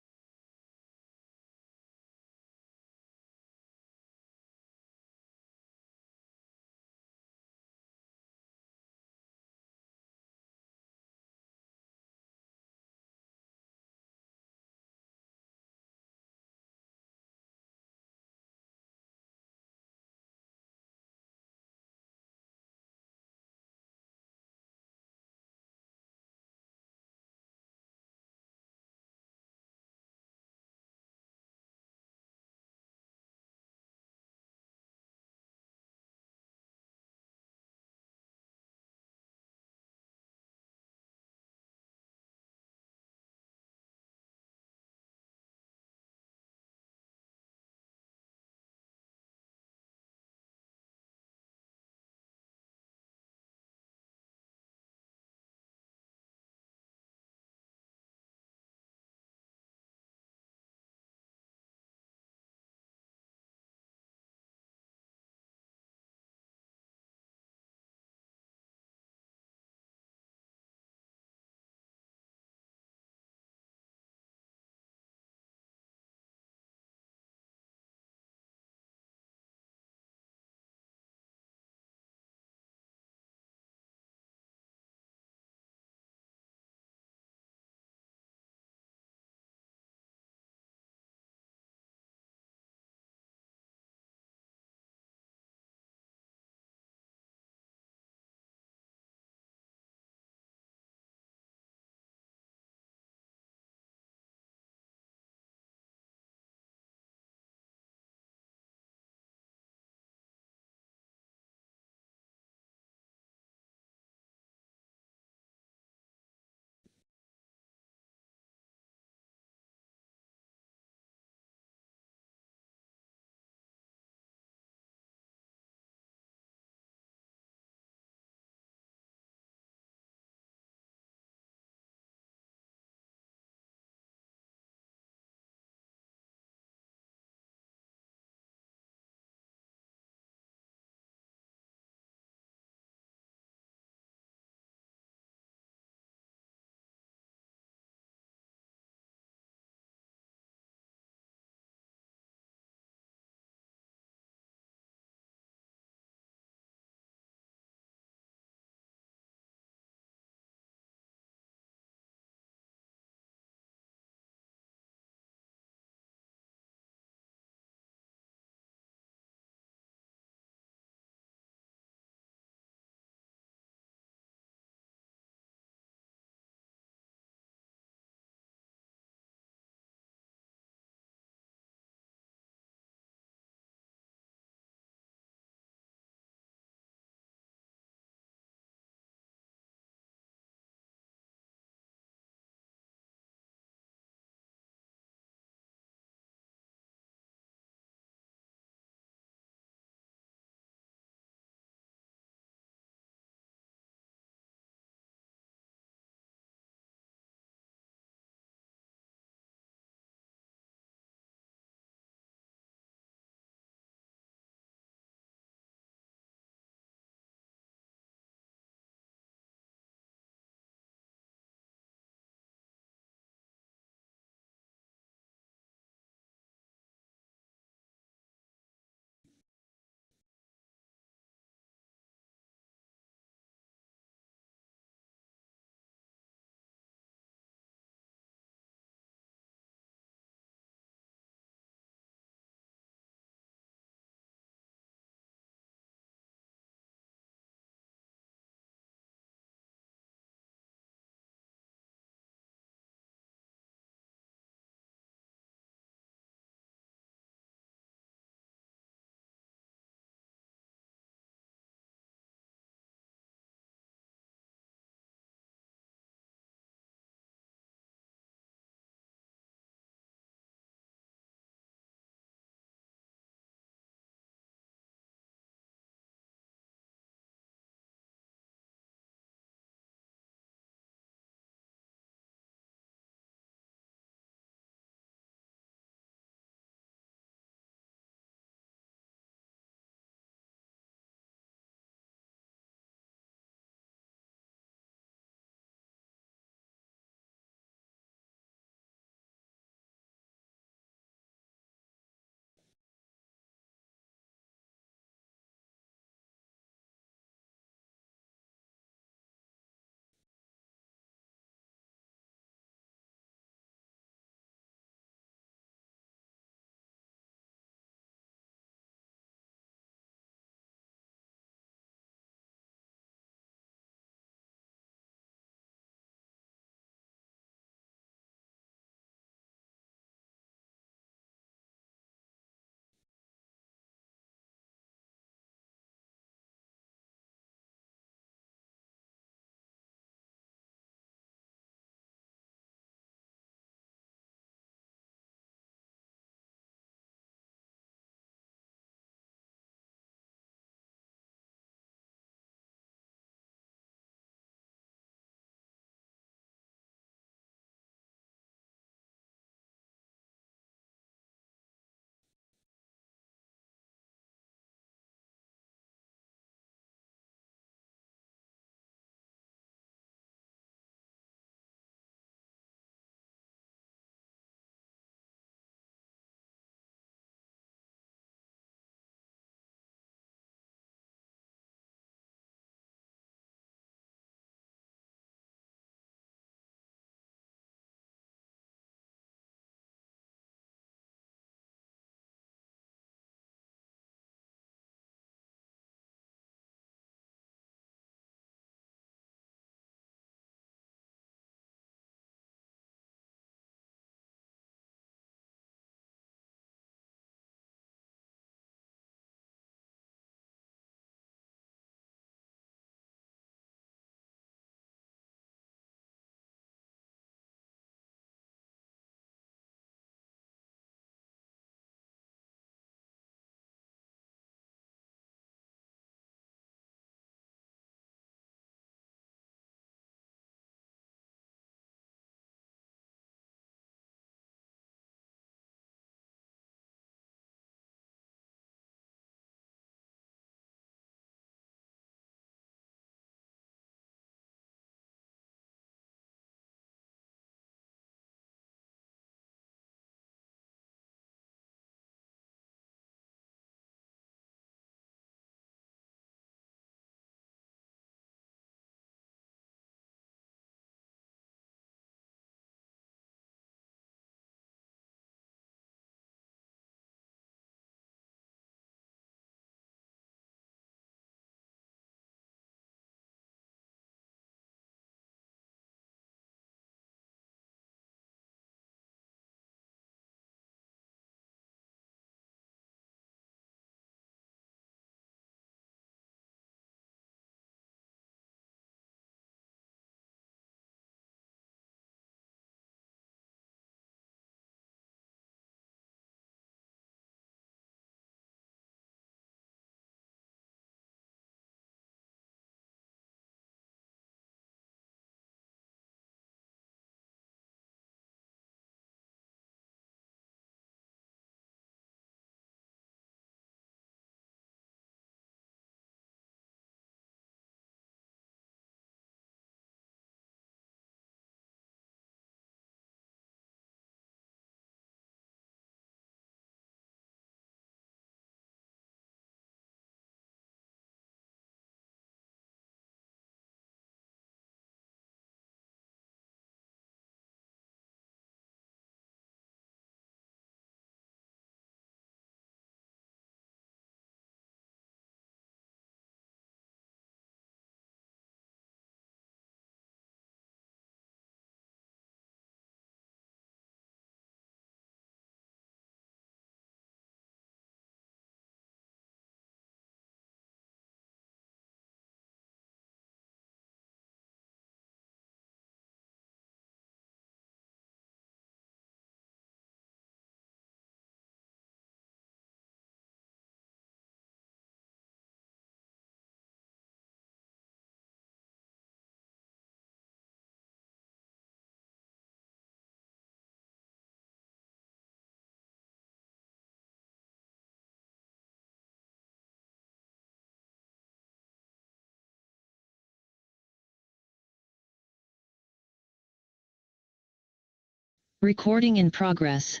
Recording in progress.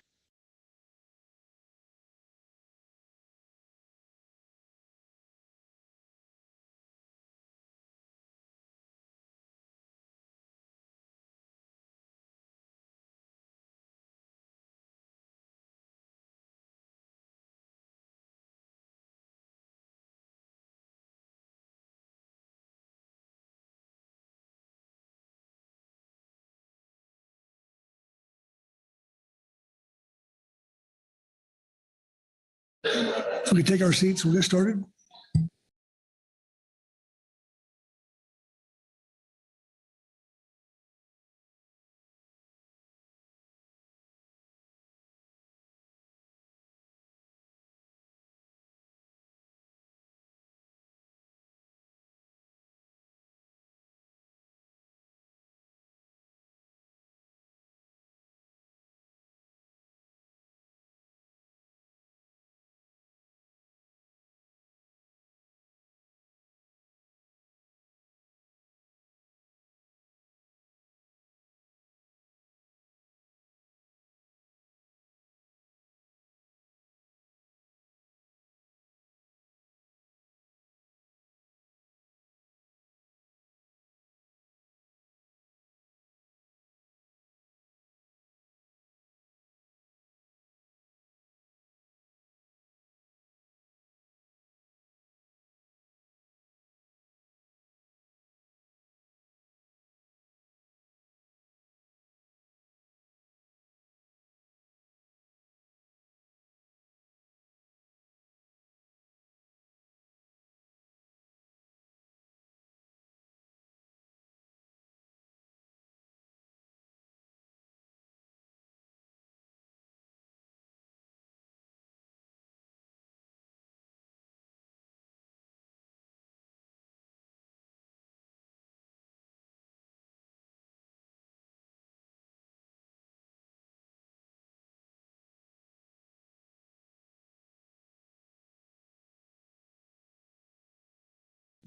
If we could take our seats, we'll get started.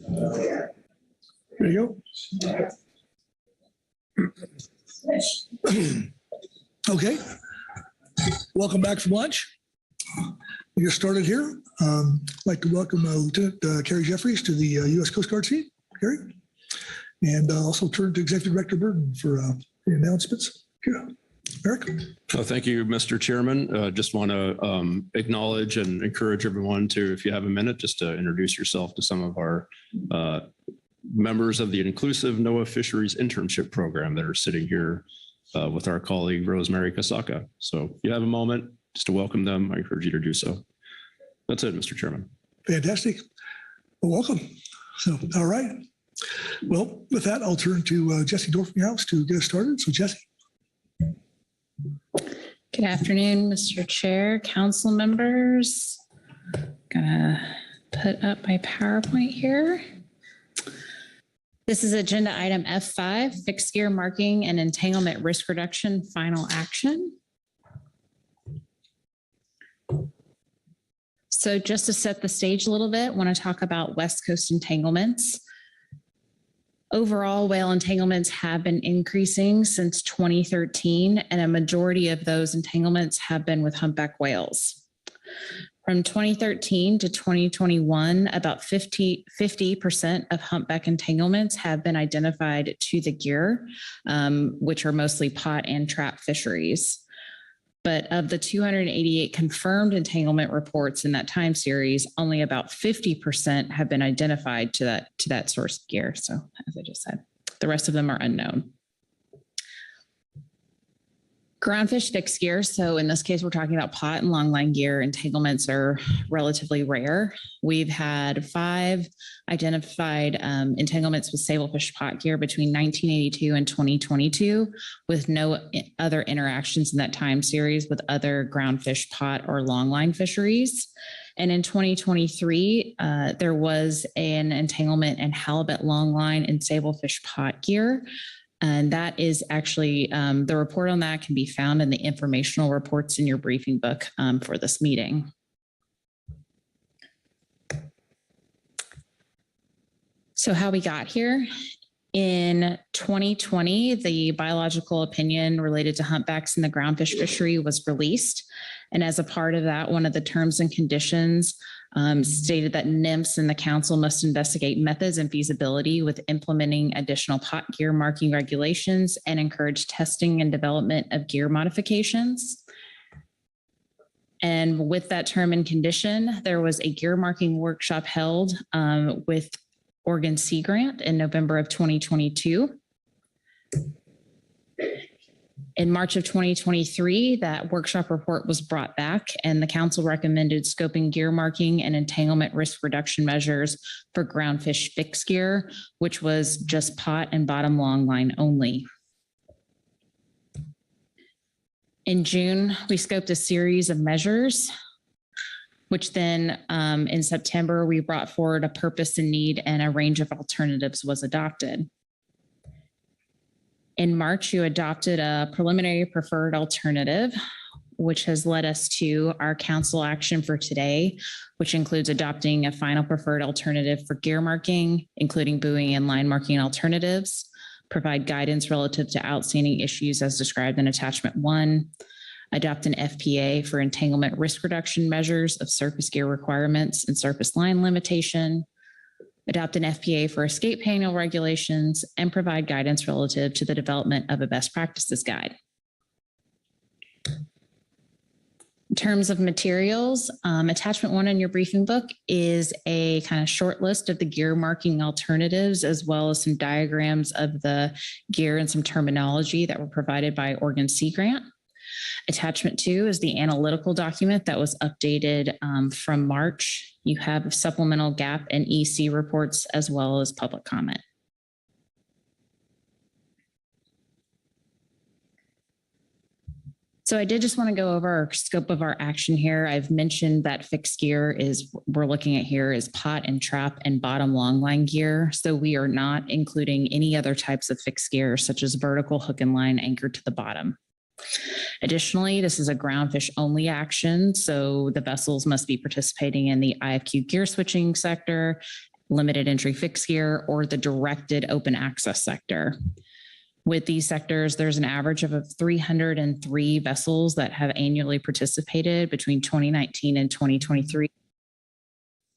There you go. Okay. Welcome back from lunch. We get started here. I'd like to welcome Lieutenant Carrie Jeffries to the U.S. Coast Guard seat. Carrie. And also turn to Executive Director Burton for the announcements. Yeah. Eric. Thank you, Mr. Chairman. Just want to acknowledge and encourage everyone to, if you have a minute, just to introduce yourself to some of our members of the Inclusive NOAA Fisheries Internship Program that are sitting here with our colleague, Rosemary Kasaka. So if you have a moment just to welcome them, I encourage you to do so. That's it, Mr. Chairman. Fantastic. Well, welcome. So, all right. Well, with that, I'll turn to Jesse Dorfinghouse to get us started. So, Jesse. Good afternoon, Mr. Chair, council members. Gonna put up my PowerPoint here. This is agenda item F5, fixed gear marking and entanglement risk reduction final action. So just to set the stage a little bit, want to talk about West Coast entanglements. Overall, whale entanglements have been increasing since 2013, and a majority of those entanglements have been with humpback whales. From 2013 to 2021, about 50% of humpback entanglements have been identified to the gear, which are mostly pot and trap fisheries. But of the 288 confirmed entanglement reports in that time series, only about 50% have been identified to that source gear. So as I just said, the rest of them are unknown. Groundfish fixed gear. So in this case, we're talking about pot and longline gear. Entanglements are relatively rare. We've had 5 identified entanglements with sablefish pot gear between 1982 and 2022, with no other interactions in that time series with other groundfish pot or longline fisheries. And in 2023, there was an entanglement in halibut longline and sablefish pot gear. And that is actually, the report on that can be found in the informational reports in your briefing book for this meeting. So how we got here, In 2020, the biological opinion related to humpbacks in the groundfish fishery was released. And as a part of that, one of the terms and conditions stated that NMFS and the council must investigate methods and feasibility with implementing additional pot gear marking regulations and encourage testing and development of gear modifications. And with that term and condition, there was a gear marking workshop held with Oregon Sea Grant in November of 2022. In March of 2023, that workshop report was brought back and the council recommended scoping gear marking and entanglement risk reduction measures for groundfish fixed gear, which was just pot and bottom long line only. In June, we scoped a series of measures, which then in September, we brought forward a purpose and need and a range of alternatives was adopted. In March, you adopted a preliminary preferred alternative, which has led us to our council action for today, which includes adopting a final preferred alternative for gear marking, including buoy and line marking alternatives, provide guidance relative to outstanding issues as described in attachment 1, adopt an FPA for entanglement risk reduction measures of surface gear requirements and surface line limitation, adopt an FPA for escape panel regulations, and provide guidance relative to the development of a best practices guide. In terms of materials, attachment 1 in your briefing book is a kind of short list of the gear marking alternatives, as well as some diagrams of the gear and some terminology that were provided by Oregon Sea Grant. Attachment 2 is the analytical document that was updated from March. You have supplemental GAP and EC reports, as well as public comment. So I did just want to go over our scope of our action here. I've mentioned that fixed gear we're looking at here is pot and trap and bottom long line gear. So we are not including any other types of fixed gear, such as vertical hook and line anchored to the bottom. Additionally, this is a groundfish only action. So the vessels must be participating in the IFQ gear switching sector, limited entry fixed gear, or the directed open access sector. With these sectors, there's an average of 303 vessels that have annually participated between 2019 and 2023,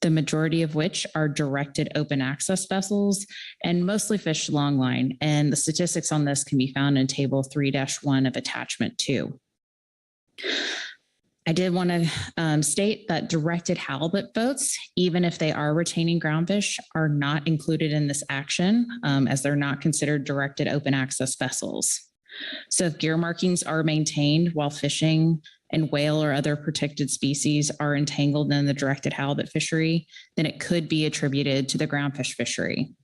the majority of which are directed open access vessels and mostly fish longline. And the statistics on this can be found in table 3-1 of attachment 2. I did want to state that directed halibut boats, even if they are retaining groundfish, are not included in this action as they're not considered directed open access vessels. So if gear markings are maintained while fishing and whale or other protected species are entangled in the directed halibut fishery, then it could be attributed to the groundfish fishery.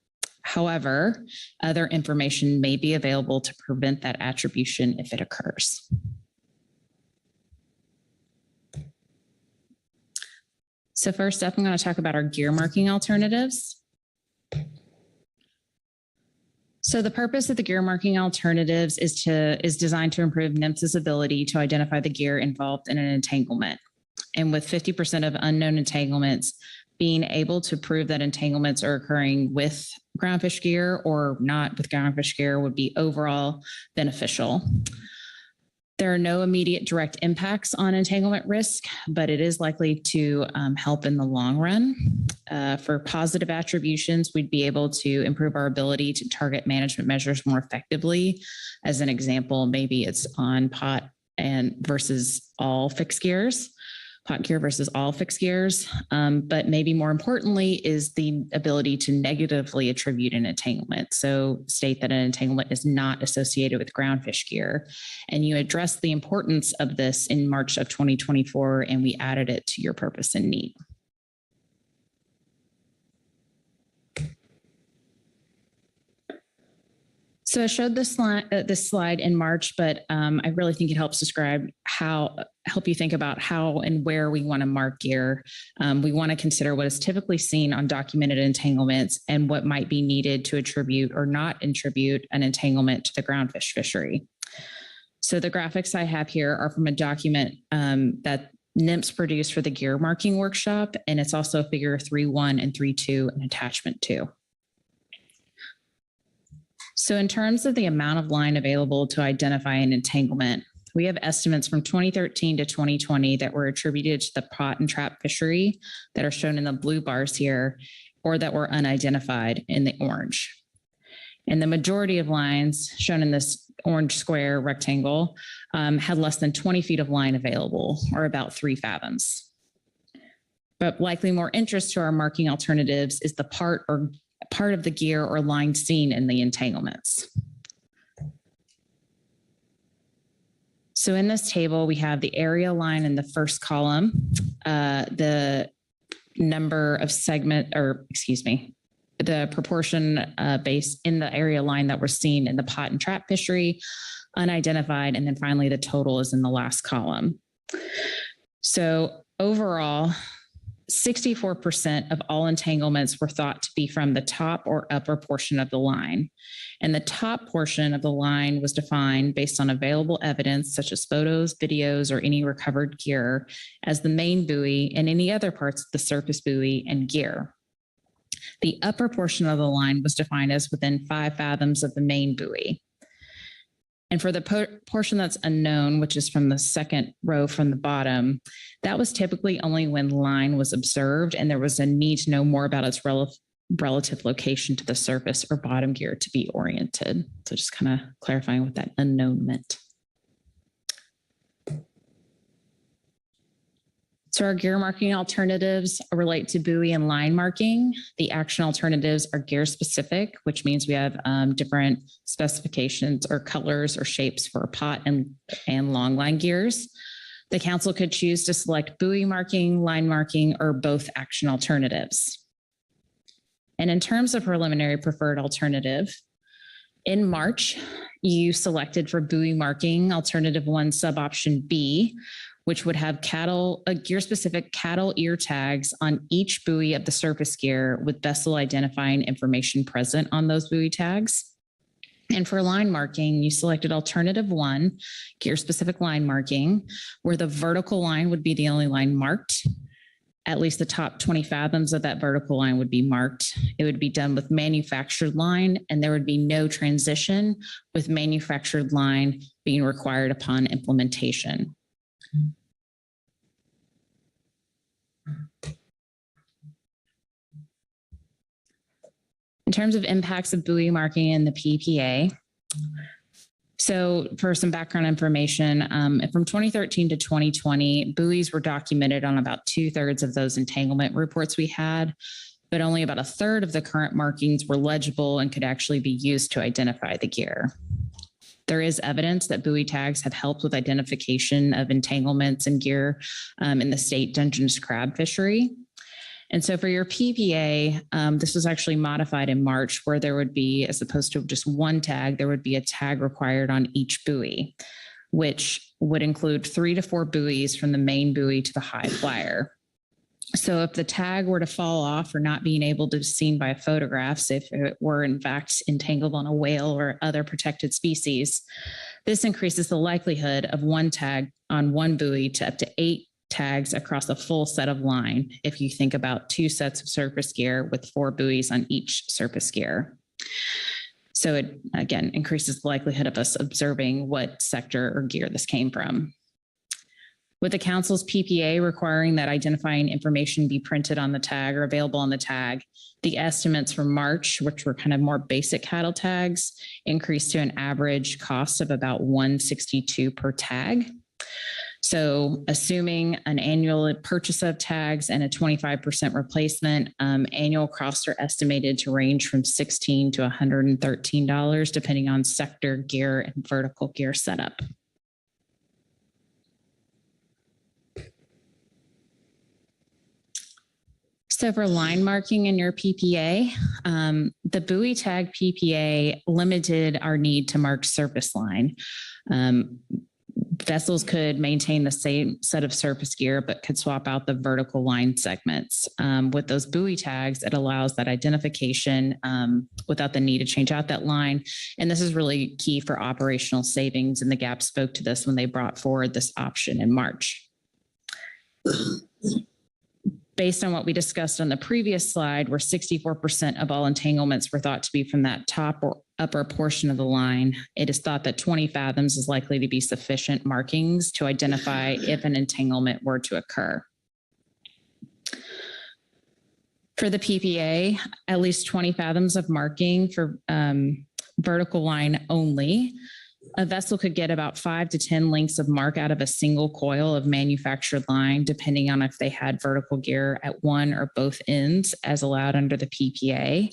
However, other information may be available to prevent that attribution if it occurs. So first up, I'm going to talk about our gear marking alternatives. So the purpose of the gear marking alternatives is designed to improve NMFS's ability to identify the gear involved in an entanglement. And with 50% of unknown entanglements, being able to prove that entanglements are occurring with groundfish gear or not with groundfish gear would be overall beneficial. There are no immediate direct impacts on entanglement risk, but it is likely to help in the long run. For positive attributions, we'd be able to improve our ability to target management measures more effectively. As an example, maybe it's on pot and versus all fixed gears. Pot gear versus all fixed gears, but maybe more importantly is the ability to negatively attribute an entanglement. So state that an entanglement is not associated with groundfish gear. And you addressed the importance of this in March of 2024, and we added it to your purpose and need. So I showed this slide in March, but I really think it helps help you think about how and where we want to mark gear. We want to consider what is typically seen on documented entanglements and what might be needed to attribute or not attribute an entanglement to the groundfish fishery. So the graphics I have here are from a document that NMFS produced for the gear marking workshop, and it's also figure 3.1 and 3.2 in attachment 2. So in terms of the amount of line available to identify an entanglement, we have estimates from 2013 to 2020 that were attributed to the pot and trap fishery that are shown in the blue bars here, or that were unidentified in the orange. And the majority of lines shown in this orange square rectangle had less than 20 feet of line available, or about 3 fathoms. But likely more interest to our marking alternatives is the part of the gear or line seen in the entanglements. So in this table, we have the area line in the first column, the number of the proportion base in the area line that we're seeing in the pot and trap fishery, unidentified, and then finally the total is in the last column. So overall, 64% of all entanglements were thought to be from the top or upper portion of the line. And the top portion of the line was defined based on available evidence, such as photos, videos, or any recovered gear, as the main buoy and any other parts of the surface buoy and gear. The upper portion of the line was defined as within 5 fathoms of the main buoy. And for the portion that's unknown, which is from the second row from the bottom, that was typically only when line was observed and there was a need to know more about its relative location to the surface or bottom gear to be oriented. So just kind of clarifying what that unknown meant. So our gear marking alternatives relate to buoy and line marking. The action alternatives are gear specific, which means we have different specifications or colors or shapes for pot and long line gears. The council could choose to select buoy marking, line marking, or both action alternatives. And in terms of preliminary preferred alternative, in March, you selected for buoy marking alternative 1 sub-option B, which would have gear-specific cattle ear tags on each buoy of the surface gear with vessel identifying information present on those buoy tags. And for line marking, you selected alternative 1, gear-specific line marking, where the vertical line would be the only line marked. At least the top 20 fathoms of that vertical line would be marked. It would be done with manufactured line, and there would be no transition with manufactured line being required upon implementation. In terms of impacts of buoy marking in the PPA, so for some background information, from 2013 to 2020, buoys were documented on about 2/3 of those entanglement reports we had, but only about 1/3 of the current markings were legible and could actually be used to identify the gear. There is evidence that buoy tags have helped with identification of entanglements and gear in the state Dungeness crab fishery. And so for your PPA, this was actually modified in March, where there would be, as opposed to just 1 tag, there would be a tag required on each buoy, which would include 3 to 4 buoys from the main buoy to the high flyer. So if the tag were to fall off or not being able to be seen by photographs, if it were in fact entangled on a whale or other protected species, this increases the likelihood of 1 tag on 1 buoy to up to 8 tags across a full set of line, if you think about 2 sets of surface gear with 4 buoys on each surface gear. So it, again, increases the likelihood of us observing what sector or gear this came from. With the council's PPA requiring that identifying information be printed on the tag or available on the tag, the estimates from March, which were kind of more basic cattle tags, increased to an average cost of about $162 per tag. So assuming an annual purchase of tags and a 25% replacement, annual costs are estimated to range from $16 to $113, depending on sector, gear, and vertical gear setup. So for line marking in your PPA, the buoy tag PPA limited our need to mark surface line. Vessels could maintain the same set of surface gear, but could swap out the vertical line segments. With those buoy tags, it allows that identification without the need to change out that line. And this is really key for operational savings. And the GAP spoke to this when they brought forward this option in March. Based on what we discussed on the previous slide, where 64% of all entanglements were thought to be from that top or upper portion of the line, it is thought that 20 fathoms is likely to be sufficient markings to identify if an entanglement were to occur. For the PPA, at least 20 fathoms of marking for vertical line only. A vessel could get about 5 to 10 lengths of mark out of a single coil of manufactured line, depending on if they had vertical gear at one or both ends as allowed under the PPA.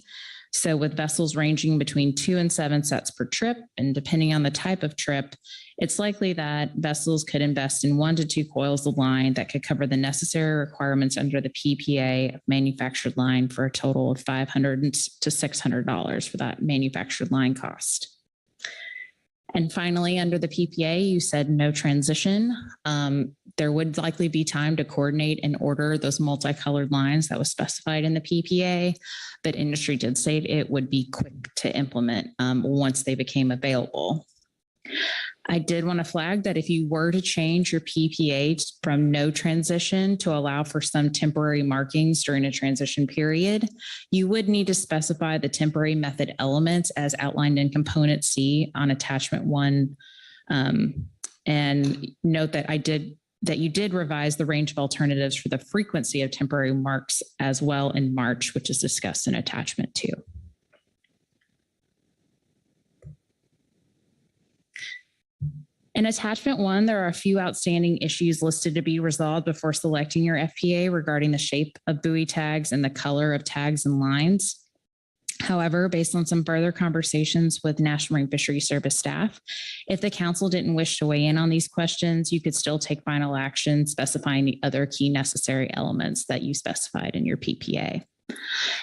So with vessels ranging between 2 and 7 sets per trip, and depending on the type of trip, it's likely that vessels could invest in 1 to 2 coils of line that could cover the necessary requirements under the PPA of manufactured line for a total of $500 to $600 for that manufactured line cost. And finally, under the PPA, you said no transition. There would likely be time to coordinate and order those multicolored lines that was specified in the PPA, but industry did say it would be quick to implement once they became available. I did want to flag that if you were to change your PPA from no transition to allow for some temporary markings during a transition period, you would need to specify the temporary method elements as outlined in component C on attachment 1. And note that you did revise the range of alternatives for the frequency of temporary marks as well in March, which is discussed in attachment 2. In attachment 1, there are a few outstanding issues listed to be resolved before selecting your FPA regarding the shape of buoy tags and the color of tags and lines. However, based on some further conversations with National Marine Fisheries Service staff, if the council didn't wish to weigh in on these questions, you could still take final action specifying the other key necessary elements that you specified in your PPA.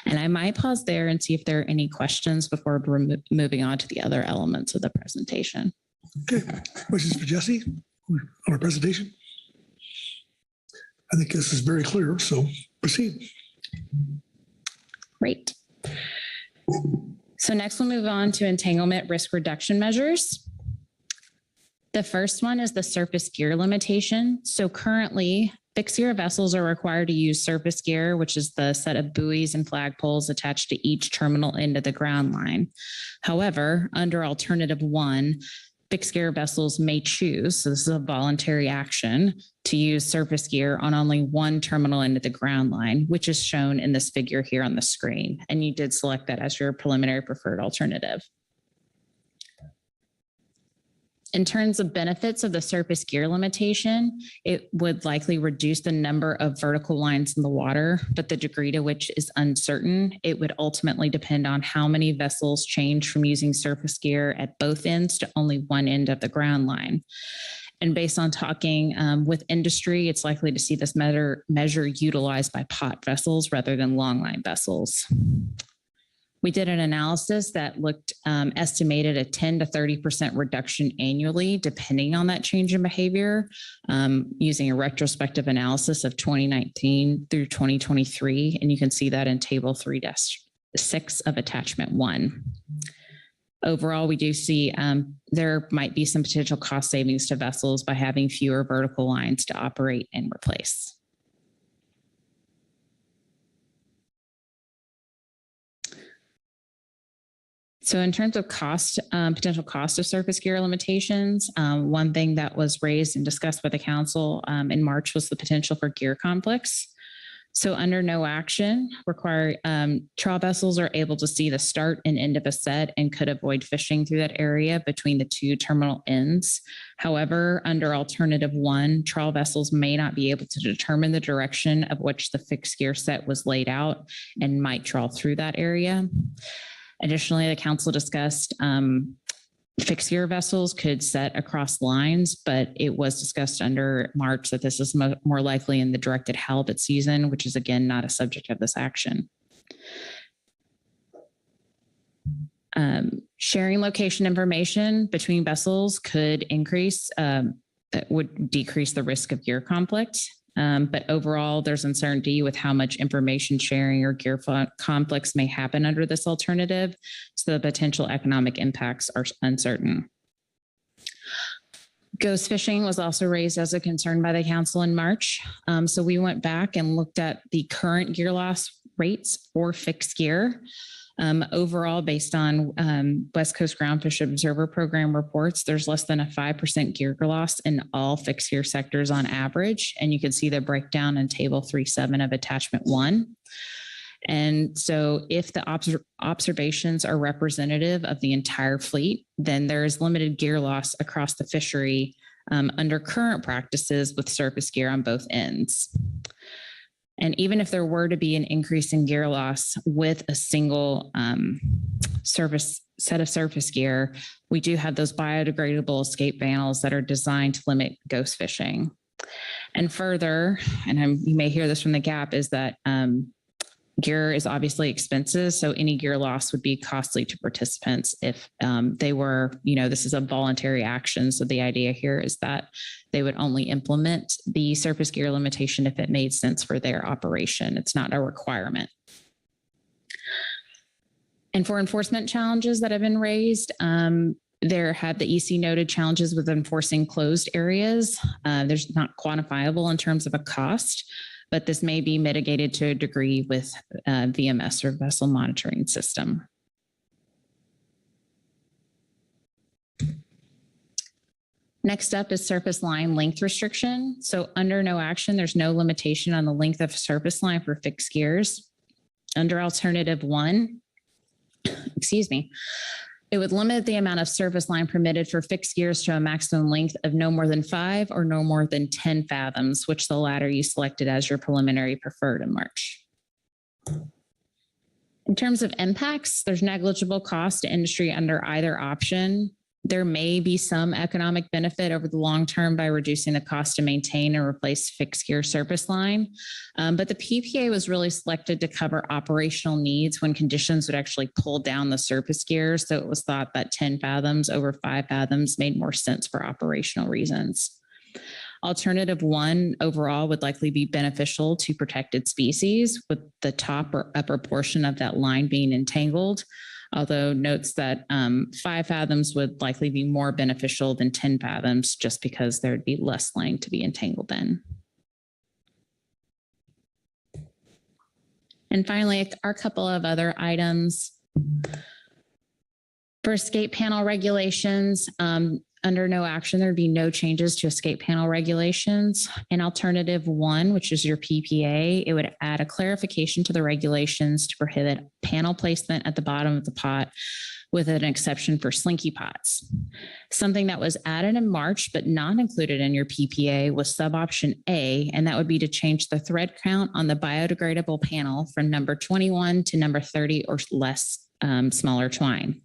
And I might pause there and see if there are any questions before moving on to the other elements of the presentation. Okay, questions for Jesse on our presentation? I think this is very clear, so proceed. Great. So next we'll move on to entanglement risk reduction measures. The first one is the surface gear limitation. So currently, fixed gear vessels are required to use surface gear, which is the set of buoys and flagpoles attached to each terminal end of the ground line. However, under alternative 1, fixed gear vessels may choose, so this is a voluntary action, to use surface gear on only one terminal end of the ground line, which is shown in this figure here on the screen. And you did select that as your preliminary preferred alternative. In terms of benefits of the surface gear limitation, it would likely reduce the number of vertical lines in the water, but the degree to which is uncertain. It would ultimately depend on how many vessels change from using surface gear at both ends to only one end of the ground line. And based on talking with industry, it's likely to see this measure utilized by pot vessels rather than longline vessels. We did an analysis that looked estimated a 10 to 30% reduction annually, depending on that change in behavior, using a retrospective analysis of 2019 through 2023. And you can see that in table 3-6 of attachment 1. Overall, we do see there might be some potential cost savings to vessels by having fewer vertical lines to operate and replace. So in terms of cost, potential cost of surface gear limitations, one thing that was raised and discussed by the council in March was the potential for gear conflicts. So under no action, trawl vessels are able to see the start and end of a set and could avoid fishing through that area between the two terminal ends. However, under alternative 1, trawl vessels may not be able to determine the direction of which the fixed gear set was laid out and might trawl through that area. Additionally, the council discussed fixed gear vessels could set across lines, but it was discussed under March that this is more likely in the directed halibut season, which is again not a subject of this action. Sharing location information between vessels could increase, that would decrease the risk of gear conflict. But overall, there's uncertainty with how much information sharing or gear conflicts may happen under this alternative. So the potential economic impacts are uncertain. Ghost fishing was also raised as a concern by the council in March. So we went back and looked at the current gear loss rates for fixed gear. Overall, based on West Coast Groundfish Observer Program reports, there's less than a 5% gear loss in all fixed gear sectors on average. And you can see the breakdown in table 3.7 of attachment 1. And so if the observations are representative of the entire fleet, then there is limited gear loss across the fishery under current practices with surface gear on both ends. And even if there were to be an increase in gear loss with a single set of surface gear, we do have those biodegradable escape panels that are designed to limit ghost fishing. And further, and you may hear this from the GAP, is that gear is obviously expensive. So any gear loss would be costly to participants if they were, this is a voluntary action. So the idea here is that they would only implement the surface gear limitation if it made sense for their operation. It's not a requirement. And for enforcement challenges that have been raised, there have the EC noted challenges with enforcing closed areas. There's not quantifiable in terms of a cost, but this may be mitigated to a degree with VMS or vessel monitoring system. Next up is surface line length restriction. So under no action, there's no limitation on the length of surface line for fixed gears. Under alternative 1, it would limit the amount of surface line permitted for fixed gears to a maximum length of no more than 5 or no more than 10 fathoms, which the latter you selected as your preliminary preferred in March. In terms of impacts, there's negligible cost to industry under either option. There may be some economic benefit over the long term by reducing the cost to maintain and replace fixed gear surface line. But the PPA was really selected to cover operational needs when conditions would actually pull down the surface gear. So it was thought that 10 fathoms over 5 fathoms made more sense for operational reasons. Alternative 1 overall would likely be beneficial to protected species, with the top or upper portion of that line being entangled. Although notes that 5 fathoms would likely be more beneficial than 10 fathoms just because there'd be less line to be entangled in. And finally, are a couple of other items. For escape panel regulations, under no action, there'd be no changes to escape panel regulations. In alternative 1, which is your PPA, it would add a clarification to the regulations to prohibit panel placement at the bottom of the pot with an exception for slinky pots. Something that was added in March but not included in your PPA was suboption A, and that would be to change the thread count on the biodegradable panel from number 21 to number 30 or less smaller twine.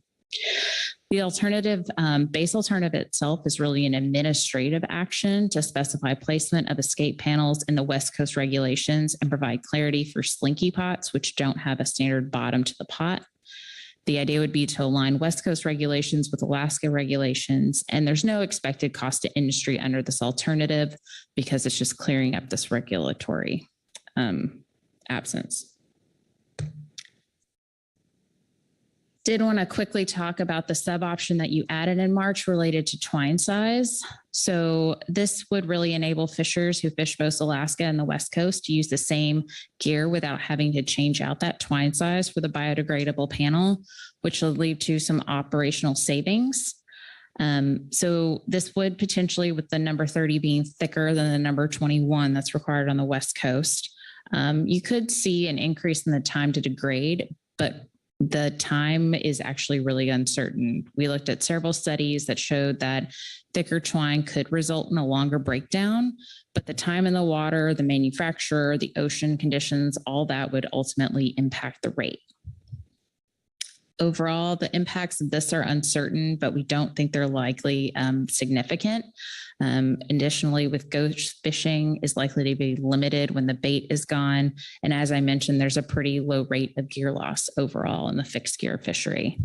The alternative, base alternative itself is really an administrative action to specify placement of escape panels in the West Coast regulations and provide clarity for slinky pots, which don't have a standard bottom to the pot. The idea would be to align West Coast regulations with Alaska regulations, and there's no expected cost to industry under this alternative because it's just clearing up this regulatory absence. Did want to quickly talk about the sub option that you added in March related to twine size. So this would really enable fishers who fish both Alaska and the West Coast to use the same gear without having to change out that twine size for the biodegradable panel, which will lead to some operational savings. So this would potentially, with the number 30 being thicker than the number 21 that's required on the West Coast, you could see an increase in the time to degrade, but the time is actually really uncertain. We looked at several studies that showed that thicker twine could result in a longer breakdown, but the time in the water, the manufacturer, the ocean conditions, all that would ultimately impact the rate. Overall, the impacts of this are uncertain, but we don't think they're likely significant. Additionally, with ghost fishing is likely to be limited when the bait is gone. And as I mentioned, there's a pretty low rate of gear loss overall in the fixed gear fishery.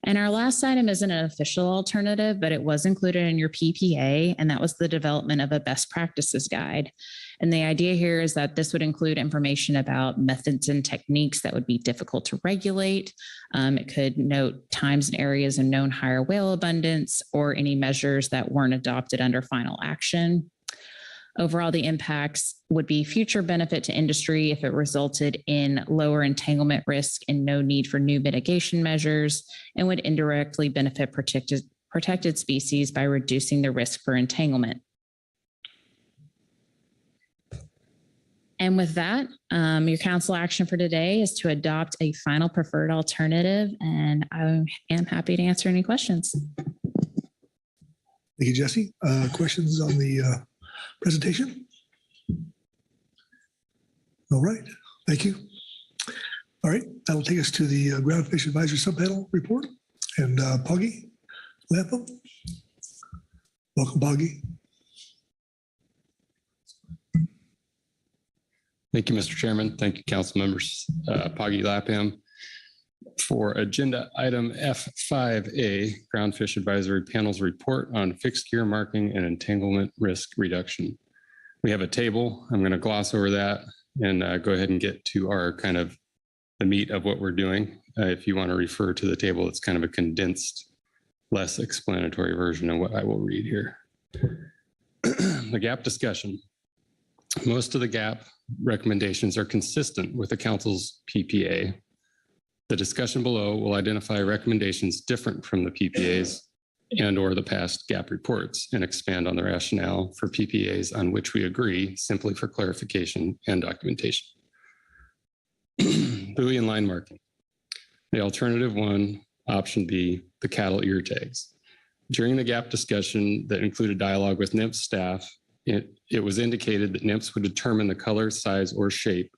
And our last item isn't an official alternative, but it was included in your PPA, and that was the development of a best practices guide. And the idea here is that this would include information about methods and techniques that would be difficult to regulate. It could note times and areas of known higher whale abundance or any measures that weren't adopted under final action. Overall, the impacts would be future benefit to industry if it resulted in lower entanglement risk and no need for new mitigation measures, and would indirectly benefit protected species by reducing the risk for entanglement. And with that, your council action for today is to adopt a final preferred alternative, and I am happy to answer any questions. Thank you, Jesse. Questions on the presentation? All right, thank you. All right, that'll take us to the Groundfish Advisory Subpanel report. And Poggy Latham. Welcome, Poggy. Thank you, Mr. Chairman. Thank you, council members. Poggy Lapham for agenda item F5A, Groundfish Advisory Panel's report on fixed gear marking and entanglement risk reduction. We have a table. I'm going to gloss over that and go ahead and get to our kind of the meat of what we're doing. If you want to refer to the table, it's kind of a condensed, less explanatory version of what I will read here. The gap discussion. Most of the gap recommendations are consistent with the council's PPA. The discussion below will identify recommendations different from the PPAs and or the past gap reports and expand on the rationale for PPAs on which we agree simply for clarification and documentation. Buoy and line marking. The alternative one, option B, the cattle ear tags. During the gap discussion that included dialogue with NMFS staff, it was indicated that NMFS would determine the color, size, or shape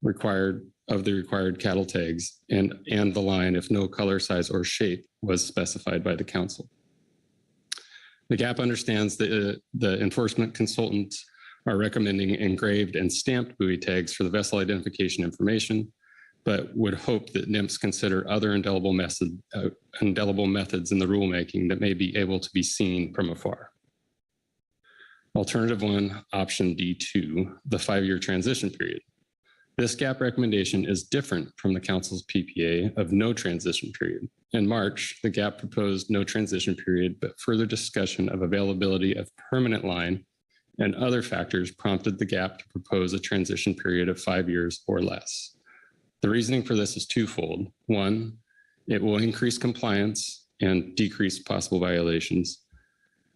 required of the required cattle tags and the line if no color, size, or shape was specified by the council. The gap understands that the enforcement consultants are recommending engraved and stamped buoy tags for the vessel identification information, but would hope that NMFS consider other indelible methods in the rulemaking that may be able to be seen from afar. Alternative one, option D2, the 5-year transition period. This gap recommendation is different from the council's PPA of no transition period. In March, the gap proposed no transition period, but further discussion of availability of permanent line and other factors prompted the gap to propose a transition period of 5 years or less. The reasoning for this is twofold. One, it will increase compliance and decrease possible violations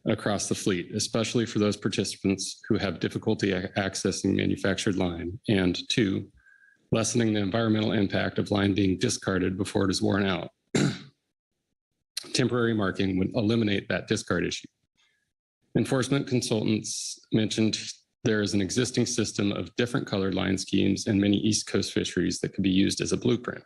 across the fleet, especially for those participants who have difficulty accessing manufactured line. And two, lessening the environmental impact of line being discarded before it is worn out. Temporary marking would eliminate that discard issue. Enforcement consultants mentioned there is an existing system of different colored line schemes in many East Coast fisheries that could be used as a blueprint.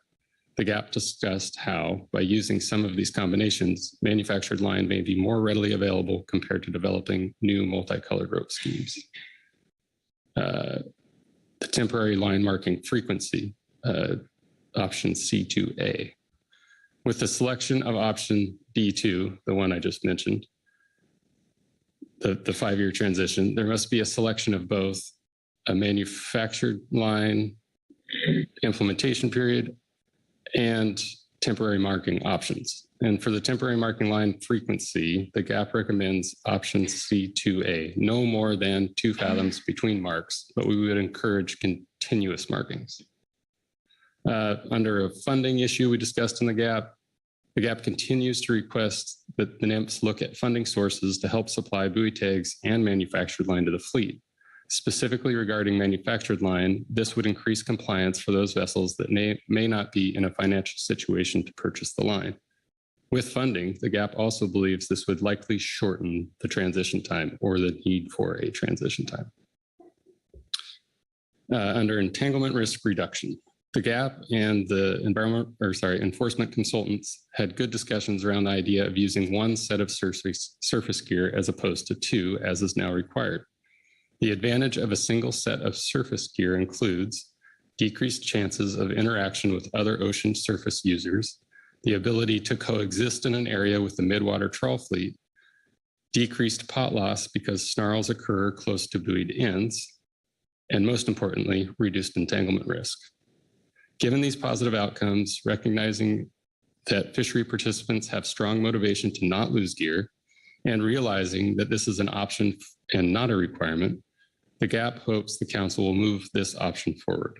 The gap discussed how, by using some of these combinations, manufactured line may be more readily available compared to developing new multicolored rope schemes. The temporary line marking frequency, option C2A. With the selection of option D2, the one I just mentioned, the 5-year transition, there must be a selection of both a manufactured line implementation period and temporary marking options. And for the temporary marking line frequency, the gap recommends option C2A, no more than 2 fathoms between marks, but we would encourage continuous markings. Under a funding issue we discussed in the gap continues to request that the NMFS look at funding sources to help supply buoy tags and manufactured line to the fleet. Specifically regarding manufactured line, this would increase compliance for those vessels that may not be in a financial situation to purchase the line. With funding, the gap also believes this would likely shorten the transition time or the need for a transition time. Under entanglement risk reduction, the gap and the enforcement consultants had good discussions around the idea of using one set of surface gear as opposed to 2, as is now required. The advantage of a single set of surface gear includes decreased chances of interaction with other ocean surface users, the ability to coexist in an area with the midwater trawl fleet, decreased pot loss because snarls occur close to buoyed ends, and most importantly, reduced entanglement risk. Given these positive outcomes, recognizing that fishery participants have strong motivation to not lose gear, and realizing that this is an option and not a requirement, The GAP hopes the council will move this option forward.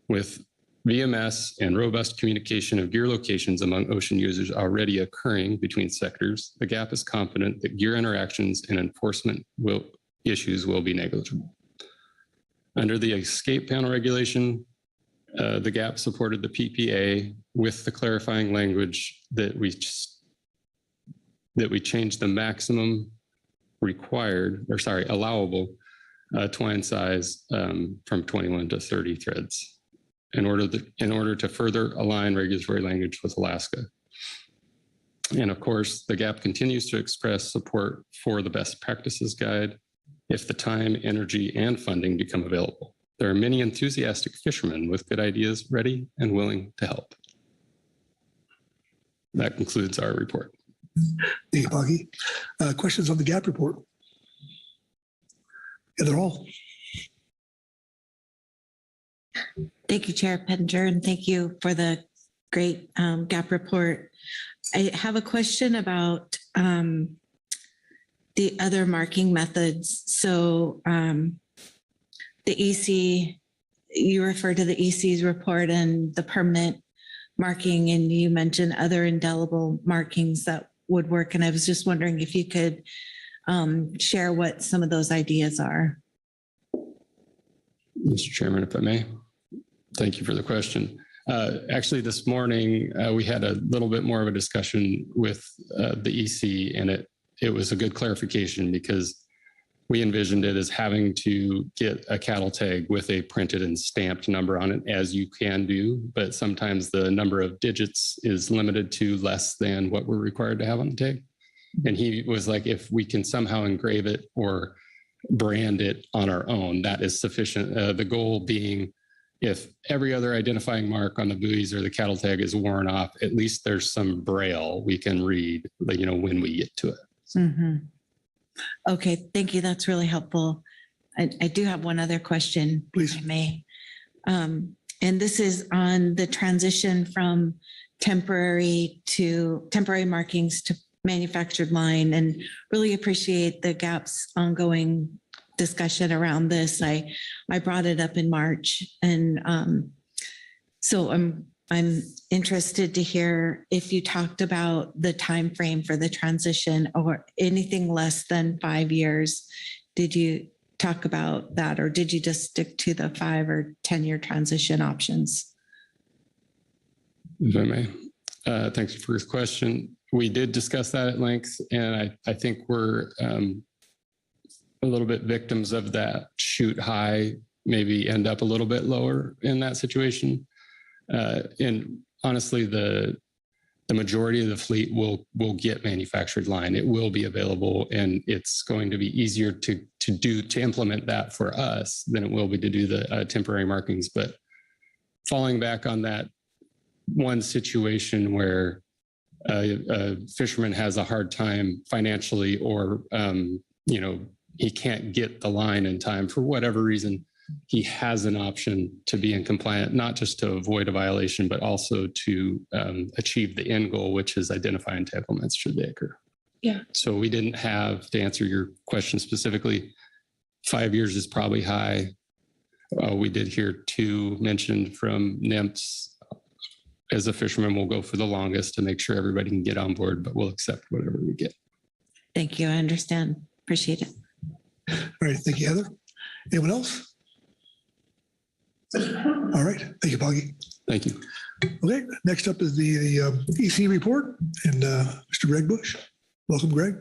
With VMS and robust communication of gear locations among ocean users already occurring between sectors, the GAP is confident that gear interactions and enforcement issues will be negligible. Under the escape panel regulation, the GAP supported the PPA with the clarifying language that we changed the maximum allowable twine size from 21 to 30 threads in order to further align regulatory language with Alaska. And of course, the GAP continues to express support for the best practices guide if the time, energy, and funding become available. There are many enthusiastic fishermen with good ideas ready and willing to help. That concludes our report. Thank you, Poggy. Questions on the GAP report? Yeah, they're all. Thank you, Chair Pettinger, and thank you for the great GAP report. I have a question about the other marking methods. So the EC, you refer to the EC's report and the permanent marking, and you mentioned other indelible markings that would work. And I was just wondering if you could share what some of those ideas are. Mr. Chairman, if I may. Thank you for the question. Actually, this morning, we had a little bit more of a discussion with the EC, and it was a good clarification because we envisioned it as having to get a cattle tag with a printed and stamped number on it, as you can do, but sometimes the number of digits is limited to less than what we're required to have on the tag. And he was like, if we can somehow engrave it or brand it on our own, that is sufficient. The goal being, if every other identifying mark on the buoys or the cattle tag is worn off, at least there's some braille we can read, when we get to it. Mm-hmm. Okay, thank you. That's really helpful. I do have one other question, please, if I may. And this is on the transition from temporary markings to manufactured line, and really appreciate the GAP's ongoing discussion around this. I brought it up in March, and so I'm interested to hear if you talked about the time frame for the transition or anything less than 5 years. Did you talk about that, or did you just stick to the 5 or 10-year transition options? If I may. Thanks for this question. We did discuss that at length, and I think we're a little bit victims of that shoot high, maybe end up a little bit lower in that situation. And honestly, the majority of the fleet will get manufactured line. It will be available, and it's going to be easier to implement that for us than it will be to do the temporary markings. But falling back on that one situation where a fisherman has a hard time financially, or he can't get the line in time for whatever reason, he has an option to be in compliant, not just to avoid a violation, but also to achieve the end goal, which is identify entanglements should they occur. Yeah. So we didn't have, to answer your question specifically, 5 years is probably high. We did hear 2 mentioned from NMFS. As a fisherman, we'll go for the longest to make sure everybody can get on board, but we'll accept whatever we get. Thank you. I understand. Appreciate it. All right. Thank you, Heather. Anyone else? All right. Thank you, Poggy. Thank you. Okay. Next up is the EC report, and Mr. Greg Bush. Welcome, Greg.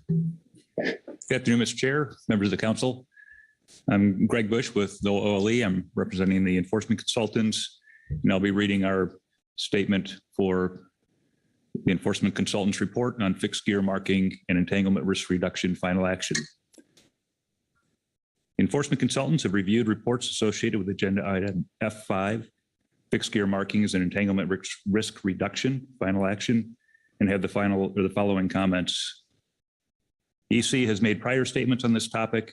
Good afternoon, Mr. Chair, members of the council. I'm Greg Bush with the OLE. I'm representing the enforcement consultants, and I'll be reading our statement for the enforcement consultants report on fixed gear marking and entanglement risk reduction final action. Enforcement consultants have reviewed reports associated with agenda item F5, fixed gear markings and entanglement risk reduction final action, and have the following comments. EC has made prior statements on this topic,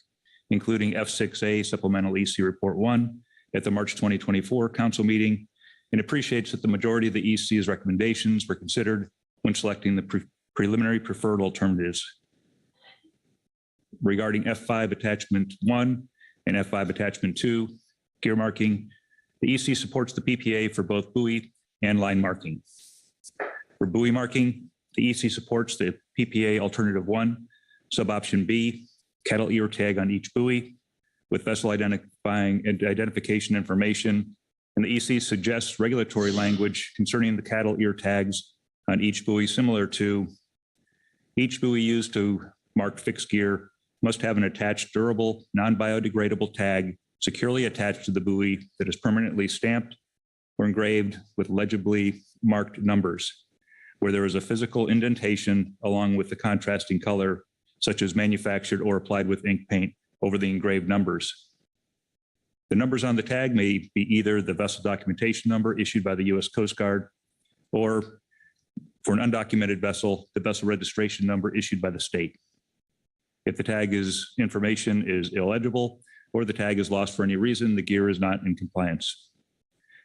including F6A Supplemental EC Report 1 at the March 2024 Council meeting, and appreciates that the majority of the EC's recommendations were considered when selecting the preliminary preferred alternatives. regarding F5 Attachment 1 and F5 Attachment 2, gear marking, the EC supports the PPA for both buoy and line marking. For buoy marking, the EC supports the PPA Alternative 1, Suboption B, cattle ear tag on each buoy with vessel identification information, and the EC suggests regulatory language concerning the cattle ear tags on each buoy, similar to each buoy used to mark fixed gear must have an attached durable, non-biodegradable tag securely attached to the buoy that is permanently stamped or engraved with legibly marked numbers, where there is a physical indentation along with the contrasting color, such as manufactured or applied with ink paint over the engraved numbers. The numbers on the tag may be either the vessel documentation number issued by the U.S. Coast Guard, or for an undocumented vessel, the vessel registration number issued by the state. If the tag information is illegible or the tag is lost for any reason, the gear is not in compliance.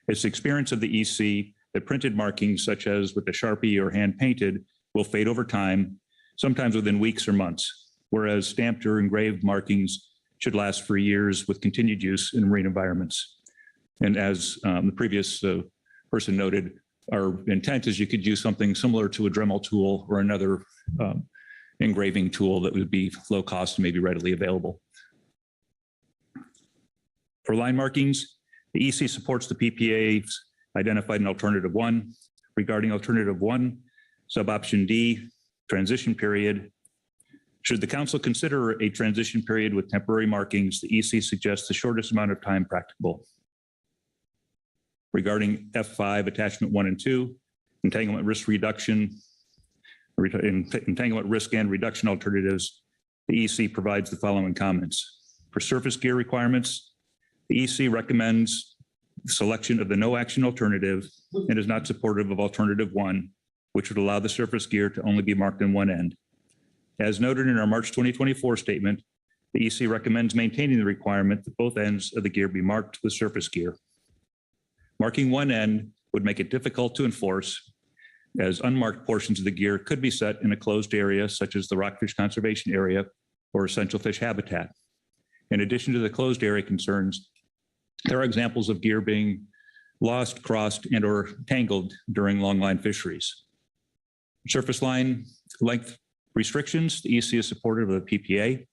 It's the experience of the EC that printed markings, such as with the Sharpie or hand painted, will fade over time, sometimes within weeks or months, whereas stamped or engraved markings should last for years with continued use in marine environments. And as the previous person noted, our intent is you could use something similar to a Dremel tool or another engraving tool that would be low cost and maybe readily available. For line markings, the EC supports the PPAs identified in Alternative 1. Regarding Alternative 1, Suboption D, transition period. Should the council consider a transition period with temporary markings, the EC suggests the shortest amount of time practicable. Regarding F5 Attachment 1 and 2, entanglement risk reduction, entanglement risk and reduction alternatives, the EC provides the following comments. For surface gear requirements, the EC recommends selection of the no action alternative and is not supportive of Alternative 1, which would allow the surface gear to only be marked on one end. As noted in our March 2024 statement, the EC recommends maintaining the requirement that both ends of the gear be marked with surface gear. Marking one end would make it difficult to enforce, as unmarked portions of the gear could be set in a closed area such as the rockfish conservation area or essential fish habitat. In addition to the closed area concerns, there are examples of gear being lost, crossed, and or tangled during longline fisheries. Surface line length restrictions, the EC is supportive of the PPA.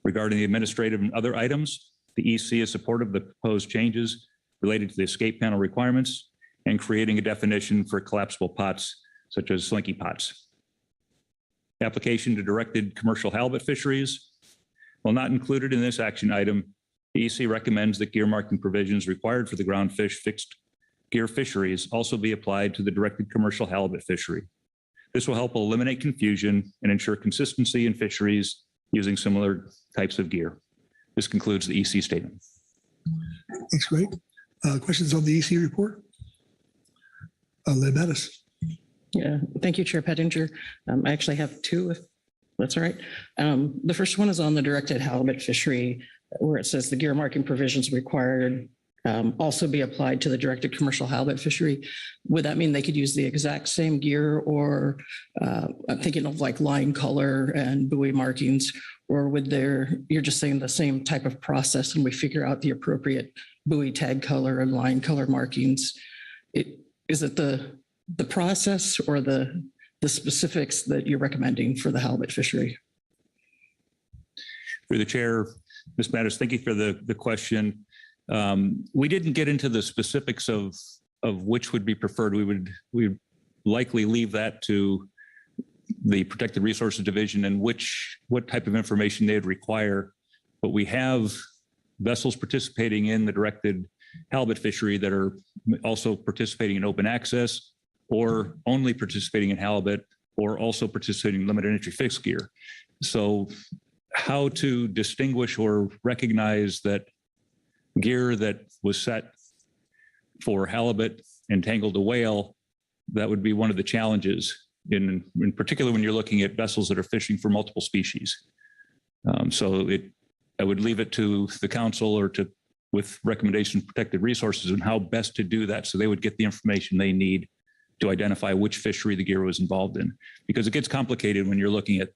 Regarding the administrative and other items, the EC is supportive of the proposed changes related to the escape panel requirements and creating a definition for collapsible pots, such as slinky pots. Application to directed commercial halibut fisheries. While not included in this action item, the EC recommends that gear marking provisions required for the groundfish fixed gear fisheries also be applied to the directed commercial halibut fishery. This will help eliminate confusion and ensure consistency in fisheries using similar types of gear. This concludes the EC statement. Thanks, Greg. Questions on the EC report? Lynn Mattis. Yeah, thank you, Chair Pettinger. I actually have two, if that's all right. The first one is on the directed halibut fishery, where it says the gear marking provisions required also be applied to the directed commercial halibut fishery. Would that mean they could use the exact same gear, or I'm thinking of like line color and buoy markings, or you're just saying the same type of process and we figure out the appropriate buoy tag color and line color markings? Is it the process or the specifics that you're recommending for the halibut fishery? Through the chair, Ms. Mattis, thank you for the question. We didn't get into the specifics of which would be preferred. We'd likely leave that to the Protected Resources Division and what type of information they'd require. But we have vessels participating in the directed halibut fishery that are also participating in open access, or only participating in halibut, or also participating in limited entry fixed gear. So how to distinguish or recognize that gear that was set for halibut entangled a whale, that would be one of the challenges, in particular when you're looking at vessels that are fishing for multiple species. I would leave it to the council or with recommendation of Protected Resources on how best to do that, so they would get the information they need to identify which fishery the gear was involved in. Because it gets complicated when you're looking at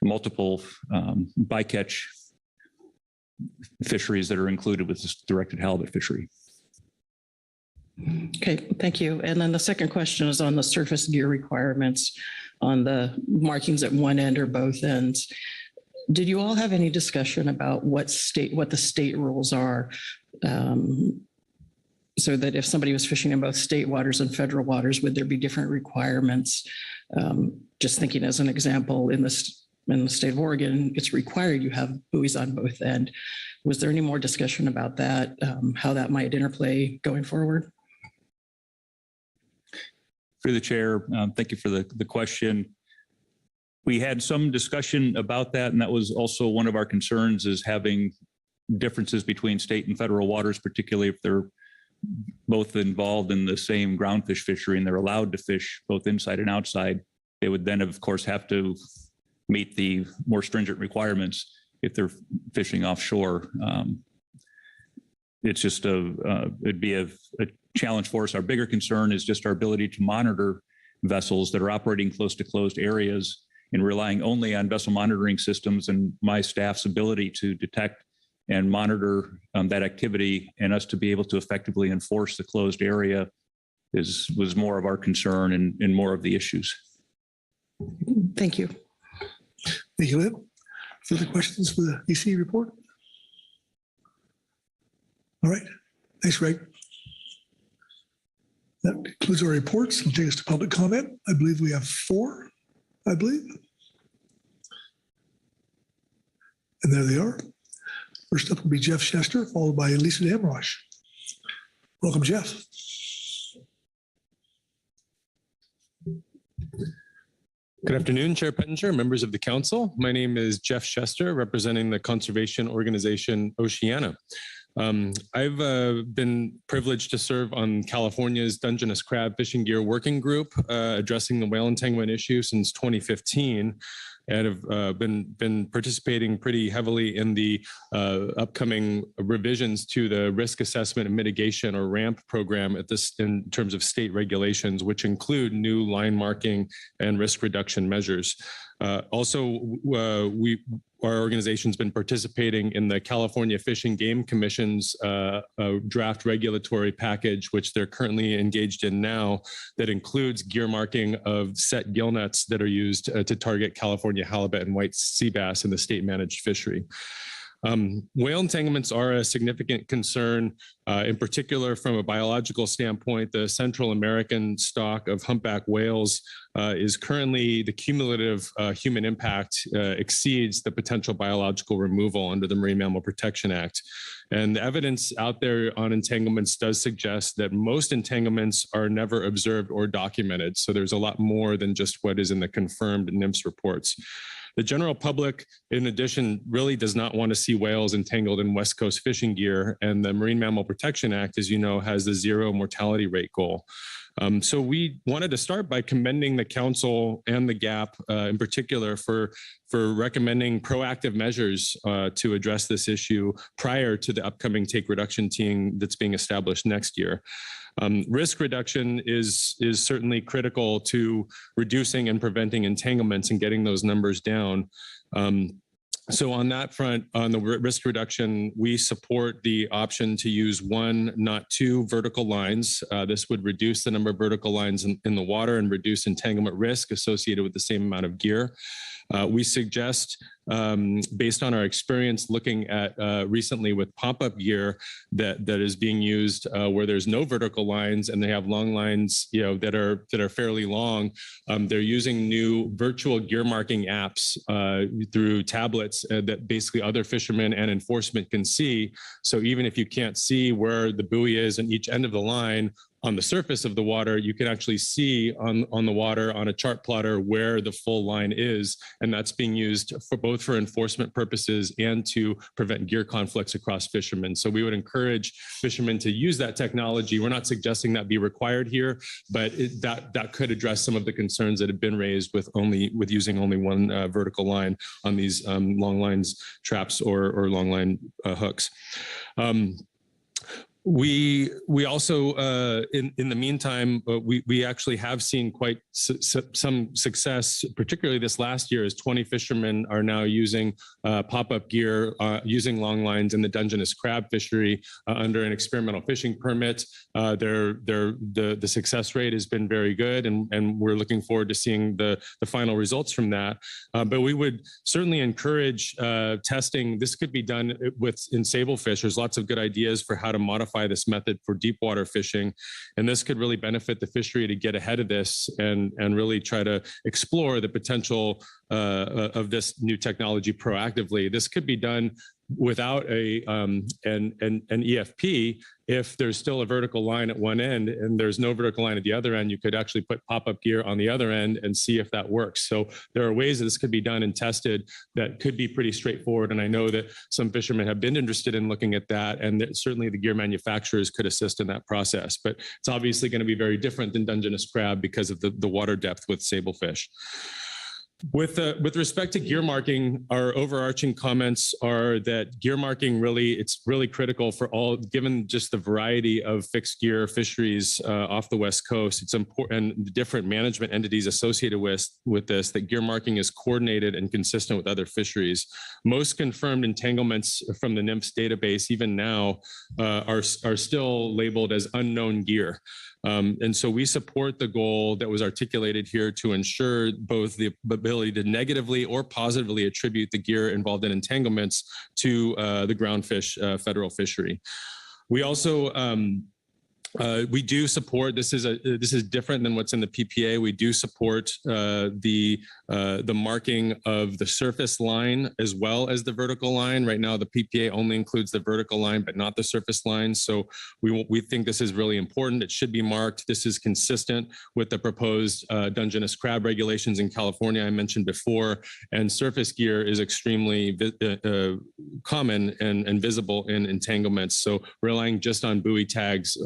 multiple bycatch fisheries that are included with this directed halibut fishery. Okay, thank you. And then the second question is on the surface gear requirements on the markings at one end or both ends. Did you all have any discussion about what the state rules are? So that if somebody was fishing in both state waters and federal waters, would there be different requirements? Just thinking as an example, in the state of Oregon, it's required you have buoys on both ends. Was there any more discussion about that, how that might interplay going forward? Through the chair, thank you for the question. We had some discussion about that, and that was also one of our concerns, is having differences between state and federal waters, particularly if they're both involved in the same groundfish fishery and they're allowed to fish both inside and outside. They would then, of course, have to meet the more stringent requirements if they're fishing offshore. It's just it'd be a challenge for us. Our bigger concern is just our ability to monitor vessels that are operating close to closed areas and relying only on vessel monitoring systems and my staff's ability to detect and monitor that activity, and us to be able to effectively enforce the closed area was more of our concern and more of the issues. Thank you. Thank you, Lynn. Further questions for the EC report? All right. Thanks, Greg. That concludes our reports. We'll take us to public comment. I believe we have 4, I believe. And there they are. First up will be Jeff Chester, followed by Lisa Damrosch. Welcome, Jeff. Good afternoon, Chair Pettinger, members of the council. My name is Jeff Chester, representing the conservation organization Oceana. I've been privileged to serve on California's Dungeness Crab Fishing Gear Working Group, addressing the whale entanglement issue since 2015. And have been participating pretty heavily in the upcoming revisions to the risk assessment and mitigation, or RAMP program in terms of state regulations, which include new line marking and risk reduction measures. Our organization's been participating in the California Fish and Game Commission's draft regulatory package, which they're currently engaged in now, that includes gear marking of set gill nets that are used to target California halibut and white sea bass in the state managed fishery. Whale entanglements are a significant concern, in particular from a biological standpoint. The Central American stock of humpback whales is currently, the cumulative human impact exceeds the potential biological removal under the Marine Mammal Protection Act. And the evidence out there on entanglements does suggest that most entanglements are never observed or documented. So there's a lot more than just what is in the confirmed NMFS reports. The general public, in addition, really does not want to see whales entangled in West Coast fishing gear. And the Marine Mammal Protection Act, as you know, has the 0 mortality rate goal. So we wanted to start by commending the council and the GAP in particular for recommending proactive measures to address this issue prior to the upcoming take reduction team that's being established next year. Risk reduction is certainly critical to reducing and preventing entanglements and getting those numbers down. So on that front, on the risk reduction, we support the option to use 1, not 2 vertical lines. This would reduce the number of vertical lines in the water and reduce entanglement risk associated with the same amount of gear. We suggest, based on our experience looking at recently with pop-up gear that is being used where there's no vertical lines and they have long lines, that are fairly long. They're using new virtual gear marking apps through tablets that basically other fishermen and enforcement can see. So even if you can't see where the buoy is on each end of the line, on the surface of the water, you can actually see on the water on a chart plotter where the full line is. And that's being used for both for enforcement purposes and to prevent gear conflicts across fishermen. So we would encourage fishermen to use that technology. We're not suggesting that be required here, but that could address some of the concerns that have been raised with using only 1 vertical line on these long lines traps or long line hooks. We also, in the meantime, we actually have seen quite some success, particularly this last year, as 20 fishermen are now using pop-up gear, using long lines in the Dungeness crab fishery under an experimental fishing permit. The success rate has been very good, and we're looking forward to seeing the final results from that. But we would certainly encourage testing. This could be done in sablefish. There's lots of good ideas for how to modify this method for deep water fishing. And this could really benefit the fishery to get ahead of this and really try to explore the potential of this new technology proactively. This could be done without an EFP. If there's still a vertical line at one end and there's no vertical line at the other end, you could actually put pop-up gear on the other end and see if that works. So there are ways that this could be done and tested that could be pretty straightforward. And I know that some fishermen have been interested in looking at that, and that certainly the gear manufacturers could assist in that process. But it's obviously going to be very different than Dungeness crab because of the water depth with sablefish. With respect to gear marking, our overarching comments are that gear marking it's really critical for all, given just the variety of fixed gear fisheries off the West Coast. It's important, and the different management entities associated with this, that gear marking is coordinated and consistent with other fisheries. Most confirmed entanglements from the NMFS database, even now, are still labeled as unknown gear. And so we support the goal that was articulated here to ensure both the ability to negatively or positively attribute the gear involved in entanglements to the groundfish federal fishery. We also we do support, this is different than what's in the PPA. We do support the marking of the surface line as well as the vertical line. Right now, the PPA only includes the vertical line, but not the surface line. So we think this is really important. It should be marked. This is consistent with the proposed Dungeness crab regulations in California I mentioned before. And surface gear is extremely common and visible in entanglements. So relying just on buoy tags,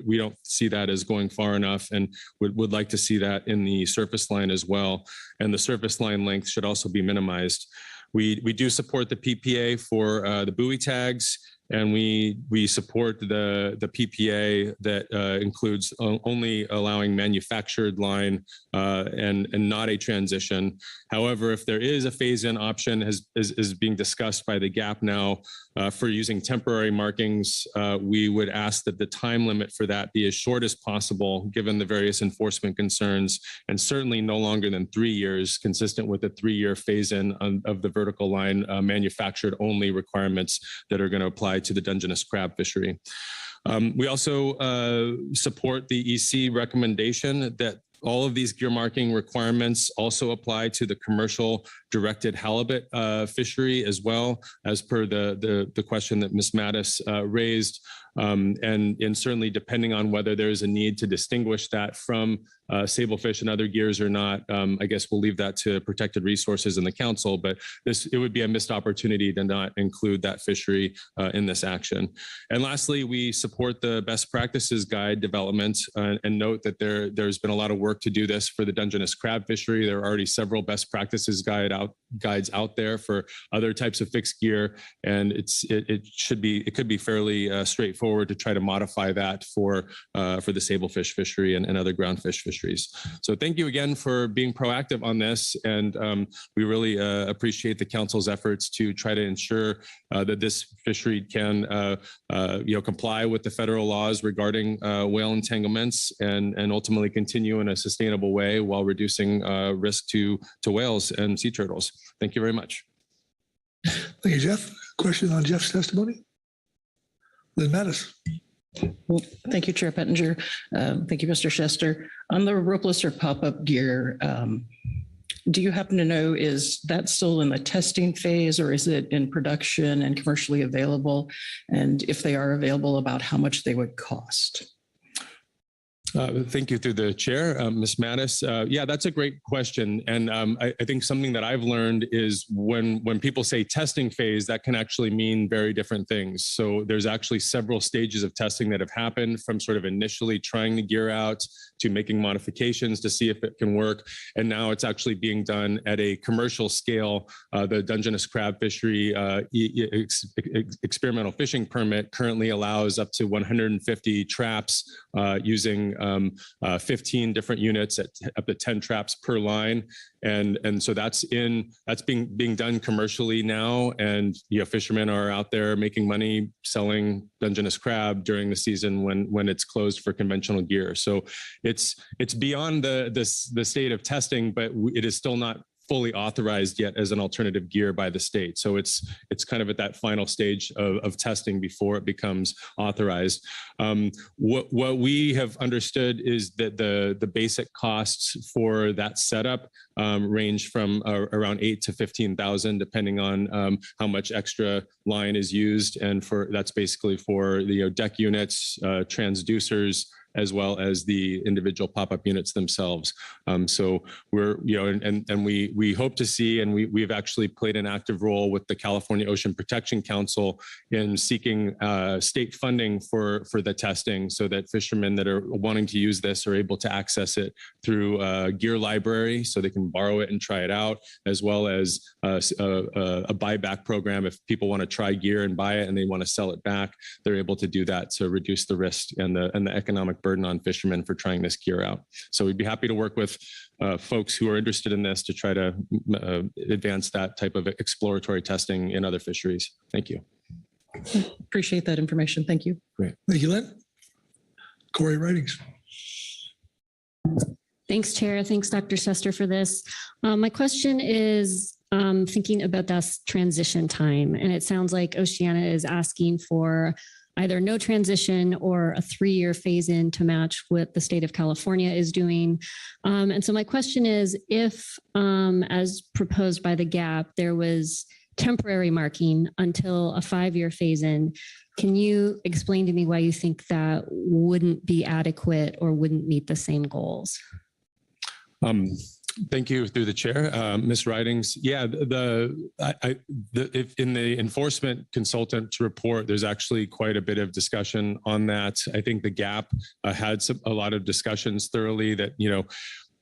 we don't see that as going far enough, and would like to see that in the surface line as well. And the surface line length should also be minimized. We do support the PPA for the buoy tags, and we support the PPA that includes only allowing manufactured line and not a transition. However, if there is a phase-in option is being discussed by the GAP now for using temporary markings, we would ask that the time limit for that be as short as possible, given the various enforcement concerns, and certainly no longer than 3 years, consistent with the 3-year phase-in of the vertical line manufactured only requirements that are going to apply to the Dungeness crab fishery. We also support the EC recommendation that all of these gear marking requirements also apply to the commercial directed halibut fishery as well, as per the question that Ms. Mattis raised. And certainly depending on whether there is a need to distinguish that from sablefish and other gears or not, I guess we'll leave that to protected resources in the council, but it would be a missed opportunity to not include that fishery in this action. And lastly, we support the best practices guide development and note that there's been a lot of work to do this for the Dungeness crab fishery. There are already several best practices guides out there for other types of fixed gear, and it could be fairly straightforward to try to modify that for the sablefish fishery and other groundfish fisheries. So thank you again for being proactive on this, and we really appreciate the council's efforts to try to ensure that this fishery can comply with the federal laws regarding whale entanglements and ultimately continue in a sustainable way while reducing risk to whales and sea turtles. Thank you very much. Thank you, Jeff. Question on Jeff's testimony? Lynn Mattis. Well, thank you, Chair Pettinger. Thank you, Mr. Chester. On the ropeless or pop-up gear, do you happen to know, is that still in the testing phase, or is it in production and commercially available? And if they are available, about how much they would cost? Thank you through the chair, Ms. Mattis. Yeah, that's a great question. And I think something that I've learned is when people say testing phase, that can actually mean very different things. So there's actually several stages of testing that have happened, from sort of initially trying the gear out to making modifications to see if it can work. And now it's actually being done at a commercial scale. The Dungeness crab fishery experimental fishing permit currently allows up to 150 traps using 15 different units at up to 10 traps per line. And so that's being done commercially now. And fishermen are out there making money selling Dungeness crab during the season when it's closed for conventional gear. So it's beyond the state of testing, but it is still not fully authorized yet as an alternative gear by the state. So it's kind of at that final stage of testing before it becomes authorized. What we have understood is that the basic costs for that setup range from around 8 to 15,000, depending on how much extra line is used, and that's basically for the deck units, transducers, as well as the individual pop-up units themselves. So we're, and we hope to see, and we've actually played an active role with the California Ocean Protection Council in seeking state funding for the testing, so that fishermen that are wanting to use this are able to access it through a gear library, so they can borrow it and try it out, as well as a buyback program. If people want to try gear and buy it and they want to sell it back, they're able to do that to reduce the risk and the economic burden on fishermen for trying this gear out. So we'd be happy to work with folks who are interested in this to try to advance that type of exploratory testing in other fisheries. Thank you. Appreciate that information. Thank you. Great. Thank you, Lynn. Corey Writings. Thanks, Chair. Thanks, Dr. Sester, for this. My question is thinking about that transition time, and it sounds like Oceana is asking for either no transition or a 3-year phase in to match what the state of California is doing. And so my question is, if as proposed by the GAP, there was temporary marking until a 5-year phase in, can you explain to me why you think that wouldn't be adequate or wouldn't meet the same goals? Thank you through the chair, Ms. Ridings. Yeah, if in the enforcement consultant report, there's actually quite a bit of discussion on that. I think the GAP had a lot of discussions thoroughly that,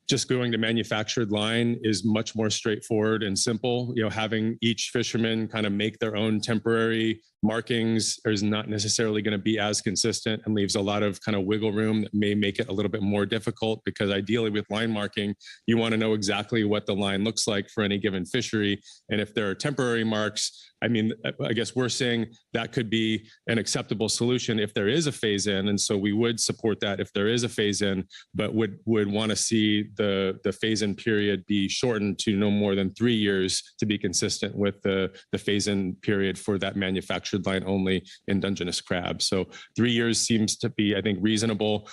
just going to manufactured line is much more straightforward and simple. Having each fisherman kind of make their own temporary markings is not necessarily going to be as consistent and leaves a lot of kind of wiggle room that may make it a little bit more difficult, because ideally with line marking, you want to know exactly what the line looks like for any given fishery. And if there are temporary marks, I guess we're saying that could be an acceptable solution if there is a phase in. And so we would support that if there is a phase in, but would want to see the phase in period be shortened to no more than 3 years to be consistent with the phase in period for that manufactured line only in Dungeness crab. So 3 years seems to be, I think, reasonable.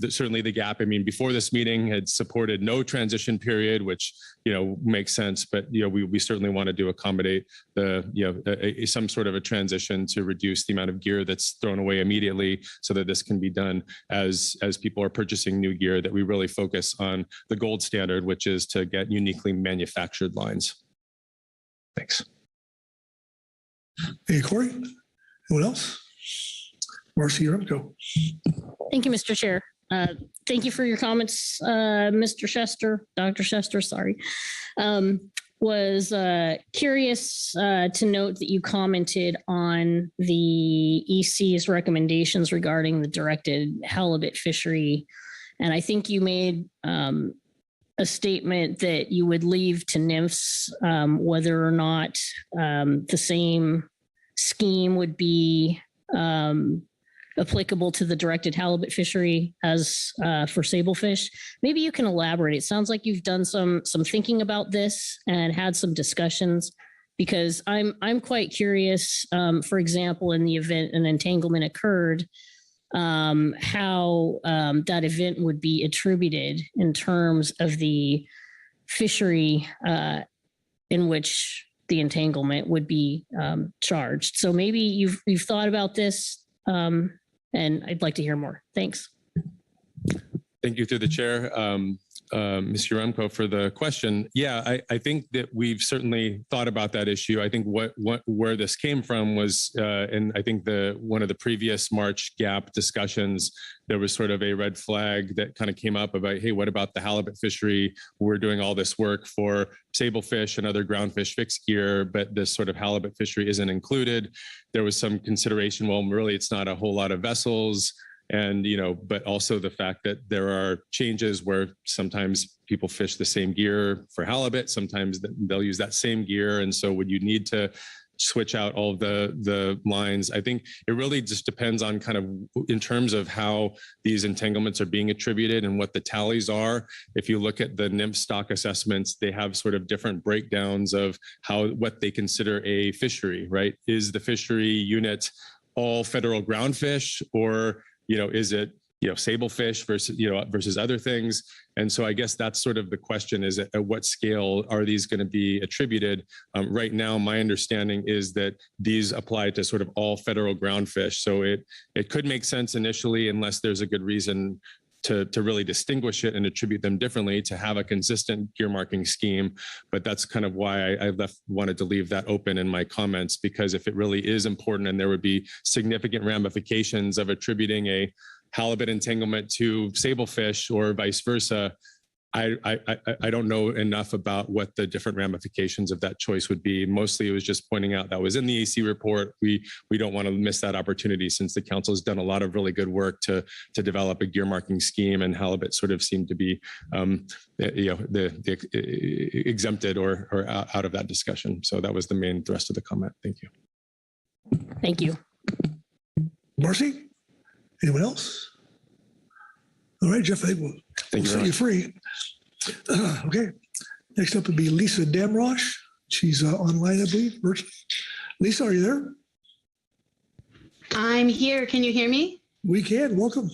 Certainly the GAP, before this meeting had supported no transition period, which, makes sense, but, we certainly wanted to accommodate some sort of a transition to reduce the amount of gear that's thrown away immediately, so that this can be done as people are purchasing new gear, that we really focus on the gold standard, which is to get uniquely manufactured lines. Thanks. Hey, Corey. Anyone else? Marcy, you're up. Go. Thank you, Mr. Chair. Thank you for your comments, Mr. Shester, Dr. Shester, sorry. Was curious to note that you commented on the EC's recommendations regarding the directed halibut fishery. And I think you made a statement that you would leave to NMFS whether or not the same scheme would be applicable to the directed halibut fishery as for sablefish. Maybe you can elaborate. It sounds like you've done some thinking about this and had some discussions, because I'm quite curious, for example, in the event an entanglement occurred, how that event would be attributed in terms of the fishery in which the entanglement would be charged. So maybe you've thought about this, and I'd like to hear more. Thanks. Thank you through the chair, Ms. Yaremko, for the question. Yeah, I think that we've certainly thought about that issue. I think where this came from was, and I think one of the previous March GAP discussions, there was sort of a red flag that kind of came up about, hey, what about the halibut fishery? We're doing all this work for sablefish and other groundfish fixed gear, but this sort of halibut fishery isn't included. There was some consideration, well, really, it's not a whole lot of vessels. And, but also the fact that there are changes where sometimes people fish the same gear for halibut, sometimes they'll use that same gear. And so would you need to switch out all of the lines? I think it really just depends on kind of in terms of how these entanglements are being attributed and what the tallies are. If you look at the NMFS stock assessments, they have sort of different breakdowns of what they consider a fishery, right? Is the fishery unit all federal groundfish, or is it, sablefish versus other things? And so I guess that's sort of the question, is at what scale are these going to be attributed? Right now, my understanding is that these apply to sort of all federal groundfish. So it could make sense initially, unless there's a good reason to really distinguish it and attribute them differently, to have a consistent gear marking scheme. But that's kind of why I wanted to leave that open in my comments, because if it really is important and there would be significant ramifications of attributing a halibut entanglement to sablefish or vice versa, I don't know enough about what the different ramifications of that choice would be. Mostly it was just pointing out that was in the AC report. We don't want to miss that opportunity, since the council has done a lot of really good work to develop a gear marking scheme, and halibut sort of seemed to be exempted or out of that discussion. So that was the main thrust of the comment. Thank you. Thank you. Marcy, anyone else? All right, Jeff, I think we'll set you free. Okay, next up would be Lisa Damrosch. She's online, I believe, virtually. Lisa, are you there? I'm here. Can you hear me? We can. Welcome.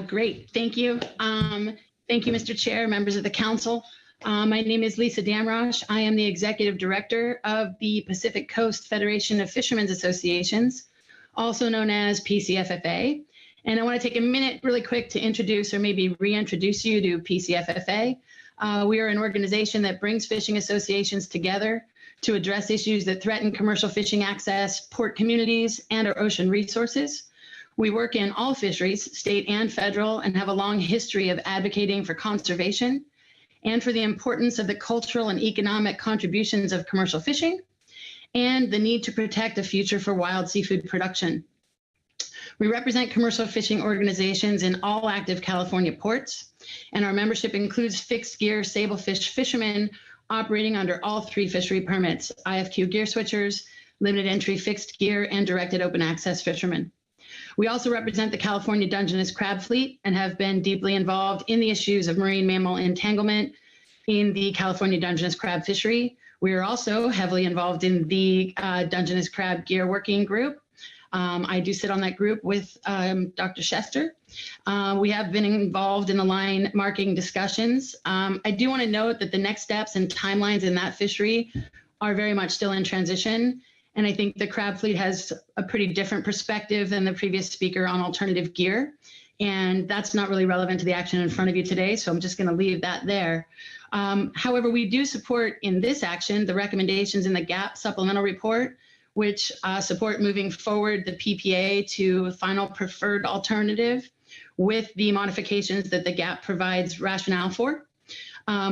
Great. Thank you. Thank you, Mr. Chair, members of the council. My name is Lisa Damrosch. I am the executive director of the Pacific Coast Federation of Fishermen's Associations, also known as PCFFA. And I want to take a minute really quick to introduce, or maybe reintroduce you to PCFFA. We are an organization that brings fishing associations together to address issues that threaten commercial fishing access, port communities, and our ocean resources. We work in all fisheries, state and federal, and have a long history of advocating for conservation and for the importance of the cultural and economic contributions of commercial fishing, and the need to protect a future for wild seafood production. We represent commercial fishing organizations in all active California ports, and our membership includes fixed gear sablefish fishermen operating under all 3 fishery permits: IFQ gear switchers, limited entry fixed gear, and directed open access fishermen. We also represent the California Dungeness crab fleet and have been deeply involved in the issues of marine mammal entanglement in the California Dungeness crab fishery. We are also heavily involved in the Dungeness crab gear working group. I do sit on that group with Dr. Chester. We have been involved in the line marking discussions. I do want to note that the next steps and timelines in that fishery are very much still in transition. And I think the crab fleet has a pretty different perspective than the previous speaker on alternative gear. And that's not really relevant to the action in front of you today. So I'm just going to leave that there. However, we do support in this action the recommendations in the GAP supplemental report, which support moving forward the PPA to final preferred alternative with the modifications that the GAP provides rationale for.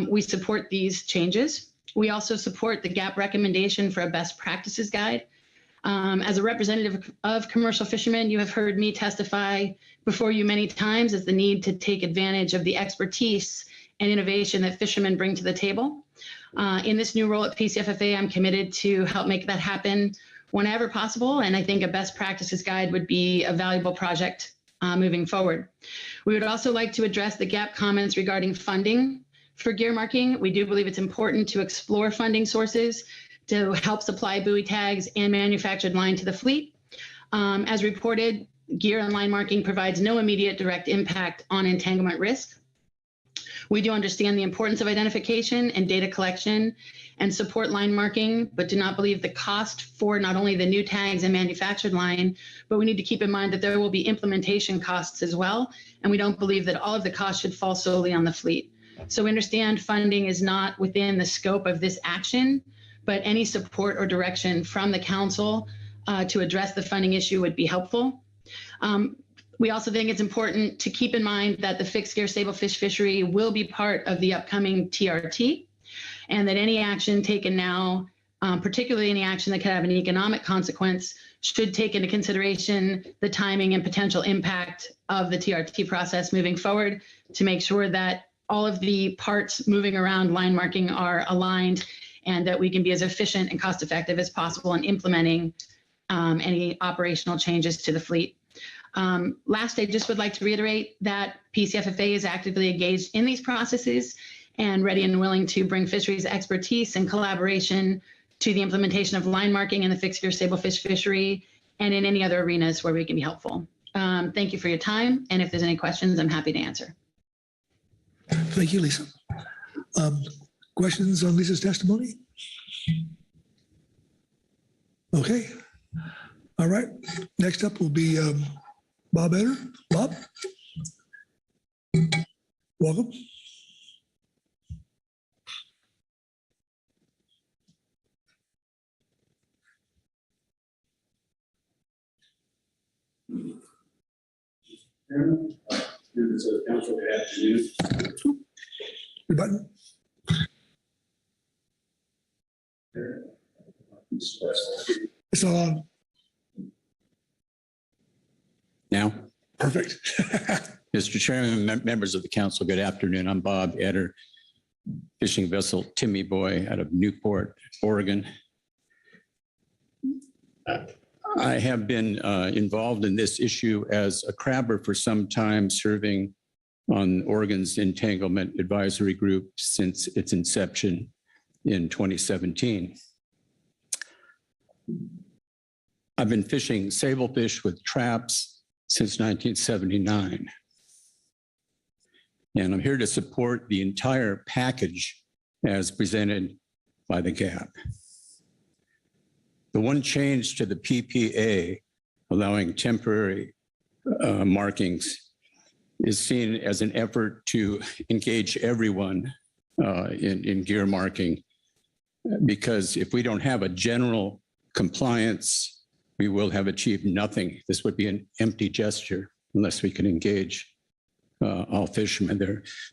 We support these changes. We also support the GAP recommendation for a best practices guide. As a representative of commercial fishermen, you have heard me testify before you many times as the need to take advantage of the expertise and innovation that fishermen bring to the table. In this new role at PCFFA, I'm committed to help make that happen whenever possible, and I think a best practices guide would be a valuable project moving forward. We would also like to address the GAP comments regarding funding for gear marking. We do believe it's important to explore funding sources to help supply buoy tags and manufactured line to the fleet. As reported, gear and line marking provides no immediate direct impact on entanglement risk. We do understand the importance of identification and data collection and support line marking, but do not believe the cost for not only the new tags and manufactured line, but we need to keep in mind that there will be implementation costs as well. And we don't believe that all of the costs should fall solely on the fleet. So we understand funding is not within the scope of this action, but any support or direction from the council to address the funding issue would be helpful. We also think it's important to keep in mind that the fixed gear sablefish fishery will be part of the upcoming TRT, and that any action taken now, particularly any action that could have an economic consequence, should take into consideration the timing and potential impact of the TRT process moving forward to make sure that all of the parts moving around line marking are aligned and that we can be as efficient and cost effective as possible in implementing any operational changes to the fleet. Last, I just would like to reiterate that PCFFA is actively engaged in these processes and ready and willing to bring fisheries expertise and collaboration to the implementation of line marking in the fixed gear sablefish fishery and in any other arenas where we can be helpful. Thank you for your time. And if there's any questions, I'm happy to answer. Thank you, Lisa. Questions on Lisa's testimony? Okay. All right. Next up will be Bob Eder. Bob? Welcome. Members of the council, good afternoon. Your button. It's on. Now? Perfect. Mr. Chairman, members of the council, good afternoon. I'm Bob Eder, fishing vessel Timmy Boy out of Newport, Oregon. I have been involved in this issue as a crabber for some time, serving on Oregon's Entanglement Advisory Group since its inception in 2017. I've been fishing sablefish with traps since 1979. And I'm here to support the entire package as presented by the GAP. The one change to the PPA, allowing temporary markings, is seen as an effort to engage everyone in gear marking, because if we don't have a general compliance, we will have achieved nothing. This would be an empty gesture unless we can engage all fishermen.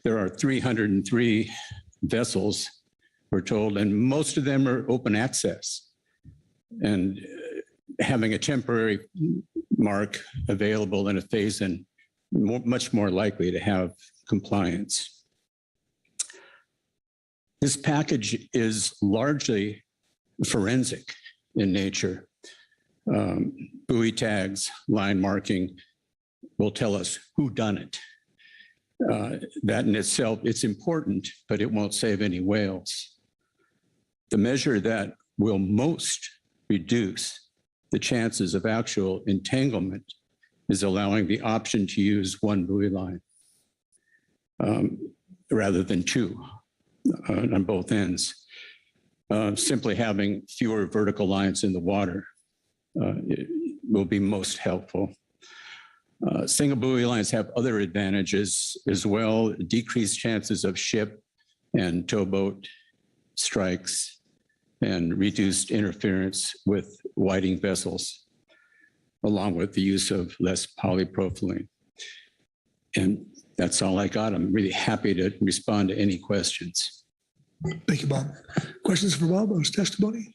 There are 303 vessels, we're told, and most of them are open access. And having a temporary mark available in a phase-in, much more likely to have compliance. This package is largely forensic in nature. Buoy tags, line marking will tell us who done it. That in itself, it's important, but it won't save any whales. The measure that will most reduce the chances of actual entanglement is allowing the option to use one buoy line rather than two on both ends. Simply having fewer vertical lines in the water will be most helpful. Single buoy lines have other advantages as well: decreased chances of ship and towboat strikes and reduced interference with whiting vessels, along with the use of less polypropylene. And that's all I got. I'm really happy to respond to any questions. Thank you, Bob. Questions for Bob on his testimony?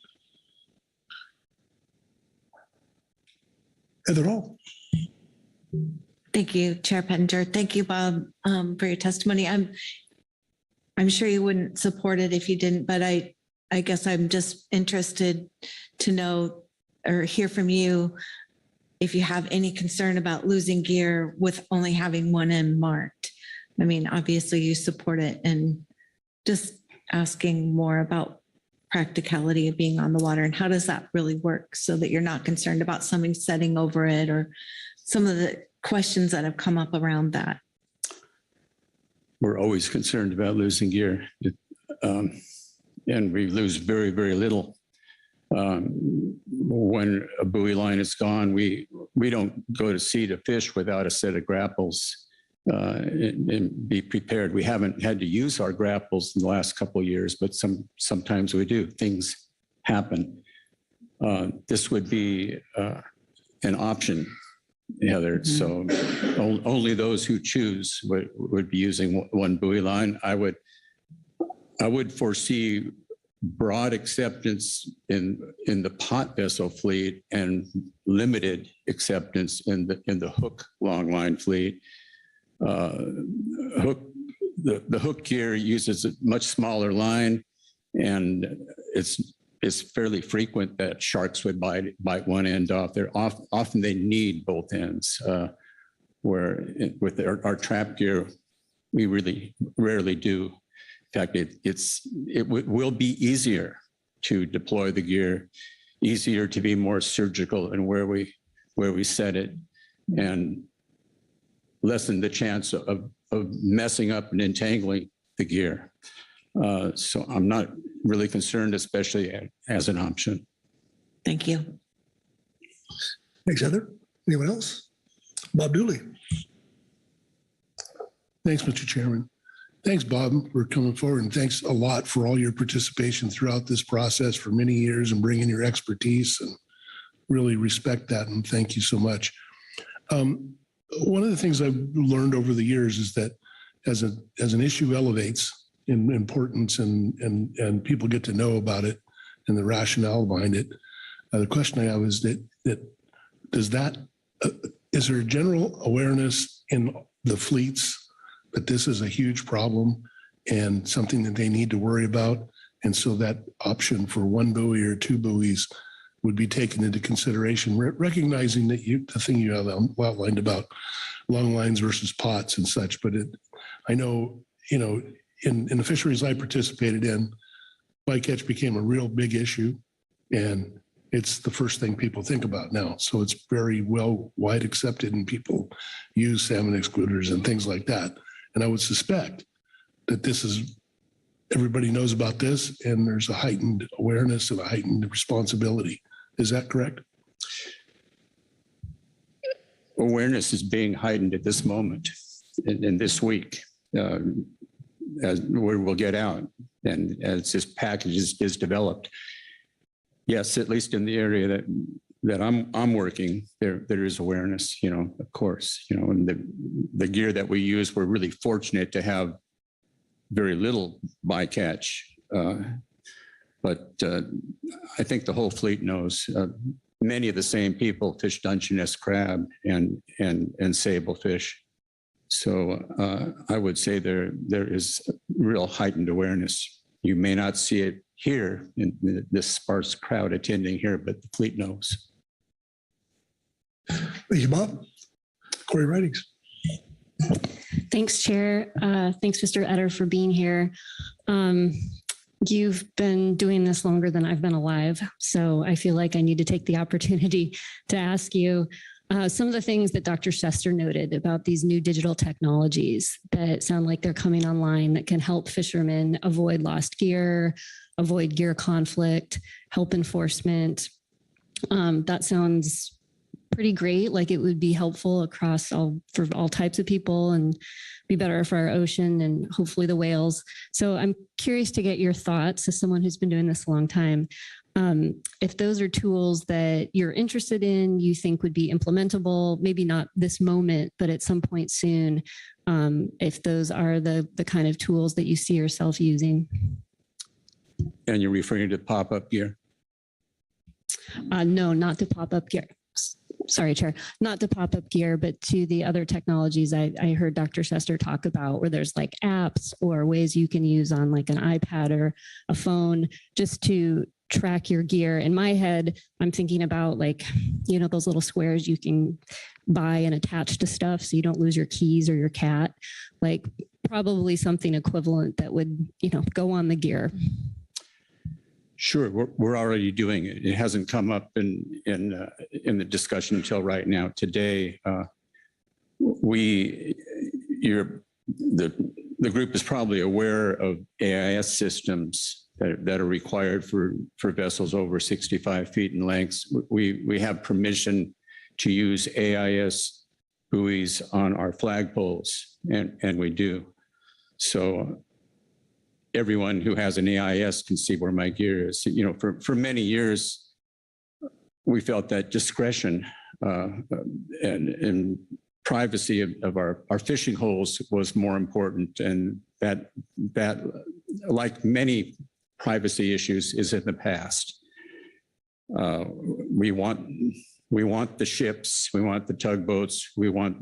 Heather Hall. Thank you, Chair Pettinger. Thank you, Bob, for your testimony. I'm sure you wouldn't support it if you didn't, but I guess I'm just interested to know or hear from you if you have any concern about losing gear with only having one end marked. I mean, obviously you support it, and just asking more about practicality of being on the water and how does that really work so that you're not concerned about something setting over it or some of the questions that have come up around that. we're always concerned about losing gear. And we lose very, very little. When a buoy line is gone, we don't go to sea to fish without a set of grapples and be prepared. We haven't had to use our grapples in the last couple of years, but sometimes we do. Things happen. This would be an option, Heather. So only those who choose would be using one buoy line. I would foresee broad acceptance in the pot vessel fleet and limited acceptance in the hook long line fleet. The hook gear uses a much smaller line, and it's fairly frequent that sharks would bite one end off. Often they need both ends. Where with our trap gear, we really rarely do. In fact, it will be easier to deploy the gear, easier to be more surgical in where we set it, and lessen the chance of messing up and entangling the gear. So I'm not really concerned, especially as an option. Thank you. Thanks, Heather. Anyone else? Bob Dooley. Thanks, Mr. Chairman. Thanks, Bob, for coming forward, and thanks a lot for all your participation throughout this process for many years and bringing your expertise, and really respect that, and thank you so much. One of the things I've learned over the years is that as an issue elevates in importance and people get to know about it and the rationale behind it, the question I have is is there a general awareness in the fleets that this is a huge problem and something that they need to worry about? And so that option for one buoy or two buoys would be taken into consideration, recognizing that the thing you have outlined about long lines versus pots and such. But I know, in the fisheries I participated in, bycatch became a real big issue, and it's the first thing people think about now. So it's very wide accepted, and people use salmon excluders and things like that. And I would suspect that everybody knows about this, and there's a heightened awareness and a heightened responsibility. Is that correct? Awareness is being heightened at this moment and this week, as where we'll get out and as this package is developed. Yes, at least in the area that I'm working, there is awareness, of course, and the gear that we use, we're really fortunate to have very little bycatch. But I think the whole fleet knows. Many of the same people fish Dungeness crab and sablefish. So I would say there is real heightened awareness. You may not see it here in this sparse crowd attending here, but the fleet knows. Thank you, Bob. Corey Ridings. Thanks, Chair. Thanks, Mr. Etter, for being here. You've been doing this longer than I've been alive, so I feel like I need to take the opportunity to ask you some of the things that Dr. Chester noted about these new digital technologies that sound like they're coming online that can help fishermen avoid lost gear, avoid gear conflict, help enforcement. That sounds pretty great. Like it would be helpful for all types of people and be better for our ocean and hopefully the whales. So I'm curious to get your thoughts as someone who's been doing this a long time. If those are tools that you're interested in, you think would be implementable, maybe not this moment, but at some point soon, if those are the kind of tools that you see yourself using. And you're referring to pop-up gear? No, not to pop-up gear. Sorry, Chair, not to pop-up gear, but to the other technologies I heard Dr. Chester talk about, where there's like apps or ways you can use on like an iPad or a phone just to track your gear. In my head, I'm thinking about like, those little squares you can buy and attach to stuff so you don't lose your keys or your cat, like probably something equivalent that would, go on the gear. Sure, we're already doing it. It hasn't come up in the discussion until right now. Today, the the group is probably aware of AIS systems that are required for vessels over 65 feet in length. We have permission to use AIS buoys on our flagpoles, and we do. So everyone who has an AIS can see where my gear is. You know, for many years, we felt that discretion and privacy of our fishing holes was more important, and that like many privacy issues is in the past. We want the ships, we want the tugboats, we want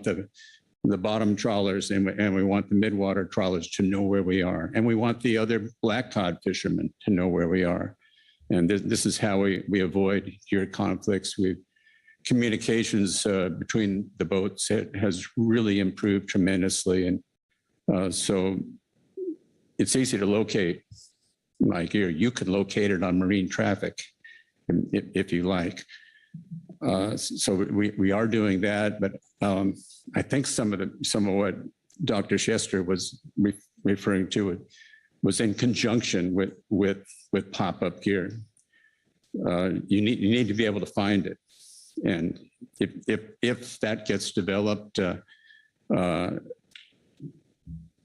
the bottom trawlers, and we want the midwater trawlers to know where we are, and we want the other black cod fishermen to know where we are. And this is how we avoid gear conflicts. Communications between the boats has really improved tremendously, and so it's easy to locate my gear. You can locate it on marine traffic if you like. So we are doing that, but I think some of what Dr. Chester was referring to was in conjunction with pop-up gear. You need to be able to find it, and if that gets developed,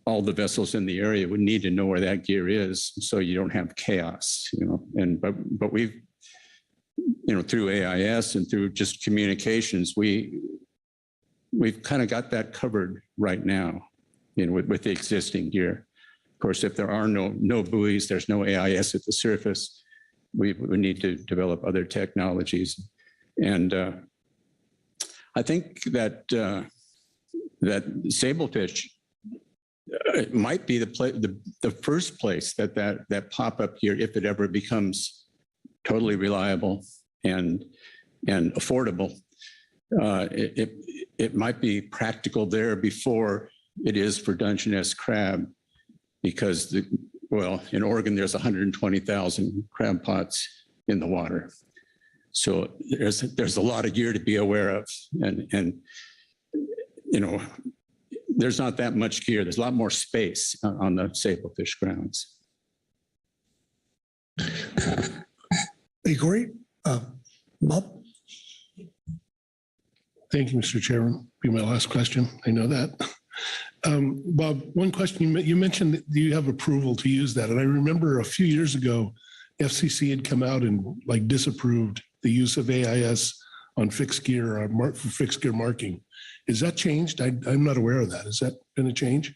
all the vessels in the area would need to know where that gear is, so you don't have chaos, you know. And but we've, you know, through AIS and through just communications, we've kind of got that covered right now, you know, with the existing gear. Of course, if there are no buoys, there's no AIS at the surface, we need to develop other technologies. And I think that sablefish it might be the first place that pop-up gear, if it ever becomes totally reliable and affordable, it might be practical there before it is for Dungeness crab, because in Oregon there's 120,000 crab pots in the water, so there's a lot of gear to be aware of, and you know, there's not that much gear. There's a lot more space on the sablefish grounds. Hey, Corey. Bob? Thank you, Mr. Chairman. Be my last question. I know that. Bob, one question. You mentioned that you have approval to use that. And I remember a few years ago, FCC had come out and like disapproved the use of AIS on fixed gear or for fixed gear marking. Is that changed? I'm not aware of that. Has that been a change?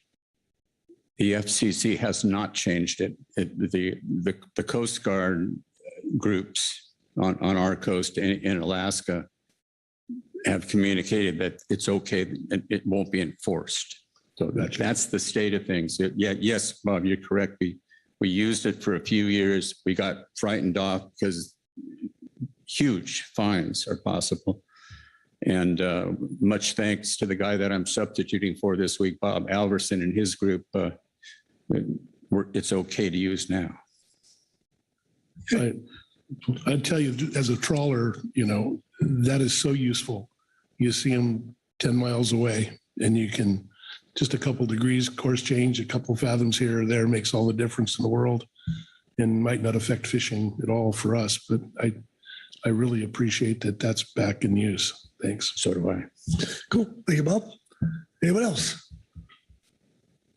The FCC has not changed it. The Coast Guard groups on our coast in Alaska have communicated that it's okay and it won't be enforced. So that's the state of things. Yes, Bob, you're correct. We used it for a few years. We got frightened off because huge fines are possible. And much thanks to the guy that I'm substituting for this week, Bob Alverson, and his group. It's okay to use now. I tell you, as a trawler, you know, that is so useful. You see them 10 miles away, and you can just a couple degrees course change, a couple fathoms here or there makes all the difference in the world, and might not affect fishing at all for us. But I really appreciate that that's back in use. Thanks. So do I. Cool. Thank you, Bob. Anyone else?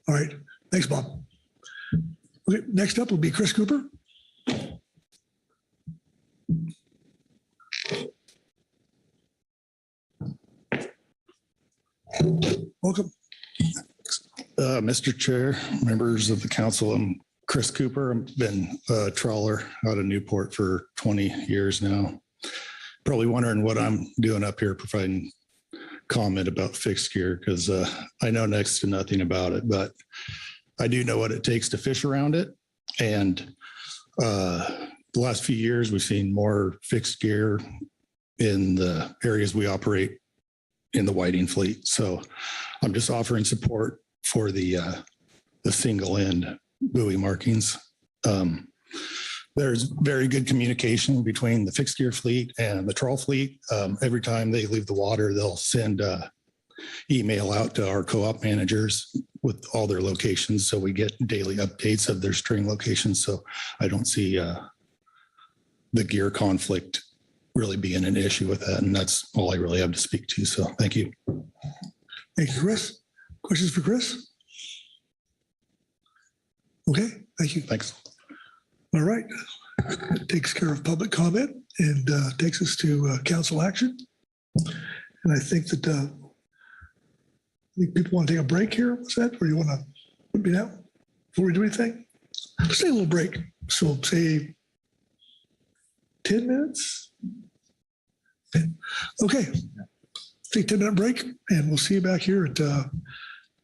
All right. Thanks, Bob. Okay, next up will be Chris Cooper. Welcome. Mr. Chair, members of the council, I'm Chris Cooper. I've been a trawler out of Newport for 20 years now. Probably wondering what I'm doing up here providing comment about fixed gear, because I know next to nothing about it, but I do know what it takes to fish around it. And the last few years, we've seen more fixed gear in the areas we operate in the whiting fleet. So I'm just offering support for the single end buoy markings. There's very good communication between the fixed gear fleet and the trawl fleet. Every time they leave the water, they'll send email out to our co-op managers with all their locations. So we get daily updates of their string locations. So I don't see the gear conflict really being an issue with that. And that's all I really have to speak to. So thank you. Thank you, Chris. Questions for Chris? Okay, thank you. Thanks. All right. That takes care of public comment and takes us to council action. And I think that people want to take a break here. Was that, or you want to put me down before we do anything? Let's take a little break. So say 10 minutes. Okay. Take a 10-minute break and we'll see you back here at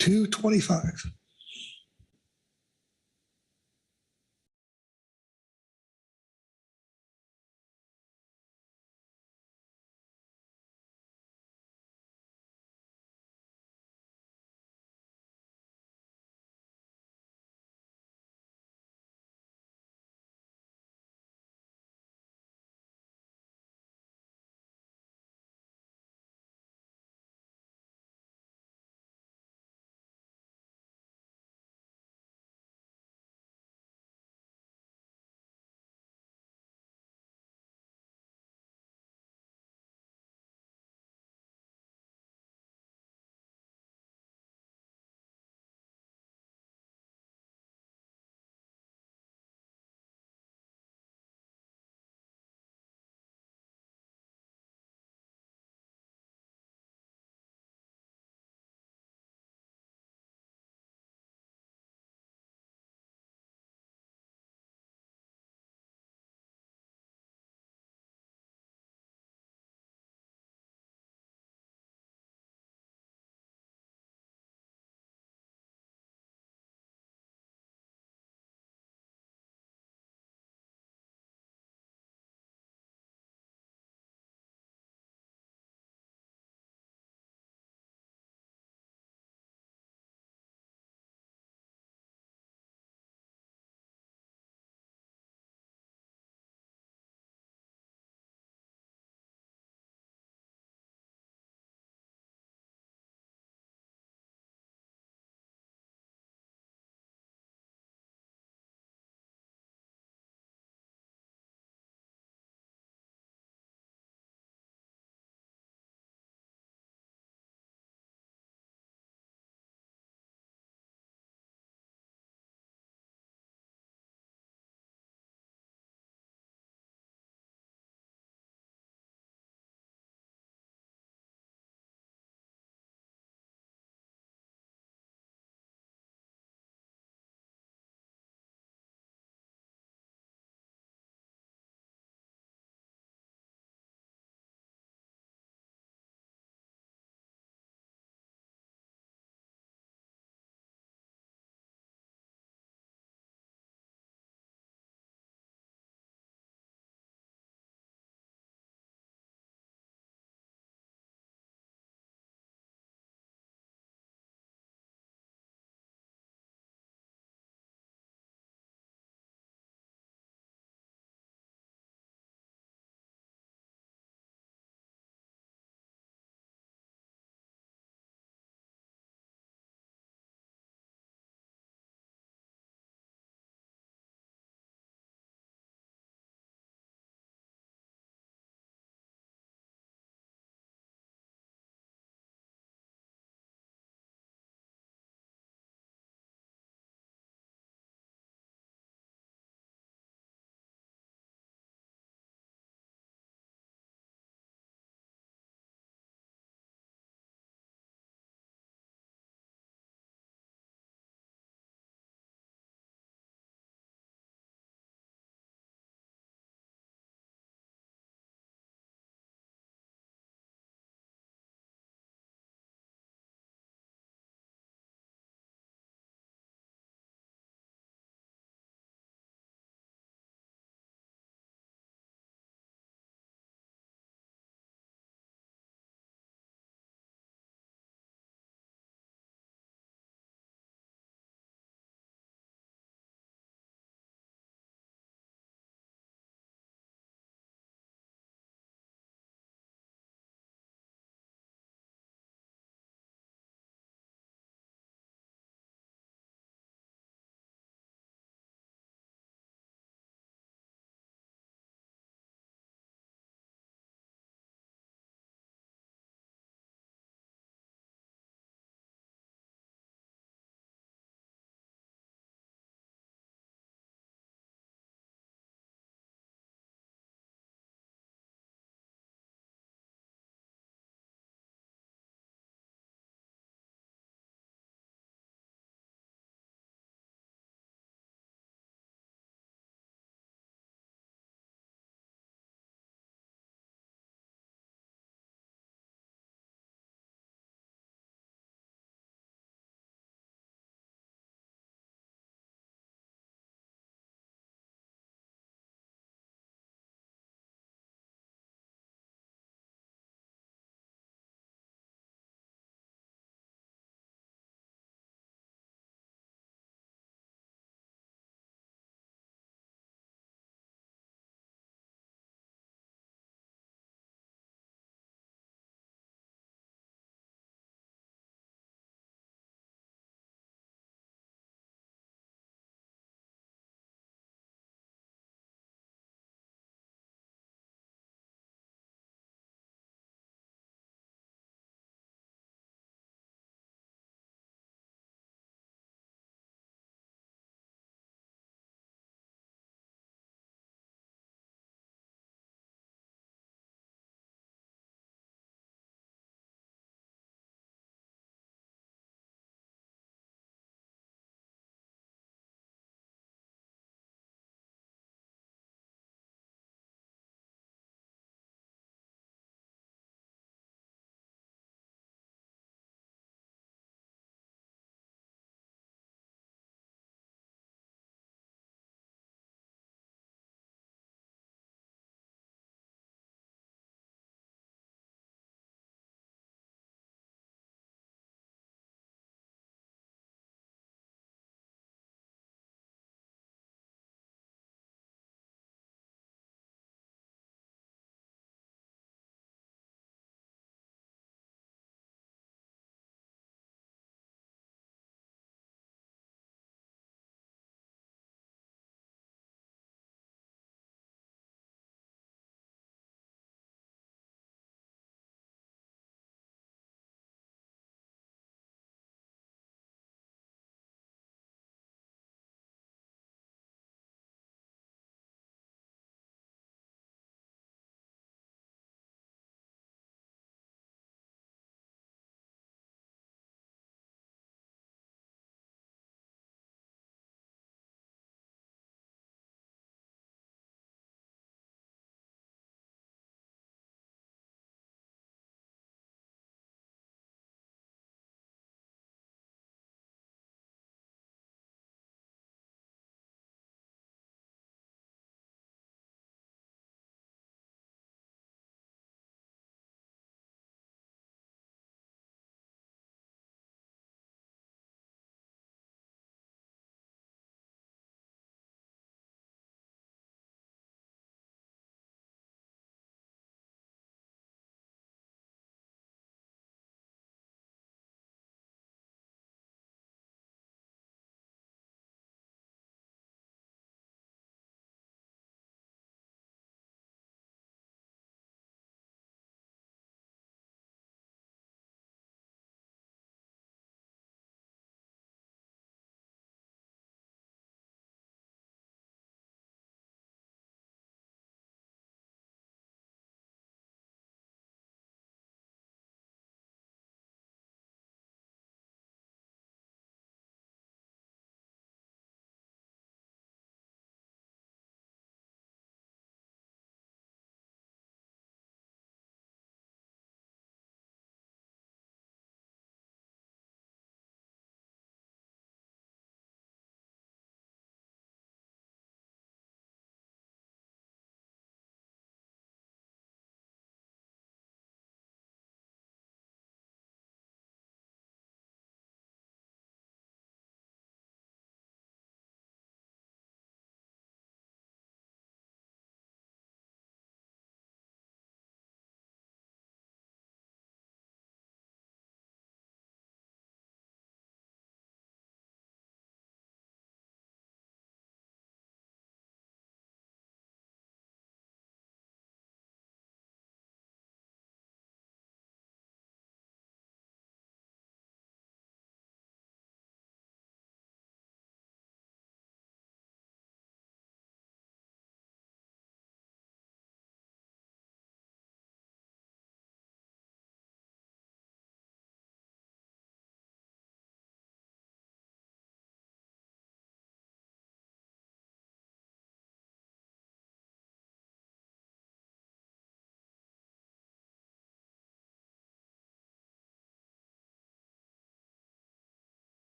2:25.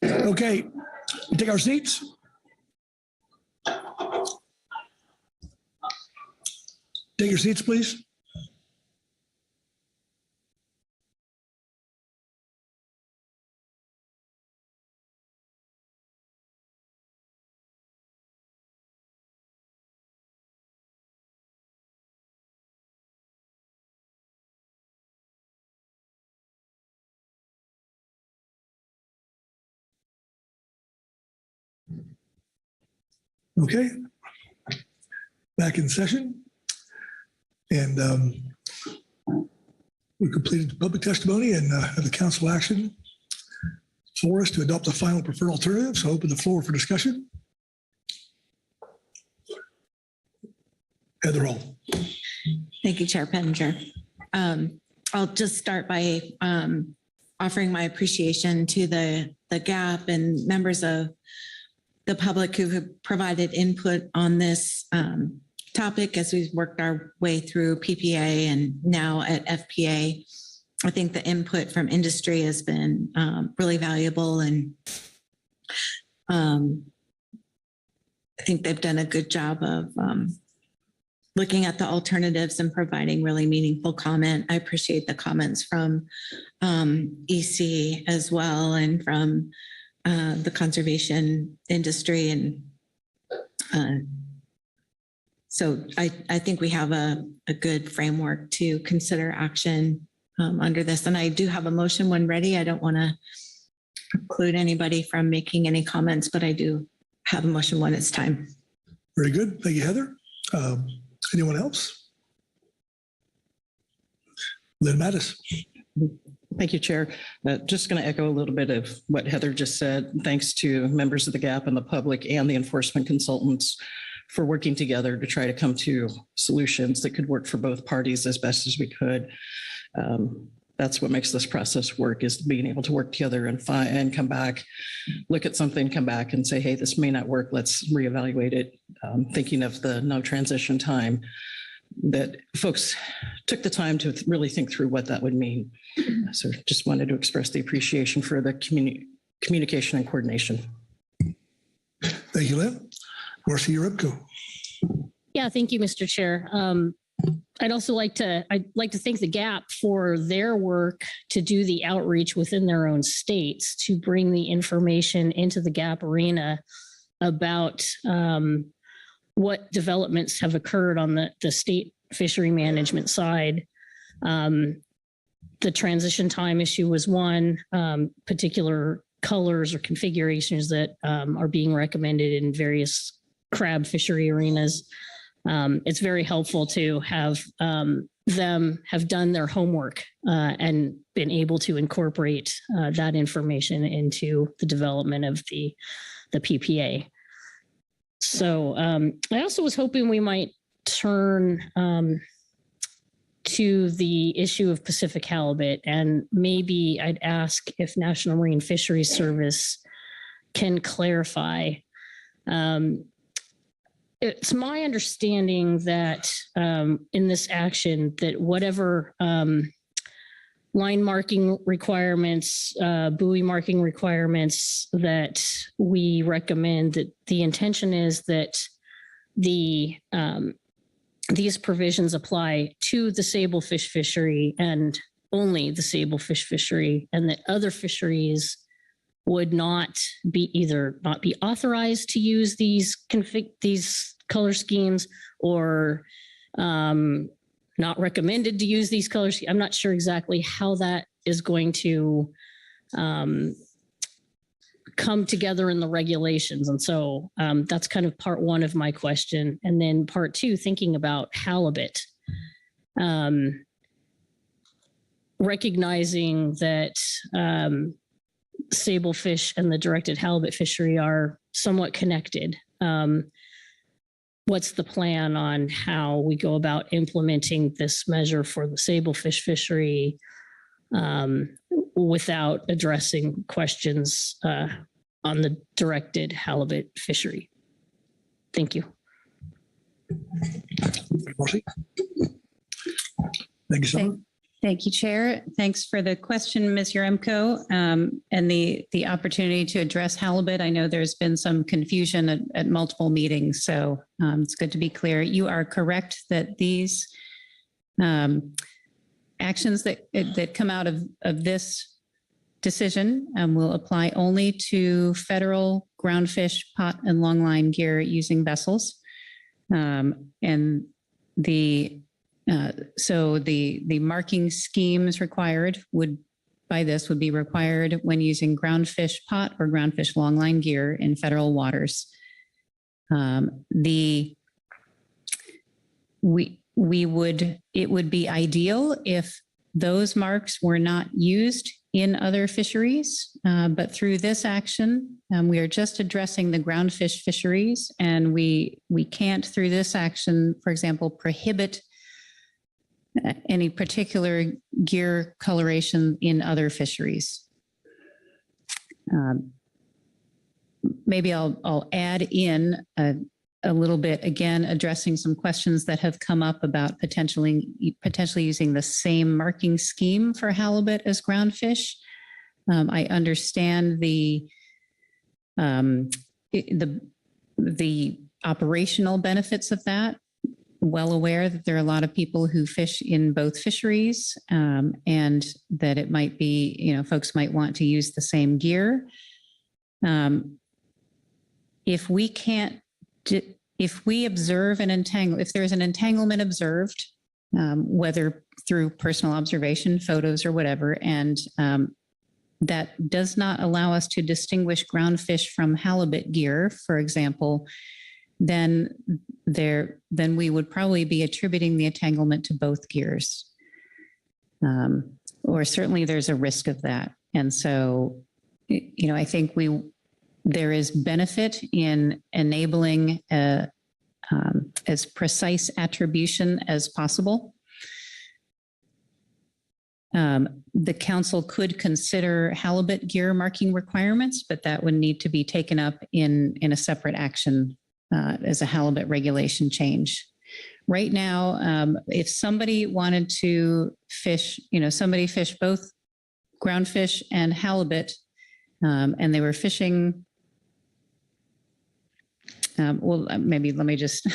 Okay, we take our seats. Take your seats, please. Okay, back in session. And we completed the public testimony and have the council action for us to adopt the final preferred alternative. So open the floor for discussion. Heather Hall. Thank you, Chair Pettinger. I'll just start by offering my appreciation to the GAP and members of the public who have provided input on this topic as we've worked our way through PPA and now at FPA. I think the input from industry has been really valuable, and I think they've done a good job of looking at the alternatives and providing really meaningful comment. I appreciate the comments from EC as well, and from the conservation industry. And so I think we have a good framework to consider action under this. And I do have a motion when ready. I don't want to preclude anybody from making any comments, but I do have a motion when it's time. Very good. Thank you, Heather. Anyone else? Lynn Mattis. Thank you, Chair. Just going to echo a little bit of what Heather just said. Thanks to members of the GAP and the public and the enforcement consultants for working together to try to come to solutions that could work for both parties as best as we could. That's what makes this process work, is being able to work together and come back, look at something, come back and say, hey, this may not work. Let's reevaluate it. Thinking of the no transition time, that folks took the time to really think through what that would mean. So just wanted to express the appreciation for the communication and coordination. Thank you, Lynn. Marcy Uribko. Yeah, thank you, Mr. Chair. I'd like to thank the GAP for their work to do the outreach within their own states to bring the information into the GAP arena about what developments have occurred on the state fishery management side. The transition time issue was one, particular colors or configurations that are being recommended in various crab fishery arenas. It's very helpful to have them have done their homework and been able to incorporate that information into the development of the PPA. So I also was hoping we might turn to the issue of Pacific halibut, and maybe I'd ask if National Marine Fisheries Service can clarify. It's my understanding that in this action that whatever line marking requirements, buoy marking requirements that we recommend, that the intention is that these provisions apply to the sablefish fishery and only the sablefish fishery, and that other fisheries would not be authorized to use these color schemes, or not recommended to use these colors. I'm not sure exactly how that is going to come together in the regulations. And so that's kind of part one of my question. And then part two, thinking about halibut, recognizing that sablefish and the directed halibut fishery are somewhat connected. What's the plan on how we go about implementing this measure for the sablefish fishery without addressing questions on the directed halibut fishery? Thank you. Thank you, Summer. Thank you, Chair. Thanks for the question, Ms. Yaremko, and the opportunity to address halibut. I know there's been some confusion at multiple meetings, so it's good to be clear. You are correct that these actions that come out of this decision will apply only to federal groundfish, pot, and longline gear using vessels. And so the marking schemes required would be required when using groundfish pot or groundfish longline gear in federal waters. It would be ideal if those marks were not used in other fisheries, but through this action, we are just addressing the groundfish fisheries, and we can't, through this action, for example, prohibit any particular gear coloration in other fisheries. Maybe I'll add in a little bit, again, addressing some questions that have come up about potentially using the same marking scheme for halibut as groundfish. I understand the operational benefits of that. Well aware that there are a lot of people who fish in both fisheries, and that it might be, folks might want to use the same gear. If we observe if there's an entanglement observed, whether through personal observation, photos, or whatever, and that does not allow us to distinguish groundfish from halibut gear, for example, then we would probably be attributing the entanglement to both gears. Or certainly there's a risk of that. And so, I think there is benefit in enabling as precise attribution as possible. The council could consider halibut gear marking requirements, but that would need to be taken up in a separate action as a halibut regulation change. Right now, if somebody wanted to fish, somebody fished both groundfish and halibut, and they were fishing, maybe let me just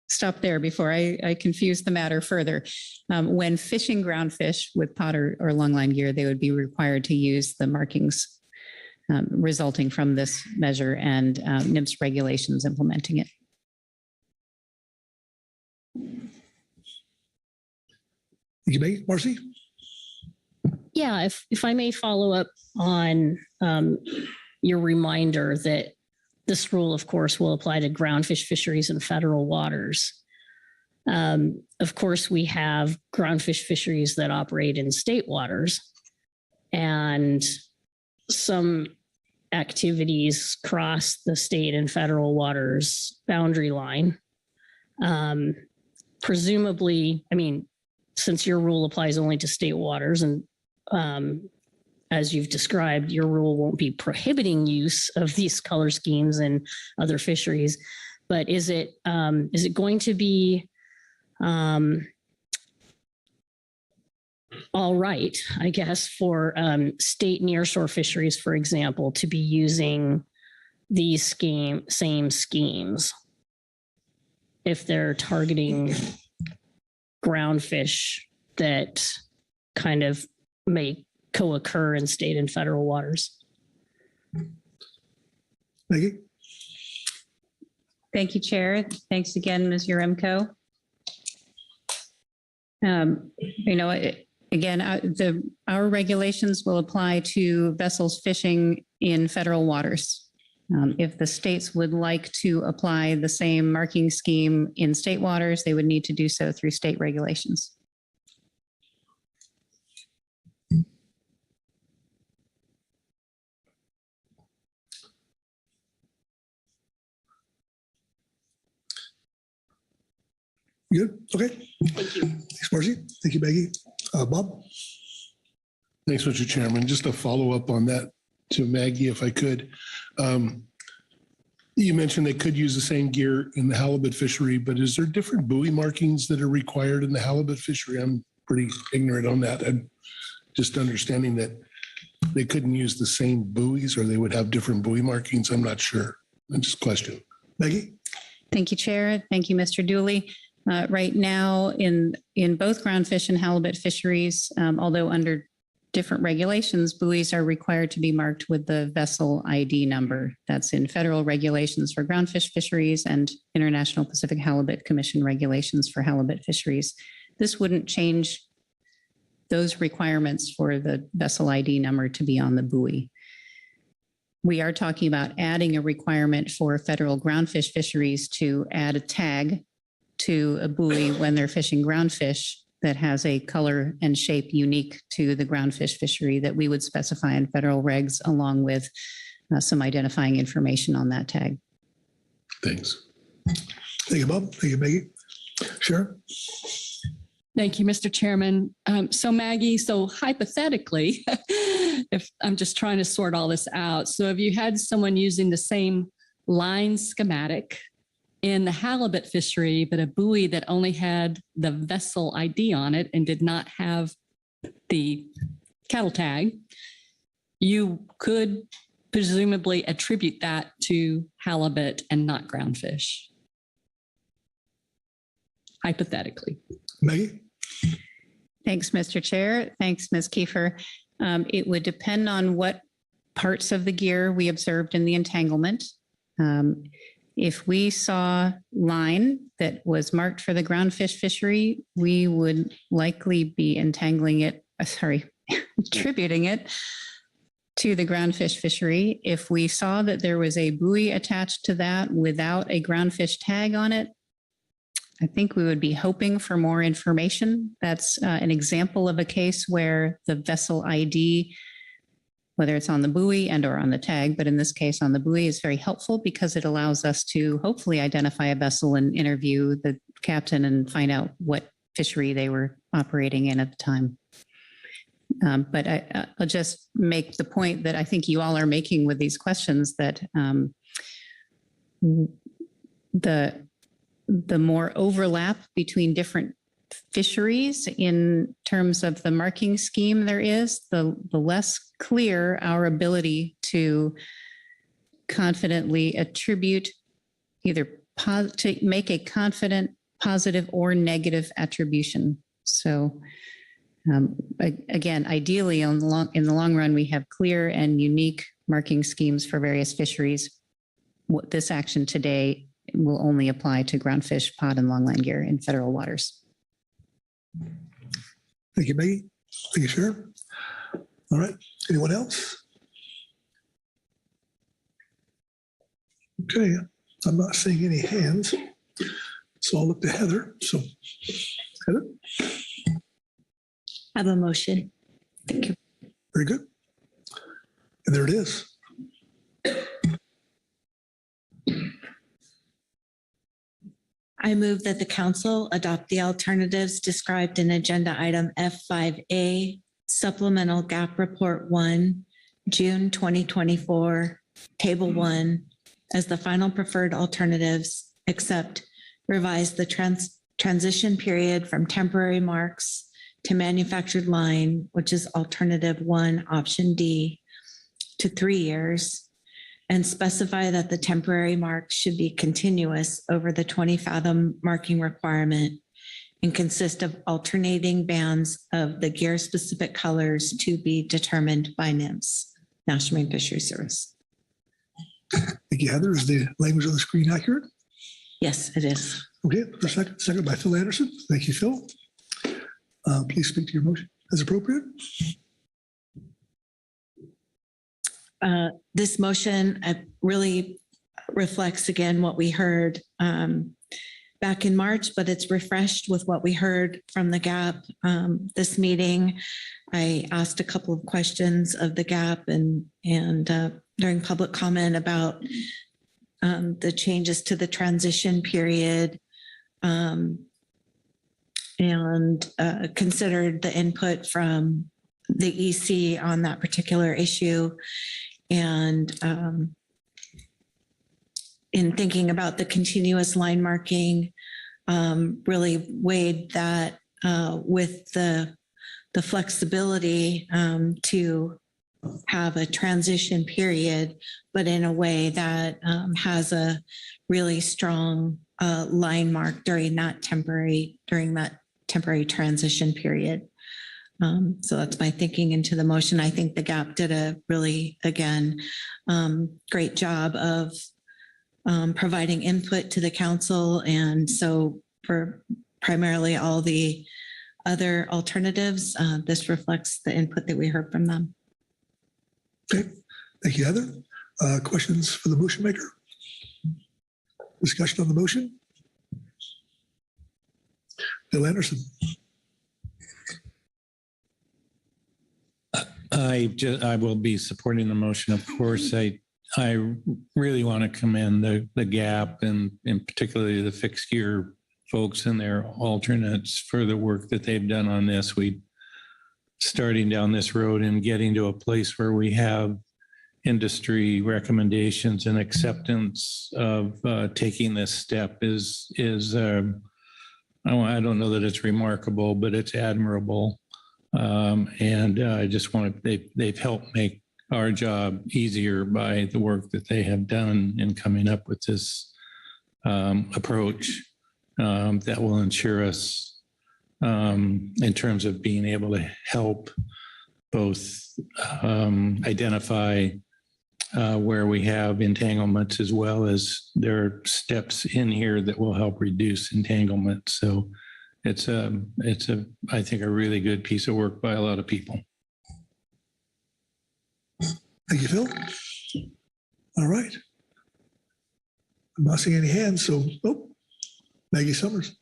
stop there before I confuse the matter further. When fishing groundfish with pot or longline gear, they would be required to use the markings resulting from this measure and NMFS regulations implementing it. Thank you, Maggie. Marcy? Yeah, if I may follow up on your reminder that this rule, of course, will apply to groundfish fisheries in federal waters. Of course, we have groundfish fisheries that operate in state waters, and some activities cross the state and federal waters boundary line. Presumably, since your rule applies only to state waters, and as you've described, your rule won't be prohibiting use of these color schemes in other fisheries, but is it going to be all right, I guess, for state nearshore fisheries, for example, to be using these same schemes if they're targeting groundfish that kind of may co-occur in state and federal waters? Maggie? Thank you, Chair. Thanks again, Ms. Yaremko. Again, our regulations will apply to vessels fishing in federal waters. If the states would like to apply the same marking scheme in state waters, they would need to do so through state regulations. Good. Okay. Thank you. Thanks, Marcy. Thank you, Maggie. Bob? Thanks, Mr. Chairman. Just a follow up on that to Maggie, if I could. You mentioned they could use the same gear in the halibut fishery, but is there different buoy markings that are required in the halibut fishery? I'm pretty ignorant on that. I'm just understanding that they couldn't use the same buoys or they would have different buoy markings. I'm not sure. I just question. Maggie? Thank you, Chair. Thank you, Mr. Dooley. Right now, in both groundfish and halibut fisheries, although under different regulations, buoys are required to be marked with the vessel ID number. That's in federal regulations for groundfish fisheries and International Pacific Halibut Commission regulations for halibut fisheries. This wouldn't change those requirements for the vessel ID number to be on the buoy. We are talking about adding a requirement for federal groundfish fisheries to add a tag to a buoy when they're fishing groundfish that has a color and shape unique to the groundfish fishery that we would specify in federal regs, along with some identifying information on that tag. Thanks. Thank you, Bob. Thank you, Maggie. Sharon? Thank you, Mr. Chairman. So Maggie, so hypothetically, if I'm just trying to sort all this out. So if you had someone using the same line schematic in the halibut fishery, but a buoy that only had the vessel ID on it and did not have the cattle tag, you could presumably attribute that to halibut and not groundfish. Hypothetically. Maggie? Thanks, Mr. Chair. Thanks, Ms. Kiefer. It would depend on what parts of the gear we observed in the entanglement. If we saw line that was marked for the groundfish fishery, we would likely be attributing it to the groundfish fishery. If we saw that there was a buoy attached to that without a groundfish tag on it, I think we would be hoping for more information. That's an example of a case where the vessel ID, whether it's on the buoy and or on the tag, but in this case on the buoy, is very helpful because it allows us to hopefully identify a vessel and interview the captain and find out what fishery they were operating in at the time. But I'll just make the point that I think you all are making with these questions, that the more overlap between different fisheries in terms of the marking scheme there is, the less clear our ability to confidently attribute either to make a confident positive or negative attribution. So again, ideally in the long run, we have clear and unique marking schemes for various fisheries. This action today will only apply to groundfish, pod, and longline gear in federal waters. Thank you, Maggie. Thank you, Sharon. All right. Anyone else? Okay. I'm not seeing any hands, so I'll look to Heather. So, Heather? I have a motion. Thank you. Very good. And there it is. I move that the council adopt the alternatives described in agenda item F5A, supplemental gap report 1, June 2024, table 1, as the final preferred alternatives, except revise the transition period from temporary marks to manufactured line, which is alternative 1, option D, to 3 years, and specify that the temporary marks should be continuous over the 20 fathom marking requirement and consist of alternating bands of the gear specific colors to be determined by NMFS, National Marine Fisheries Service. Thank you, Heather. Is the language on the screen accurate? Yes, it is. Okay, for a second by Phil Anderson. Thank you, Phil. Please speak to your motion as appropriate. This motion really reflects again what we heard back in March, but it's refreshed with what we heard from the GAP this meeting. I asked a couple of questions of the GAP and during public comment about the changes to the transition period and considered the input from the EC on that particular issue. And in thinking about the continuous line marking, really weighed that with the flexibility to have a transition period, but in a way that has a really strong line mark during that temporary transition period. So that's my thinking into the motion. I think the GAP did a really, again, great job of providing input to the council. And so for primarily all the other alternatives, this reflects the input that we heard from them. Okay, thank you, Heather. Questions for the motion maker? Discussion on the motion? Bill Anderson. I will be supporting the motion. Of course, I really want to commend the GAP and particularly the fixed gear folks and their alternates for the work that they've done on this. Starting down this road and getting to a place where we have industry recommendations and acceptance of taking this step is I don't know that it's remarkable, but it's admirable. And I just want to, they've helped make our job easier by the work that they have done in coming up with this approach that will ensure us in terms of being able to help both identify where we have entanglements, as well as there are steps in here that will help reduce entanglement. So it's I think a really good piece of work by a lot of people. Thank you, Phil. All right. I'm not seeing any hands, so, Maggie Summers.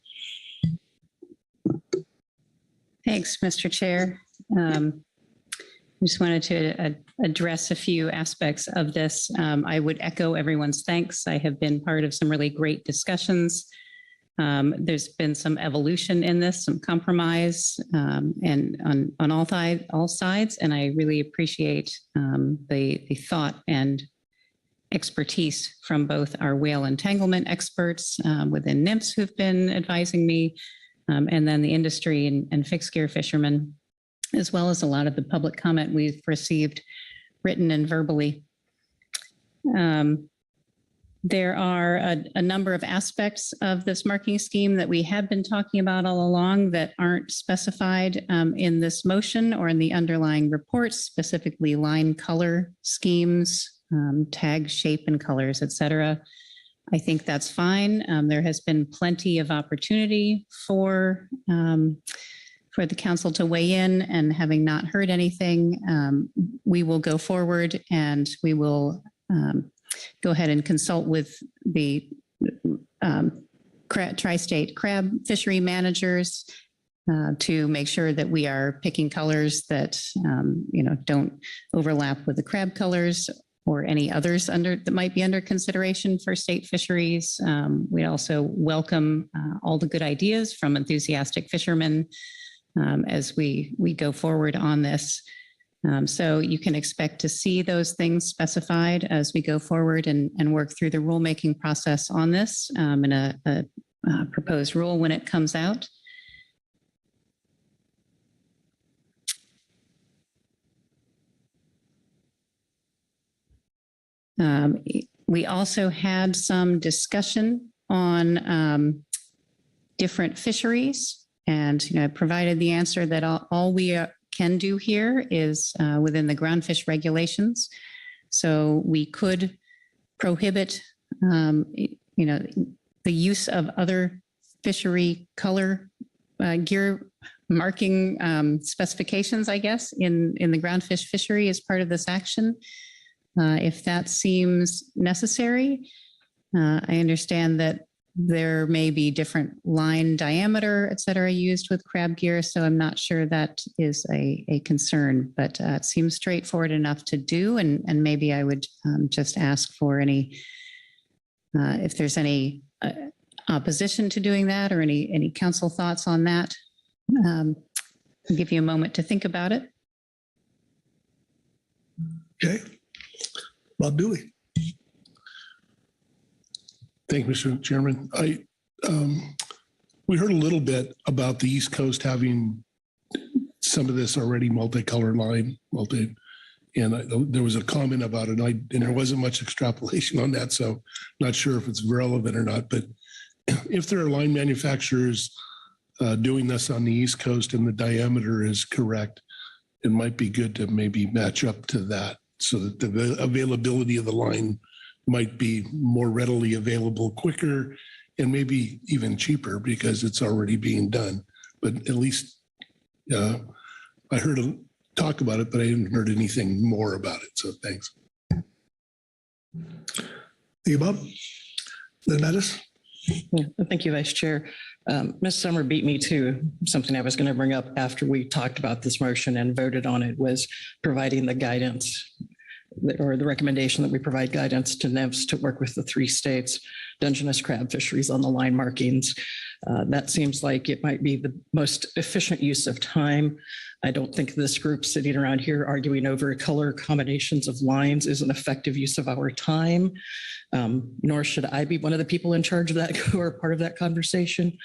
Thanks, Mr. Chair. I just wanted to address a few aspects of this. I would echo everyone's thanks. I have been part of some really great discussions. There's been some evolution in this, some compromise, and on all sides. And I really appreciate the thought and expertise from both our whale entanglement experts within NMFS who've been advising me, and then the industry and fixed gear fishermen, as well as a lot of the public comment we've received written and verbally. There are a number of aspects of this marking scheme that we have been talking about all along that aren't specified in this motion or in the underlying reports, specifically line color schemes, tag shape and colors, et cetera. I think that's fine. There has been plenty of opportunity for the council to weigh in, and having not heard anything, we will go forward and we will go ahead and consult with the tri-state crab fishery managers to make sure that we are picking colors that don't overlap with the crab colors or any others that might be under consideration for state fisheries. We also welcome all the good ideas from enthusiastic fishermen as we go forward on this. So you can expect to see those things specified as we go forward and work through the rulemaking process on this in a proposed rule when it comes out. We also had some discussion on different fisheries, and I provided the answer that all we can do here is within the groundfish regulations. So we could prohibit, the use of other fishery color gear marking specifications, I guess, in the groundfish fishery as part of this action. If that seems necessary, I understand that there may be different line diameter, et cetera, used with crab gear. So I'm not sure that is a concern, but it seems straightforward enough to do. And maybe I would just ask for any, if there's any opposition to doing that or any council thoughts on that. I'll give you a moment to think about it. Okay. Bob Dooley. Thank you, Mr. Chairman. we heard a little bit about the East Coast having some of this already multicolored line, there was a comment about it, and there wasn't much extrapolation on that, so not sure if it's relevant or not. But if there are line manufacturers doing this on the East Coast and the diameter is correct, it might be good to maybe match up to that so that the availability of the line might be more readily available quicker and maybe even cheaper because it's already being done. But at least I heard talk about it, but I haven't heard anything more about it. So thanks. Thank you, Bob. Lynn Mattis. Yeah, thank you, Vice Chair. Ms. Summer beat me to something I was going to bring up after we talked about this motion and voted on it, was providing the guidance or the recommendation that we provide guidance to NMFS to work with the 3 states, Dungeness crab fisheries on the line markings. That seems like it might be the most efficient use of time. I don't think this group sitting around here arguing over color combinations of lines is an effective use of our time, nor should I be one of the people in charge of that who are part of that conversation.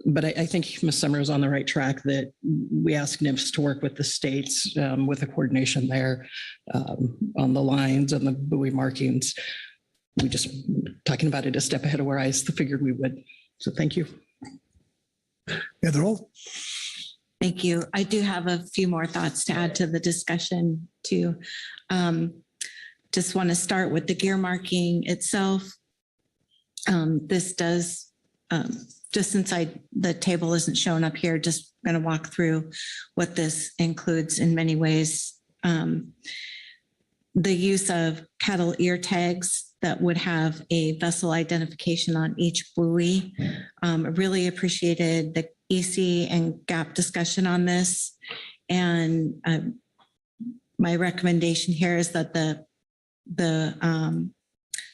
But I think Ms. Summer is on the right track that we ask NMFS to work with the states with the coordination there on the lines and the buoy markings. We just talking about it a step ahead of where I figured we would. So thank you. Yeah, they're all. Thank you. I do have a few more thoughts to add to the discussion too. Just want to start with the gear marking itself. This does, just since the table isn't shown up here, just going to walk through what this includes in many ways. The use of cattle ear tags that would have a vessel identification on each buoy. I really appreciated the EC and GAP discussion on this. And my recommendation here is that the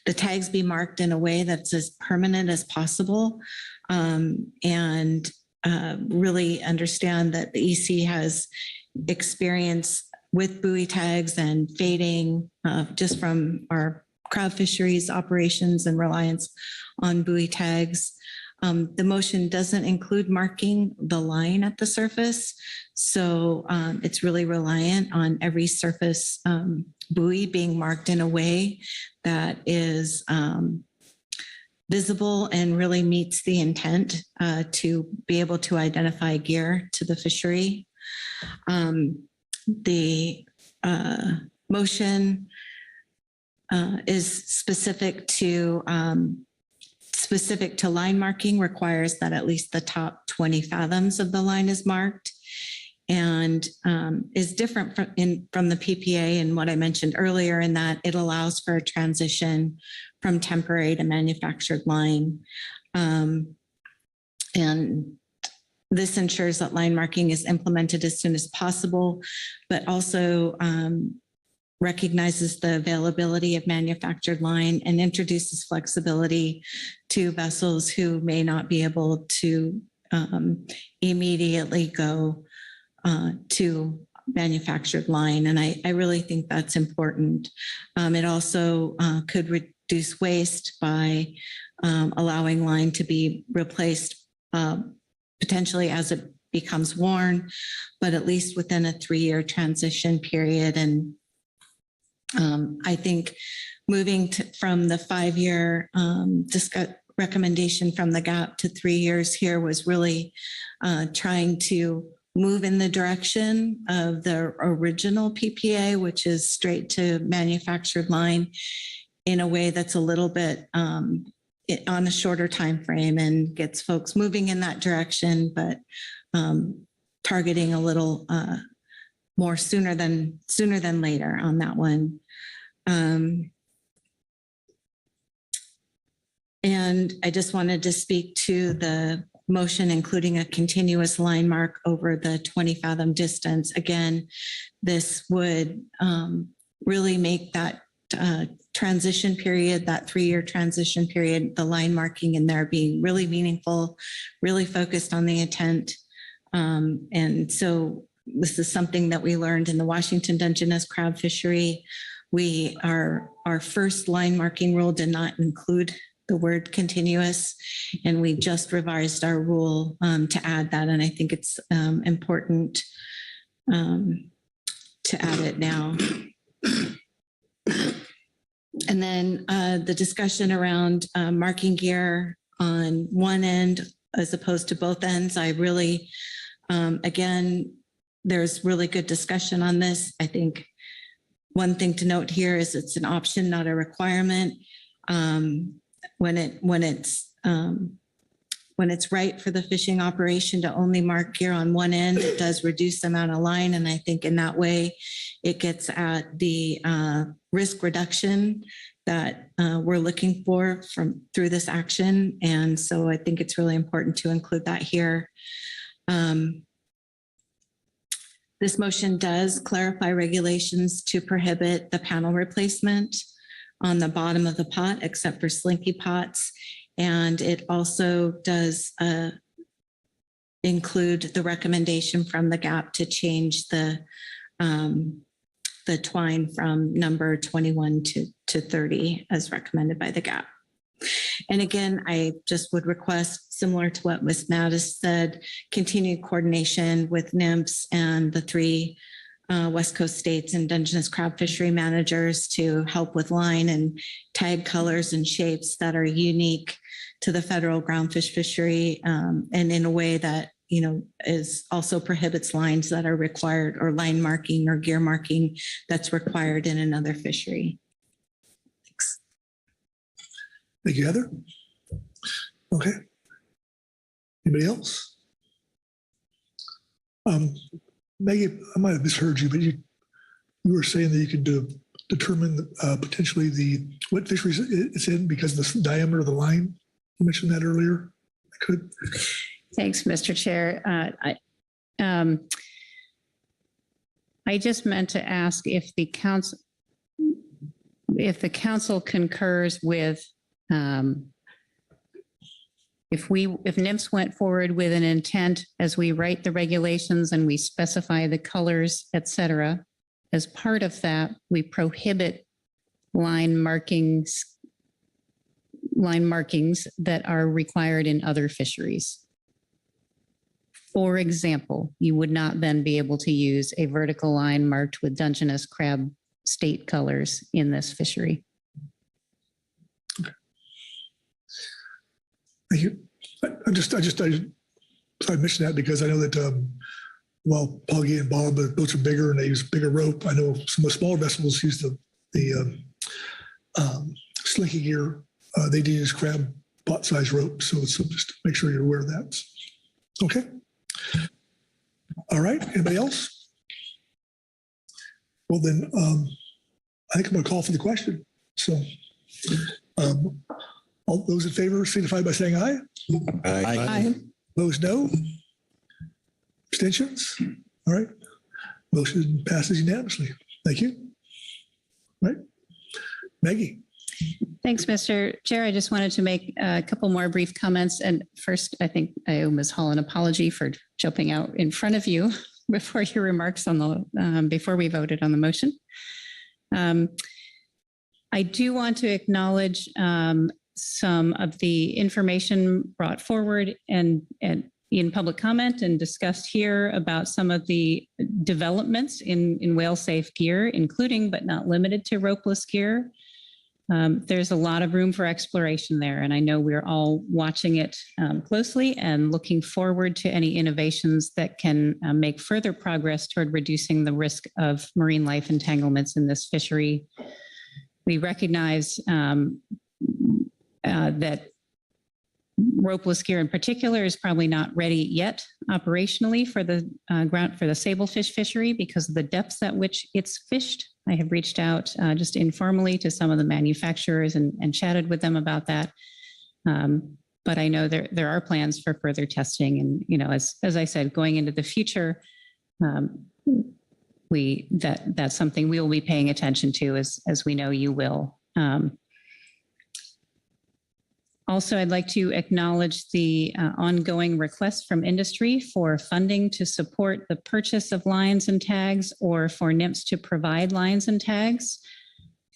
tags be marked in a way that's as permanent as possible, and really understand that the EC has experience with buoy tags and fading just from our crab fisheries operations and reliance on buoy tags. The motion doesn't include marking the line at the surface. So it's really reliant on every surface buoy being marked in a way that is visible and really meets the intent to be able to identify gear to the fishery. The motion is specific to line marking, requires that at least the top 20 fathoms of the line is marked, and is different from the PPA and what I mentioned earlier, in that it allows for a transition from temporary to manufactured line. And this ensures that line marking is implemented as soon as possible, but also recognizes the availability of manufactured line and introduces flexibility to vessels who may not be able to immediately go to manufactured line. And I really think that's important. It also could reduce waste by allowing line to be replaced potentially as it becomes worn, but at least within a 3-year transition period. And I think moving from the 5-year recommendation from the GAP to 3 years here was really trying to move in the direction of the original PPA, which is straight to manufactured line, in a way that's a little bit on a shorter time frame and gets folks moving in that direction, but targeting a little more sooner than later on that one. And I just wanted to speak to the motion, including a continuous line mark over the 20 fathom distance. Again, this would really make that transition period, that 3-year transition period, the line marking in there being really meaningful, really focused on the intent. And so this is something that we learned in the Washington Dungeness crab fishery. Our first line marking rule did not include the word continuous, and we just revised our rule to add that. And I think it's important to add it now. And then the discussion around marking gear on one end as opposed to both ends. I really, again, there's really good discussion on this. I think one thing to note here is it's an option, not a requirement. When it's right for the fishing operation to only mark gear on one end, it does reduce the amount of line. And I think in that way, it gets at the risk reduction that we're looking for through this action. And so I think it's really important to include that here. This motion does clarify regulations to prohibit the panel replacement on the bottom of the pot, except for slinky pots. And it also does include the recommendation from the GAP to change the twine from number 21 to 30 as recommended by the GAP. And again, I just would request, similar to what Ms. Mattis said, continued coordination with NMFS and the 3 West Coast states and Dungeness crab fishery managers to help with line and tag colors and shapes that are unique to the federal groundfish fishery, and in a way that, you know, is also prohibits lines that are required, or line marking or gear marking that's required in another fishery. Thanks. Thank you, Heather. Okay. Anybody else? Maggie, I might have misheard you, but you were saying that you could determine potentially what fisheries it's in because of the diameter of the line. You mentioned that earlier. I could. Thanks, Mr. Chair. I just meant to ask if the council concurs with if NMFS went forward with an intent as we write the regulations and we specify the colors, et cetera, as part of that, we prohibit line markings that are required in other fisheries. For example, you would not then be able to use a vertical line marked with Dungeness crab state colors in this fishery. Okay. Thank you. I mentioned that because I know that while Poggy and Bob, the boats are bigger and they use bigger rope. I know some of the smaller vessels use the slinky gear. They do use crab pot size rope. So just make sure you're aware of that. Okay. All right. Anybody else? Well, then I think I'm going to call for the question. So all those in favor signify by saying aye. Aye. Aye. Opposed, no. Abstentions? All right. Motion passes unanimously. Thank you. All right. Maggie. Thanks, Mr. Chair. I just wanted to make a couple more brief comments. And first, I think I owe Ms. Hall an apology for jumping out in front of you before your remarks on the before we voted on the motion. I do want to acknowledge some of the information brought forward and in public comment and discussed here about some of the developments in whale safe gear, including but not limited to ropeless gear. There's a lot of room for exploration there, and I know we're all watching it closely and looking forward to any innovations that can make further progress toward reducing the risk of marine life entanglements in this fishery. We recognize that ropeless gear in particular is probably not ready yet operationally for the sablefish fishery because of the depths at which it's fished. I have reached out just informally to some of the manufacturers and chatted with them about that. But I know there are plans for further testing. And, you know, as I said, going into the future, that's something we will be paying attention to as we know you will. Also, I'd like to acknowledge the ongoing request from industry for funding to support the purchase of lines and tags or for NMFS to provide lines and tags.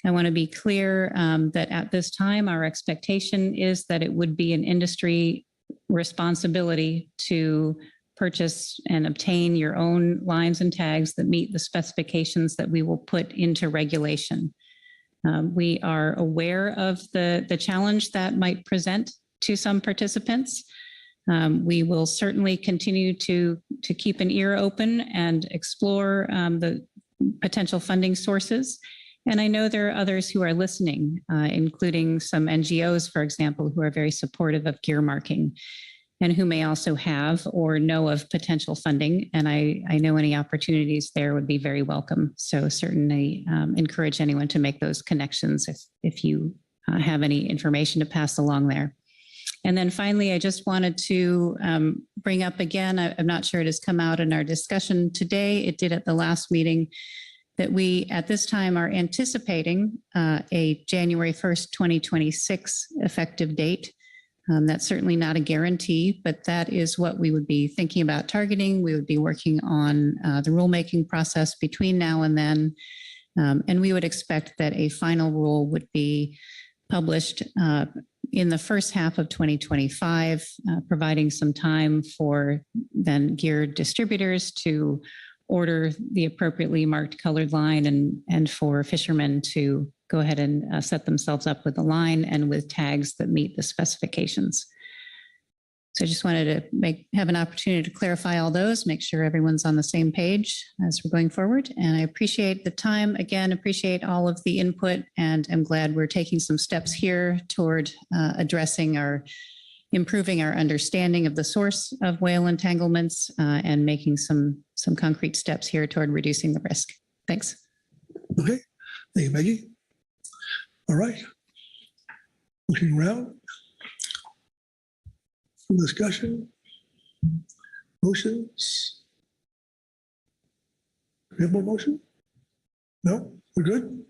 I want to be clear that at this time, our expectation is that it would be an industry responsibility to purchase and obtain your own lines and tags that meet the specifications that we will put into regulation. We are aware of the challenge that might present to some participants. We will certainly continue to keep an ear open and explore the potential funding sources. And I know there are others who are listening, including some NGOs, for example, who are very supportive of gear marking and who may also have or know of potential funding. And I know any opportunities there would be very welcome. So certainly encourage anyone to make those connections if you have any information to pass along there. And then finally, I just wanted to bring up again, I'm not sure it has come out in our discussion today. It did at the last meeting, that we at this time are anticipating a January 1st, 2026 effective date. That's certainly not a guarantee, but that is what we would be thinking about targeting. We would be working on the rulemaking process between now and then. And we would expect that a final rule would be published in the first half of 2025, providing some time for then gear distributors to order the appropriately marked colored line and for fishermen to go ahead and set themselves up with a line and with tags that meet the specifications. So I just wanted to have an opportunity to clarify all those, make sure everyone's on the same page as we're going forward. And I appreciate the time. Again, appreciate all of the input, and I'm glad we're taking some steps here toward addressing improving our understanding of the source of whale entanglements and making some concrete steps here toward reducing the risk. Thanks. Okay, thank you, Maggie. All right. Looking around. For discussion. Motions. Do we have more motion? No, we're good?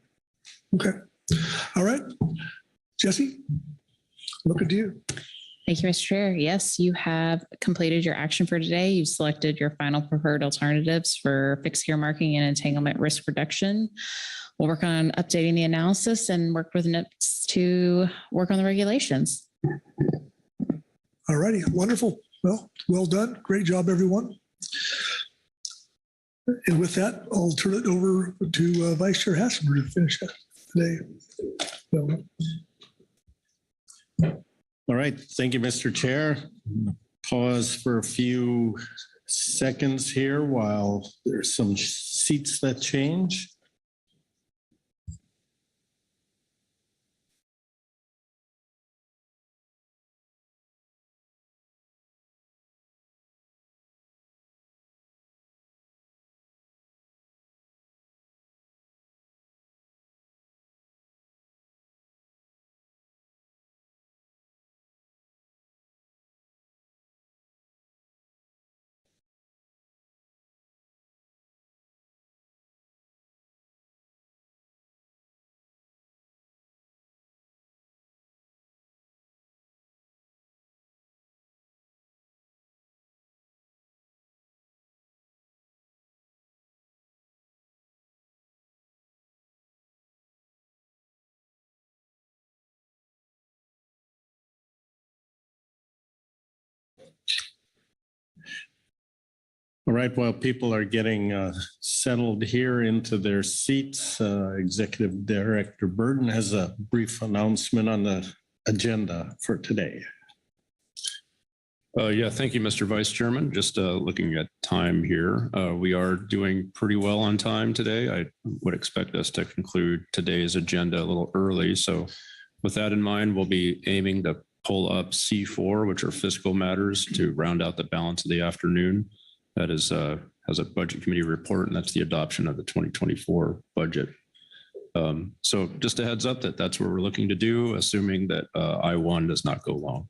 Okay. All right. Jesse, looking to you. Thank you, Mr. Chair. Yes, you have completed your action for today. You've selected your final preferred alternatives for fixed gear marking and entanglement risk reduction. We'll work on updating the analysis and work with NIPS to work on the regulations. All righty, wonderful. Well done. Great job, everyone. And with that, I'll turn it over to Vice Chair Hassenberg to finish today. All right. Thank you, Mr. Chair. Pause for a few seconds here while there's some seats that change. All right, while people are getting settled here into their seats, Executive Director Burden has a brief announcement on the agenda for today. Yeah, thank you, Mr. Vice Chairman. Just looking at time here, we are doing pretty well on time today. I would expect us to conclude today's agenda a little early. So with that in mind, we'll be aiming to pull up C4, which are fiscal matters, to round out the balance of the afternoon. That is has a budget committee report, and that's the adoption of the 2024 budget. So just a heads up that that's what we're looking to do, assuming that I-1 does not go long.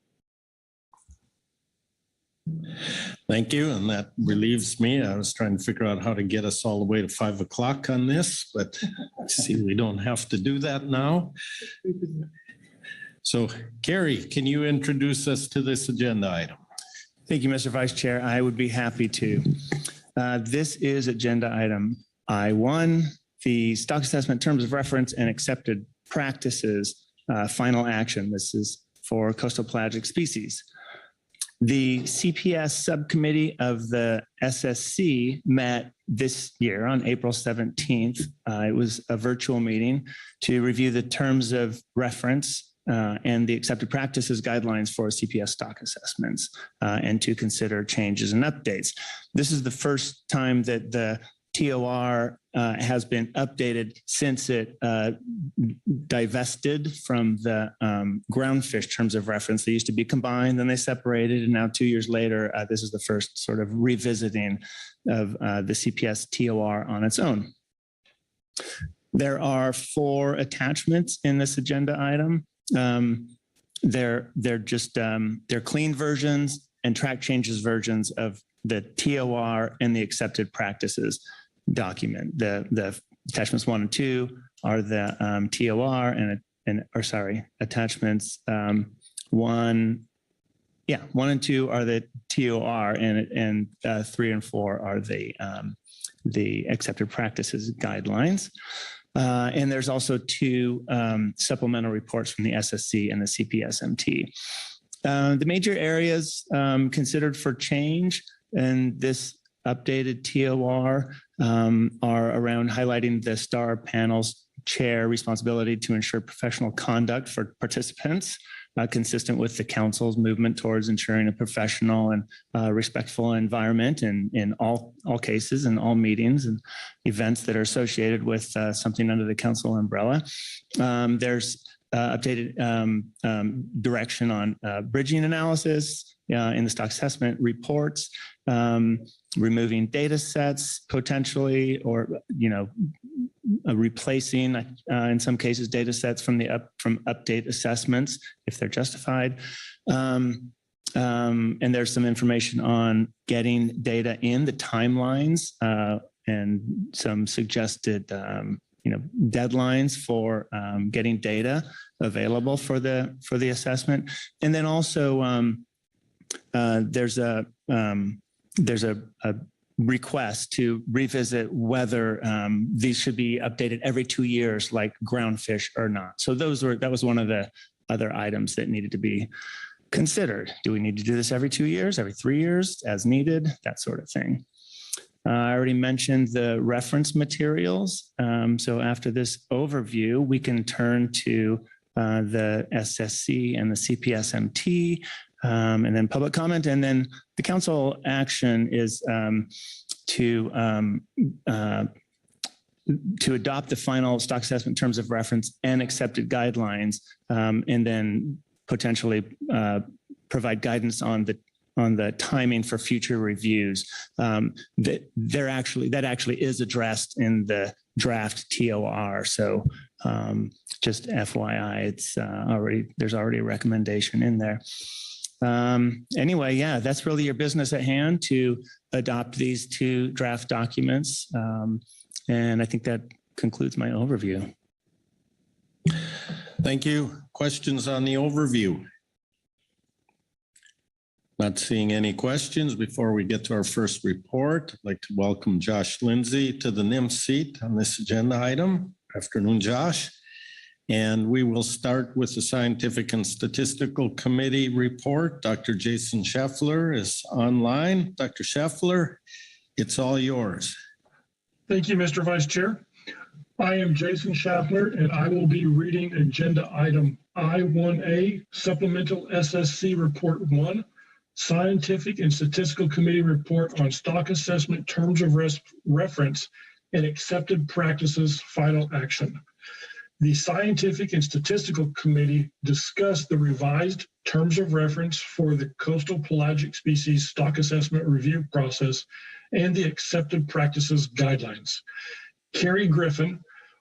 Thank you. And that relieves me. I was trying to figure out how to get us all the way to 5 o'clock on this, but I see we don't have to do that now. So Carrie, can you introduce us to this agenda item? Thank you, Mr. Vice Chair. I would be happy to. This is agenda item I-1, the stock assessment terms of reference and accepted practices final action. This is for coastal pelagic species. The CPS subcommittee of the SSC met this year on April 17th. It was a virtual meeting to review the terms of reference and the accepted practices guidelines for CPS stock assessments and to consider changes and updates. This is the first time that the TOR has been updated since it divested from the groundfish terms of reference. They used to be combined, then they separated, and now 2 years later, this is the first sort of revisiting of the CPS TOR on its own. There are 4 attachments in this agenda item. They're clean versions and track changes versions of the TOR and the accepted practices document. The attachments 1 and 2 are the TOR attachments 1 and 2 are the TOR, and 3 and 4 are the accepted practices guidelines. And there's also 2 supplemental reports from the SSC and the CPSMT. The major areas considered for change in this updated TOR are around highlighting the STAR panel's chair responsibility to ensure professional conduct for participants, consistent with the council's movement towards ensuring a professional and respectful environment in all cases and all meetings and events that are associated with something under the council umbrella. There's updated direction on bridging analysis in the stock assessment reports, removing data sets potentially, or replacing in some cases data sets from update assessments if they're justified. And there's some information on getting data in the timelines and some suggested deadlines for getting data available for the assessment. And then also there's a request to revisit whether these should be updated every 2 years like groundfish or not. So that was one of the other items that needed to be considered. Do we need to do this every 2 years, every 3 years, as needed, that sort of thing. I already mentioned the reference materials. So after this overview, we can turn to the SSC and the CPSMT, and then public comment. And then the council action is to adopt the final stock assessment terms of reference and accepted guidelines, and then potentially provide guidance on the timing for future reviews. That actually is addressed in the draft TOR. So just FYI, there's already a recommendation in there. Anyway, yeah, that's really your business at hand to adopt these 2 draft documents. And I think that concludes my overview. Thank you. Questions on the overview? Not seeing any questions. Before we get to our first report, I'd like to welcome Josh Lindsay to the NIM seat on this agenda item. Afternoon, Josh. And we will start with the Scientific and Statistical Committee report. Dr. Jason Scheffler is online. Dr. Scheffler, it's all yours. Thank you, Mr. Vice Chair. I am Jason Scheffler, and I will be reading agenda item I-1A, Supplemental SSC Report 1, Scientific and Statistical Committee Report on Stock Assessment Terms of Reference and Accepted Practices Final Action. The Scientific and Statistical Committee discussed the revised terms of reference for the coastal pelagic species stock assessment review process and the accepted practices guidelines. Carrie Griffin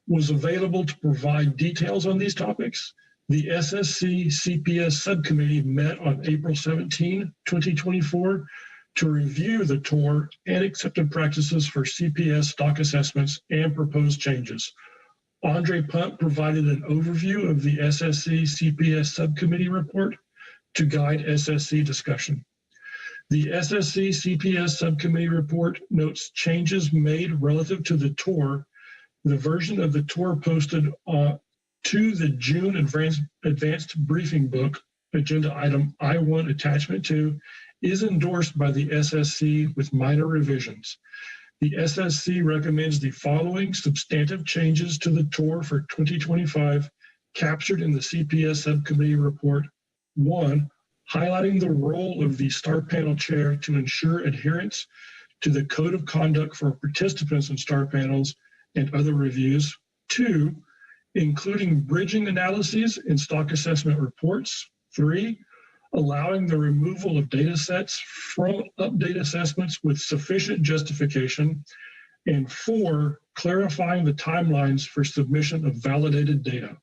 was available to provide details on these topics. The SSC CPS subcommittee met on April 17, 2024 to review the TOR and accepted practices for CPS stock assessments and proposed changes. Andre Punt provided an overview of the SSC CPS subcommittee report to guide SSC discussion. The SSC CPS subcommittee report notes changes made relative to the TOR The version of the tour posted to the June advanced briefing book, agenda item I-1 attachment 2, is endorsed by the SSC with minor revisions. The SSC recommends the following substantive changes to the tour for 2025 captured in the CPS subcommittee report. 1, highlighting the role of the STAR panel chair to ensure adherence to the code of conduct for participants in STAR panels and other reviews. 2, including bridging analyses in stock assessment reports. 3, allowing the removal of data sets from update assessments with sufficient justification. And 4, clarifying the timelines for submission of validated data.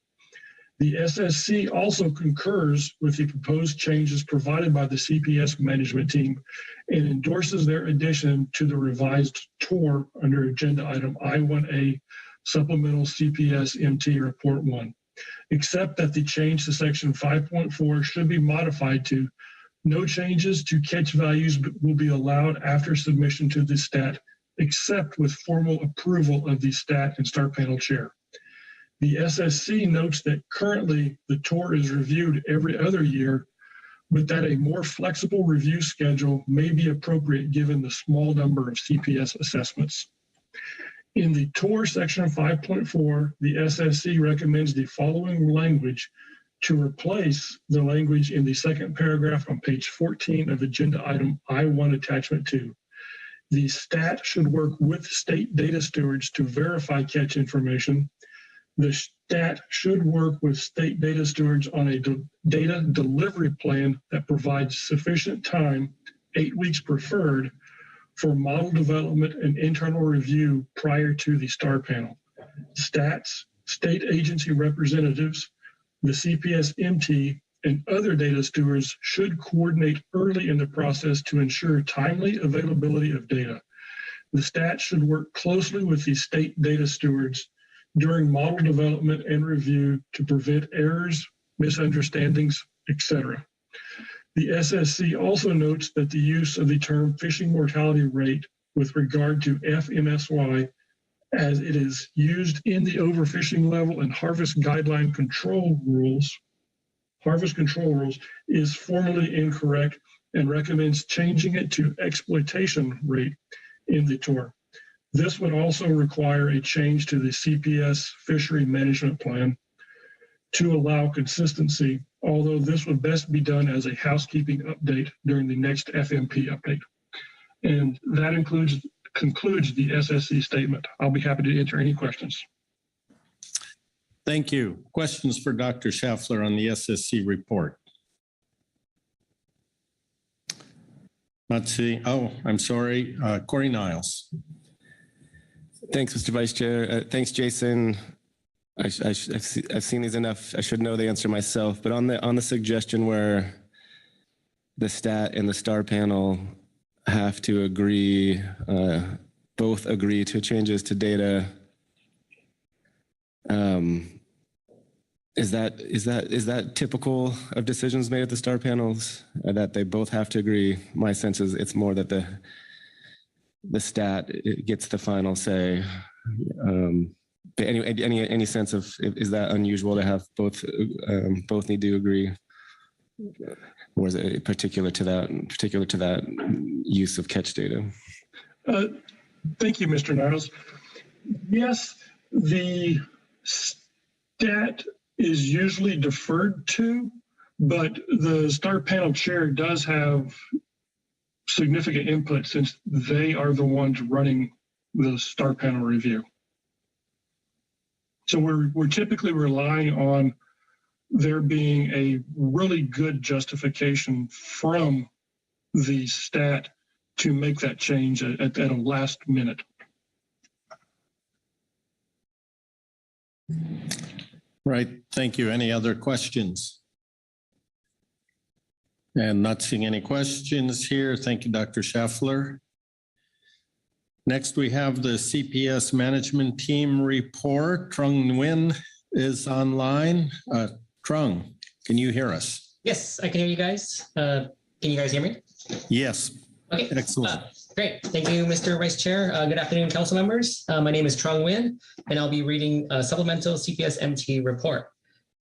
The SSC also concurs with the proposed changes provided by the CPS management team and endorses their addition to the revised tour under agenda item I-1A, supplemental CPS MT report 1, except that the change to section 5.4 should be modified to no changes to catch values will be allowed after submission to the stat, except with formal approval of the stat and STAR panel chair. The SSC notes that currently the tour is reviewed every other year, but that a more flexible review schedule may be appropriate given the small number of CPS assessments. In the tour section 5.4, the SSC recommends the following language to replace the language in the second paragraph on page 14 of agenda item I-1 attachment 2. The stat should work with state data stewards to verify catch information. The stat should work with state data stewards on a data delivery plan that provides sufficient time, 8 weeks preferred, for model development and internal review prior to the STAR panel. Stats, state agency representatives, the CPS MT, and other data stewards should coordinate early in the process to ensure timely availability of data. The stat should work closely with the state data stewards during model development and review to prevent errors, misunderstandings, etc. The SSC also notes that the use of the term fishing mortality rate with regard to FMSY, as it is used in the overfishing level and harvest guideline control rules, is formally incorrect and recommends changing it to exploitation rate in the tour. This would also require a change to the CPS fishery management plan to allow consistency, although this would best be done as a housekeeping update during the next FMP update. And that concludes the SSC statement. I'll be happy to answer any questions. Thank you. Questions for Dr. Schaffler on the SSC report? Let's see. Oh, I'm sorry. Corey Niles. Thanks, Mr. Vice Chair. Thanks, Jason. I've seen these enough. I should know the answer myself. But on the suggestion where the stat and the STAR panel have to agree, both agree to changes to data, is that typical of decisions made at the STAR panels, that they both have to agree? My sense is it's more that the stat gets the final say. But any sense of, is that unusual to have both need to agree, or is it particular to that use of catch data? Thank you, Mr. Niles. Yes, the stat is usually deferred to, but the STAR panel chair does have significant input since they are the ones running the STAR panel review. So we're typically relying on there being a really good justification from the stat to make that change at a last minute. Right. Thank you. Any other questions? And not seeing any questions here. Thank you, Dr. Schaffler. Next, we have the CPS management team report. Trung Nguyen is online. Trung, can you hear us? Yes, I can hear you guys. Can you guys hear me? Yes. Okay. Excellent. Great. Thank you, Mr. Vice Chair. Good afternoon, council members. My name is Trung Nguyen, and I'll be reading a supplemental CPS-MT report.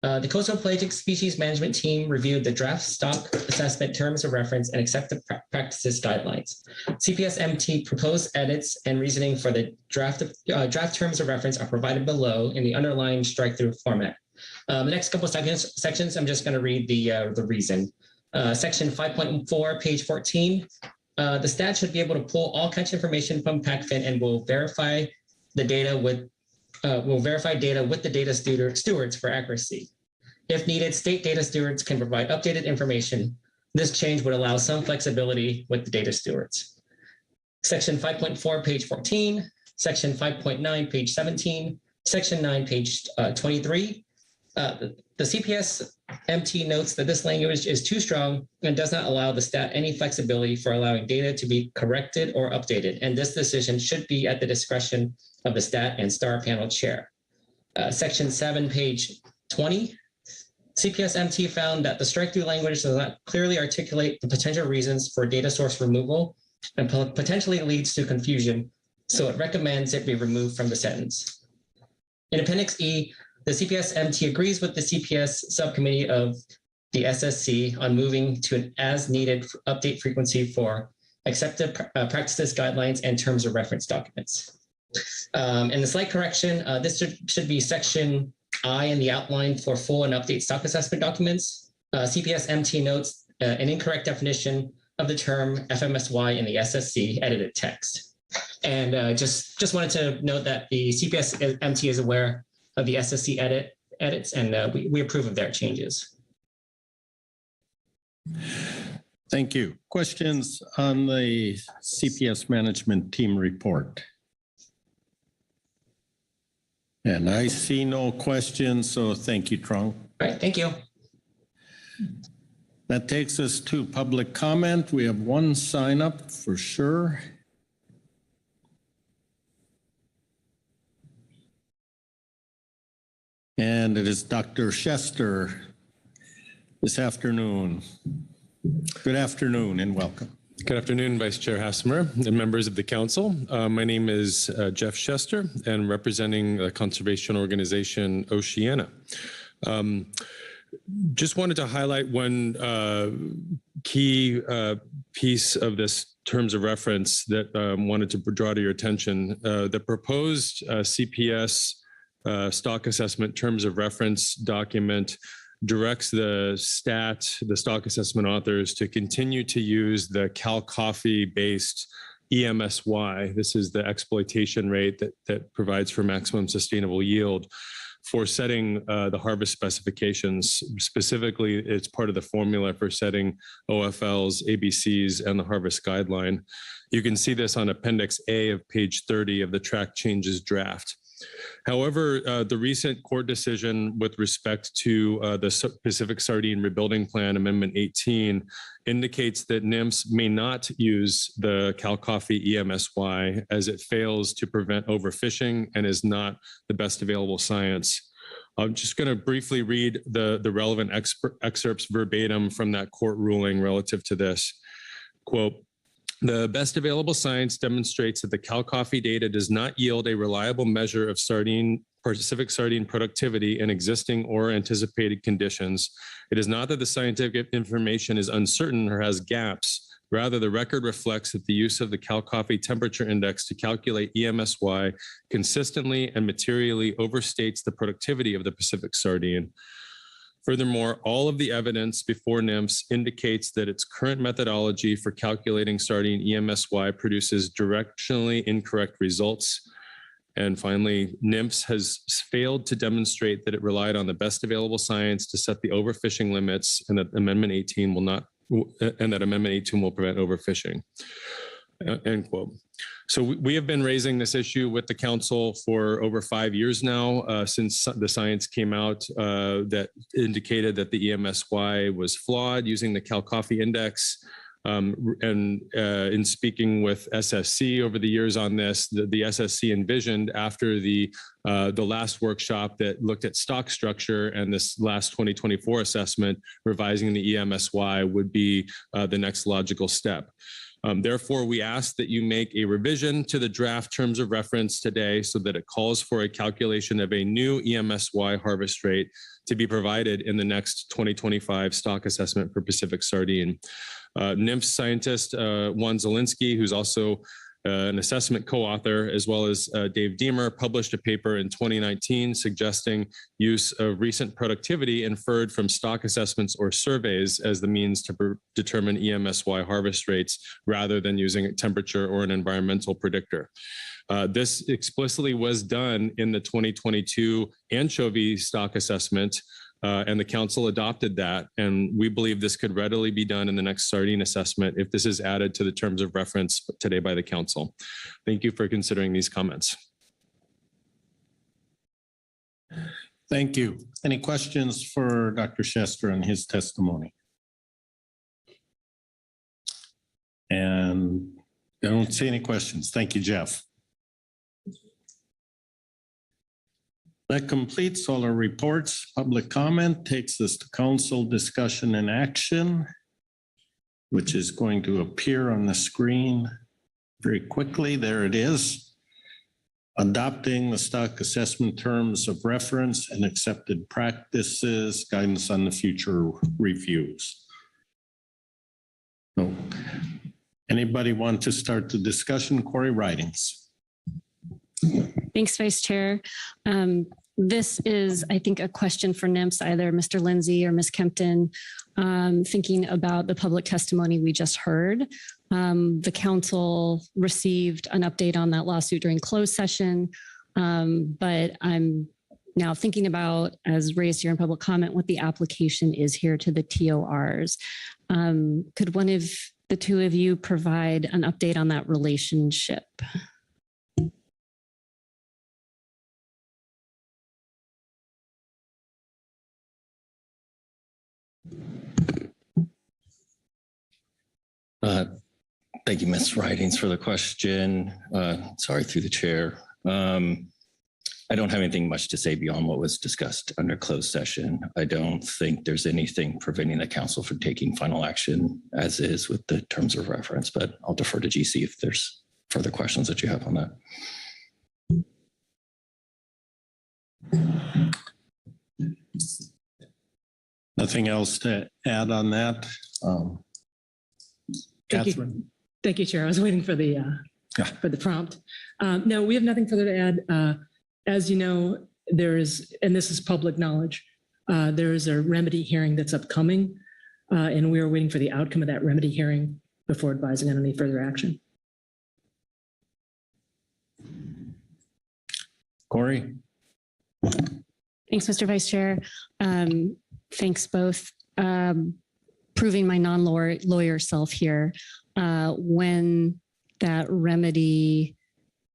The Coastal Pelagic Species Management Team reviewed the draft stock assessment terms of reference and accepted practices guidelines. CPS-MT proposed edits and reasoning for the draft terms of reference are provided below in the underlying strike-through format. The next couple of sections, I'm just going to read the reason. Section 5.4, page 14. The stat should be able to pull all catch information from PACFIN and will verify the data with the data stewards for accuracy. If needed, state data stewards can provide updated information. This change would allow some flexibility with the data stewards. Section 5.4, page 14, section 5.9, page 17, section 9, page 23. The CPS-MT notes that this language is too strong and does not allow the stat any flexibility for allowing data to be corrected or updated, and this decision should be at the discretion of the stat and STAR panel chair. Section 7, page 20. CPS-MT found that the strike-through language does not clearly articulate the potential reasons for data source removal and potentially leads to confusion, so it recommends it be removed from the sentence. In Appendix E, the CPS-MT agrees with the CPS subcommittee of the SSC on moving to an as-needed update frequency for accepted practices guidelines and terms of reference documents. And the slight correction, this should be section I in the outline for full and update stock assessment documents. CPS-MT notes an incorrect definition of the term FMSY in the SSC edited text. And just wanted to note that the CPS-MT is aware of the SSC edits, and we approve of their changes. Thank you. Questions on the CPS management team report? And I see no questions, so thank you, Trung. All right, thank you. That takes us to public comment. We have one sign up for sure. And it is Dr. Chester this afternoon. Good afternoon and welcome. Good afternoon, Vice Chair Hassemer and members of the council. My name is Jeff Chester and representing the conservation organization Oceana. Just wanted to highlight one key piece of this terms of reference that wanted to draw to your attention. The proposed CPS stock assessment terms of reference document directs the stock assessment authors to continue to use the Cal Coffee based EMSY. This is the exploitation rate that provides for maximum sustainable yield for setting the harvest specifications. Specifically, it's part of the formula for setting OFLs, ABCs, and the harvest guideline. You can see this on Appendix A of page 30 of the track changes draft. However, the recent court decision with respect to the Pacific Sardine Rebuilding Plan Amendment 18 indicates that NMFS may not use the Cal Coffee EMSY as it fails to prevent overfishing and is not the best available science. I'm just going to briefly read the relevant excerpts verbatim from that court ruling relative to this. Quote, "The best available science demonstrates that the Cal Coffee data does not yield a reliable measure of Pacific sardine productivity in existing or anticipated conditions. It is not that the scientific information is uncertain or has gaps. Rather, the record reflects that the use of the Cal Coffee temperature index to calculate EMSY consistently and materially overstates the productivity of the Pacific sardine. Furthermore, all of the evidence before NMFS indicates that its current methodology for calculating sardine EMSY produces directionally incorrect results. And finally, NMFS has failed to demonstrate that it relied on the best available science to set the overfishing limits, and that Amendment 18 will not, and that Amendment 18 will prevent overfishing." End quote. So we have been raising this issue with the council for over 5 years now, since the science came out that indicated that the EMSY was flawed using the Cal Coffee Index. In speaking with SSC over the years on this, the SSC envisioned after the last workshop that looked at stock structure and this last 2024 assessment, revising the EMSY would be the next logical step. Therefore, we ask that you make a revision to the draft terms of reference today so that it calls for a calculation of a new EMSY harvest rate to be provided in the next 2025 stock assessment for Pacific sardine. NMFS scientist Juan Zielinski, who's also an assessment co-author, as well as Dave Deemer, published a paper in 2019 suggesting use of recent productivity inferred from stock assessments or surveys as the means to determine EMSY harvest rates rather than using a temperature or an environmental predictor. This explicitly was done in the 2022 anchovy stock assessment, and the council adopted that. And we believe this could readily be done in the next sardine assessment if this is added to the terms of reference today by the council. Thank you for considering these comments. Thank you. Any questions for Dr. Chester and his testimony? And I don't see any questions. Thank you, Jeff. That completes all our reports. Public comment takes us to council discussion and action, which is going to appear on the screen very quickly. There it is. Adopting the stock assessment terms of reference and accepted practices, guidance on the future reviews. So, anybody want to start the discussion? Corey Ridings. Thanks, Vice Chair. This is, I think, a question for NMFS, either Mr. Lindsay or Ms. Kempton, thinking about the public testimony we just heard. The council received an update on that lawsuit during closed session, but I'm now thinking about, as raised here in public comment, what the application is here to the TORs. Could one of the two of you provide an update on that relationship? Thank you, Ms. Ridings, for the question. Sorry, through the chair. I don't have anything much to say beyond what was discussed under closed session. I don't think there's anything preventing the council from taking final action as is with the terms of reference, but I'll defer to GC if there's further questions that you have on that. Nothing else to add on that? Catherine. Thank you, Chair. I was waiting for the prompt. No, we have nothing further to add. As you know, there is, and this is public knowledge, there is a remedy hearing that's upcoming, and we are waiting for the outcome of that remedy hearing before advising on any further action. Corey. Thanks, Mr. Vice Chair. Thanks both. Proving my non-lawyer self here. When that remedy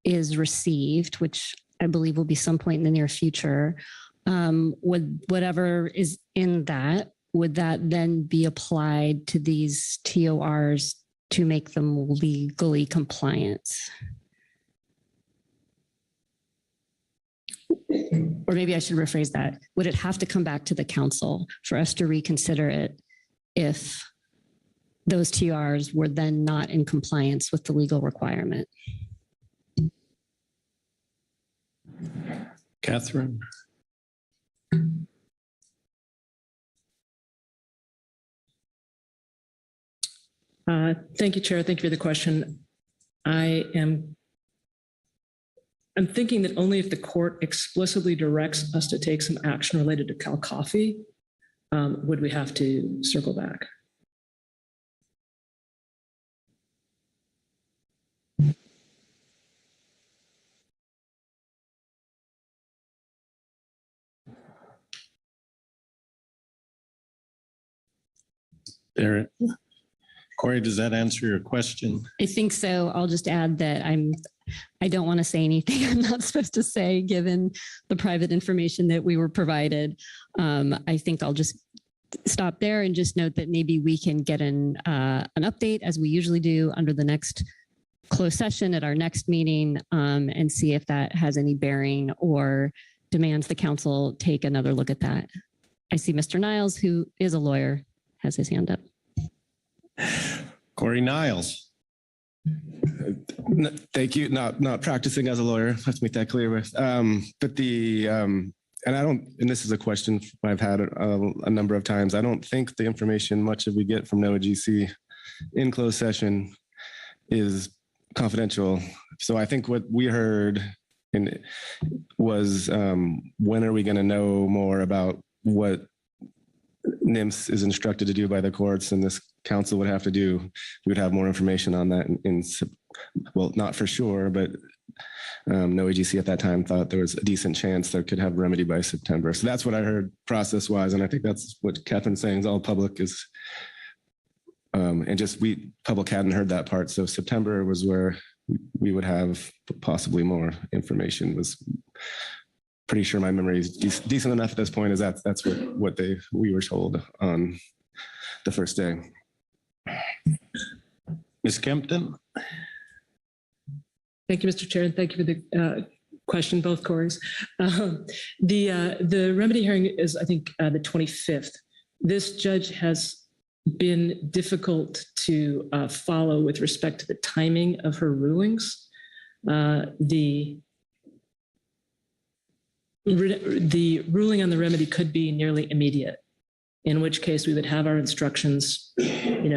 is received, which I believe will be some point in the near future, would whatever is in that, would that then be applied to these TORs to make them legally compliant? Or maybe I should rephrase that. Would it have to come back to the council for us to reconsider it if those TRs were then not in compliance with the legal requirement? Catherine. Thank you, Chair. Thank you for the question. I'm thinking that only if the court explicitly directs us to take some action related to Cal Coffee, would we have to circle back. There, Corey, does that answer your question? I think so. I'll just add that I don't want to say anything I'm not supposed to say, given the private information that we were provided. I think I'll just stop there and just note that maybe we can get an update, as we usually do, under the next closed session at our next meeting, and see if that has any bearing or demands the council take another look at that. I see Mr. Niles, who is a lawyer, has his hand up. Corey Niles. Thank you. Not practicing as a lawyer. Let's make that clear. But and I don't, and this is a question I've had a number of times. I don't think the information much of we get from NOAA GC in closed session is confidential. So I think what we heard was when are we going to know more about what NMFS is instructed to do by the courts and this council would have to do? We would have more information on that well, not for sure, but NOAA GC at that time thought there was a decent chance that could have remedy by September. So that's what I heard process-wise, and I think that's what Catherine's saying is all public is, and just public hadn't heard that part. So September was where we would have possibly more information. Was pretty sure my memory is decent enough at this point. Is that's what we were told on the first day. Ms. Kempton. Thank you, Mr. Chair, and thank you for the question, both Corys. The remedy hearing is, I think, the 25th. This judge has been difficult to follow with respect to the timing of her rulings. The ruling on the remedy could be nearly immediate, in which case we would have our instructions,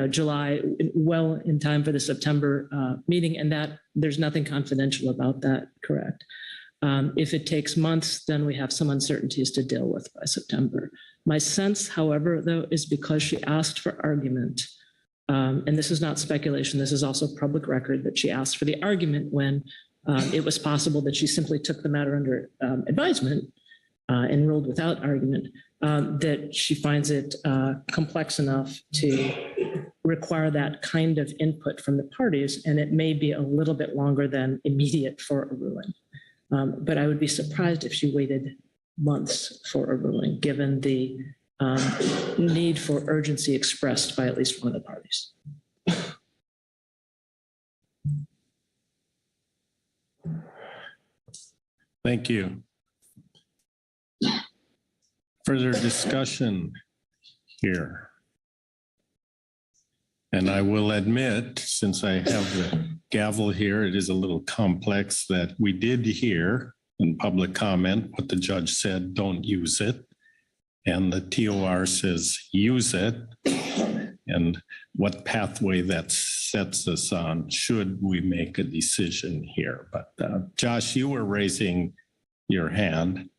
July, well in time for the September meeting, and that there's nothing confidential about that, correct? If it takes months, then we have some uncertainties to deal with by September. My sense, however, though, is because she asked for argument, and this is not speculation, this is also public record, that she asked for the argument when it was possible that she simply took the matter under advisement and ruled without argument, that she finds it complex enough to require that kind of input from the parties, and it may be a little bit longer than immediate for a ruling. But I would be surprised if she waited months for a ruling, given the need for urgency expressed by at least one of the parties. Thank you. Further discussion here. And I will admit, since I have the gavel here, it is a little complex that we did hear in public comment what the judge said, don't use it. And the TOR says, use it. And what pathway that sets us on should we make a decision here. But Josh, you were raising your hand.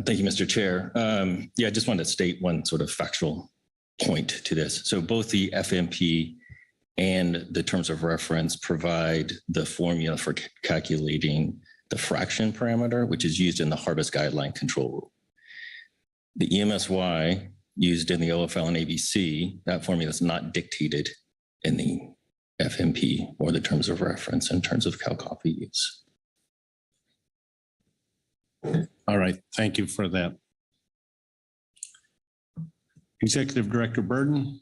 Thank you, Mr. Chair. I just wanted to state one sort of factual point to this. So both the FMP and the terms of reference provide the formula for calculating the fraction parameter, which is used in the harvest guideline control rule. The EMSY used in the OFL and ABC, that formula is not dictated in the FMP or the terms of reference in terms of cow coffee use. All right, thank you for that. Executive Director Burden.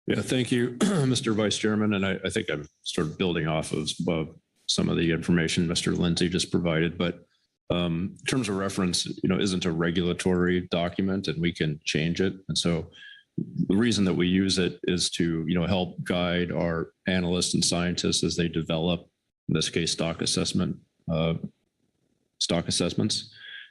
Yeah, thank you, Mr. Vice Chairman. And I think I'm sort of building off of some of the information Mr. Lindsay just provided, but terms of reference, isn't a regulatory document and we can change it. And so the reason that we use it is to, help guide our analysts and scientists as they develop, in this case, stock assessments.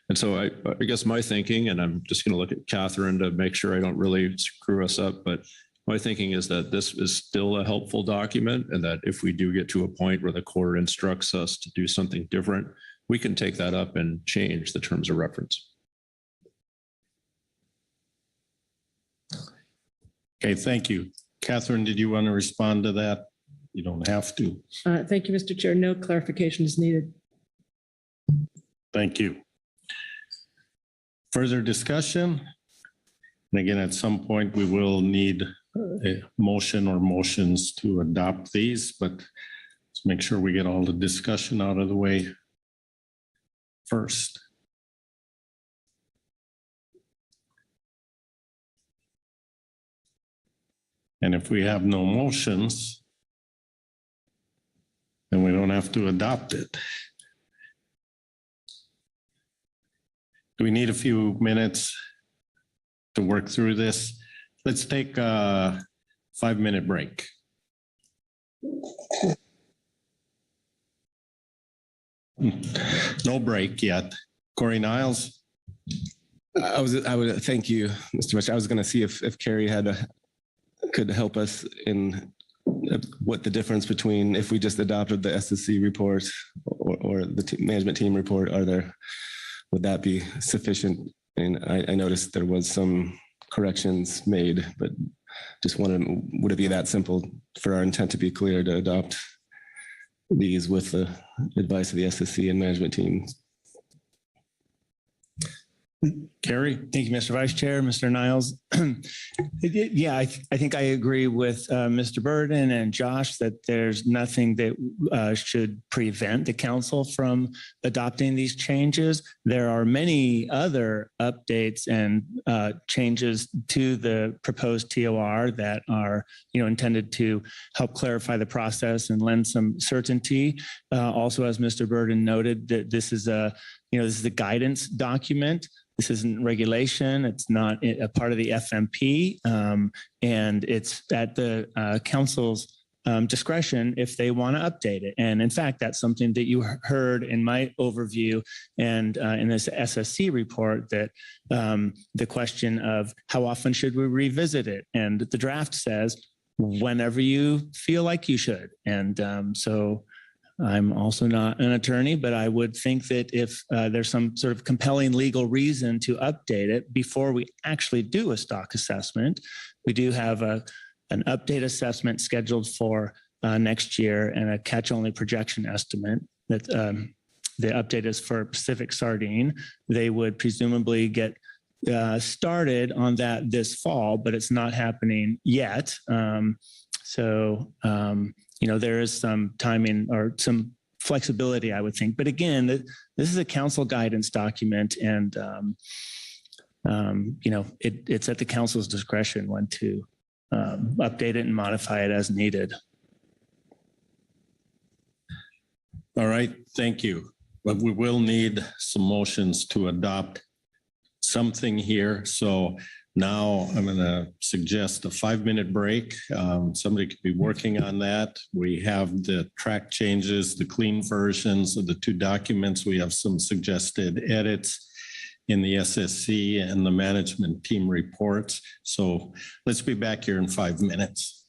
And so I guess my thinking, and I'm just going to look at Catherine to make sure I don't really screw us up, but my thinking is that this is still a helpful document, and that if we do get to a point where the court instructs us to do something different, we can take that up and change the terms of reference. Okay, thank you. Catherine, did you want to respond to that? You don't have to. Thank you, Mr. Chair. No clarification is needed. Thank you. Further discussion? And again, at some point, we will need a motion or motions to adopt these, but let's make sure we get all the discussion out of the way first. And if we have no motions, then we don't have to adopt it. Do we need a few minutes to work through this? Let's take a 5-minute break. No break yet. Corey Niles. I would thank you, Mr. Mitch. I was going to see if Carrie could help us in what the difference between if we just adopted the SSC report or the management team report would that be sufficient? And I noticed there was some corrections made, but just wanted, would it be that simple for our intent to be clear to adopt these with the advice of the SSC and management team? Carrie. Thank you, Mr. Vice Chair, Mr. Niles. Yeah, I think I agree with Mr. Burden and Josh that there's nothing that should prevent the council from adopting these changes. There are many other updates and changes to the proposed TOR that are, intended to help clarify the process and lend some certainty. Also, as Mr. Burden noted, that this is a guidance document. This isn't regulation. It's not a part of the FMP, and it's at the council's discretion if they want to update it. And in fact, that's something that you heard in my overview and in this SSC report, that the question of how often should we revisit it? And the draft says, whenever you feel like you should. And so I'm also not an attorney, but I would think that if there's some sort of compelling legal reason to update it before we actually do a stock assessment, we do have an update assessment scheduled for next year and a catch-only projection estimate that the update is for Pacific sardine. They would presumably get started on that this fall, but it's not happening yet. There is some timing or some flexibility, I would think. But again, this is a council guidance document, and it's at the council's discretion when to update it and modify it as needed. All right, thank you. But we will need some motions to adopt something here. So now I'm going to suggest a 5-minute break. Somebody could be working on that. We have the track changes, the clean versions of the 2 documents. We have some suggested edits in the SSC and the management team reports. So let's be back here in 5 minutes.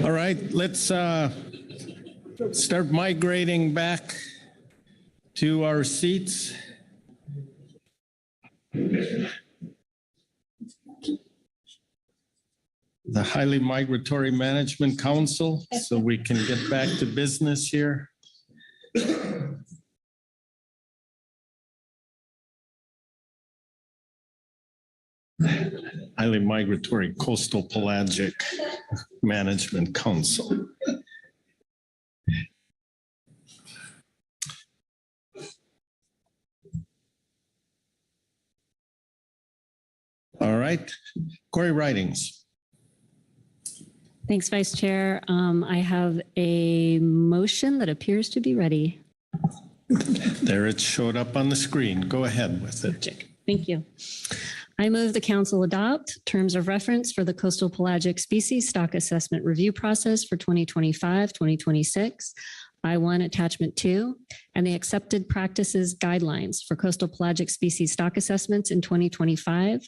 All right, let's start migrating back to our seats. The Highly Migratory Management Council, so we can get back to business here. Highly Migratory Coastal Pelagic Management Council. All right, Corey Ridings. Thanks, Vice Chair. I have a motion that appears to be ready. There it showed up on the screen. Go ahead with it. Thank you. I move the council adopt terms of reference for the coastal pelagic species stock assessment review process for 2025-2026, I-1 Attachment 2, and the accepted practices guidelines for coastal pelagic species stock assessments in 2025,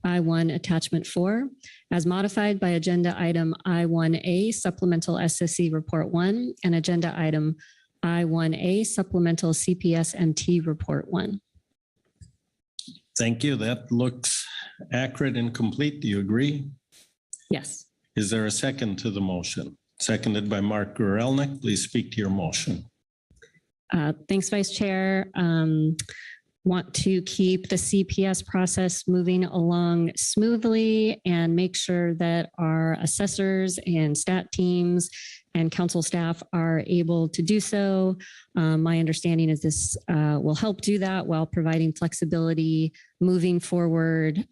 I-1 Attachment 4, as modified by Agenda Item I-1A Supplemental SSC Report 1 and Agenda Item I-1A Supplemental CPS-MT Report 1. Thank you. That looks accurate and complete. Do you agree? Yes. Is there a second to the motion? Seconded by Mark Gurelnik. Please speak to your motion. Thanks, Vice Chair. Want to keep the CPS process moving along smoothly and make sure that our assessors and stat teams and council staff are able to do so. My understanding is this will help do that while providing flexibility moving forward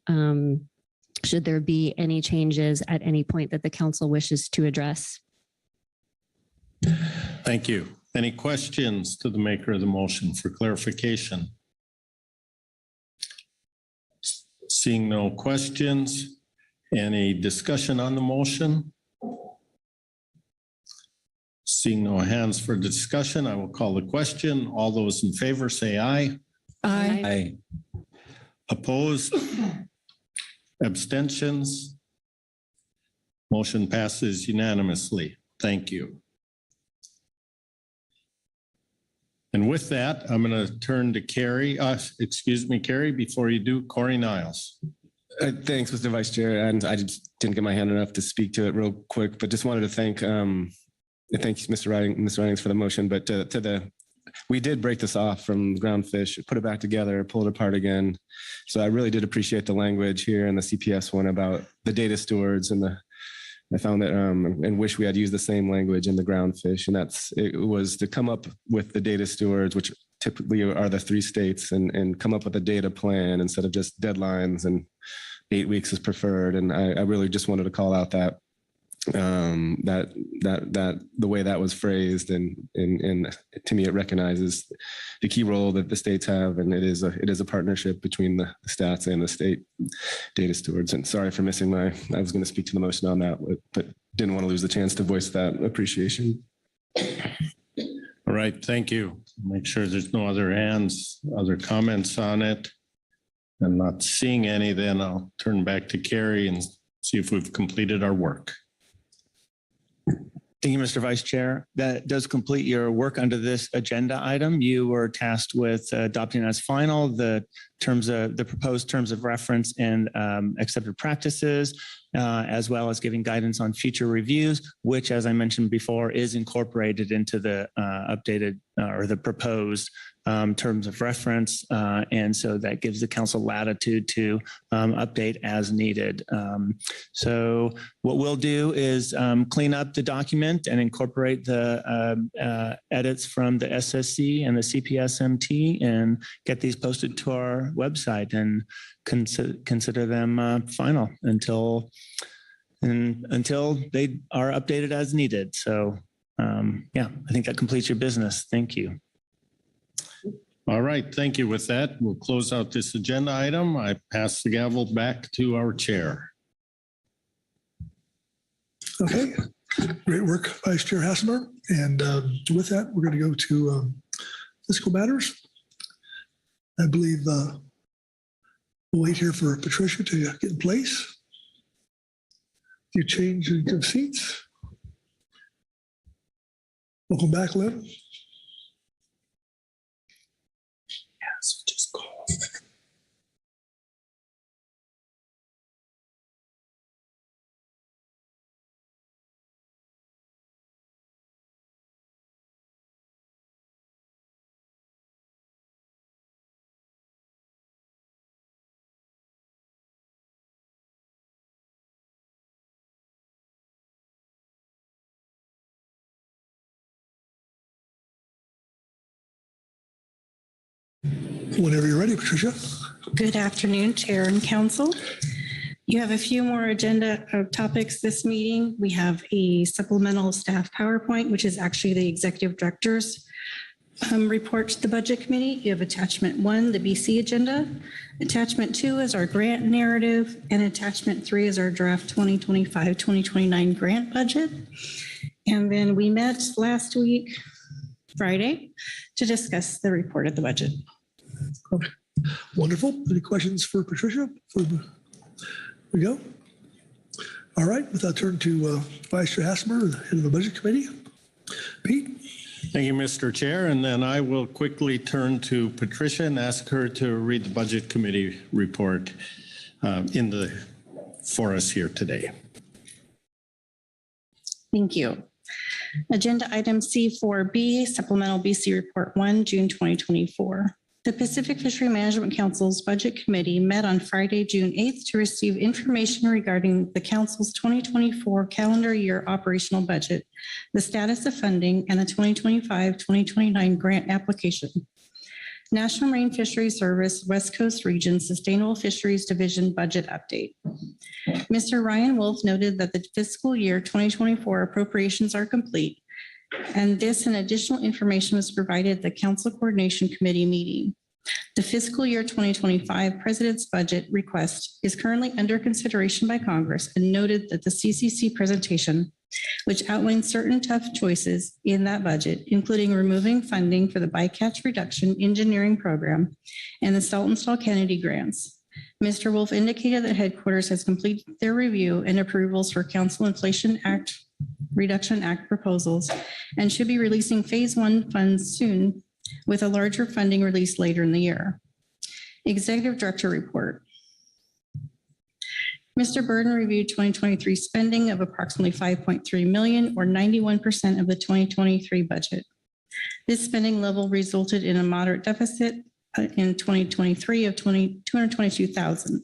should there be any changes at any point that the council wishes to address. Thank you. Any questions to the maker of the motion for clarification? Seeing no questions, any discussion on the motion? Seeing no hands for discussion, I will call the question. All those in favor say aye. Aye. Aye. Opposed? Abstentions? Motion passes unanimously. Thank you. And with that, I'm going to turn to Carrie. Excuse me, Carrie, before you do, Corey Niles. Thanks, Mr. Vice Chair. And I just didn't get my hand enough to speak to it real quick, but just wanted to thank Mr. Ridings for the motion. But we did break this off from Groundfish, put it back together, pull it apart again. So I really did appreciate the language here in the CPS one about the data stewards and I found that and wish we had used the same language in the Groundfish, and it was to come up with the data stewards, which typically are the 3 states, and come up with a data plan instead of just deadlines and 8 weeks is preferred. And I really just wanted to call out that the way that was phrased, and to me it recognizes the key role that the states have, and it is a partnership between the stats and the state data stewards. And sorry for missing I was going to speak to the motion on that, but didn't want to lose the chance to voice that appreciation. All right, thank you. Make sure there's no other hands, other comments on it. I'm not seeing any, then I'll turn back to Carrie and see if we've completed our work. Thank you, Mr. Vice Chair. That does complete your work under this agenda item. You were tasked with adopting as final the proposed terms of reference and accepted practices, as well as giving guidance on future reviews, which, as I mentioned before, is incorporated into the updated or the proposed terms of reference. And so that gives the council latitude to update as needed. So what we'll do is clean up the document and incorporate the edits from the SSC and the CPS-MT and get these posted to our website and consider them final until they are updated as needed. So yeah, I think that completes your business. Thank you. All right, thank you. With that, we'll close out this agenda item. I pass the gavel back to our chair. Okay, great work, Vice Chair Hasselmer. And with that, we're going to go to fiscal matters. I believe we'll wait here for Patricia to get in place. You change of seats. Welcome back, Lynn. Yes, just call. Whenever you're ready, Patricia. Good afternoon, Chair and Council. You have a few more agenda topics this meeting. We have a supplemental staff PowerPoint, which is actually the Executive Director's report to the Budget Committee. You have Attachment 1, the BC agenda. Attachment 2 is our grant narrative, and Attachment 3 is our draft 2025-2029 grant budget. And then we met last week, Friday, to discuss the report of the budget. Okay. Wonderful. Any questions for Patricia? There we go. All right. With that, turn to Vice Chair Hassemer, head of the Budget Committee. Pete. Thank you, Mr. Chair. And then I will quickly turn to Patricia and ask her to read the Budget Committee report for us here today. Thank you. Agenda item C4B, Supplemental BC Report 1, June 2024. The Pacific Fishery Management Council's Budget Committee met on Friday, June 8th to receive information regarding the Council's 2024 calendar year operational budget, the status of funding, and the 2025-2029 grant application. National Marine Fisheries Service West Coast Region Sustainable Fisheries Division Budget Update. Mr. Ryan Wolf noted that the fiscal year 2024 appropriations are complete, and this and additional information was provided at the Council Coordination Committee meeting. The fiscal year 2025 President's budget request is currently under consideration by Congress, and noted that the CCC presentation, which outlines certain tough choices in that budget, including removing funding for the bycatch reduction engineering program and the Saltonstall Kennedy grants. Mr. Wolf indicated that headquarters has completed their review and approvals for Council Inflation Reduction Act proposals and should be releasing phase 1 funds soon, with a larger funding release later in the year. Executive Director report. Mr. Burden reviewed 2023 spending of approximately $5.3 million, or 91% of the 2023 budget. This spending level resulted in a moderate deficit in 2023 of $222,000.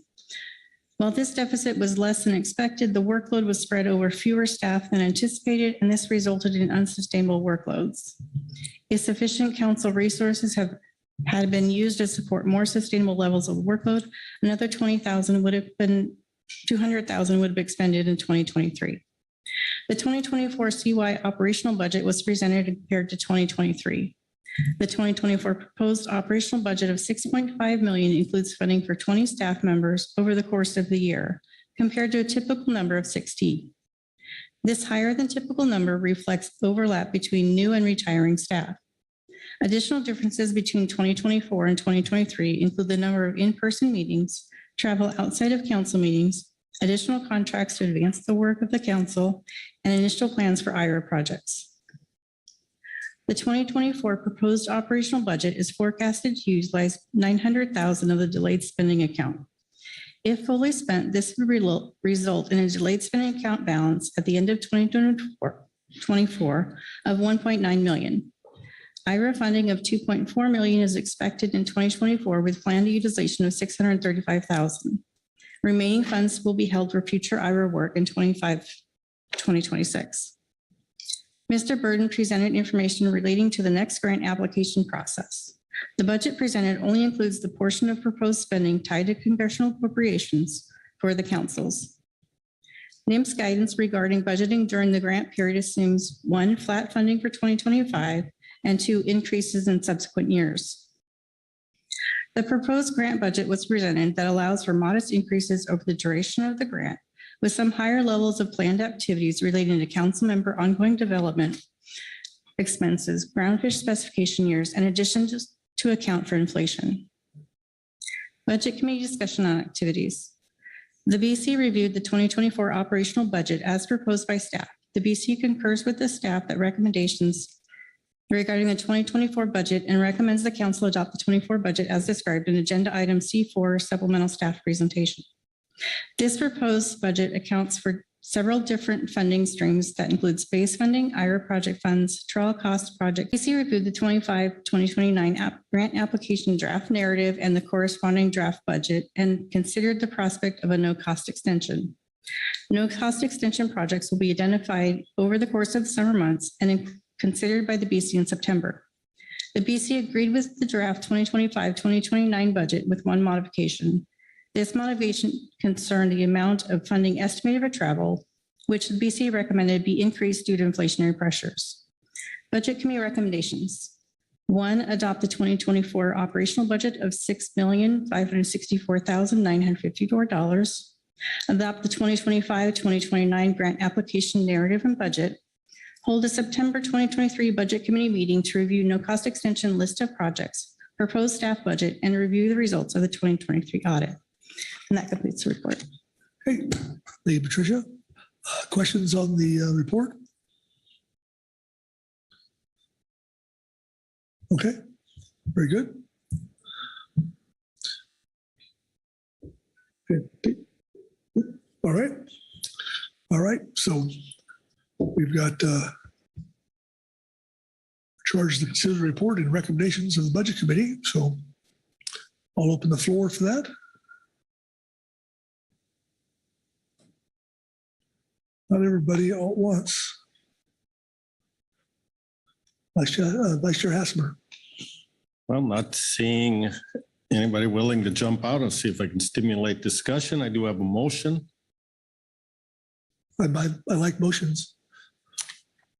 While this deficit was less than expected, the workload was spread over fewer staff than anticipated, and this resulted in unsustainable workloads. If sufficient council resources had been used to support more sustainable levels of workload, another $200,000 would have been expended in 2023. The 2024 CY operational budget was presented compared to 2023. The 2024 proposed operational budget of $6.5 million includes funding for 20 staff members over the course of the year, compared to a typical number of 16. This higher than typical number reflects overlap between new and retiring staff. Additional differences between 2024 and 2023 include the number of in-person meetings, travel outside of council meetings, additional contracts to advance the work of the council, and initial plans for IRA projects. The 2024 proposed operational budget is forecasted to utilize $900,000 of the delayed spending account. If fully spent, this would result in a delayed spending account balance at the end of 2024 of $1.9 million. IRA funding of $2.4 million is expected in 2024, with planned utilization of $635,000. Remaining funds will be held for future IRA work in 2026. Mr. Burden presented information relating to the next grant application process. The budget presented only includes the portion of proposed spending tied to congressional appropriations for the councils. NIMS guidance regarding budgeting during the grant period assumes 1, flat funding for 2025, and 2, increases in subsequent years. The proposed grant budget was presented that allows for modest increases over the duration of the grant, with some higher levels of planned activities relating to council member ongoing development expenses, groundfish specification years, and additions to account for inflation. Budget Committee discussion on activities. The BC reviewed the 2024 operational budget as proposed by staff. The BC concurs with the staff that recommendations regarding the 2024 budget and recommends the council adopt the 24 budget as described in agenda item C4 supplemental staff presentation. This proposed budget accounts for several different funding streams that include space funding, IRA project funds, trial cost project. PC reviewed the 2029 grant application draft narrative and the corresponding draft budget and considered the prospect of a no-cost extension. No-cost extension projects will be identified over the course of the summer months and considered by the BC in September. The BC agreed with the draft 2025-2029 budget with one modification. This modification concerned the amount of funding estimated for travel, which the BC recommended be increased due to inflationary pressures. Budget committee recommendations. 1, adopt the 2024 operational budget of $6,564,954. Adopt the 2025-2029 grant application narrative and budget. Hold a September 2023 budget committee meeting to review no-cost extension list of projects, proposed staff budget, and review the results of the 2023 audit. And that completes the report. Okay, thank you, Patricia. Questions on the report? Okay, very good. Okay. All right. All right, so we've got charge to consider the report and recommendations of the budget committee. So I'll open the floor for that. Not everybody all at once. Vice Chair Hassemer. Well, not seeing anybody willing to jump out and see if I can stimulate discussion. I do have a motion. I like motions.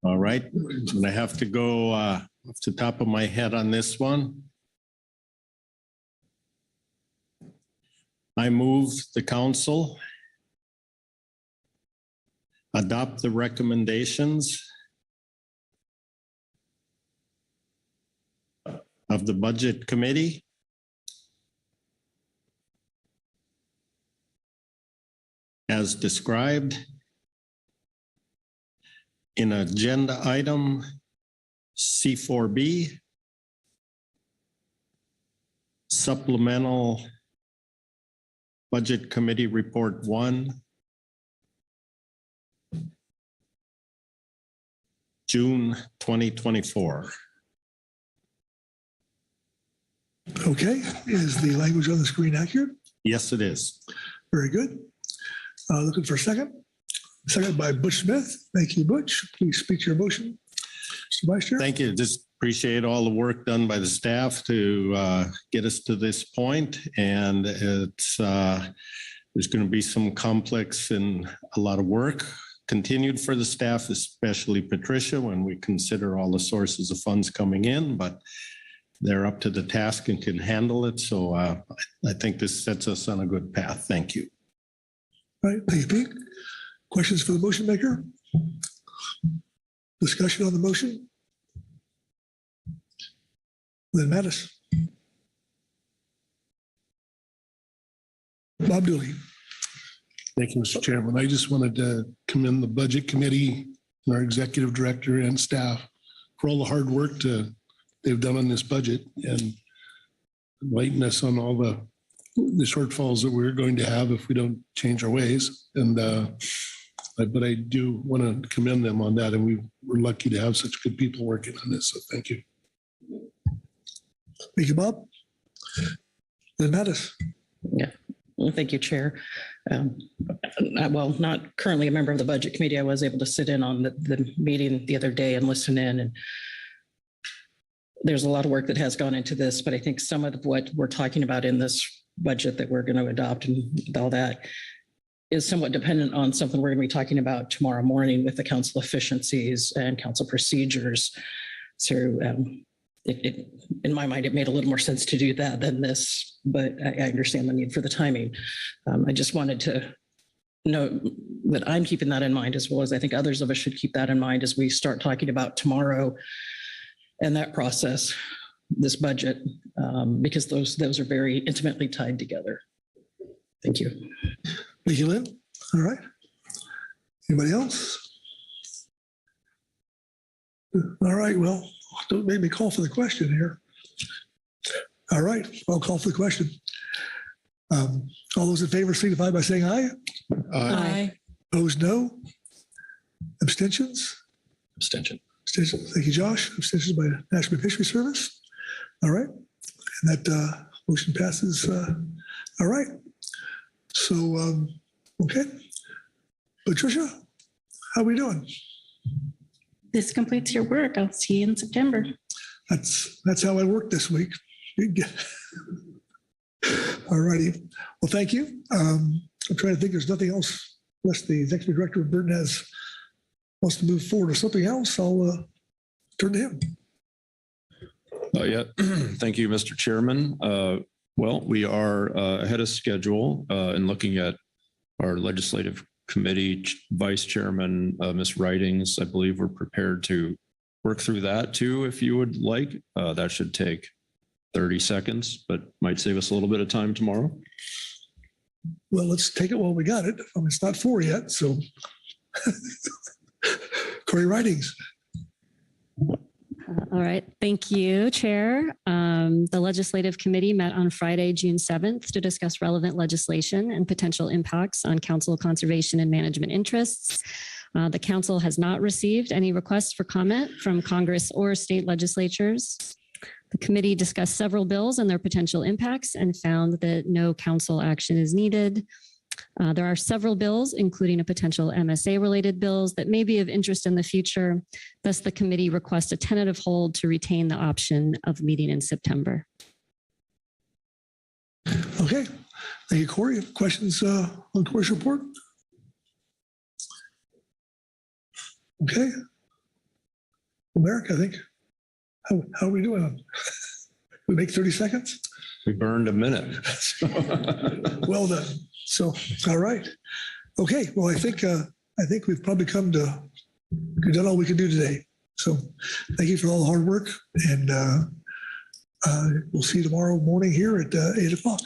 All right, I'm gonna have to go off the top of my head on this one. I move the council adopt the recommendations of the budget committee as described in agenda item C4B, supplemental budget committee report 1, June 2024. Okay, is the language on the screen accurate? Yes, it is. Very good. Looking for a second. Second by Butch Smith. Thank you, Butch. Please speak to your motion. Mr. Vice Chair. Thank you. Just appreciate all the work done by the staff to get us to this point. And it's there's going to be some complex and a lot of work continued for the staff, especially Patricia, when we consider all the sources of funds coming in, but they're up to the task and can handle it. So I think this sets us on a good path. Thank you. All right, thank you, Pete. Questions for the motion maker? Discussion on the motion? Lynn Mattis. Bob Dooley. Thank you, Mr. Chairman. I just wanted to commend the budget committee and our executive director and staff for all the hard work they've done on this budget and enlighten us on all the shortfalls that we're going to have if we don't change our ways. And but I do want to commend them on that. And we're lucky to have such good people working on this. So thank you. Thank you, Bob. Lynn Mattis. Yeah. Well, thank you, Chair. Well, not currently a member of the budget committee. I was able to sit in on the meeting the other day and listen in. And there's a lot of work that has gone into this, but I think some of what we're talking about in this budget that we're going to adopt and all that is somewhat dependent on something we're going to be talking about tomorrow morning with the council efficiencies and council procedures. So in my mind, it made a little more sense to do that than this, but I understand the need for the timing. I just wanted to know that I'm keeping that in mind, as well as I think others of us should keep that in mind as we start talking about tomorrow and that process, this budget, because those are very intimately tied together. Thank you. Thank you, Lynn. All right. Anybody else? All right, well, don't make me call for the question here. All right, I'll call for the question. All those in favor signify by saying aye. Aye. Opposed, no. Abstentions? Abstention. Abstentions. Thank you, Josh. Abstentions by National Fishery Service. All right. And that motion passes. All right. So, okay. Patricia, how are we doing? This completes your work. I'll see you in September. That's how I work this week. All righty. Well, thank you. I'm trying to think there's nothing else unless the executive director of Burton wants to move forward or something else. I'll turn to him. Yeah, thank you, Mr. Chairman. Well, we are ahead of schedule in looking at our legislative committee vice chairman, Ms. Writings. I believe we're prepared to work through that too, if you would like. That should take 30 seconds, but might save us a little bit of time tomorrow. Well, let's take it while we got it. I mean, it's not 4 yet, so. Corey Writings. All right. Thank you, Chair. The Legislative Committee met on Friday, June 7th to discuss relevant legislation and potential impacts on council conservation and management interests. The council has not received any requests for comment from Congress or state legislatures. The committee discussed several bills and their potential impacts and found that no council action is needed. There are several bills, including a potential MSA-related bills that may be of interest in the future. Thus, the committee requests a tentative hold to retain the option of meeting in September. Okay. Thank you, Corey. Questions on Corey's report? Okay. Well, Merrick, I think, how are we doing? We make 30 seconds? We burned a minute. Well done. So, all right. Okay. Well, I think we've probably we've done all we can do today. So thank you for all the hard work, and we'll see you tomorrow morning here at 8 o'clock.